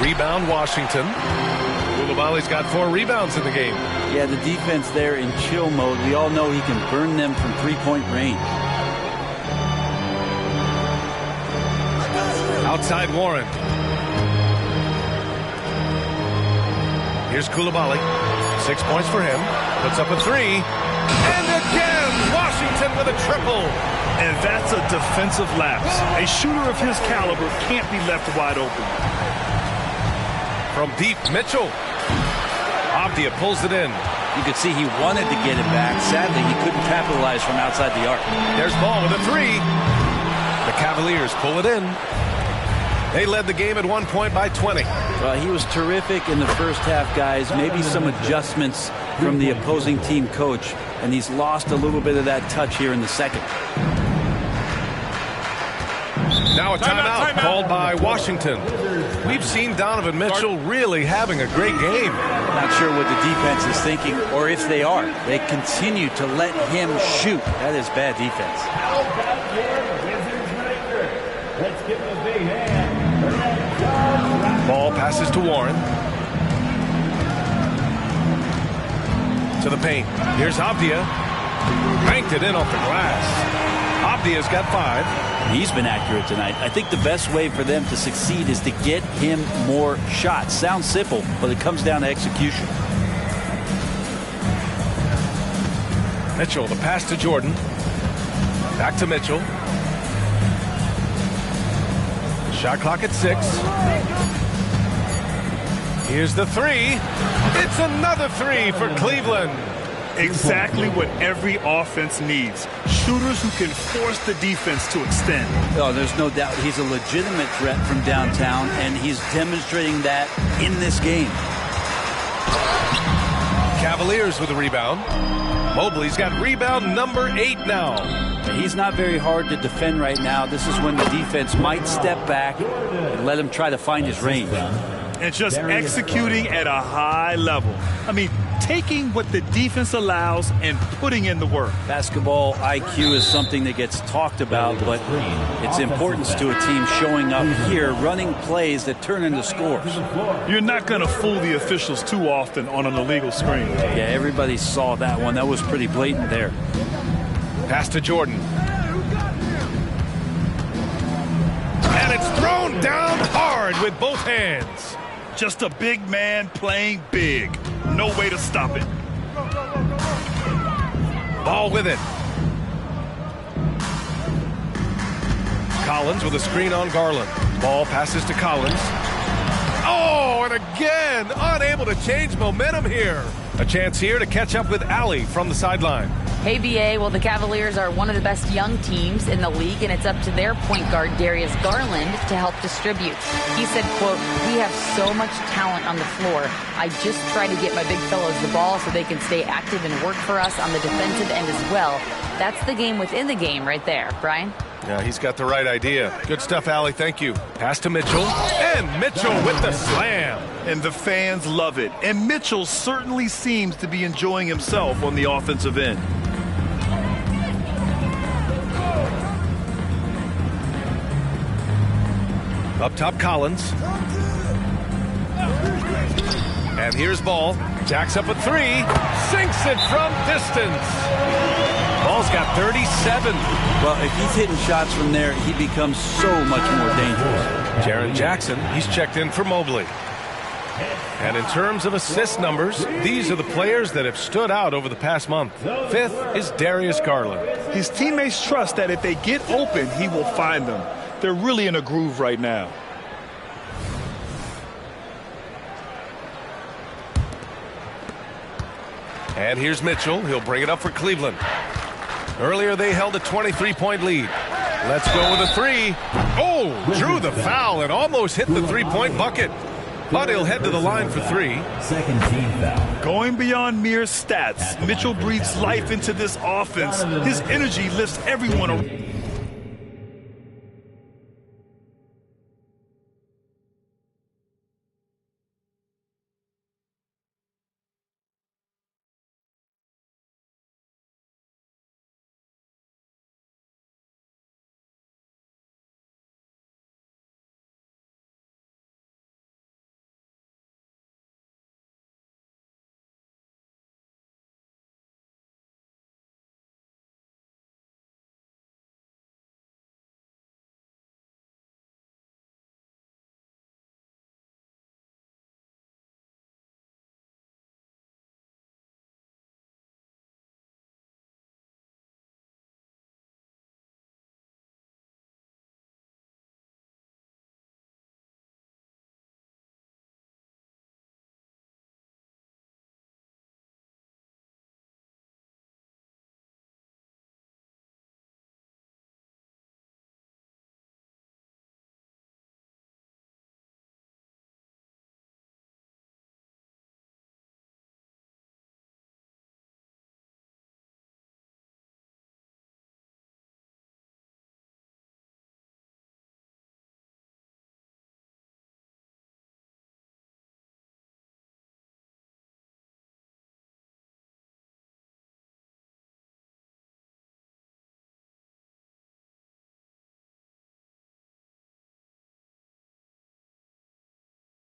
Rebound, Washington. Coulibaly's got 4 rebounds in the game. Yeah, the defense there in chill mode. We all know he can burn them from three-point range. Outside Warren. Here's Coulibaly. 6 points for him. Puts up a 3. And again, Washington with a triple. And that's a defensive lapse. A shooter of his caliber can't be left wide open. From deep, Mitchell. Avdia pulls it in. You could see he wanted to get it back. Sadly, he couldn't capitalize from outside the arc. There's Ball with a 3. The Cavaliers pull it in. They led the game at 1 point by 20. Well, he was terrific in the first half, guys. Maybe some adjustments from the opposing team coach, and he's lost a little bit of that touch here in the second. Now a timeout called by Washington. We've seen Donovan Mitchell really having a great game. Not sure what the defense is thinking, or if they are. They continue to let him shoot. That is bad defense. Ball passes to Warren. To the paint. Here's Avdia. Banked it in off the glass. Avdia's got 5. He's been accurate tonight. I think the best way for them to succeed is to get him more shots. Sounds simple, but it comes down to execution. Mitchell, the pass to Jordan. Back to Mitchell. Shot clock at 6. Here's the 3. It's another 3 for Cleveland. Exactly what every offense needs. Shooters who can force the defense to extend. Oh, there's no doubt he's a legitimate threat from downtown, and he's demonstrating that in this game. Cavaliers with a rebound. Mobley's got rebound number 8 now. He's not very hard to defend right now. This is when the defense might step back and let him try to find his range. And just executing at a high level. I mean, taking what the defense allows and putting in the work. Basketball IQ is something that gets talked about, but its importance to a team showing up here, running plays that turn into scores. You're not going to fool the officials too often on an illegal screen. Yeah, everybody saw that one. That was pretty blatant there. Pass to Jordan. And it's thrown down hard with both hands. Just a big man playing big. No way to stop it. Ball with it. Collins with a screen on Garland. Ball passes to Collins. Oh, and again, unable to change momentum here. A chance here to catch up with Allie from the sideline. Hey, BA, well, the Cavaliers are one of the best young teams in the league, and it's up to their point guard, Darius Garland, to help distribute. He said, quote, "We have so much talent on the floor. I just try to get my big fellows the ball so they can stay active and work for us on the defensive end as well." That's the game within the game right there, Brian. Yeah, he's got the right idea. Good stuff, Allie. Thank you. Pass to Mitchell. And Mitchell with the slam. And the fans love it. And Mitchell certainly seems to be enjoying himself on the offensive end. Up top, Collins. And here's Ball. Jacks up a 3. Sinks it from distance. Ball's got 37. Well, if he's hitting shots from there, he becomes so much more dangerous. Jaren Jackson, he's checked in for Mobley. And in terms of assist numbers, these are the players that have stood out over the past month. 5th is Darius Garland. His teammates trust that if they get open, he will find them. They're really in a groove right now. And here's Mitchell. He'll bring it up for Cleveland. Earlier, they held a 23-point lead. Let's go with a 3. Oh, drew the foul and almost hit the 3-point bucket. But he'll head to the line for 3. Second team foul. Going beyond mere stats, Mitchell breathes life into this offense. His energy lifts everyone around.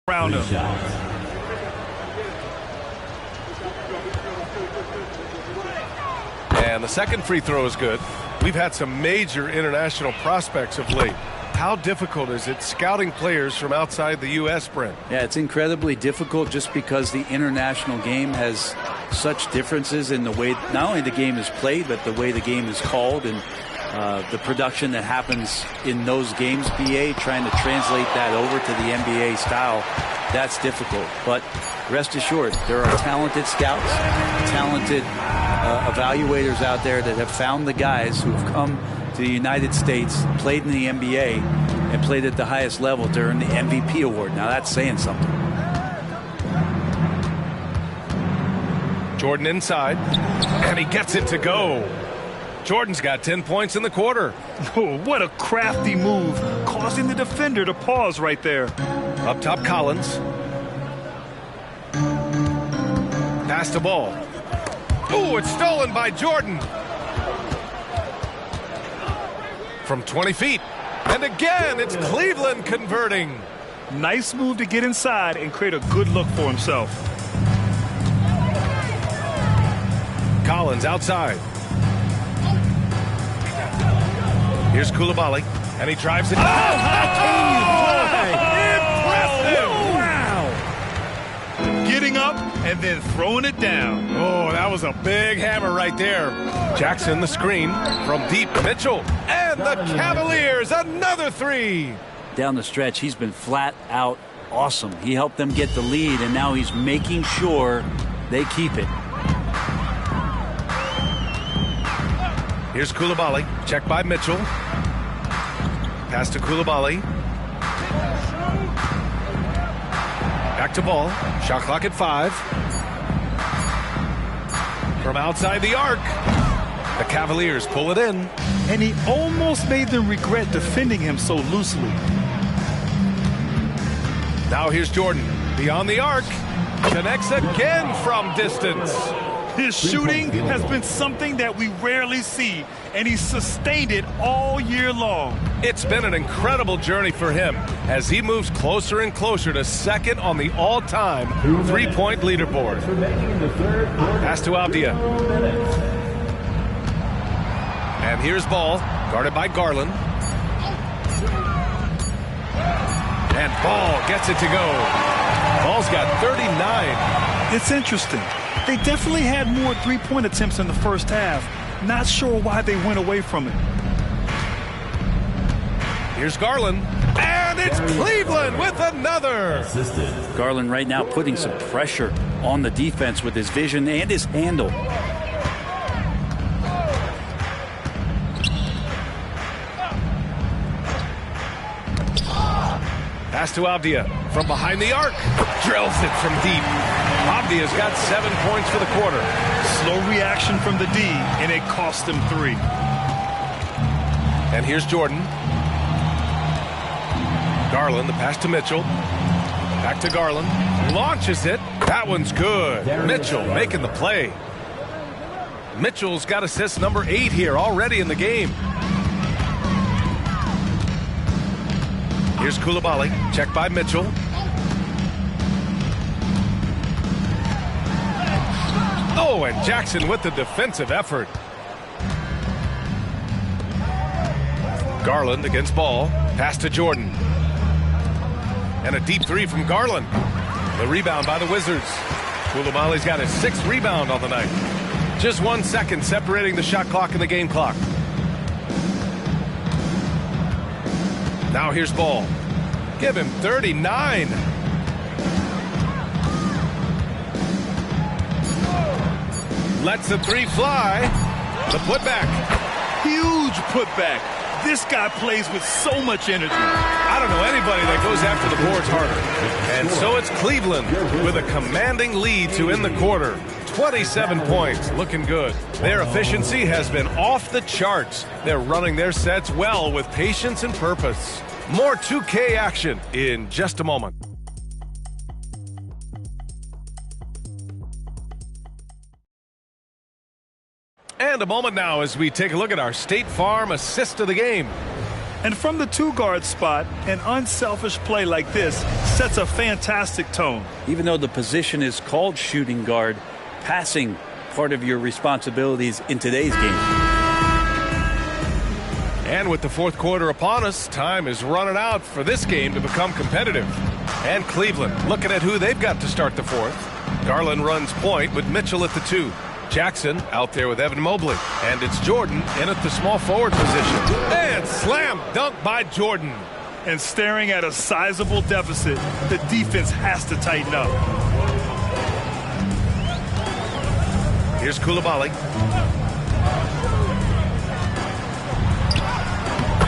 Around him. And the second free throw is good. We've had some major international prospects of late. How difficult is it scouting players from outside the U.S., Brent? Yeah, it's incredibly difficult just because the international game has such differences in the way not only the game is played, but the way the game is called and the production that happens in those games, BA, trying to translate that over to the NBA style, that's difficult. But rest assured, there are talented scouts, talented evaluators out there that have found the guys who have come to the United States, played in the NBA, and played at the highest level to earn the MVP award. Now that's saying something. Jordan inside, and he gets it to go. Jordan's got 10 points in the quarter. Oh, what a crafty move, causing the defender to pause right there. Up top, Collins. Pass the ball. Oh, it's stolen by Jordan. From 20 feet. And again, it's Cleveland converting. Nice move to get inside and create a good look for himself. Collins outside. Here's Coulibaly, and he drives it. Oh, how can you play? Impressive! Wow! Getting up and then throwing it down. Oh, that was a big hammer right there. Jackson, the screen from deep. Mitchell, and the Cavaliers, another three. Down the stretch, he's been flat out awesome. He helped them get the lead, and now he's making sure they keep it. Here's Coulibaly, checked by Mitchell. Pass to Coulibaly. Back to Ball. Shot clock at 5. From outside the arc. The Cavaliers pull it in. And he almost made them regret defending him so loosely. Now here's Jordan. Beyond the arc. Connects again from distance. His shooting has been something that we rarely see, and he's sustained it all year long. It's been an incredible journey for him as he moves closer and closer to second on the all-time three-point leaderboard. Pass to Avdia. And here's Ball, guarded by Garland. And Ball gets it to go. Ball's got 39. It's interesting. They definitely had more three-point attempts in the first half. Not sure why they went away from it. Here's Garland. And it's Cleveland with another. Garland right now putting some pressure on the defense with his vision and his handle. Pass to Avdia from behind the arc. Drills it from deep. Avdia's got 7 points for the quarter. Slow reaction from the D, and it cost him 3. And here's Jordan. Garland, the pass to Mitchell. Back to Garland. Launches it. That one's good. Mitchell making the play. Mitchell's got assist number 8 here already in the game. Here's Coulibaly, checked by Mitchell. Oh, and Jackson with the defensive effort. Garland against Ball. Pass to Jordan. And a deep 3 from Garland. The rebound by the Wizards. Coulibaly's got his 6th rebound on the night. Just 1 second separating the shot clock and the game clock. Now here's Ball. Give him 39. Lets the 3 fly. The putback. Huge putback. This guy plays with so much energy. I don't know anybody that goes after the boards harder. And so it's Cleveland with a commanding lead to end the quarter. 27 points, looking good. Their efficiency has been off the charts. They're running their sets well with patience and purpose. More 2K action in just a moment. And a moment now as we take a look at our State Farm assist of the game. And from the 2-guard spot, an unselfish play like this sets a fantastic tone. Even though the position is called shooting guard, passing part of your responsibilities in today's game. And with the 4th quarter upon us, time is running out for this game to become competitive. And Cleveland looking at who they've got to start the 4th. Garland runs point with Mitchell at the 2. Jackson out there with Evan Mobley. And it's Jordan in at the small forward position. And slam dunk by Jordan. And staring at a sizable deficit, the defense has to tighten up. Here's Koulibaly.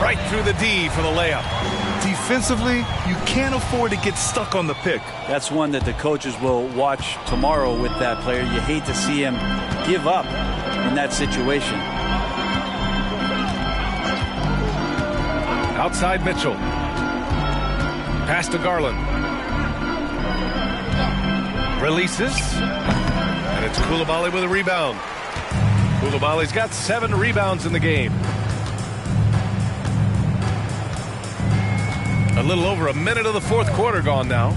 Right through the D for the layup. Defensively, you can't afford to get stuck on the pick. That's one that the coaches will watch tomorrow with that player. You hate to see him give up in that situation. Outside Mitchell. Pass to Garland. Releases. And it's Koulibaly with a rebound. Koulibaly's got 7 rebounds in the game. A little over a minute of the fourth quarter gone now.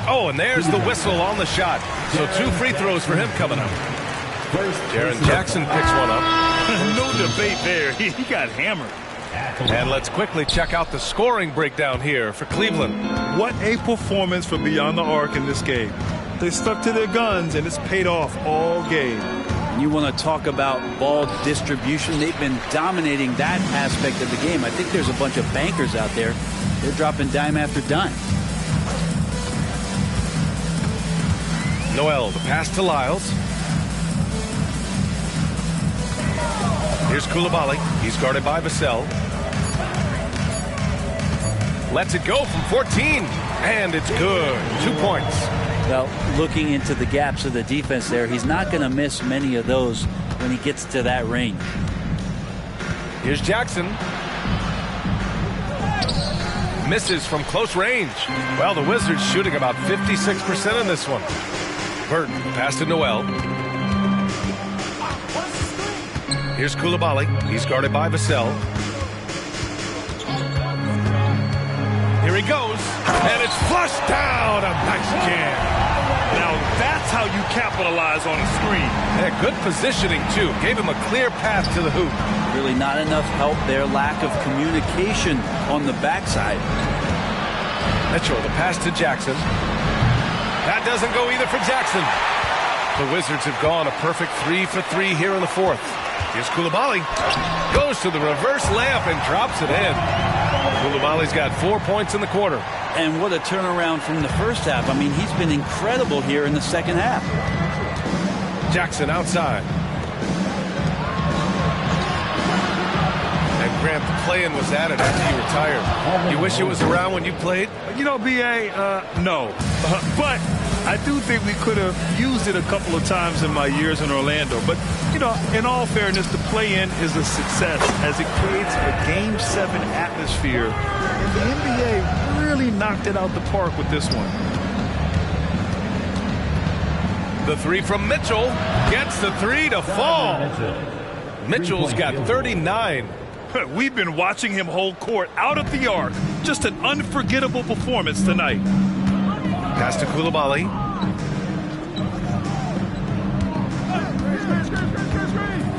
Oh, and there's the whistle on the shot. So 2 free throws for him coming up. Jaren Jackson picks one up. No debate there. He got hammered. And let's quickly check out the scoring breakdown here for Cleveland. What a performance from beyond the arc in this game. They stuck to their guns, and it's paid off all game. You want to talk about ball distribution. They've been dominating that aspect of the game. I think there's a bunch of bankers out there. They're dropping dime after dime. Noel, the pass to Lyles. Here's Koulibaly. He's guarded by Vassell. Lets it go from 14. And it's good. 2 points. Well, looking into the gaps of the defense there, he's not going to miss many of those when he gets to that range. Here's Jackson. Misses from close range. Well, the Wizards shooting about 56% in this one. Burton, pass to Noel. Here's Koulibaly. He's guarded by Vassell. Here he goes. And it's flushed down. A nice jam. Now that's how you capitalize on a screen. Yeah, good positioning, too. Gave him a clear path to the hoop. Really not enough help there. Lack of communication on the backside. Mitchell, the pass to Jackson. That doesn't go either for Jackson. The Wizards have gone a perfect 3 for 3 here in the fourth. Here's Koulibaly. Goes to the reverse layup and drops it in. Koulibaly's got 4 points in the quarter. And what a turnaround from the first half. I mean, he's been incredible here in the second half. Jackson outside. And Grant, the play-in was added after you retired. You wish it was around when you played? You know, B.A., no. But I do think we could have used it a couple of times in my years in Orlando. But, you know, in all fairness, the play-in is a success as it creates a Game 7 atmosphere. And the NBA really knocked it out the park with this one. The 3 from Mitchell gets the 3 to fall. Mitchell's got 39. We've been watching him hold court out of the arc. Just an unforgettable performance tonight. Pass to Koulibaly.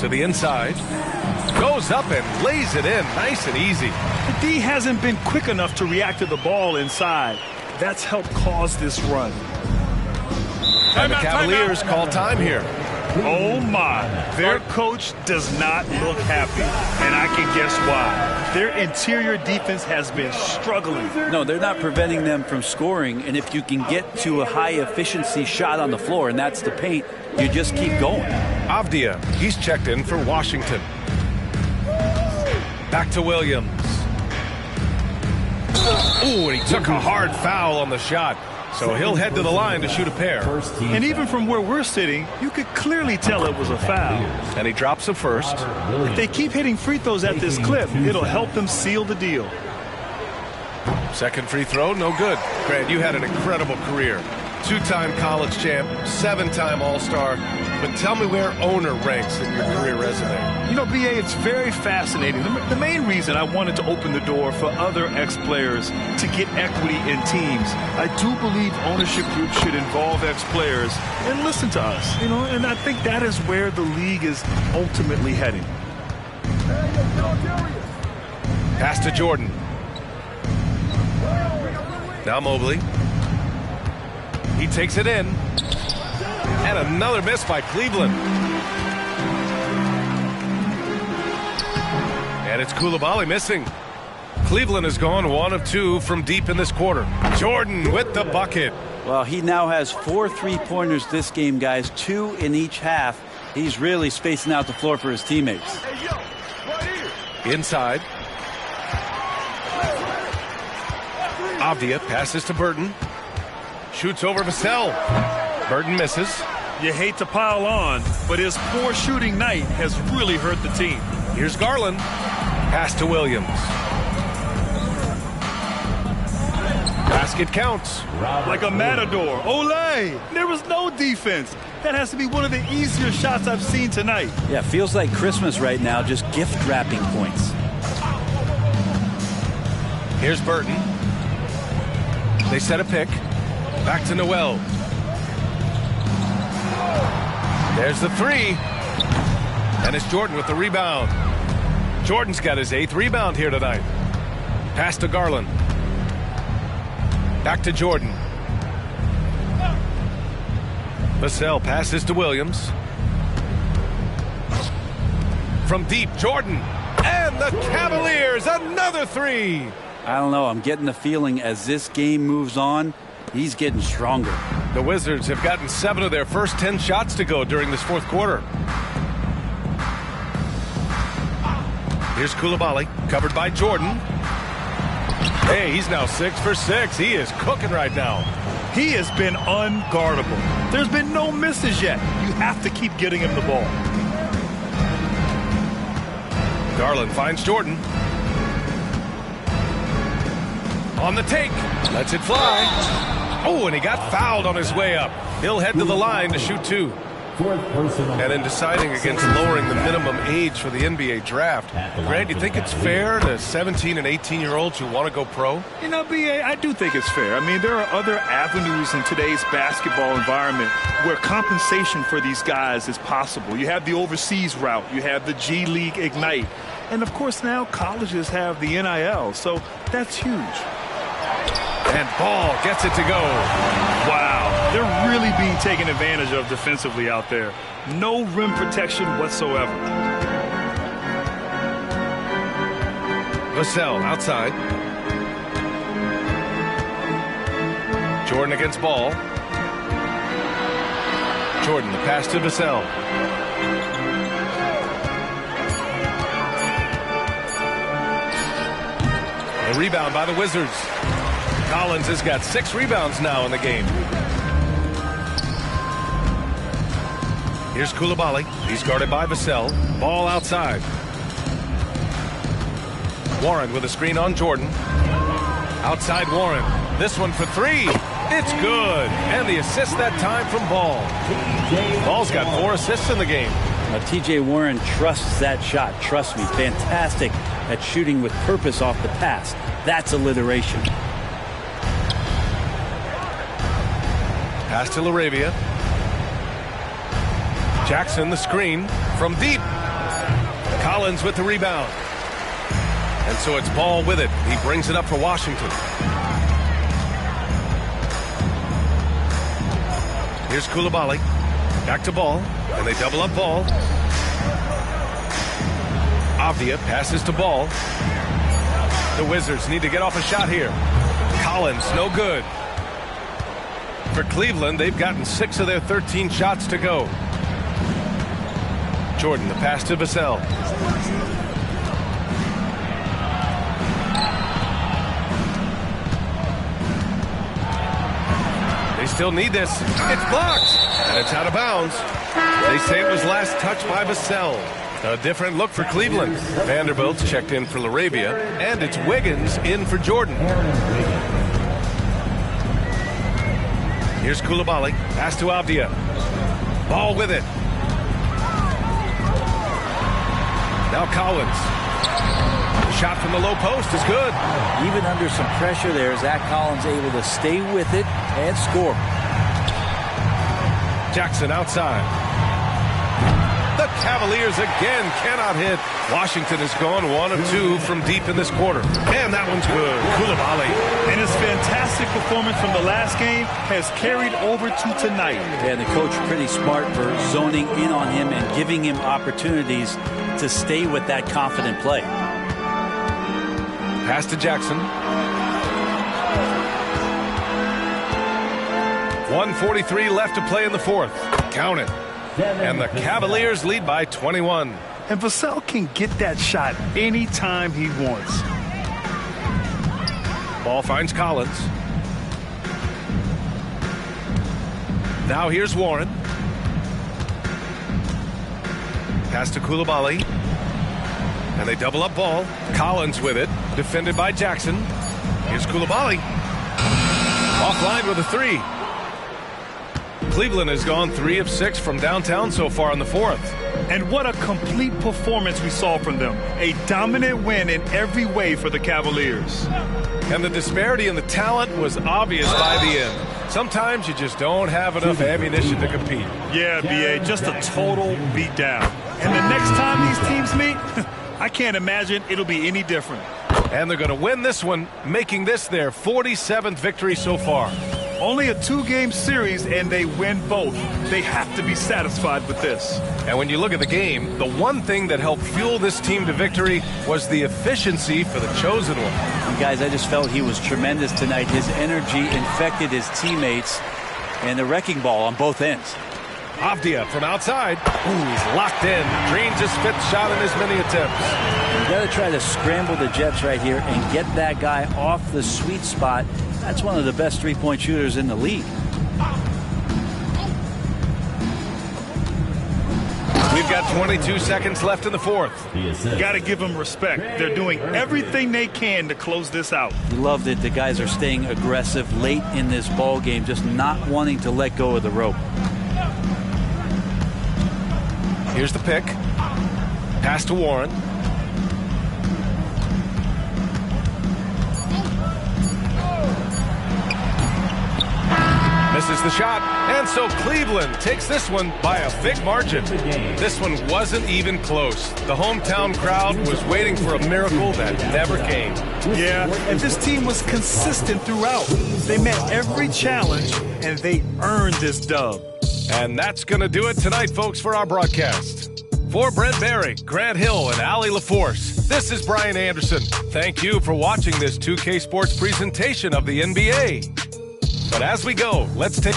To the inside. Goes up and lays it in. Nice and easy. The D hasn't been quick enough to react to the ball inside. That's helped cause this run. And the Cavaliers call time here. Oh my, their coach does not look happy, and I can guess why. Their interior defense has been struggling. No, they're not preventing them from scoring, and if you can get to a high efficiency shot on the floor, and that's the paint, you just keep going. Avdia, he's checked in for Washington. Back to Williams. Ooh, and he took a hard foul on the shot. So he'll head to the line to shoot a pair. And even from where we're sitting, you could clearly tell it was a foul. And he drops a first. If they keep hitting free throws at this clip, it'll help them seal the deal. Second free throw, no good. Grant, you had an incredible career. 2-time college champ, 7-time All-Star. But tell me where owner ranks in your career resume. You know, B.A., it's very fascinating. The main reason I wanted to open the door for other ex-players to get equity in teams, I do believe ownership groups should involve ex-players and listen to us, you know, and I think that is where the league is ultimately heading. Pass to Jordan. Now Mobley. He takes it in. And another miss by Cleveland. And it's Koulibaly missing. Cleveland has gone 1 of 2 from deep in this quarter. Jordan with the bucket. Well, he now has 4 3-pointers this game, guys, 2 in each half. He's really spacing out the floor for his teammates. Inside. Avdia passes to Burton. Shoots over Vassell. Burton misses. You hate to pile on, but his poor shooting night has really hurt the team. Here's Garland. Pass to Williams. Basket counts. Like a matador. Olay! There was no defense. That has to be one of the easier shots I've seen tonight. Yeah, feels like Christmas right now, just gift wrapping points. Here's Burton. They set a pick. Back to Noel. There's the 3. And it's Jordan with the rebound. Jordan's got his 8th rebound here tonight. Pass to Garland. Back to Jordan. Vassell passes to Williams. From deep, Jordan. And the Cavaliers, another 3. I don't know. I'm getting the feeling as this game moves on, he's getting stronger. The Wizards have gotten 7 of their first 10 shots to go during this fourth quarter. Here's Coulibaly, covered by Jordan. Hey, he's now 6 for 6. He is cooking right now. He has been unguardable. There's been no misses yet. You have to keep getting him the ball. Garland finds Jordan. On the take. Lets it fly. Oh, and he got fouled on his way up. He'll head to the line to shoot 2. And in deciding against lowering the minimum age for the NBA draft, Grant, you think it's fair to 17 and 18-year-olds who want to go pro? You know, B.A., I do think it's fair. I mean, there are other avenues in today's basketball environment where compensation for these guys is possible. You have the overseas route. You have the G League Ignite. And, of course, now colleges have the NIL, so that's huge. And Ball gets it to go. Wow, they're really being taken advantage of defensively out there. No rim protection whatsoever. Vassell outside. Jordan against Ball. Jordan, the pass to Vassell. The rebound by the Wizards. Collins has got 6 rebounds now in the game. Here's Coulibaly. He's guarded by Vassell. Ball outside. Warren with a screen on Jordan. Outside Warren. This one for 3. It's good. And the assist that time from Ball. Ball's got 4 assists in the game. Now, T.J. Warren trusts that shot. Trust me. Fantastic at shooting with purpose off the pass. That's alliteration. Pass to LaRavia. Jackson the screen from deep. Collins with the rebound. And so it's Ball with it. He brings it up for Washington. Here's Coulibaly. Back to Ball. And they double up Ball. Avdia passes to Ball. The Wizards need to get off a shot here. Collins, no good. For Cleveland, they've gotten 6 of their 13 shots to go. Jordan, the pass to Vassell. They still need this. It's blocked, and it's out of bounds. They say it was last touched by Vassell. A different look for Cleveland. Vanderbilt's checked in for LaRavia, and it's Wiggins in for Jordan. Here's Coulibaly. Pass to Avdia. Ball with it. Now Collins. Shot from the low post is good. Even under some pressure there, Zach Collins able to stay with it and score. Jackson outside. The Cavaliers again cannot hit. Washington has gone 1 of 2 from deep in this quarter. And that one's good. Coulibaly. And his fantastic performance from the last game has carried over to tonight. Yeah, the coach pretty smart for zoning in on him and giving him opportunities to stay with that confident play. Pass to Jackson. 1:43 left to play in the fourth. Count it. And the Cavaliers lead by 21. And Vassell can get that shot anytime he wants. Ball finds Collins. Now here's Warren. Pass to Coulibaly. And they double up ball. Collins with it. Defended by Jackson. Here's Coulibaly. Offline with a three. Cleveland has gone 3 of 6 from downtown so far in the fourth. And what a complete performance we saw from them. A dominant win in every way for the Cavaliers. And the disparity in the talent was obvious by the end. Sometimes you just don't have enough ammunition to compete. Yeah, B.A., just a total beatdown. And the next time these teams meet, I can't imagine it'll be any different. And they're going to win this one, making this their 47th victory so far. Only a 2-game series, and they win both. They have to be satisfied with this. And when you look at the game, the one thing that helped fuel this team to victory was the efficiency for the chosen one. And guys, I just felt he was tremendous tonight. His energy infected his teammates, and the wrecking ball on both ends. Avdia from outside. Ooh, he's locked in. Drains his 5th shot in as many attempts. You got to try to scramble the Jets right here and get that guy off the sweet spot. That's one of the best three-point shooters in the league. We've got 22 seconds left in the fourth. Got to give them respect. They're doing everything they can to close this out. We love that the guys are staying aggressive late in this ball game, just not wanting to let go of the rope. Here's the pick. Pass to Warren. Misses the shot, and so Cleveland takes this one by a big margin. This one wasn't even close. The hometown crowd was waiting for a miracle that never came. Yeah, and this team was consistent throughout. They met every challenge, and they earned this dub. And that's going to do it tonight, folks, for our broadcast. For Brent Barry, Grant Hill, and Allie LaForce, this is Brian Anderson. Thank you for watching this 2K Sports presentation of the NBA. But as we go, let's take...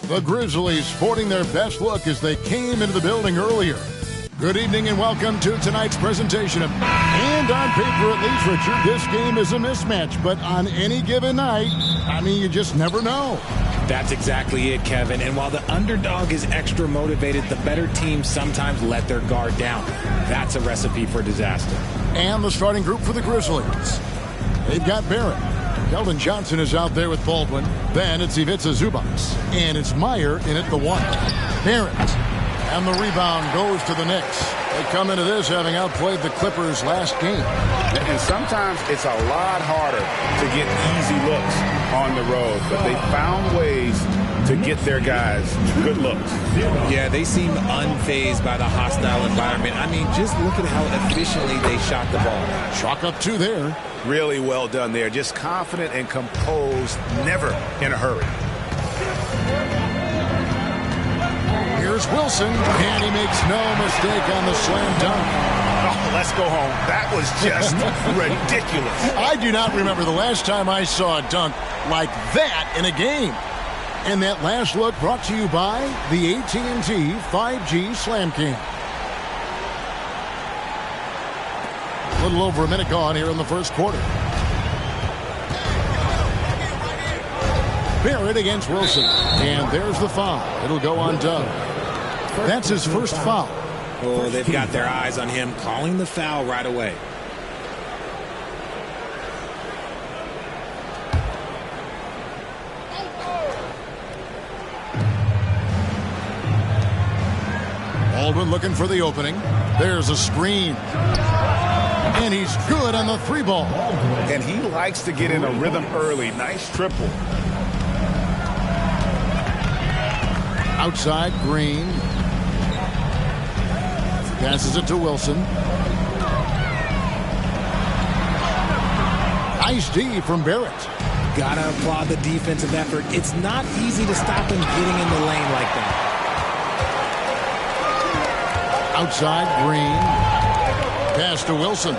The Grizzlies sporting their best look as they came into the building earlier. Good evening and welcome to tonight's presentation of, and on paper at least, Richard, this game is a mismatch, but on any given night, I mean, you just never know. That's exactly it, Kevin. And while the underdog is extra motivated, the better teams sometimes let their guard down. That's a recipe for disaster. And the starting group for the Grizzlies. They've got Barrett. Keldon Johnson is out there with Baldwin. Then it's Ivica Zubac. And it's Meyer in at the 1. Barrett. And the rebound goes to the Knicks. They come into this having outplayed the Clippers last game. And sometimes it's a lot harder to get easy looks on the road, but they found ways to get their guys good looks. Yeah, they seem unfazed by the hostile environment. I mean, just look at how efficiently they shot the ball. Chalk up 2 there. Really well done there. Just confident and composed, never in a hurry. Here's Wilson, and he makes no mistake on the slam dunk. Oh, let's go home. That was just ridiculous. I do not remember the last time I saw a dunk like that in a game. And that last look brought to you by the AT&T 5G Slam Cam. A little over a minute gone here in the first quarter. Barrett against Wilson. And there's the foul. It'll go on Doug. That's his first foul. Oh, they've got their eyes on him, calling the foul right away. Baldwin looking for the opening. There's a screen. And he's good on the 3-ball. And he likes to get in a rhythm early. Nice triple. Outside, Green. Passes it to Wilson. Nice D from Barrett. Gotta applaud the defensive effort. It's not easy to stop him getting in the lane like that. Outside, Green. Pass to Wilson.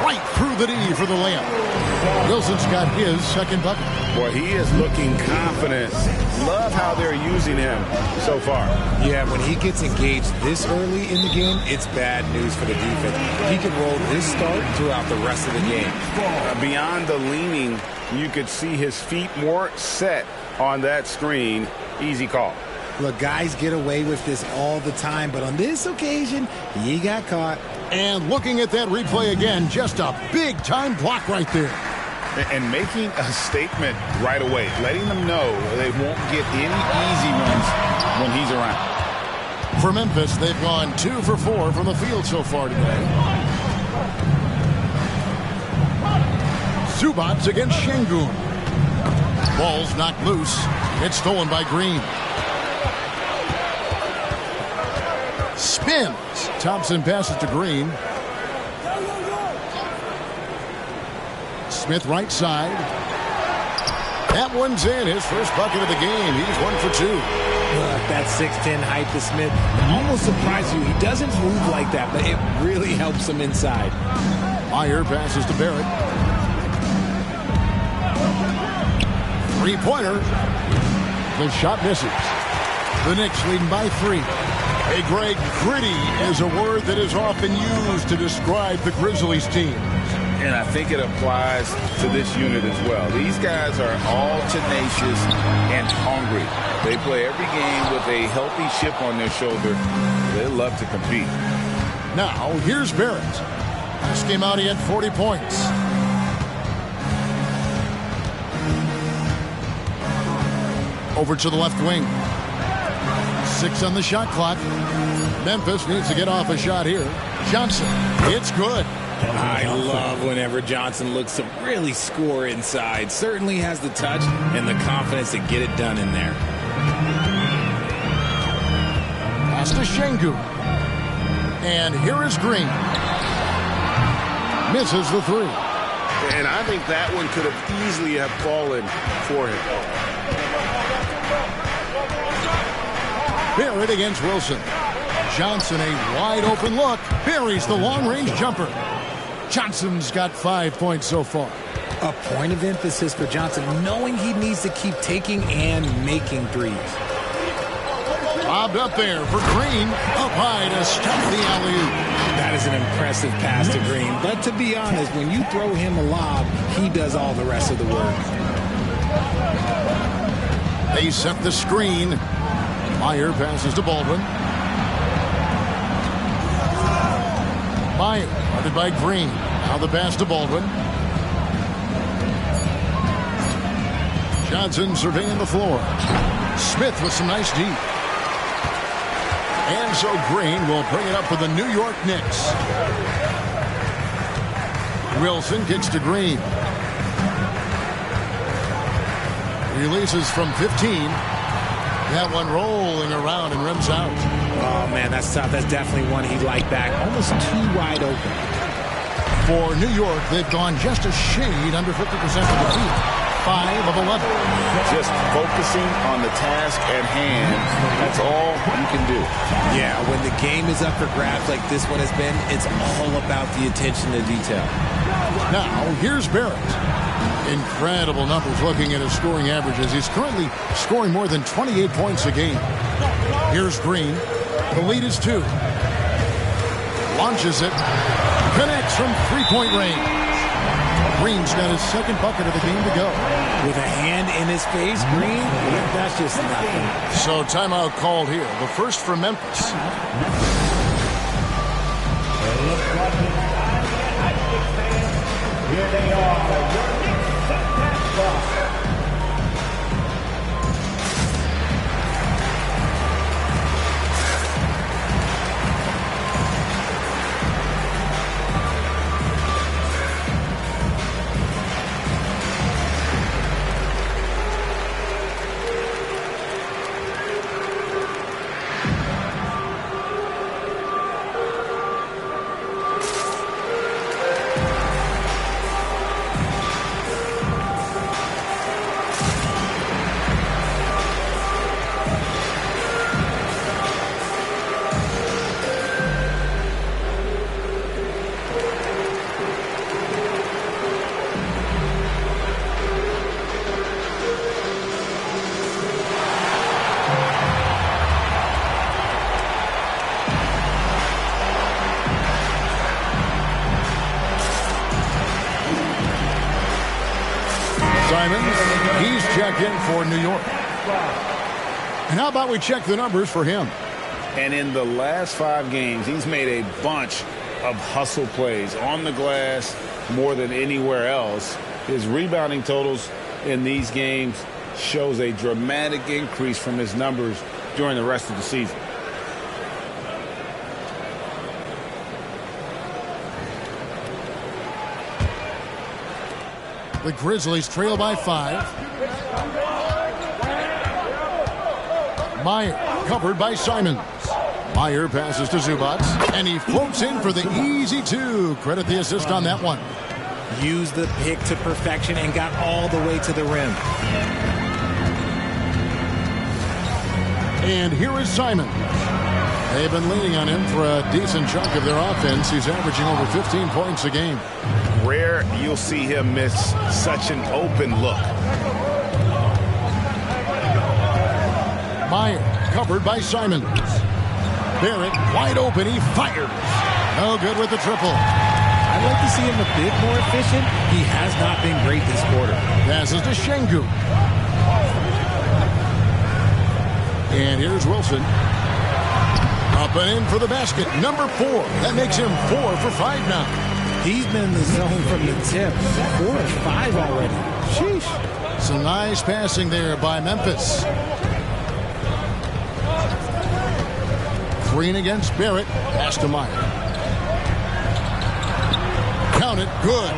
Right through the D for the layup. Wilson's got his second bucket. Boy, he is looking confident. Love how they're using him so far. Yeah, when he gets engaged this early in the game, it's bad news for the defense. He can roll this start throughout the rest of the game. Beyond the leaning, you could see his feet more set on that screen. Easy call. Look, guys get away with this all the time, but on this occasion, he got caught. And looking at that replay again, just a big-time block right there. And making a statement right away, letting them know they won't get any easy ones when he's around. For Memphis, they've gone 2 for 4 from the field so far today. Zubac against Şengün. Ball's knocked loose. It's stolen by Green. Spins. Thompson passes to Green. Smith right side. That one's in. His first bucket of the game. He's 1 for 2. That 6'10" height to Smith almost surprised you. He doesn't move like that, but it really helps him inside. Meyer passes to Barrett. 3-pointer. The shot misses. The Knicks leading by 3. Hey, Greg, gritty is a word that is often used to describe the Grizzlies team. And I think it applies to this unit as well. These guys are all tenacious and hungry. They play every game with a healthy chip on their shoulder. They love to compete. Now, here's Barrett. This came out, he had 40 points. Over to the left wing. 6 on the shot clock. Memphis needs to get off a shot here. Johnson, it's good. I love whenever Johnson looks to really score inside. Certainly has the touch and the confidence to get it done in there. Pass to Şengün. And here is Green. Misses the 3. And I think that one could have easily have fallen for him. Barrett against Wilson. Johnson, a wide open look. Buries the long-range jumper. Johnson's got 5 points so far. A point of emphasis for Johnson, knowing he needs to keep taking and making threes. Lobbed up there for Green. Up high to stop the alley-oop. That is an impressive pass to Green. But to be honest, when you throw him a lob, he does all the rest of the work. They set the screen. Meyer passes to Baldwin. Meyer, guarded by Green. Now the pass to Baldwin. Johnson surveying the floor. Smith with some nice deep. And so Green will bring it up for the New York Knicks. Wilson kicks to Green. Releases from 15. That one rolling around and rims out. Oh, man, that's tough. That's definitely one he'd like back. Almost too wide open. For New York, they've gone just a shade under 50% of the field. 5 of 11. Just focusing on the task at hand. That's all you can do. Yeah, when the game is up for grabs like this one has been, it's all about the attention to detail. Now, here's Barrett. Incredible numbers looking at his scoring averages. He's currently scoring more than 28 points a game. Here's Green. The lead is 2. Launches it. Connects from three-point range. Green's got his second bucket of the game to go. With a hand in his face, Green, that's just nothing. So timeout called here. The first for Memphis. Here they are. He's checked in for New York. And how about we check the numbers for him? And in the last 5 games, he's made a bunch of hustle plays on the glass more than anywhere else. His rebounding totals in these games shows a dramatic increase from his numbers during the rest of the season. The Grizzlies trail by 5. Meyer covered by Simons. Meyer passes to Zubac, and he floats in for the easy 2. Credit the assist on that one. Used the pick to perfection and got all the way to the rim. And here is Simons. They've been leaning on him for a decent chunk of their offense. He's averaging over 15 points a game. Rare you'll see him miss such an open look. Meyer covered by Simons. Barrett wide open. He fires. No good with the triple. I'd like to see him a bit more efficient. He has not been great this quarter. Passes to Şengün. And here's Wilson. Up and in for the basket. Number 4. That makes him 4 for 5 now. He's been in the zone from the tip. 4 or 5 already. Sheesh. Some nice passing there by Memphis. Green against Barrett. Pass to Meyer. Count it. Good.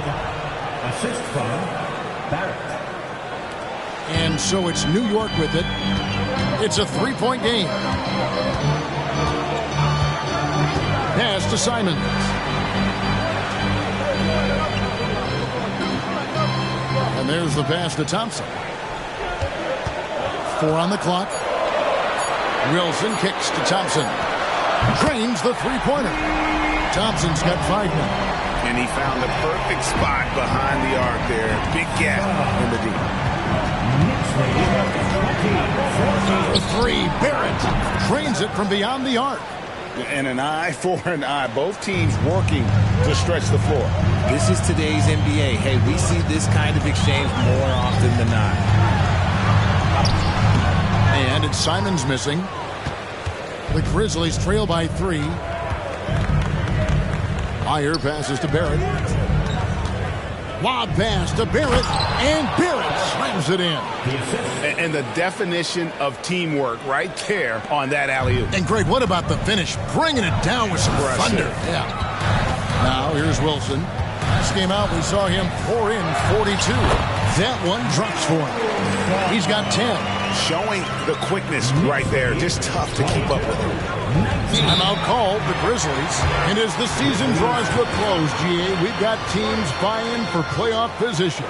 Assist from Barrett. And so it's New York with it. It's a 3-point game. Pass to Simons. And there's the pass to Thompson. 4 on the clock. Wilson kicks to Thompson. Drains the 3-pointer. Thompson's got 5 now. And he found the perfect spot behind the arc there. Big gap in the deep. The three, Barrett drains it from beyond the arc. And an eye for an eye. Both teams working to stretch the floor. This is today's NBA. Hey, we see this kind of exchange more often than not. And it's Simon's missing. The Grizzlies trail by 3. Meyer passes to Barrett. Lob pass to Barrett, and Barrett slams it in. And the definition of teamwork right there on that alley-oop. And Greg, what about the finish? Bringing it down with some thunder. Yeah. Now here's Wilson. Last game out, we saw him pour in 42. That one drops for him. He's got 10. Showing the quickness right there. Just tough to keep up with him. Timeout called the Grizzlies. And as the season draws to a close, GA, we've got teams vying for playoff position.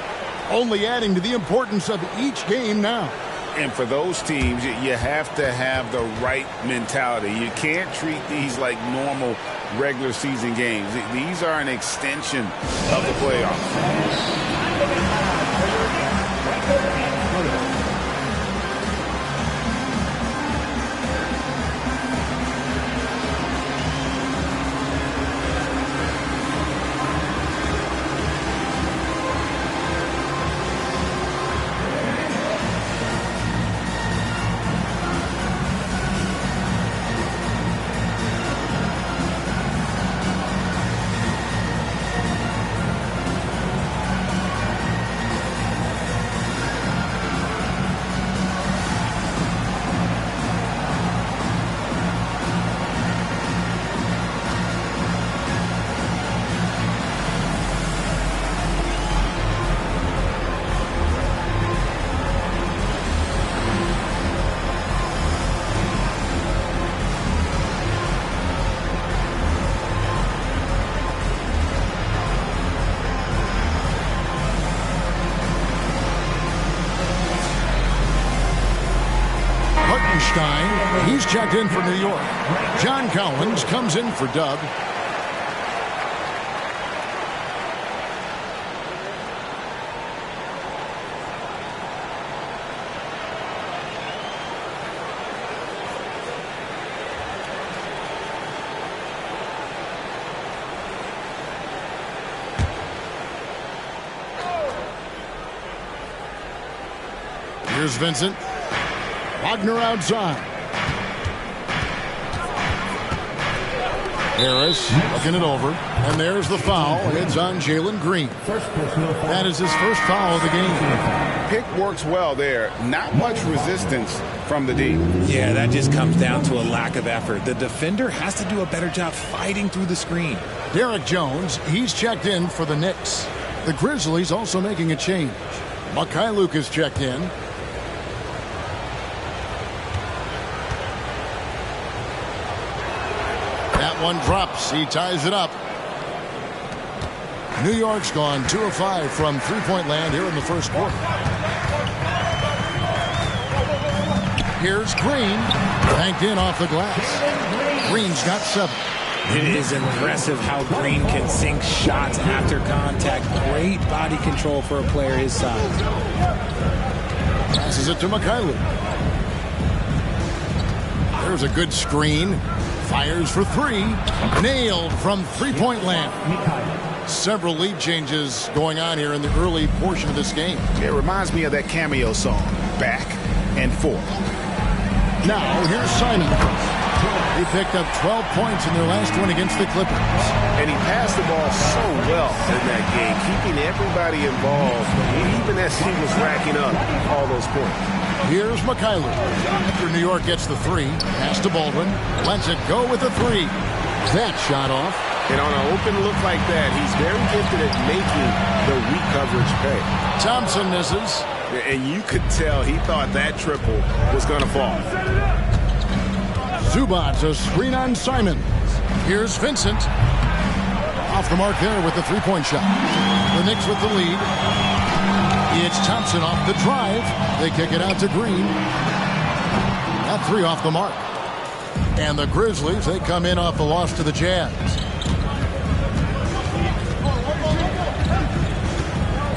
Only adding to the importance of each game now. And for those teams, you have to have the right mentality. You can't treat these like normal regular season games. These are an extension of the playoffs. He's checked in for New York. John Collins comes in for Doug. Here's Vincent. Wagner outside. Harris looking it over. And there's the foul. It's on Jalen Green. That is his first foul of the game. Pick works well there. Not much resistance from the D. Yeah, that just comes down to a lack of effort. The defender has to do a better job fighting through the screen. Derek Jones, he's checked in for the Knicks. The Grizzlies also making a change. Mikhailuk is checked in. That one drops. He ties it up. New York's gone 2 of 5 from three-point land here in the first quarter. Here's Green. Banked in off the glass. Green's got 7. It is impressive how Green can sink shots after contact. Great body control for a player his size. Passes it to Mikhailuk. There's a good screen. Fires for 3. Nailed from three-point land. Several lead changes going on here in the early portion of this game. It reminds me of that cameo song, Back and Forth. Now, here's Simon. He picked up 12 points in their last one against the Clippers. And he passed the ball so well in that game, keeping everybody involved, even as he was racking up all those points. Here's Mikhailuk. After New York gets the 3, pass to Baldwin. Lets it go with the 3. That shot off. And on an open look like that, he's very gifted at making the weak coverage pay. Thompson misses. And you could tell he thought that triple was going to fall. Zubats a screen on Simon. Here's Vincent. Off the mark there with the three-point shot. The Knicks with the lead. It's Thompson off the drive. They kick it out to Green. That 3 off the mark. And the Grizzlies, they come in off the loss to the Jazz.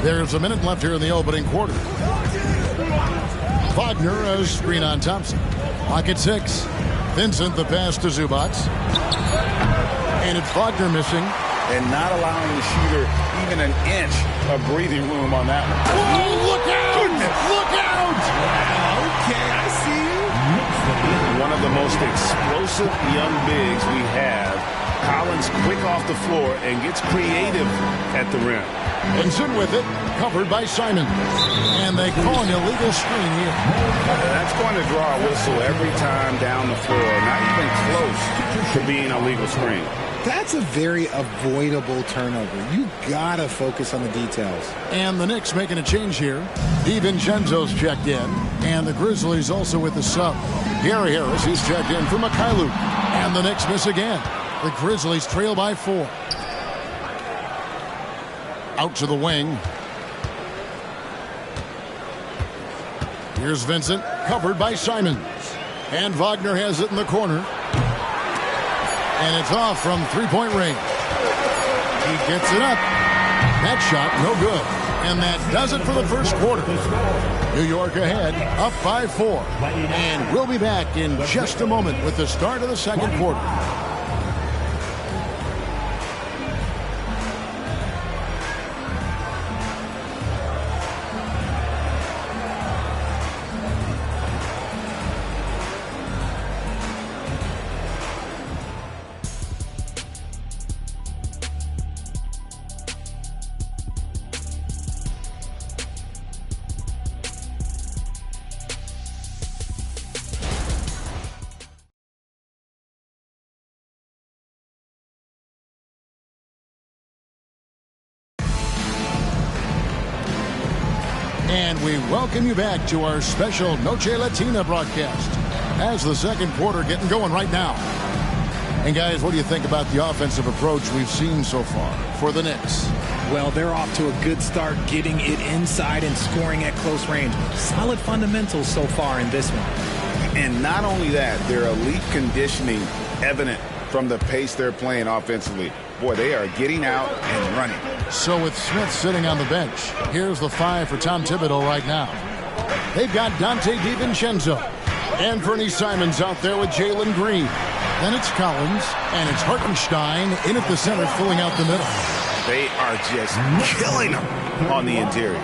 There's a minute left here in the opening quarter. Wagner, a screen on Thompson. Pocket 6. Vincent, the pass to Zubac. And it's Wagner missing. And not allowing the shooter even an inch of breathing room on that one. Whoa, look out! Goodness. Look out! Okay, I see you. One of the most explosive young bigs we have. Collins quick off the floor and gets creative at the rim. Vincent with it, covered by Simon. And they call an illegal screen here. That's going to draw a whistle every time down the floor. Not even close to being a legal screen. That's a very avoidable turnover. You gotta focus on the details. And the Knicks making a change here. DiVincenzo's checked in. And the Grizzlies also with the sub. Gary Harris, he's checked in for Mikhailuk. And the Knicks miss again. The Grizzlies trail by 4. Out to the wing. Here's Vincent, covered by Simons. And Wagner has it in the corner. And it's off from three-point range. He gets it up. That shot, no good. And that does it for the first quarter. New York ahead, up by 4. And we'll be back in just a moment with the start of the second quarter. And we welcome you back to our special Noche Latina broadcast as the second quarter getting going right now. And guys, what do you think about the offensive approach we've seen so far for the Knicks? Well, they're off to a good start getting it inside and scoring at close range. Solid fundamentals so far in this one. And not only that, their elite conditioning evident from the pace they're playing offensively. Boy, they are getting out and running. So with Smith sitting on the bench, here's the 5 for Tom Thibodeau right now. They've got Dante DiVincenzo and Bernie Simons out there with Jalen Green. Then it's Collins, and it's Hartenstein in at the center, filling out the middle. They are just killing them on the interior.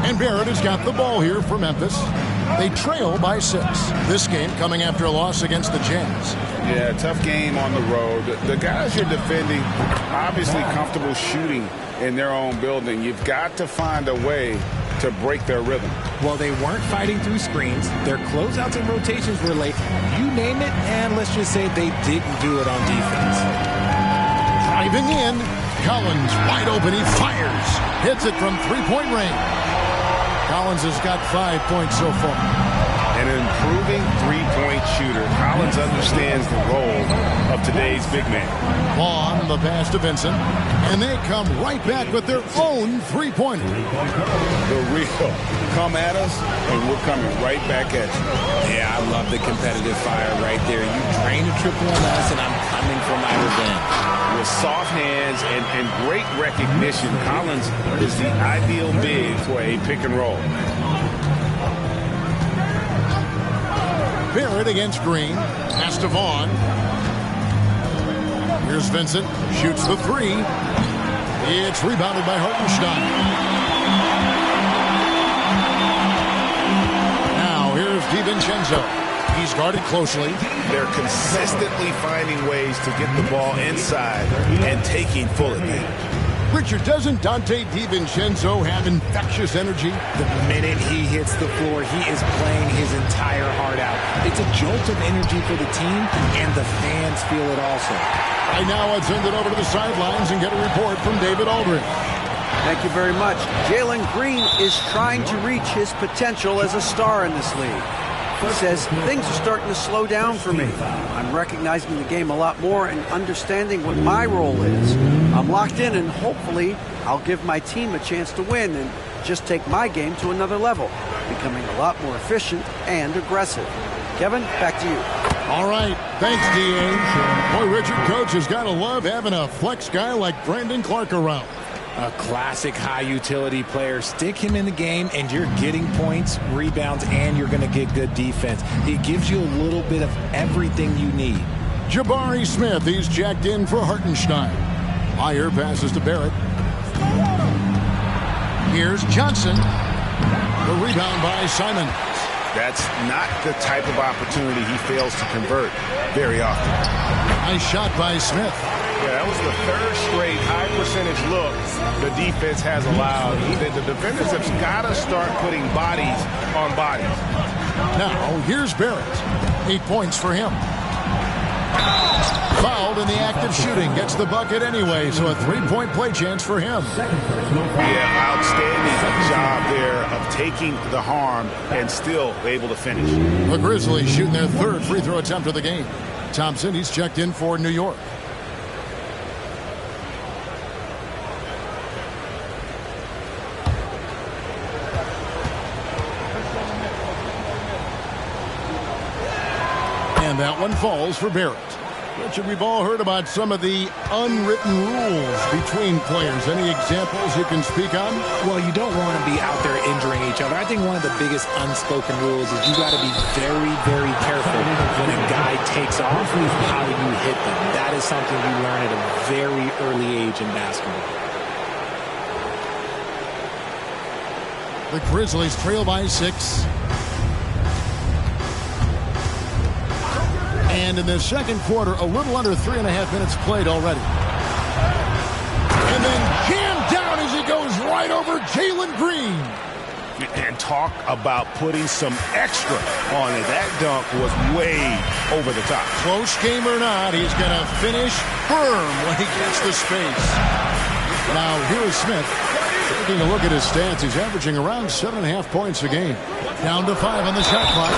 And Barrett has got the ball here for Memphis. They trail by 6. This game coming after a loss against the Jazz. Yeah, tough game on the road. The guys you're defending, obviously comfortable shooting in their own building. You've got to find a way to break their rhythm. Well, they weren't fighting through screens. Their closeouts and rotations were late. You name it, and let's just say they didn't do it on defense. Driving in, Collins wide open. He fires. Hits it from three-point range. Collins has got 5 points so far. An improving three-point shooter. Collins understands the role of today's big man. Vaughn, the pass to Vincent. And they come right back with their own three-pointer. The real. Come at us, and we're coming right back at you. Yeah, I love the competitive fire right there. You drain a triple on us, and I'm coming for my revenge. With soft hands and great recognition, Collins is the ideal big for a pick and roll. Barrett against Green. Pass to Vaughn. Here's Vincent. Shoots the 3. It's rebounded by Hartenstein. Now here's DiVincenzo. He's guarded closely. They're consistently finding ways to get the ball inside and taking full advantage. Richard, doesn't Dante DiVincenzo have infectious energy? The minute he hits the floor, he is playing his entire heart out. It's a jolt of energy for the team, and the fans feel it also. Right now, I'd send it over to the sidelines and get a report from David Aldridge. Thank you very much. Jalen Green is trying to reach his potential as a star in this league. He says things are starting to slow down for me. I'm recognizing the game a lot more and understanding what my role is. I'm locked in, and hopefully I'll give my team a chance to win and just take my game to another level, becoming a lot more efficient and aggressive. Kevin, back to you. All right. Thanks, D.A. Boy, Richard, coach has got to love having a flex guy like Brandon Clark around. A classic high-utility player. Stick him in the game, and you're getting points, rebounds, and you're going to get good defense. He gives you a little bit of everything you need. Jabari Smith, he's jacked in for Hartenstein. Meyer passes to Barrett. Here's Johnson. The rebound by Simon. That's not the type of opportunity he fails to convert very often. Nice shot by Smith. Yeah, that was the third straight high percentage look the defense has allowed. The defenders have got to start putting bodies on bodies. Now, here's Barrett. 8 points for him. Fouled in the act of shooting. Gets the bucket anyway, so a 3-point play chance for him. Yeah, outstanding job there of taking the harm and still able to finish. The Grizzlies shooting their third free throw attempt of the game. Thompson, he's checked in for New York. And that one falls for Barrett. Richard, we've all heard about some of the unwritten rules between players. Any examples you can speak on? Well, you don't want to be out there injuring each other. I think one of the biggest unspoken rules is you got to be very, very careful when a guy takes off how you hit them. That is something you learn at a very early age in basketball. The Grizzlies trail by 6. And in the second quarter, a little under 3.5 minutes played already. And then jammed down as he goes right over Jalen Green. And talk about putting some extra on it. That dunk was way over the top. Close game or not, he's going to finish firm when he gets the space. Now, here is Smith. Taking a look at his stats, he's averaging around 7.5 points a game. Down to 5 on the shot clock.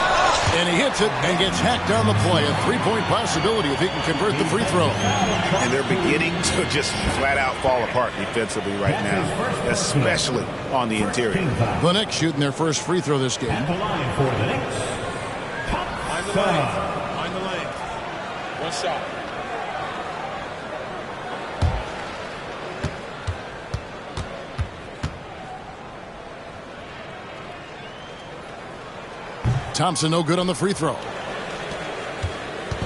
And he hits it and gets hacked on the play. A 3-point possibility if he can convert the free throw. And they're beginning to just flat out fall apart defensively right now, especially on the interior. The Knicks shooting their first free throw this game. And the line for the Knicks. Find the lane. One shot. Thompson no good on the free throw.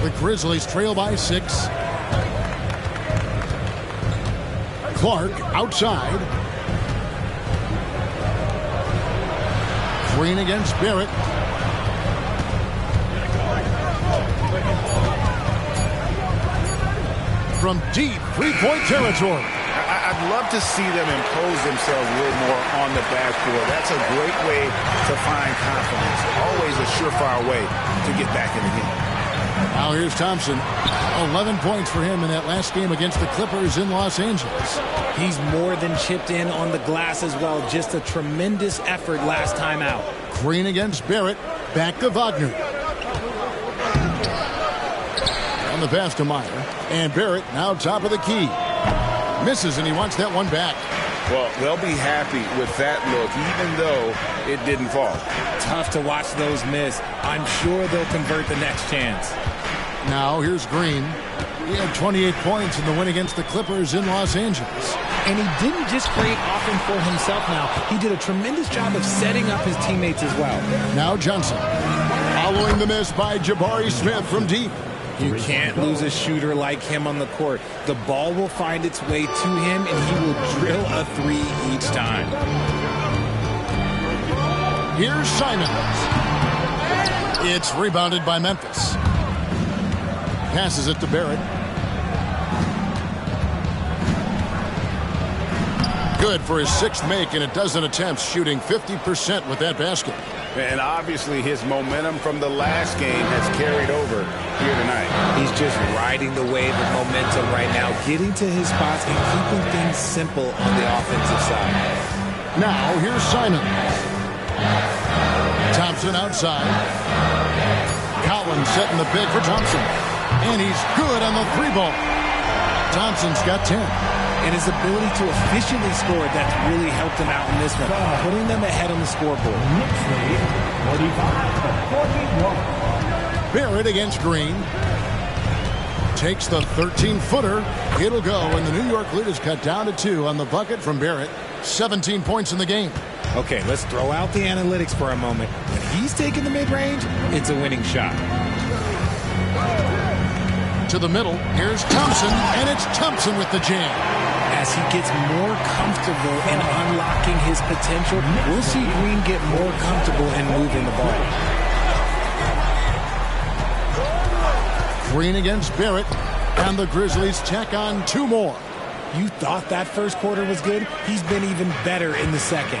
The Grizzlies trail by 6. Clark outside. Green against Barrett. From deep 3-point territory. I'd love to see them impose themselves a little more on the backboard. That's a great way to find confidence. Always a surefire way to get back in the game. Now here's Thompson. 11 points for him in that last game against the Clippers in Los Angeles. He's more than chipped in on the glass as well. Just a tremendous effort last time out. Green against Barrett. Back to Wagner. On the pass to Meyer. And Barrett now top of the key. Misses, and he wants that one back. Well, they'll be happy with that look, even though it didn't fall. Tough to watch those miss. I'm sure they'll convert the next chance. Now, here's Green. He had 28 points in the win against the Clippers in Los Angeles. And he didn't just create offense for himself now. He did a tremendous job of setting up his teammates as well. Now Johnson. Following the miss by Jabari Smith from deep. You can't lose a shooter like him on the court. The ball will find its way to him, and he will drill a 3 each time. Here's Simons. It's rebounded by Memphis. Passes it to Barrett. Good for his 6th make in a dozen attempts, shooting 50% with that basket. And obviously his momentum from the last game has carried over here tonight. He's just riding the wave of momentum right now, getting to his spots and keeping things simple on the offensive side. Now here's Simons. Thompson outside. Collins setting the pick for Thompson. And he's good on the 3-ball. Thompson's got 10. And his ability to efficiently score, that's really helped him out in this one, putting them ahead on the scoreboard. Barrett against Green. takes the 13-footer. It'll go, and the New York lead is cut down to 2 on the bucket from Barrett. 17 points in the game. Okay, let's throw out the analytics for a moment. When he's taking the mid-range, it's a winning shot. To the middle, here's Thompson, and it's Thompson with the jam. As he gets more comfortable in unlocking his potential, we'll see Green get more comfortable in moving the ball. Green against Barrett, and the Grizzlies tack on 2 more. You thought that first quarter was good? He's been even better in the second.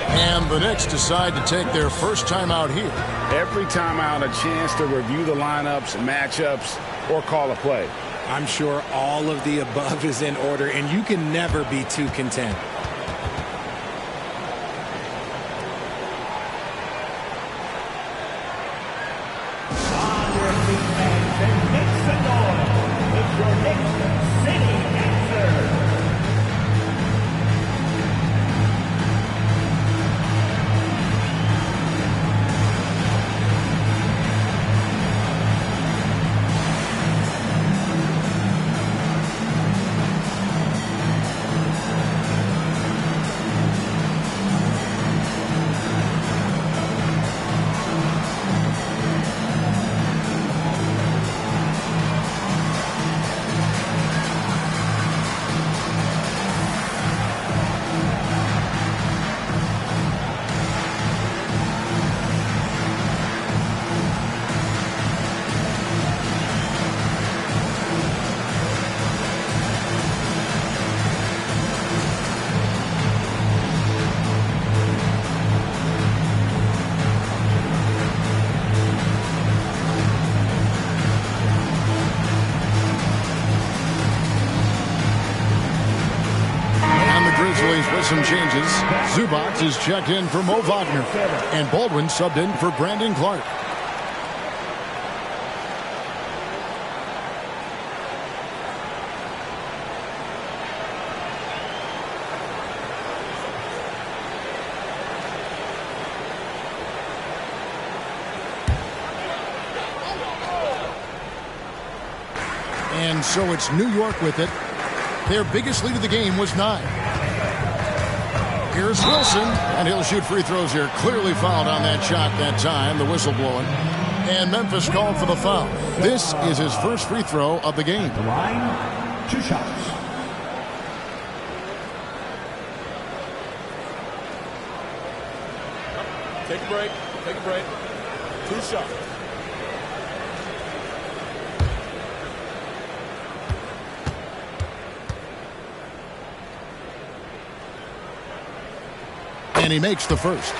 And the Knicks decide to take their first timeout here. Every timeout, a chance to review the lineups, matchups, or call a play. I'm sure all of the above is in order, and you can never be too content. With some changes, Zubac is checked in for Mo Wagner, and Baldwin subbed in for Brandon Clark. And so it's New York with it. Their biggest lead of the game was 9. Here's Wilson, and he'll shoot free throws here. Clearly fouled on that shot that time, the whistle blowing. And Memphis called for the foul. This is his first free throw of the game. The line, 2 shots. Take a break. Take a break. 2 shots. And he makes the first.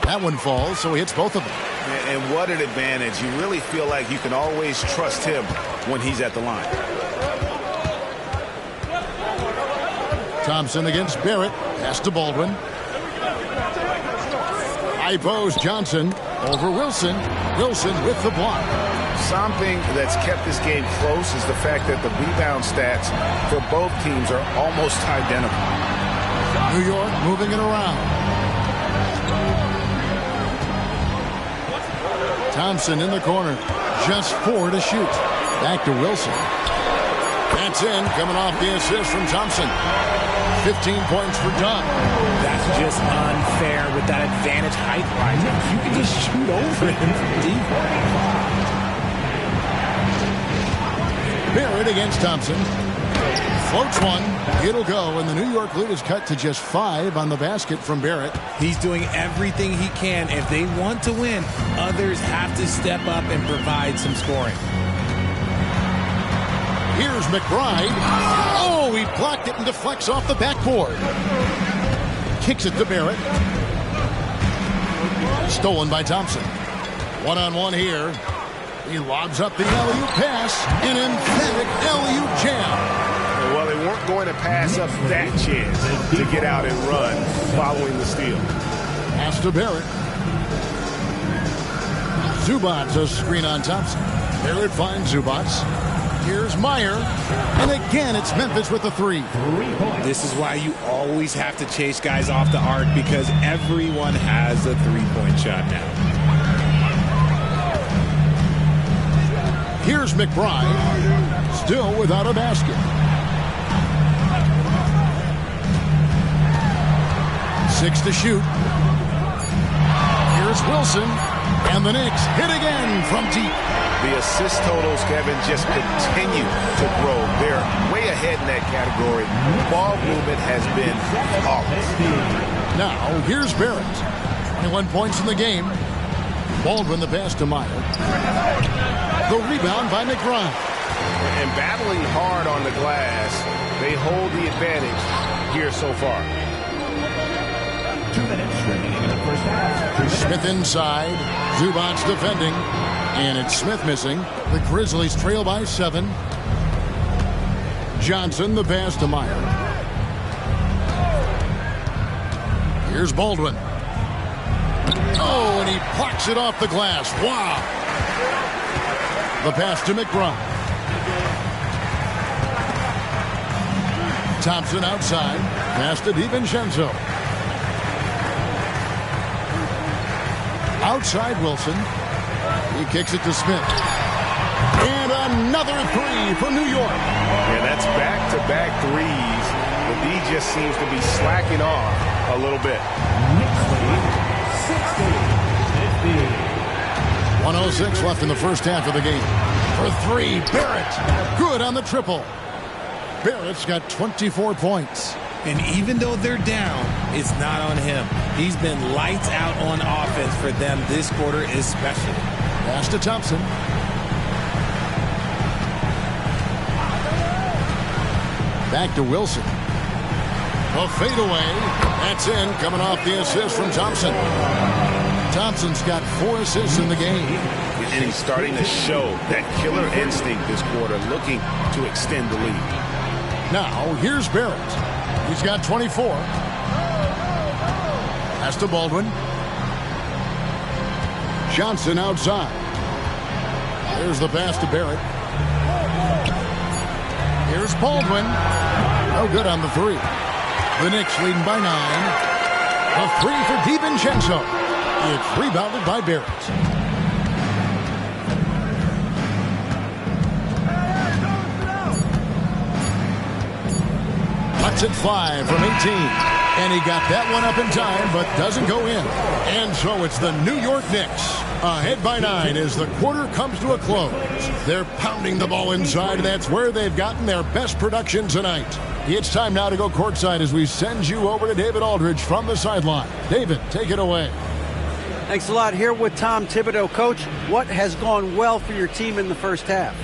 That one falls, so he hits both of them. And what an advantage. You really feel like you can always trust him when he's at the line. Thompson against Barrett. Pass to Baldwin. High post Johnson over Wilson. Wilson with the block. Something that's kept this game close is the fact that the rebound stats for both teams are almost identical. New York moving it around. Thompson in the corner. Just 4 to shoot. Back to Wilson. That's in, coming off the assist from Thompson. 15 points for Dunn. That's just unfair with that advantage height-wise. You can just shoot over him from deep. Barrett against Thompson. Floats one. It'll go, and the New York lead is cut to just 5 on the basket from Barrett. He's doing everything he can. If they want to win, others have to step up and provide some scoring. Here's McBride. Oh, he blocked it and deflects off the backboard. Kicks it to Barrett. Stolen by Thompson. One-on-one here. He lobs up the alley-oop pass. An emphatic alley-oop jam. Well, they weren't weren't going to pass up that chance to get out and run following the steal. Pass to Barrett. Zubats a screen on Thompson. Barrett finds Zubats. Here's Meyer. And again, it's Memphis with the three. This is why you always have to chase guys off the arc, because everyone has a three-point shot now. Here's McBride. Still without a basket. 6 to shoot. Here's Wilson. And the Knicks hit again from deep. The assist totals, Kevin, just continue to grow. They're way ahead in that category. Ball movement has been flawless. Now, here's Barrett. 21 points in the game. Baldwin the pass to Meyer. The rebound by McBride. And battling hard on the glass, they hold the advantage here so far. 2 minutes remaining in the first half. Smith inside. Zubats defending. And it's Smith missing. The Grizzlies trail by 7. Johnson the pass to Meyer. Here's Baldwin. Oh, and he plucks it off the glass. Wow. The pass to McBride. Thompson outside. Pass to DiVincenzo. Outside Wilson. He kicks it to Smith. And another three for New York. Yeah, that's back-to-back threes. The D just seems to be slacking off a little bit. 1:06 left in the first half of the game. For three, Barrett. Good on the triple. Barrett's got 24 points. And even though they're down, it's not on him. He's been lights out on offense for them this quarter especially. Pass to Thompson. Back to Wilson. A fadeaway. That's in, coming off the assist from Thompson. Thompson's got 4 assists in the game. And he's starting to show that killer instinct this quarter, looking to extend the lead. Now, here's Barrett. He's got 24. Pass to Baldwin. Johnson outside. There's the pass to Barrett. Here's Baldwin. No good on the three. The Knicks leading by 9. A three for DiVincenzo. It's rebounded by Barrett. Lets it fly from 18. And he got that one up in time, but doesn't go in. And so it's the New York Knicks ahead by 9 as the quarter comes to a close. They're pounding the ball inside, and that's where they've gotten their best production tonight. It's time now to go courtside as we send you over to David Aldridge from the sideline. David, take it away. Thanks a lot. Here with Tom Thibodeau. Coach, what has gone well for your team in the first half?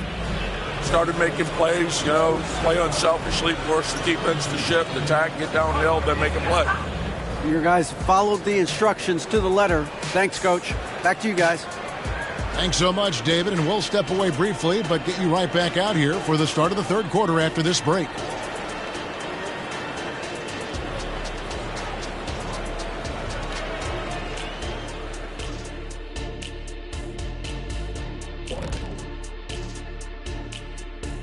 Started making plays, play unselfishly, force the defense to shift, attack, get downhill, then make a play. Your guys followed the instructions to the letter. Thanks, Coach. Back to you guys. Thanks so much, David, and we'll step away briefly, but get you right back out here for the start of the third quarter after this break.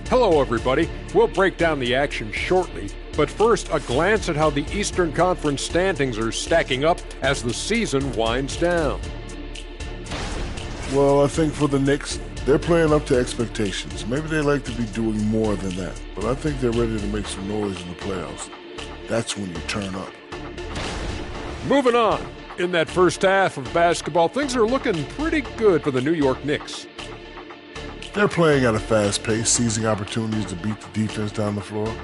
Hello, everybody. We'll break down the action shortly, but first, a glance at how the Eastern Conference standings are stacking up as the season winds down. Well, I think for the Knicks, they're playing up to expectations. Maybe they like to be doing more than that, but I think they're ready to make some noise in the playoffs. That's when you turn up. Moving on. In that first half of basketball, things are looking pretty good for the New York Knicks. They're playing at a fast pace, seizing opportunities to beat the defense down the floor.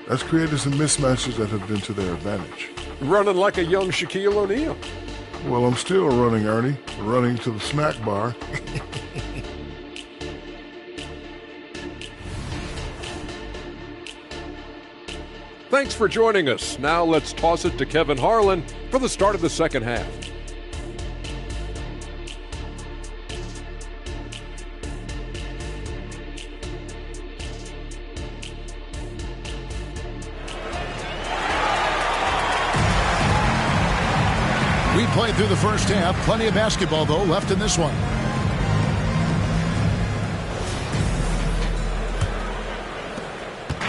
That's created some mismatches that have been to their advantage. Running like a young Shaquille O'Neal. Well, I'm still running, Ernie. Running to the snack bar. Thanks for joining us. Now let's toss it to Kevin Harlan for the start of the second half. We played through the first half. Plenty of basketball, though, left in this one.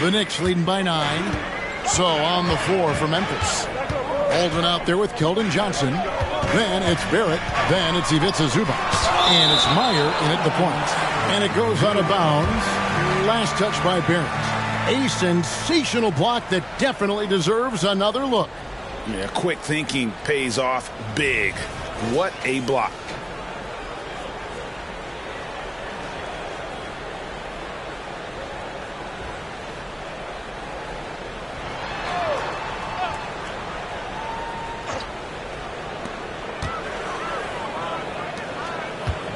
The Knicks leading by 9. So on the floor for Memphis. Holding out there with Keldon Johnson. Then it's Barrett. Then it's Ivica Zubac. And it's Meyer in at the point. And it goes out of bounds. Last touch by Barrett. A sensational block that definitely deserves another look. Yeah, quick thinking pays off big. What a block.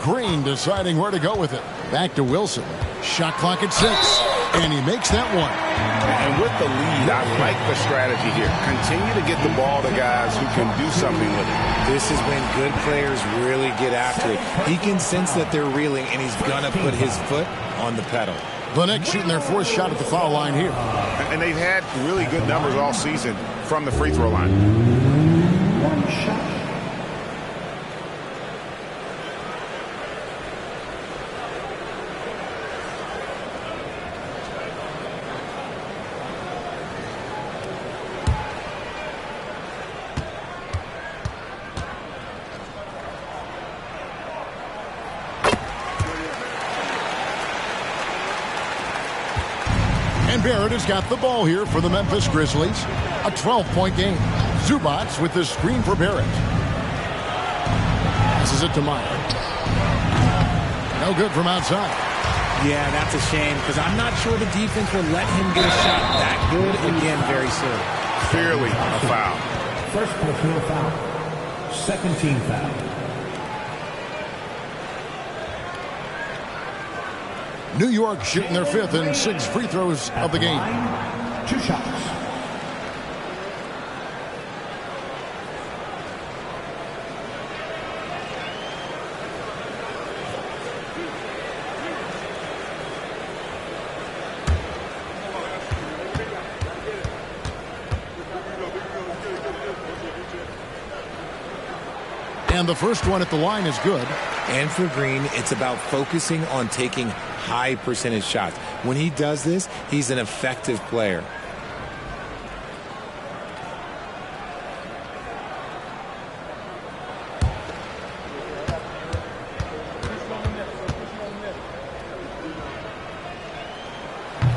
Green deciding where to go with it. Back to Wilson. Shot clock at 6. And he makes that one. And with the lead, I like the strategy here. Continue to get the ball to guys who can do something with it. This is when good players really get after it. He can sense that they're reeling, and he's going to put his foot on the pedal. The Knicks shooting their 4th shot at the foul line here. And they've had really good numbers all season from the free throw line. One shot. And Barrett has got the ball here for the Memphis Grizzlies. A 12-point game. Zubac with the screen for Barrett. Passes it to Meyer. No good from outside. Yeah, that's a shame because I'm not sure the defense will let him get a shot that good again very soon. Clearly a foul. First personal foul. Second team foul. New York shooting their 5th and 6th free throws of the game. 2 shots. And the first one at the line is good. And for Green, it's about focusing on taking high percentage shots. When he does this, he's an effective player.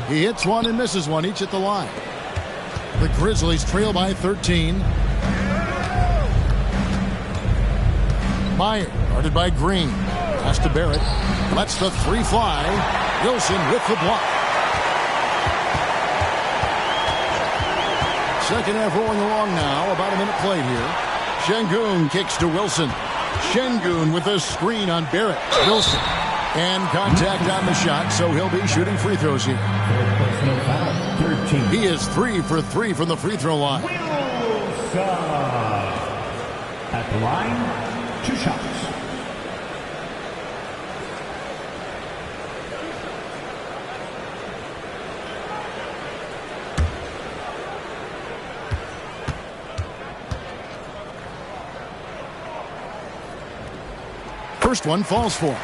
He hits one and misses one, each at the line. The Grizzlies trail by 13. Meyer, guarded by Green. Pass to Barrett. Lets the 3 fly. Wilson with the block. Second half rolling along now. About a minute played here. Şengün kicks to Wilson. Şengün with a screen on Barrett. Wilson. And contact on the shot, so he'll be shooting free throws here. He is 3 for 3 from the free throw line. Wilson. At the line, 2 shots. First one falls for him.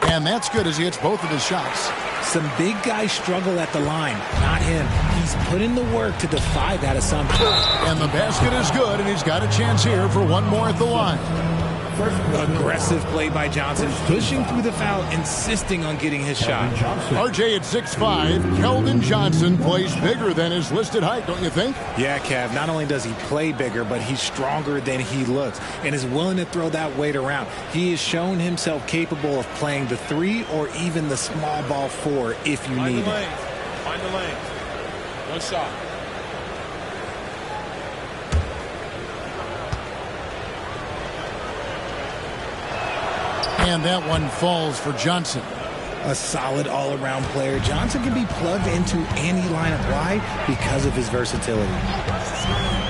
And that's good as he hits both of his shots. Some big guys struggle at the line, not him. He's put in the work to defy that assumption. And the basket is good, and he's got a chance here for one more at the line. Aggressive play by Johnson, pushing through the foul, insisting on getting his shot. RJ at 6'5", Keldon Johnson plays bigger than his listed height, don't you think? Yeah, Kev, not only does he play bigger, but he's stronger than he looks and is willing to throw that weight around. He has shown himself capable of playing the 3 or even the small ball 4 if you need it. Find the lane. One shot. And that one falls for Johnson. A solid all-around player. Johnson can be plugged into any lineup. Why? Because of his versatility.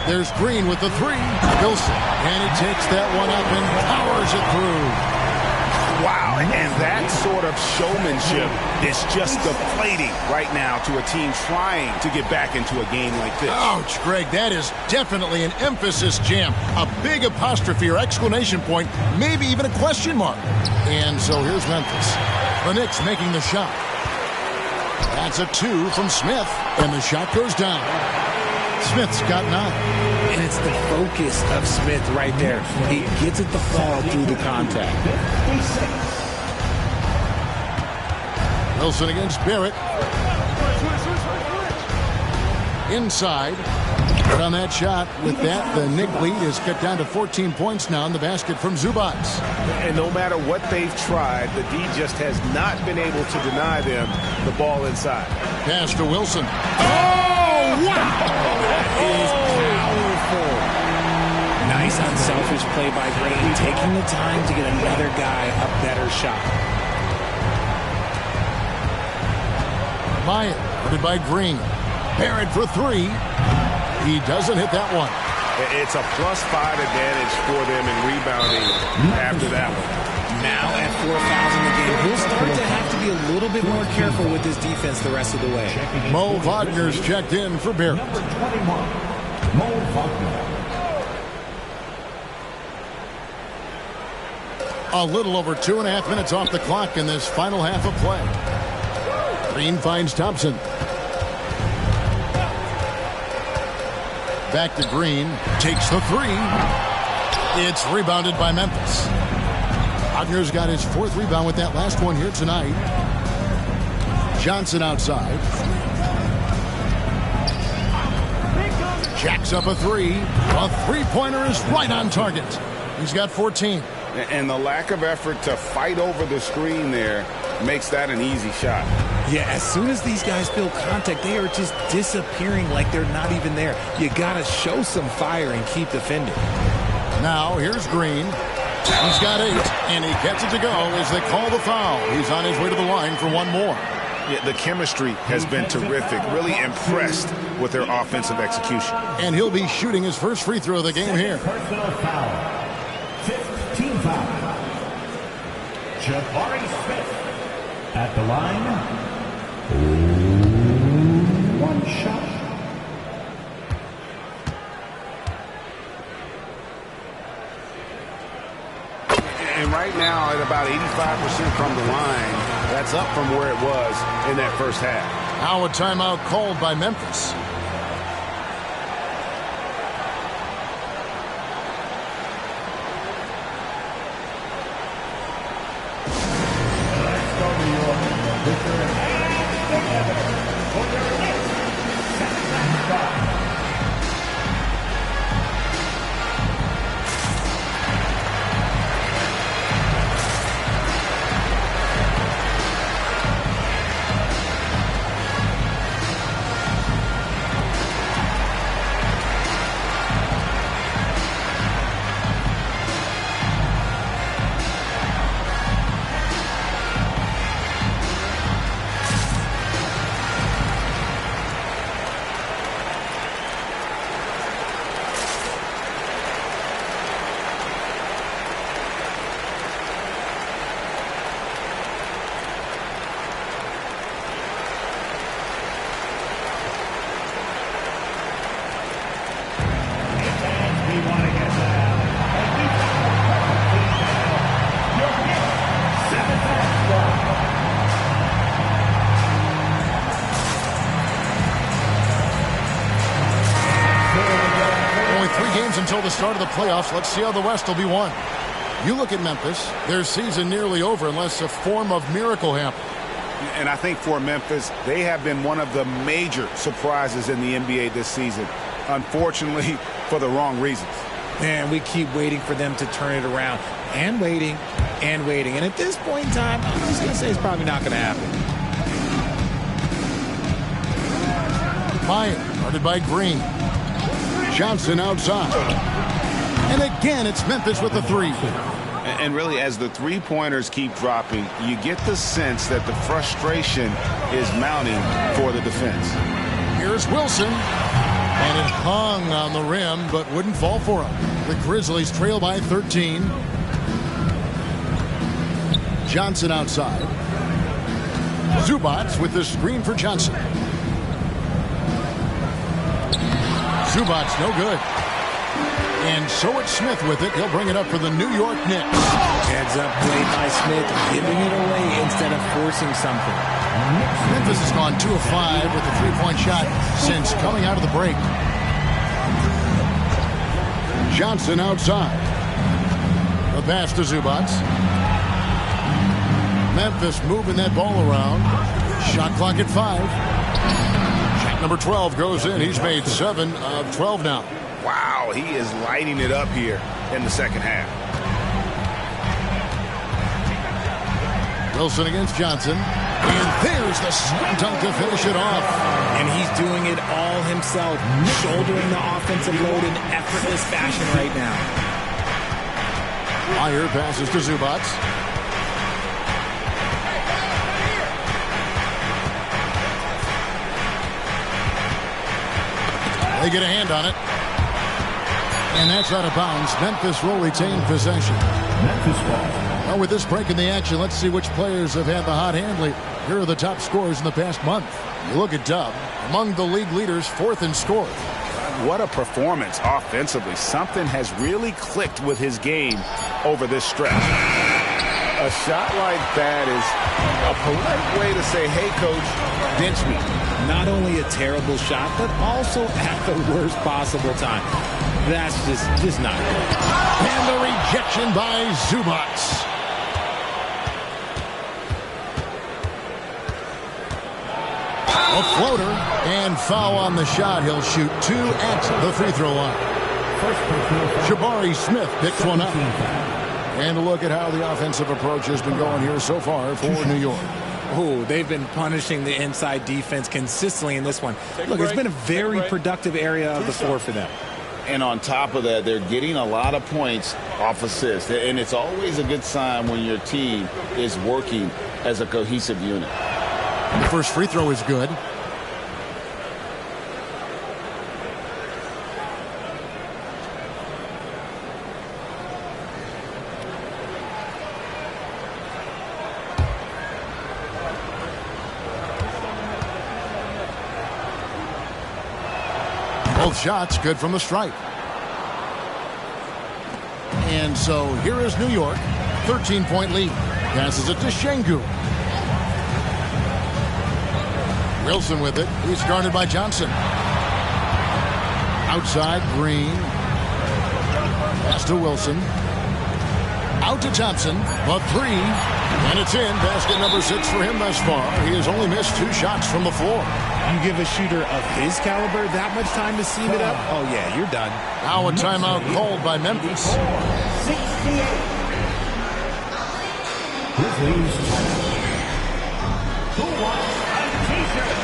There's Green with the three. Wilson, and he takes that one up and powers it through. Wow, and that sort of showmanship is just deflating right now to a team trying to get back into a game like this. Ouch, Greg, that is definitely an emphasis jam. A big apostrophe or exclamation point, maybe even a question mark. And so here's Memphis. The Knicks making the shot. That's a 2 from Smith, and the shot goes down. Smith's got 9. And it's the focus of Smith right there. He gets it to fall through the contact. Wilson against Barrett. Inside. But on that shot, with that, the Knick lead is cut down to 14 points now in the basket from Zubac. And no matter what they've tried, the D just has not been able to deny them the ball inside. Pass to Wilson. Oh, wow! That is powerful. Nice unselfish play by Green, taking the time to get another guy a better shot. Myatt, guarded by Green. Barrett for 3. He doesn't hit that one. It's a +5 advantage for them in rebounding after that one. Now at 4 fouls in the game, he'll start to have to be a little bit more careful with his defense the rest of the way. Mo Wagner's checked in for Barrett. Number 21, Mo Wagner. A little over 2.5 minutes off the clock in this final half of play. Green finds Thompson. Back to Green. Takes the 3. It's rebounded by Memphis. Wagner's got his 4th rebound with that last one here tonight. Johnson outside. Jacks up a 3. A three-pointer is right on target. He's got 14. And the lack of effort to fight over the screen there makes that an easy shot. Yeah, as soon as these guys feel contact, they are just disappearing like they're not even there. You got to show some fire and keep defending. Now, here's Green. He's got 8, and he gets it to go as they call the foul. He's on his way to the line for one more. Yeah, the chemistry has been terrific. Really impressed with their offensive execution. And he'll be shooting his first free throw of the game here. Personal foul. 15 foul. Jabari Smith at the line. 1 shot. And right now at about 85% from the line, that's up from where it was in that first half. Now a timeout called by Memphis. Until the start of the playoffs. Let's see how the West will be won. You look at Memphis, their season nearly over unless a form of miracle happens. And I think for Memphis, they have been one of the major surprises in the NBA this season. Unfortunately, for the wrong reasons. Man, we keep waiting for them to turn it around. And waiting, and waiting. And at this point in time, I'm just going to say it's probably not going to happen. Myatt, guarded by Green. Johnson outside. And again, it's Memphis with the 3. And really, as the three-pointers keep dropping, you get the sense that the frustration is mounting for the defense. Here's Wilson. And it hung on the rim, but wouldn't fall for him. The Grizzlies trail by 13. Johnson outside. Zubac with the screen for Johnson. Zubac no good. And so it's Smith with it. He'll bring it up for the New York Knicks. Heads up play by Smith, giving it away instead of forcing something. Memphis has gone 2 of 5 with a three-point shot since coming out of the break. Johnson outside. The pass to Zubac. Memphis moving that ball around. Shot clock at 5. Shot number 12 goes in. He's made 7 of 12 now. Wow, he is lighting it up here in the second half. Wilson against Johnson. And there's the slam dunk to finish it off. And he's doing it all himself, shouldering the offensive load in effortless fashion right now. Meyer passes to Zubac. They get a hand on it. And that's out of bounds. Memphis will retain possession. Well, with this break in the action, let's see which players have had the hot hand lately. Here are the top scorers in the past month. You look at Dub, among the league leaders, 4th in score. What a performance offensively. Something has really clicked with his game over this stretch. A shot like that is a polite way to say, hey, coach, bench me. Not only a terrible shot, but also at the worst possible time. That's just not good. And the rejection by Zubac. A floater and foul on the shot. He'll shoot 2 at the free throw line. Jabari Smith picks one up. And look at how the offensive approach has been going here so far for New York. Oh, they've been punishing the inside defense consistently in this one. Look, it's been a very productive area of the floor for them. And on top of that, they're getting a lot of points off assists. And it's always a good sign when your team is working as a cohesive unit. The first free throw is good. Both shots good from the stripe. And so here is New York. 13-point lead. Passes it to Şengün. Wilson with it. He's guarded by Johnson. Outside, Green. Pass to Wilson. Out to Thompson. A 3. And it's in. Basket number 6 for him thus far. He has only missed 2 shots from the floor. You give a shooter of his caliber that much time to seam it up? Oh, yeah, you're done. Now a timeout called by Memphis. 68. Who wants a t-shirt?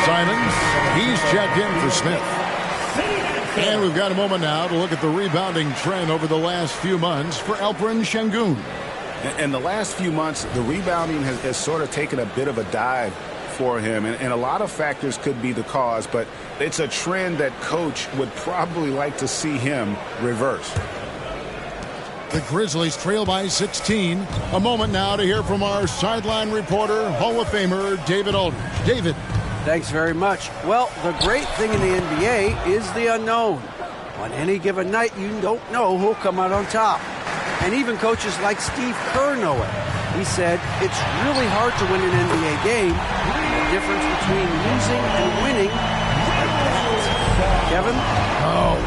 Simons, he's checked in for Smith. And we've got a moment now to look at the rebounding trend over the last few months for Alperen Şengün. In the last few months, the rebounding has sort of taken a bit of a dive for him. And a lot of factors could be the cause, but it's a trend that coach would probably like to see him reverse. The Grizzlies trail by 16. A moment now to hear from our sideline reporter, Hall of Famer David Aldridge. David. Thanks very much. Well, the great thing in the NBA is the unknown. On any given night, you don't know who'll come out on top. And even coaches like Steve Kerr know it. He said, it's really hard to win an NBA game. The difference between losing and winning. Kevin? Oh,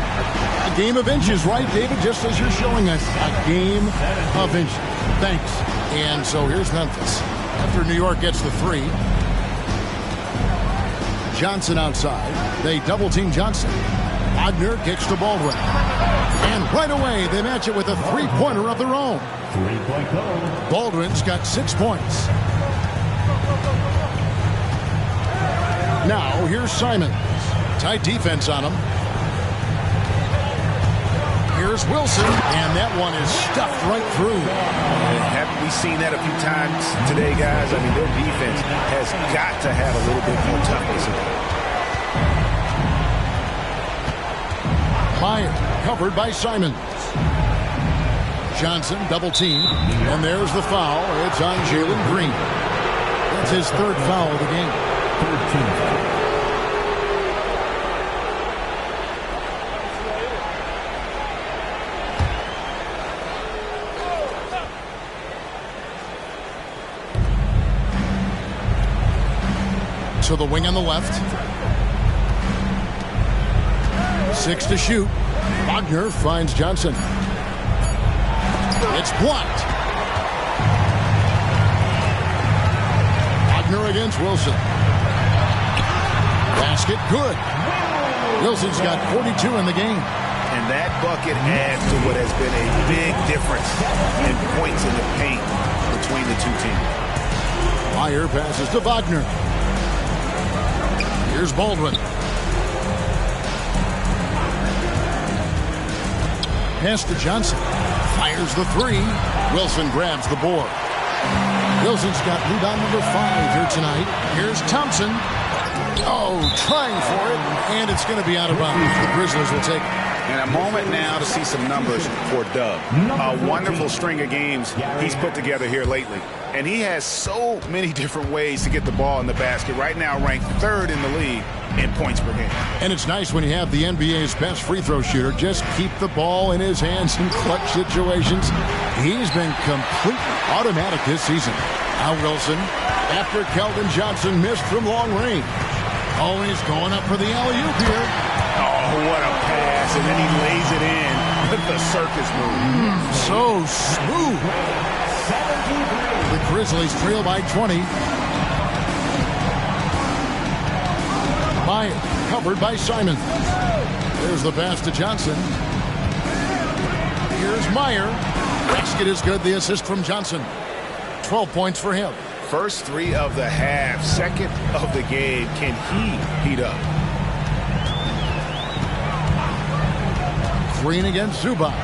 a game of inches, right, David? Just as you're showing us, a game of inches. Thanks. And so here's Memphis. After New York gets the three, Johnson outside. They double-team Johnson. Wagner kicks to Baldwin. And right away, they match it with a three-pointer of their own. Baldwin's got 6 points. Now, here's Simons. Tight defense on him. Here's Wilson, and that one is stuffed right through. Haven't we seen that a few times today, guys? I mean, their defense has got to have a little bit more toughness. Meyer covered by Simons. Johnson double team, and there's the foul. It's on Jalen Green. That's his third foul of the game. 13. To the wing on the left. 6 to shoot. Wagner finds Johnson. It's blocked. Wagner against Wilson. Basket good. Wilson's got 42 in the game. And that bucket adds to what has been a big difference in points in the paint between the two teams. Meyer passes to Wagner. Here's Baldwin. Pass to Johnson. Fires the three. Wilson grabs the board. Wilson's got rebound number 5 here tonight. Here's Thompson. Oh, trying for it. And it's going to be out of bounds. The Grizzlies will take it. And a moment now to see some numbers for Doug. A wonderful string of games he's put together here lately. And he has so many different ways to get the ball in the basket. Right now ranked 3rd in the league in points per game. And it's nice when you have the NBA's best free throw shooter just keep the ball in his hands in clutch situations. He's been completely automatic this season. Now Wilson, after Keldon Johnson missed from long range. Oh, he's going up for the alley-oop here. Oh, what a pass. And then he lays it in with the circus move. So smooth. The Grizzlies trail by 20. Meyer covered by Simons. There's the pass to Johnson. Here's Meyer. Basket is good. The assist from Johnson. 12 points for him. First 3 of the half. Second of the game. Can he heat up? Green against Zubac.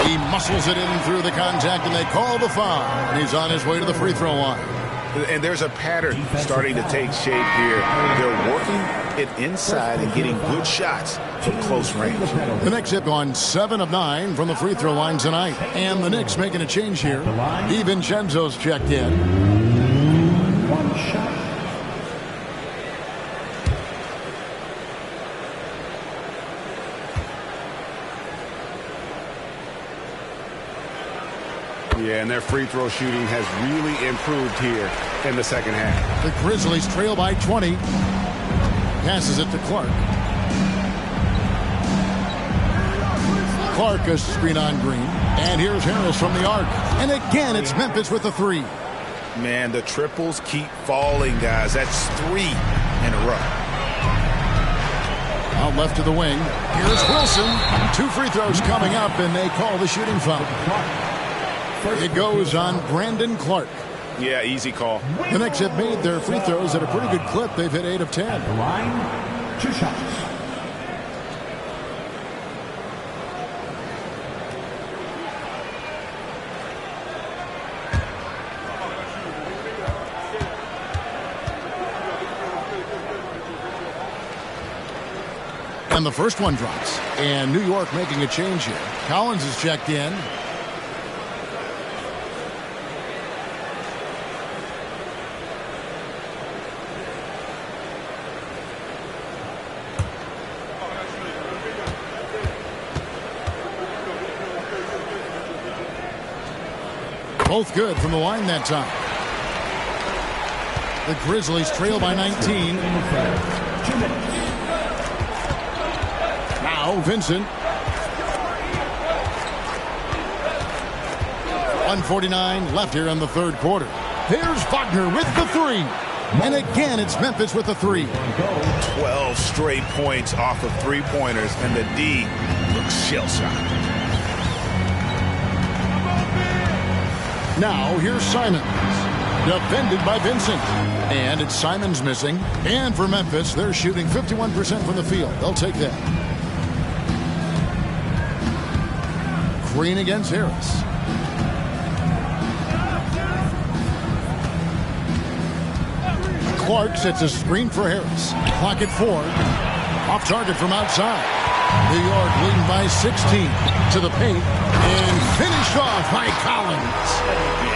He muscles it in through the contact, and they call the foul. And he's on his way to the free throw line. And there's a pattern starting to take shape here. They're working it inside and getting good shots from close range. The Knicks have gone 7 of 9 from the free throw line tonight. And the Knicks making a change here. DiVincenzo's checked in. 1 shot. Yeah, and their free throw shooting has really improved here in the second half. The Grizzlies trail by 20. Passes it to Clark. Clark a screen on Green. And here's Harris from the arc. And again, it's Memphis with the 3. Man, the triples keep falling, guys. That's 3 in a row. Out left to the wing. Here's Wilson. 2 free throws coming up, and they call the shooting foul. It goes on Brandon Clark. Yeah, easy call. The Knicks have made their free throws at a pretty good clip. They've hit 8 of 10. The line, 2 shots. And the first one drops. And New York making a change here. Collins is checked in. Both good from the line that time. The Grizzlies trail by 19. Now Vincent. 1:49 left here in the third quarter. Here's Wagner with the three. And again, it's Memphis with the three. 12 straight points off of three-pointers, and the D looks shell-shocked. Now here's Simons. Defended by Vincent. And it's Simons missing. And for Memphis, they're shooting 51% from the field. They'll take that. Green against Harris. Clark sets a screen for Harris. Clock at 4. Off target from outside. New York leading by 16 to the paint. And finished off by Collins.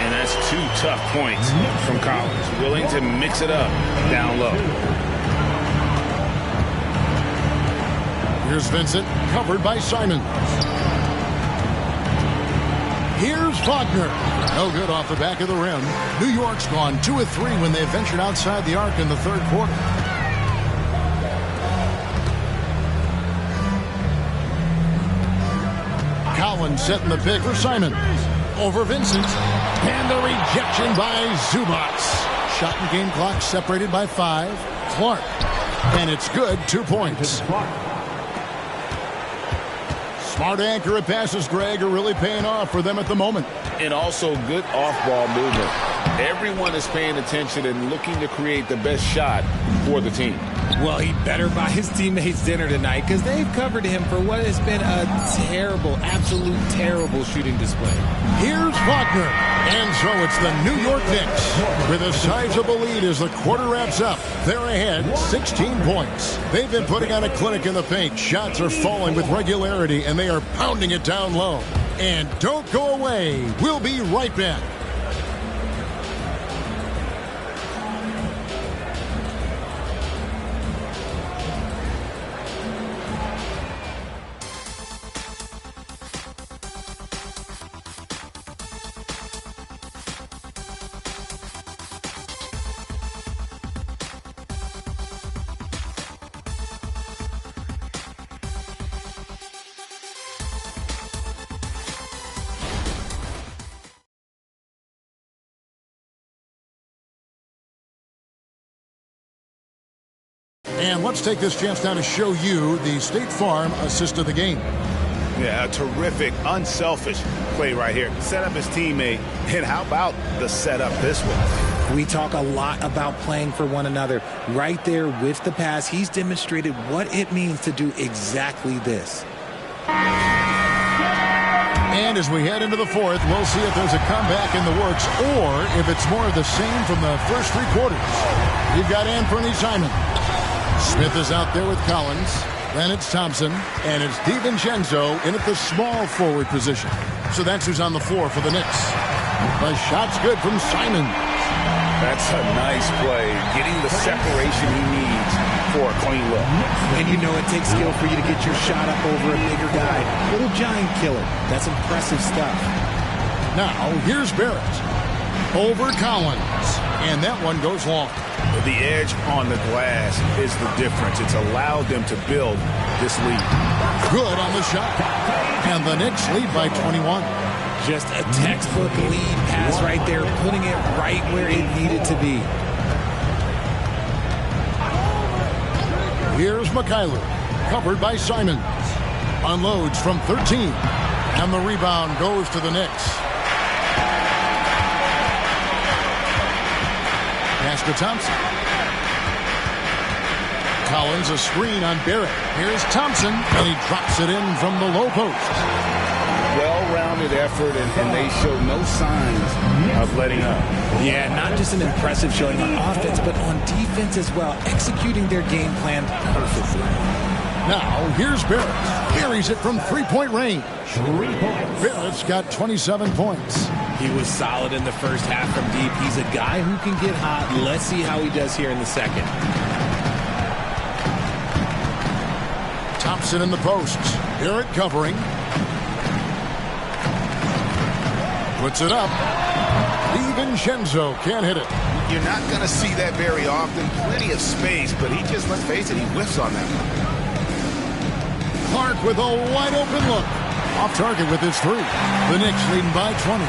And that's 2 tough points from Collins. Willing to mix it up down low. Here's Vincent, covered by Simons. Here's Wagner. No good off the back of the rim. New York's gone 2 of 3 when they ventured outside the arc in the third quarter. Collins setting the pick for Simons. Over Vincent. And the rejection by Zubac. Shot and game clock separated by 5. Clark. And it's good. 2 points. Smart accurate passes, Greg, are really paying off for them at the moment. And also good off-ball movement. Everyone is paying attention and looking to create the best shot for the team. Well, he better buy his teammates dinner tonight because they've covered him for what has been a terrible, absolute terrible shooting display. Here's Wagner. And so it's the New York Knicks with a sizable lead as the quarter wraps up. They're ahead 16 points. They've been putting on a clinic in the paint. Shots are falling with regularity, and they are pounding it down low. And don't go away. We'll be right back. And let's take this chance now to show you the State Farm assist of the game. Yeah, a terrific, unselfish play right here. Set up his teammate, and how about the setup this way? We talk a lot about playing for one another. Right there with the pass, he's demonstrated what it means to do exactly this. And as we head into the fourth, we'll see if there's a comeback in the works or if it's more of the same from the first 3 quarters. We've got Anthony Simons. Smith is out there with Collins. Then it's Thompson. And it's DiVincenzo in at the small forward position. So that's who's on the floor for the Knicks. The shot's good from Simons. That's a nice play. Getting the separation he needs for a clean look. And you know it takes skill for you to get your shot up over a bigger guy. Little giant killer. That's impressive stuff. Now, here's Barrett. Over Collins. And that one goes long. The edge on the glass is the difference. It's allowed them to build this lead. Good on the shot. And the Knicks lead by 21. Just a textbook lead pass right there, putting it right where it needed to be. Here's Mikhailu, covered by Simons. Unloads from 13. And the rebound goes to the Knicks. Pass to Thompson. Collins, a screen on Barrett. Here's Thompson, and he drops it in from the low post. Well-rounded effort, and they show no signs of letting up. Yeah, not just an impressive showing on offense, but on defense as well, executing their game plan perfectly. Now, here's Barrett. Carries it from three-point range. Barrett's got 27 points. He was solid in the first half from deep. He's a guy who can get hot. Let's see how he does here in the second. Thompson in the post. Barrett covering. Puts it up. DiVincenzo can't hit it. You're not going to see that very often. Plenty of space, but he just, let's face it, he whiffs on that one. Clark with a wide open look. Off target with his 3. The Knicks leading by 20.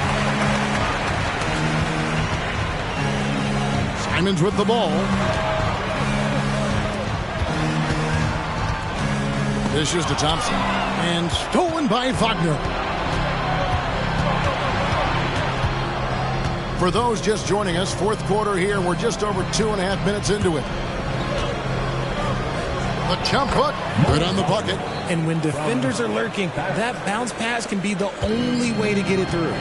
Simons with the ball. Dishes to Thompson. And stolen by Wagner. For those just joining us, fourth quarter here. We're just over 2.5 minutes into it. The jump hook, good on the bucket. And when defenders are lurking, that bounce pass can be the only way to get it through.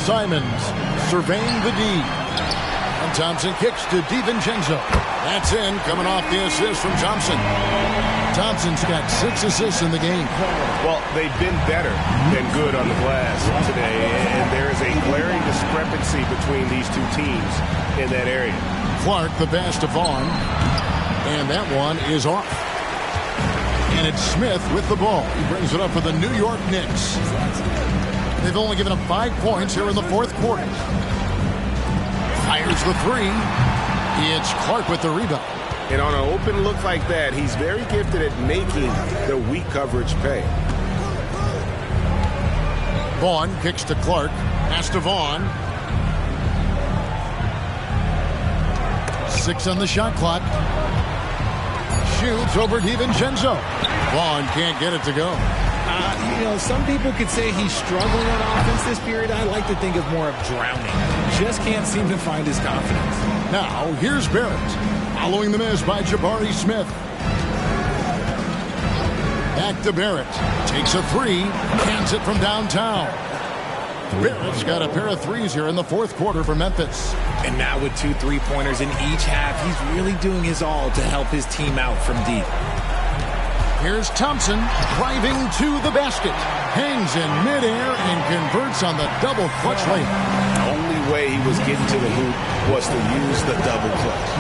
Simons surveying the D. And Thompson kicks to DiVincenzo. That's in, coming off the assist from Thompson. Thompson's got 6 assists in the game. Well, they've been better than good on the glass today, and there is a glaring discrepancy between these two teams in that area. Clark, the pass to Vaughn, and that one is off. And it's Smith with the ball. He brings it up for the New York Knicks. They've only given up 5 points here in the fourth quarter. Fires the 3. It's Clark with the rebound. And on an open look like that, he's very gifted at making the weak coverage pay. Vaughn kicks to Clark. Pass to Vaughn. 6 on the shot clock. Shoots over DiVincenzo. Vaughn can't get it to go. Some people could say he's struggling on offense this period. I like to think of more of drowning. Just can't seem to find his confidence. Now, here's Barrett. Following the miss by Jabari Smith. Back to Barrett. Takes a 3. Cans it from downtown. Barrett's got a pair of 3s here in the fourth quarter for Memphis. And now with 2 3-pointers in each half, he's really doing his all to help his team out from deep. Here's Thompson driving to the basket. Hangs in midair and converts on the double clutch layup. The only way he was getting to the hoop was to use the double clutch.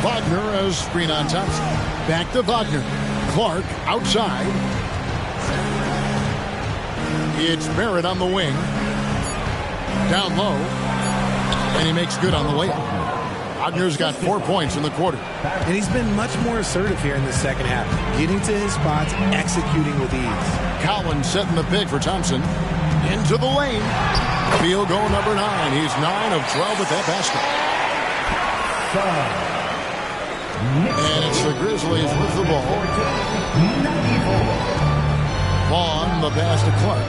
Wagner as screen on Thompson. Back to Wagner. Clark outside. It's Barrett on the wing. Down low. And he makes good on the layup. Wagner's got 4 points in the quarter. And he's been much more assertive here in the second half. Getting to his spots, executing with ease. Collins setting the pick for Thompson. Into the lane. Field goal number 9. He's 9 of 12 with that basket. And it's the Grizzlies with the ball. Vaughn, the pass to Clark.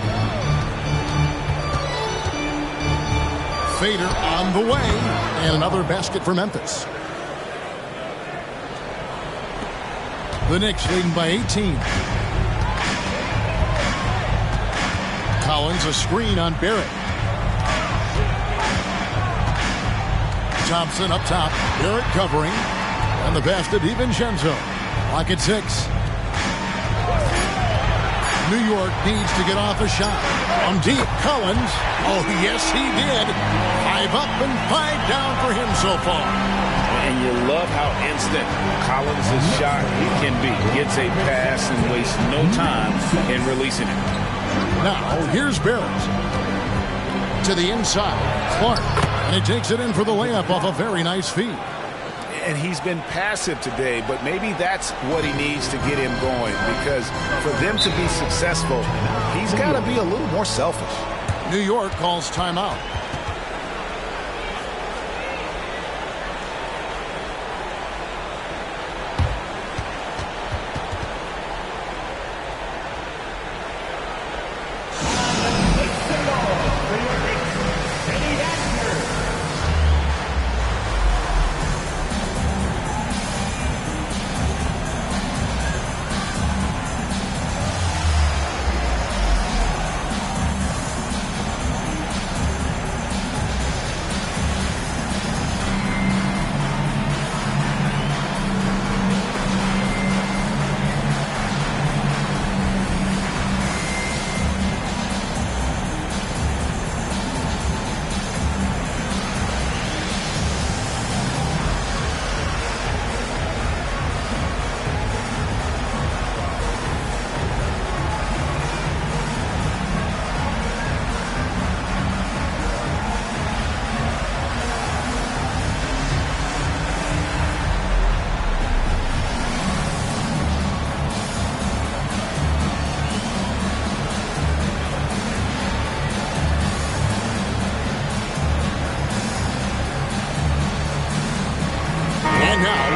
Fader on the way. And another basket for Memphis. The Knicks leading by 18. Collins a screen on Barrett. Thompson up top. Barrett covering. And the pass to DiVincenzo. Lock at 6. New York needs to get off a shot. From deep, Collins. Oh, yes, he did. 5 up and 5 down for him so far. And you love how instant Collins' shot can be. Gets a pass and wastes no time in releasing it. Now, here's Barrett. To the inside. Clark. And he takes it in for the layup off a very nice feed. And he's been passive today, but maybe that's what he needs to get him going, because for them to be successful, he's got to be a little more selfish. New York calls timeout.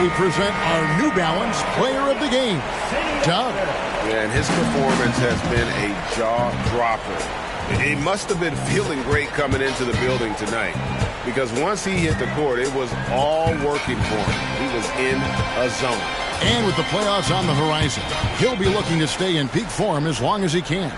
we present our New Balance Player of the Game, Doug. Yeah, and his performance has been a jaw-dropper. He must have been feeling great coming into the building tonight, because once he hit the court, it was all working for him. He was in a zone. And with the playoffs on the horizon, he'll be looking to stay in peak form as long as he can.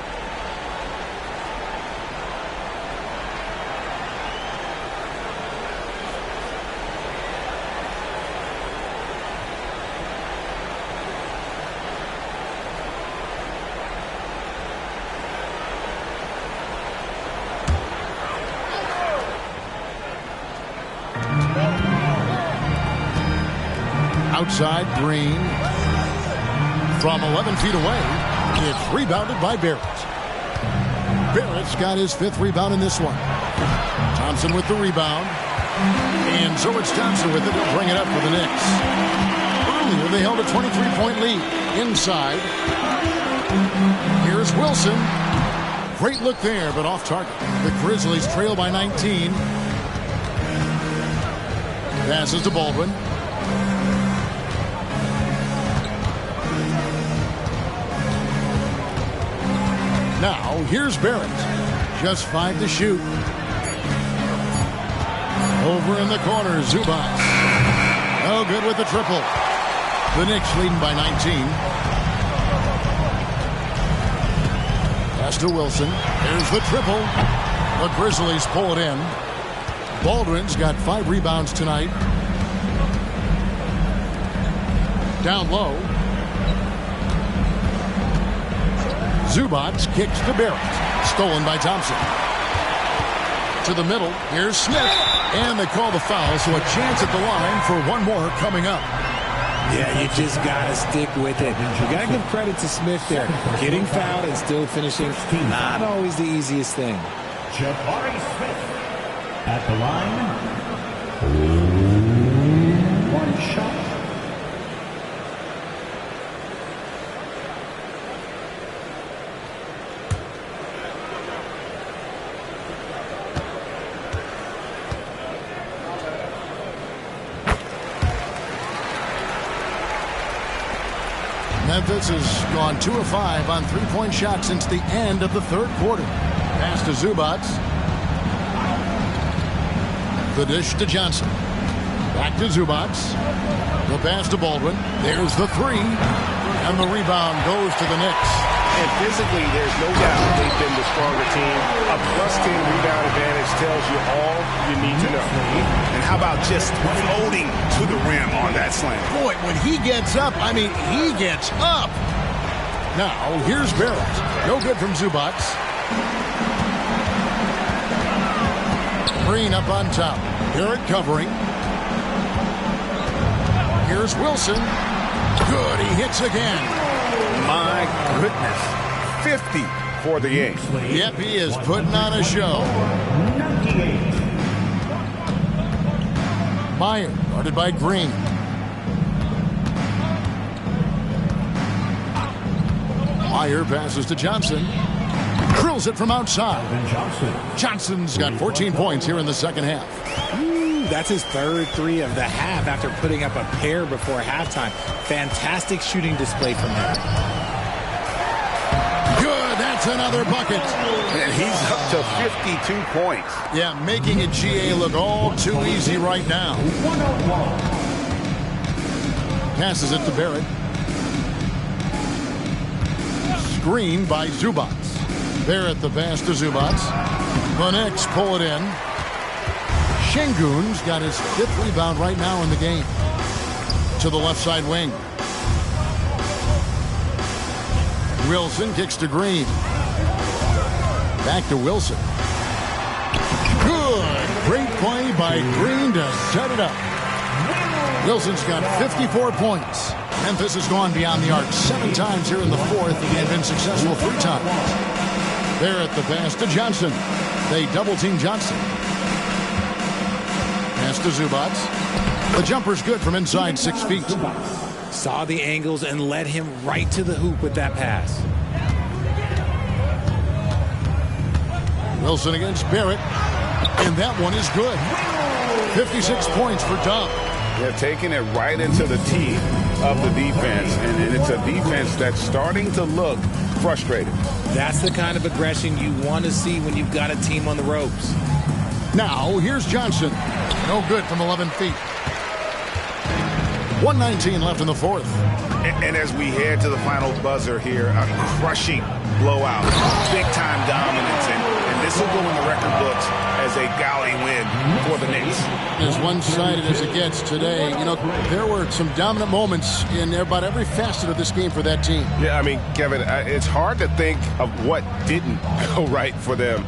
Outside, Green. From 11 feet away, it's rebounded by Barrett. Barrett's got his 5th rebound in this one. Thompson with the rebound. And so it's Thompson with it. He'll bring it up for the Knicks. Earlier, they held a 23-point lead. Inside. Here's Wilson. Great look there, but off target. The Grizzlies trail by 19. Passes to Baldwin. Now, here's Barrett. Just 5 to shoot. Over in the corner, Zubac. Oh, good with the triple. The Knicks leading by 19. Pass to Wilson. There's the triple. The Grizzlies pull it in. Baldwin's got 5 rebounds tonight. Down low. Zubac kicks to Barrett. Stolen by Thompson. To the middle. Here's Smith. And they call the foul, so a chance at the line for one more coming up. Yeah, you just got to stick with it. You got to give credit to Smith there. Getting fouled and still finishing, not always the easiest thing. Jabari Smith at the line. One shot. Memphis has gone 2 of 5 on 3-point shots since the end of the 3rd quarter. Pass to Zubac. The dish to Johnson. Back to Zubac. The pass to Baldwin. There's the 3. And the rebound goes to the Knicks. And physically, there's no doubt they've been the stronger team. A +10 rebound advantage tells you all you need to know. And how about just floating to the rim on that slam? Boy, when he gets up, I mean, he gets up. Now, here's Barrett. No good from Zubac. Green up on top. Barrett covering. Here's Wilson. Good, he hits again. My goodness. 50 for the game. Yep, he is putting on a show. 98. Meyer, guarded by Green. Meyer passes to Johnson. Drills it from outside. Johnson's got 14 points here in the second half. That's his 3rd 3 of the half after putting up a pair before halftime. Fantastic shooting display from him. Good, that's another bucket. And he's up to 52 points. Yeah, making a GA look all too easy right now. Passes it to Barrett. Screen by Zubac. Barrett the pass to Zubac. The Knicks pull it in. Şengün's got his 5th rebound right now in the game. To the left side wing. Wilson kicks to Green. Back to Wilson. Good. Great play by Green to set it up. Wilson's got 54 points. Memphis has gone beyond the arc 7 times here in the 4th and been successful 3 times. Barrett the pass to Johnson. They double-team Johnson. Pass to Zubac. The jumper's good from inside 6 feet. Saw the angles and led him right to the hoop with that pass. Wilson against Barrett. And that one is good. 56 points for Dub. They're taking it right into the teeth of the defense, and it's a defense that's starting to look frustrated. That's the kind of aggression you want to see when you've got a team on the ropes. Now, here's Johnson. No good from 11 feet. 1:19 left in the fourth. And as we head to the final buzzer here, a crushing blowout, big-time dominance, and this will go in the record books as a golly win for the Knicks. As one-sided as it gets today, you know, there were some dominant moments in about every facet of this game for that team. Yeah, I mean, Kevin, it's hard to think of what didn't go right for them.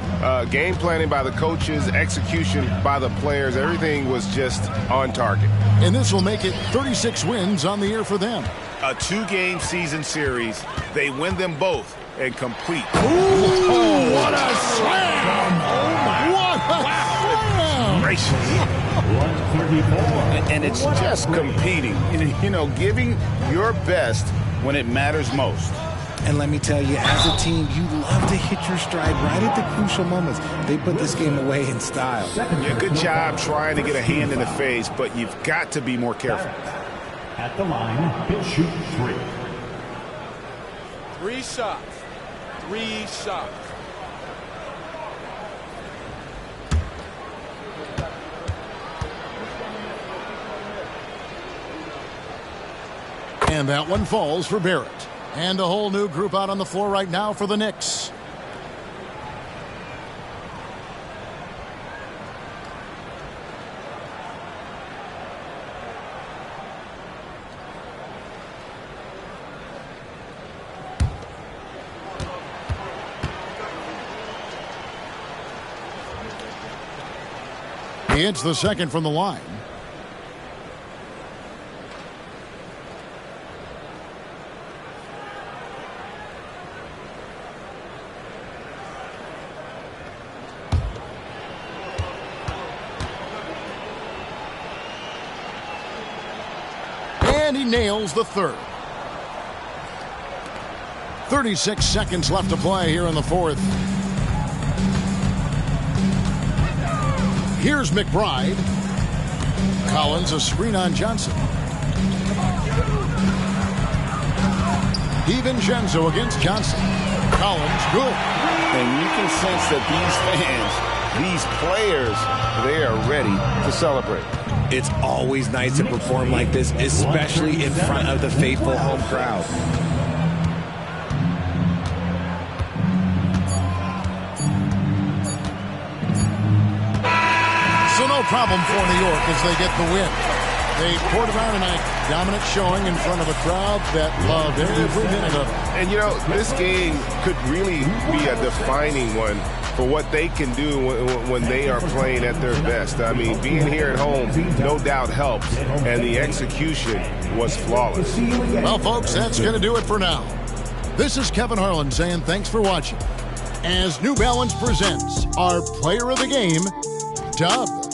Game planning by the coaches, execution by the players, everything was just on target. And this will make it 36 wins on the year for them. A 2-game season series. They win them both and complete. Ooh, what a slam! Oh, my. What a slam! And it's just competing. You know, giving your best when it matters most. And let me tell you, as a team, you love to hit your stride right at the crucial moments. They put this game away in style. Yeah, good job trying to get a hand in the face, but you've got to be more careful. At the line, he'll shoot 3. 3 shots. 3 shots. And that one falls for Barrett. And a whole new group out on the floor right now for the Knicks. He hits the second from the line. And he nails the third. 36 seconds left to play here in the fourth. Here's McBride. Collins, a screen on Johnson. DiVincenzo against Johnson. Collins, good. And you can sense that these fans, these players, they are ready to celebrate. It's always nice to perform like this, especially in front of the faithful home crowd. So no problem for New York as they get the win. They poured it on tonight, dominant showing in front of a crowd that loved every minute of it. And, you know, this game could really be a defining one for what they can do when they are playing at their best. I mean, being here at home, no doubt helps, and the execution was flawless. Well, folks, that's going to do it for now. This is Kevin Harlan saying thanks for watching as New Balance presents our Player of the Game, Dub.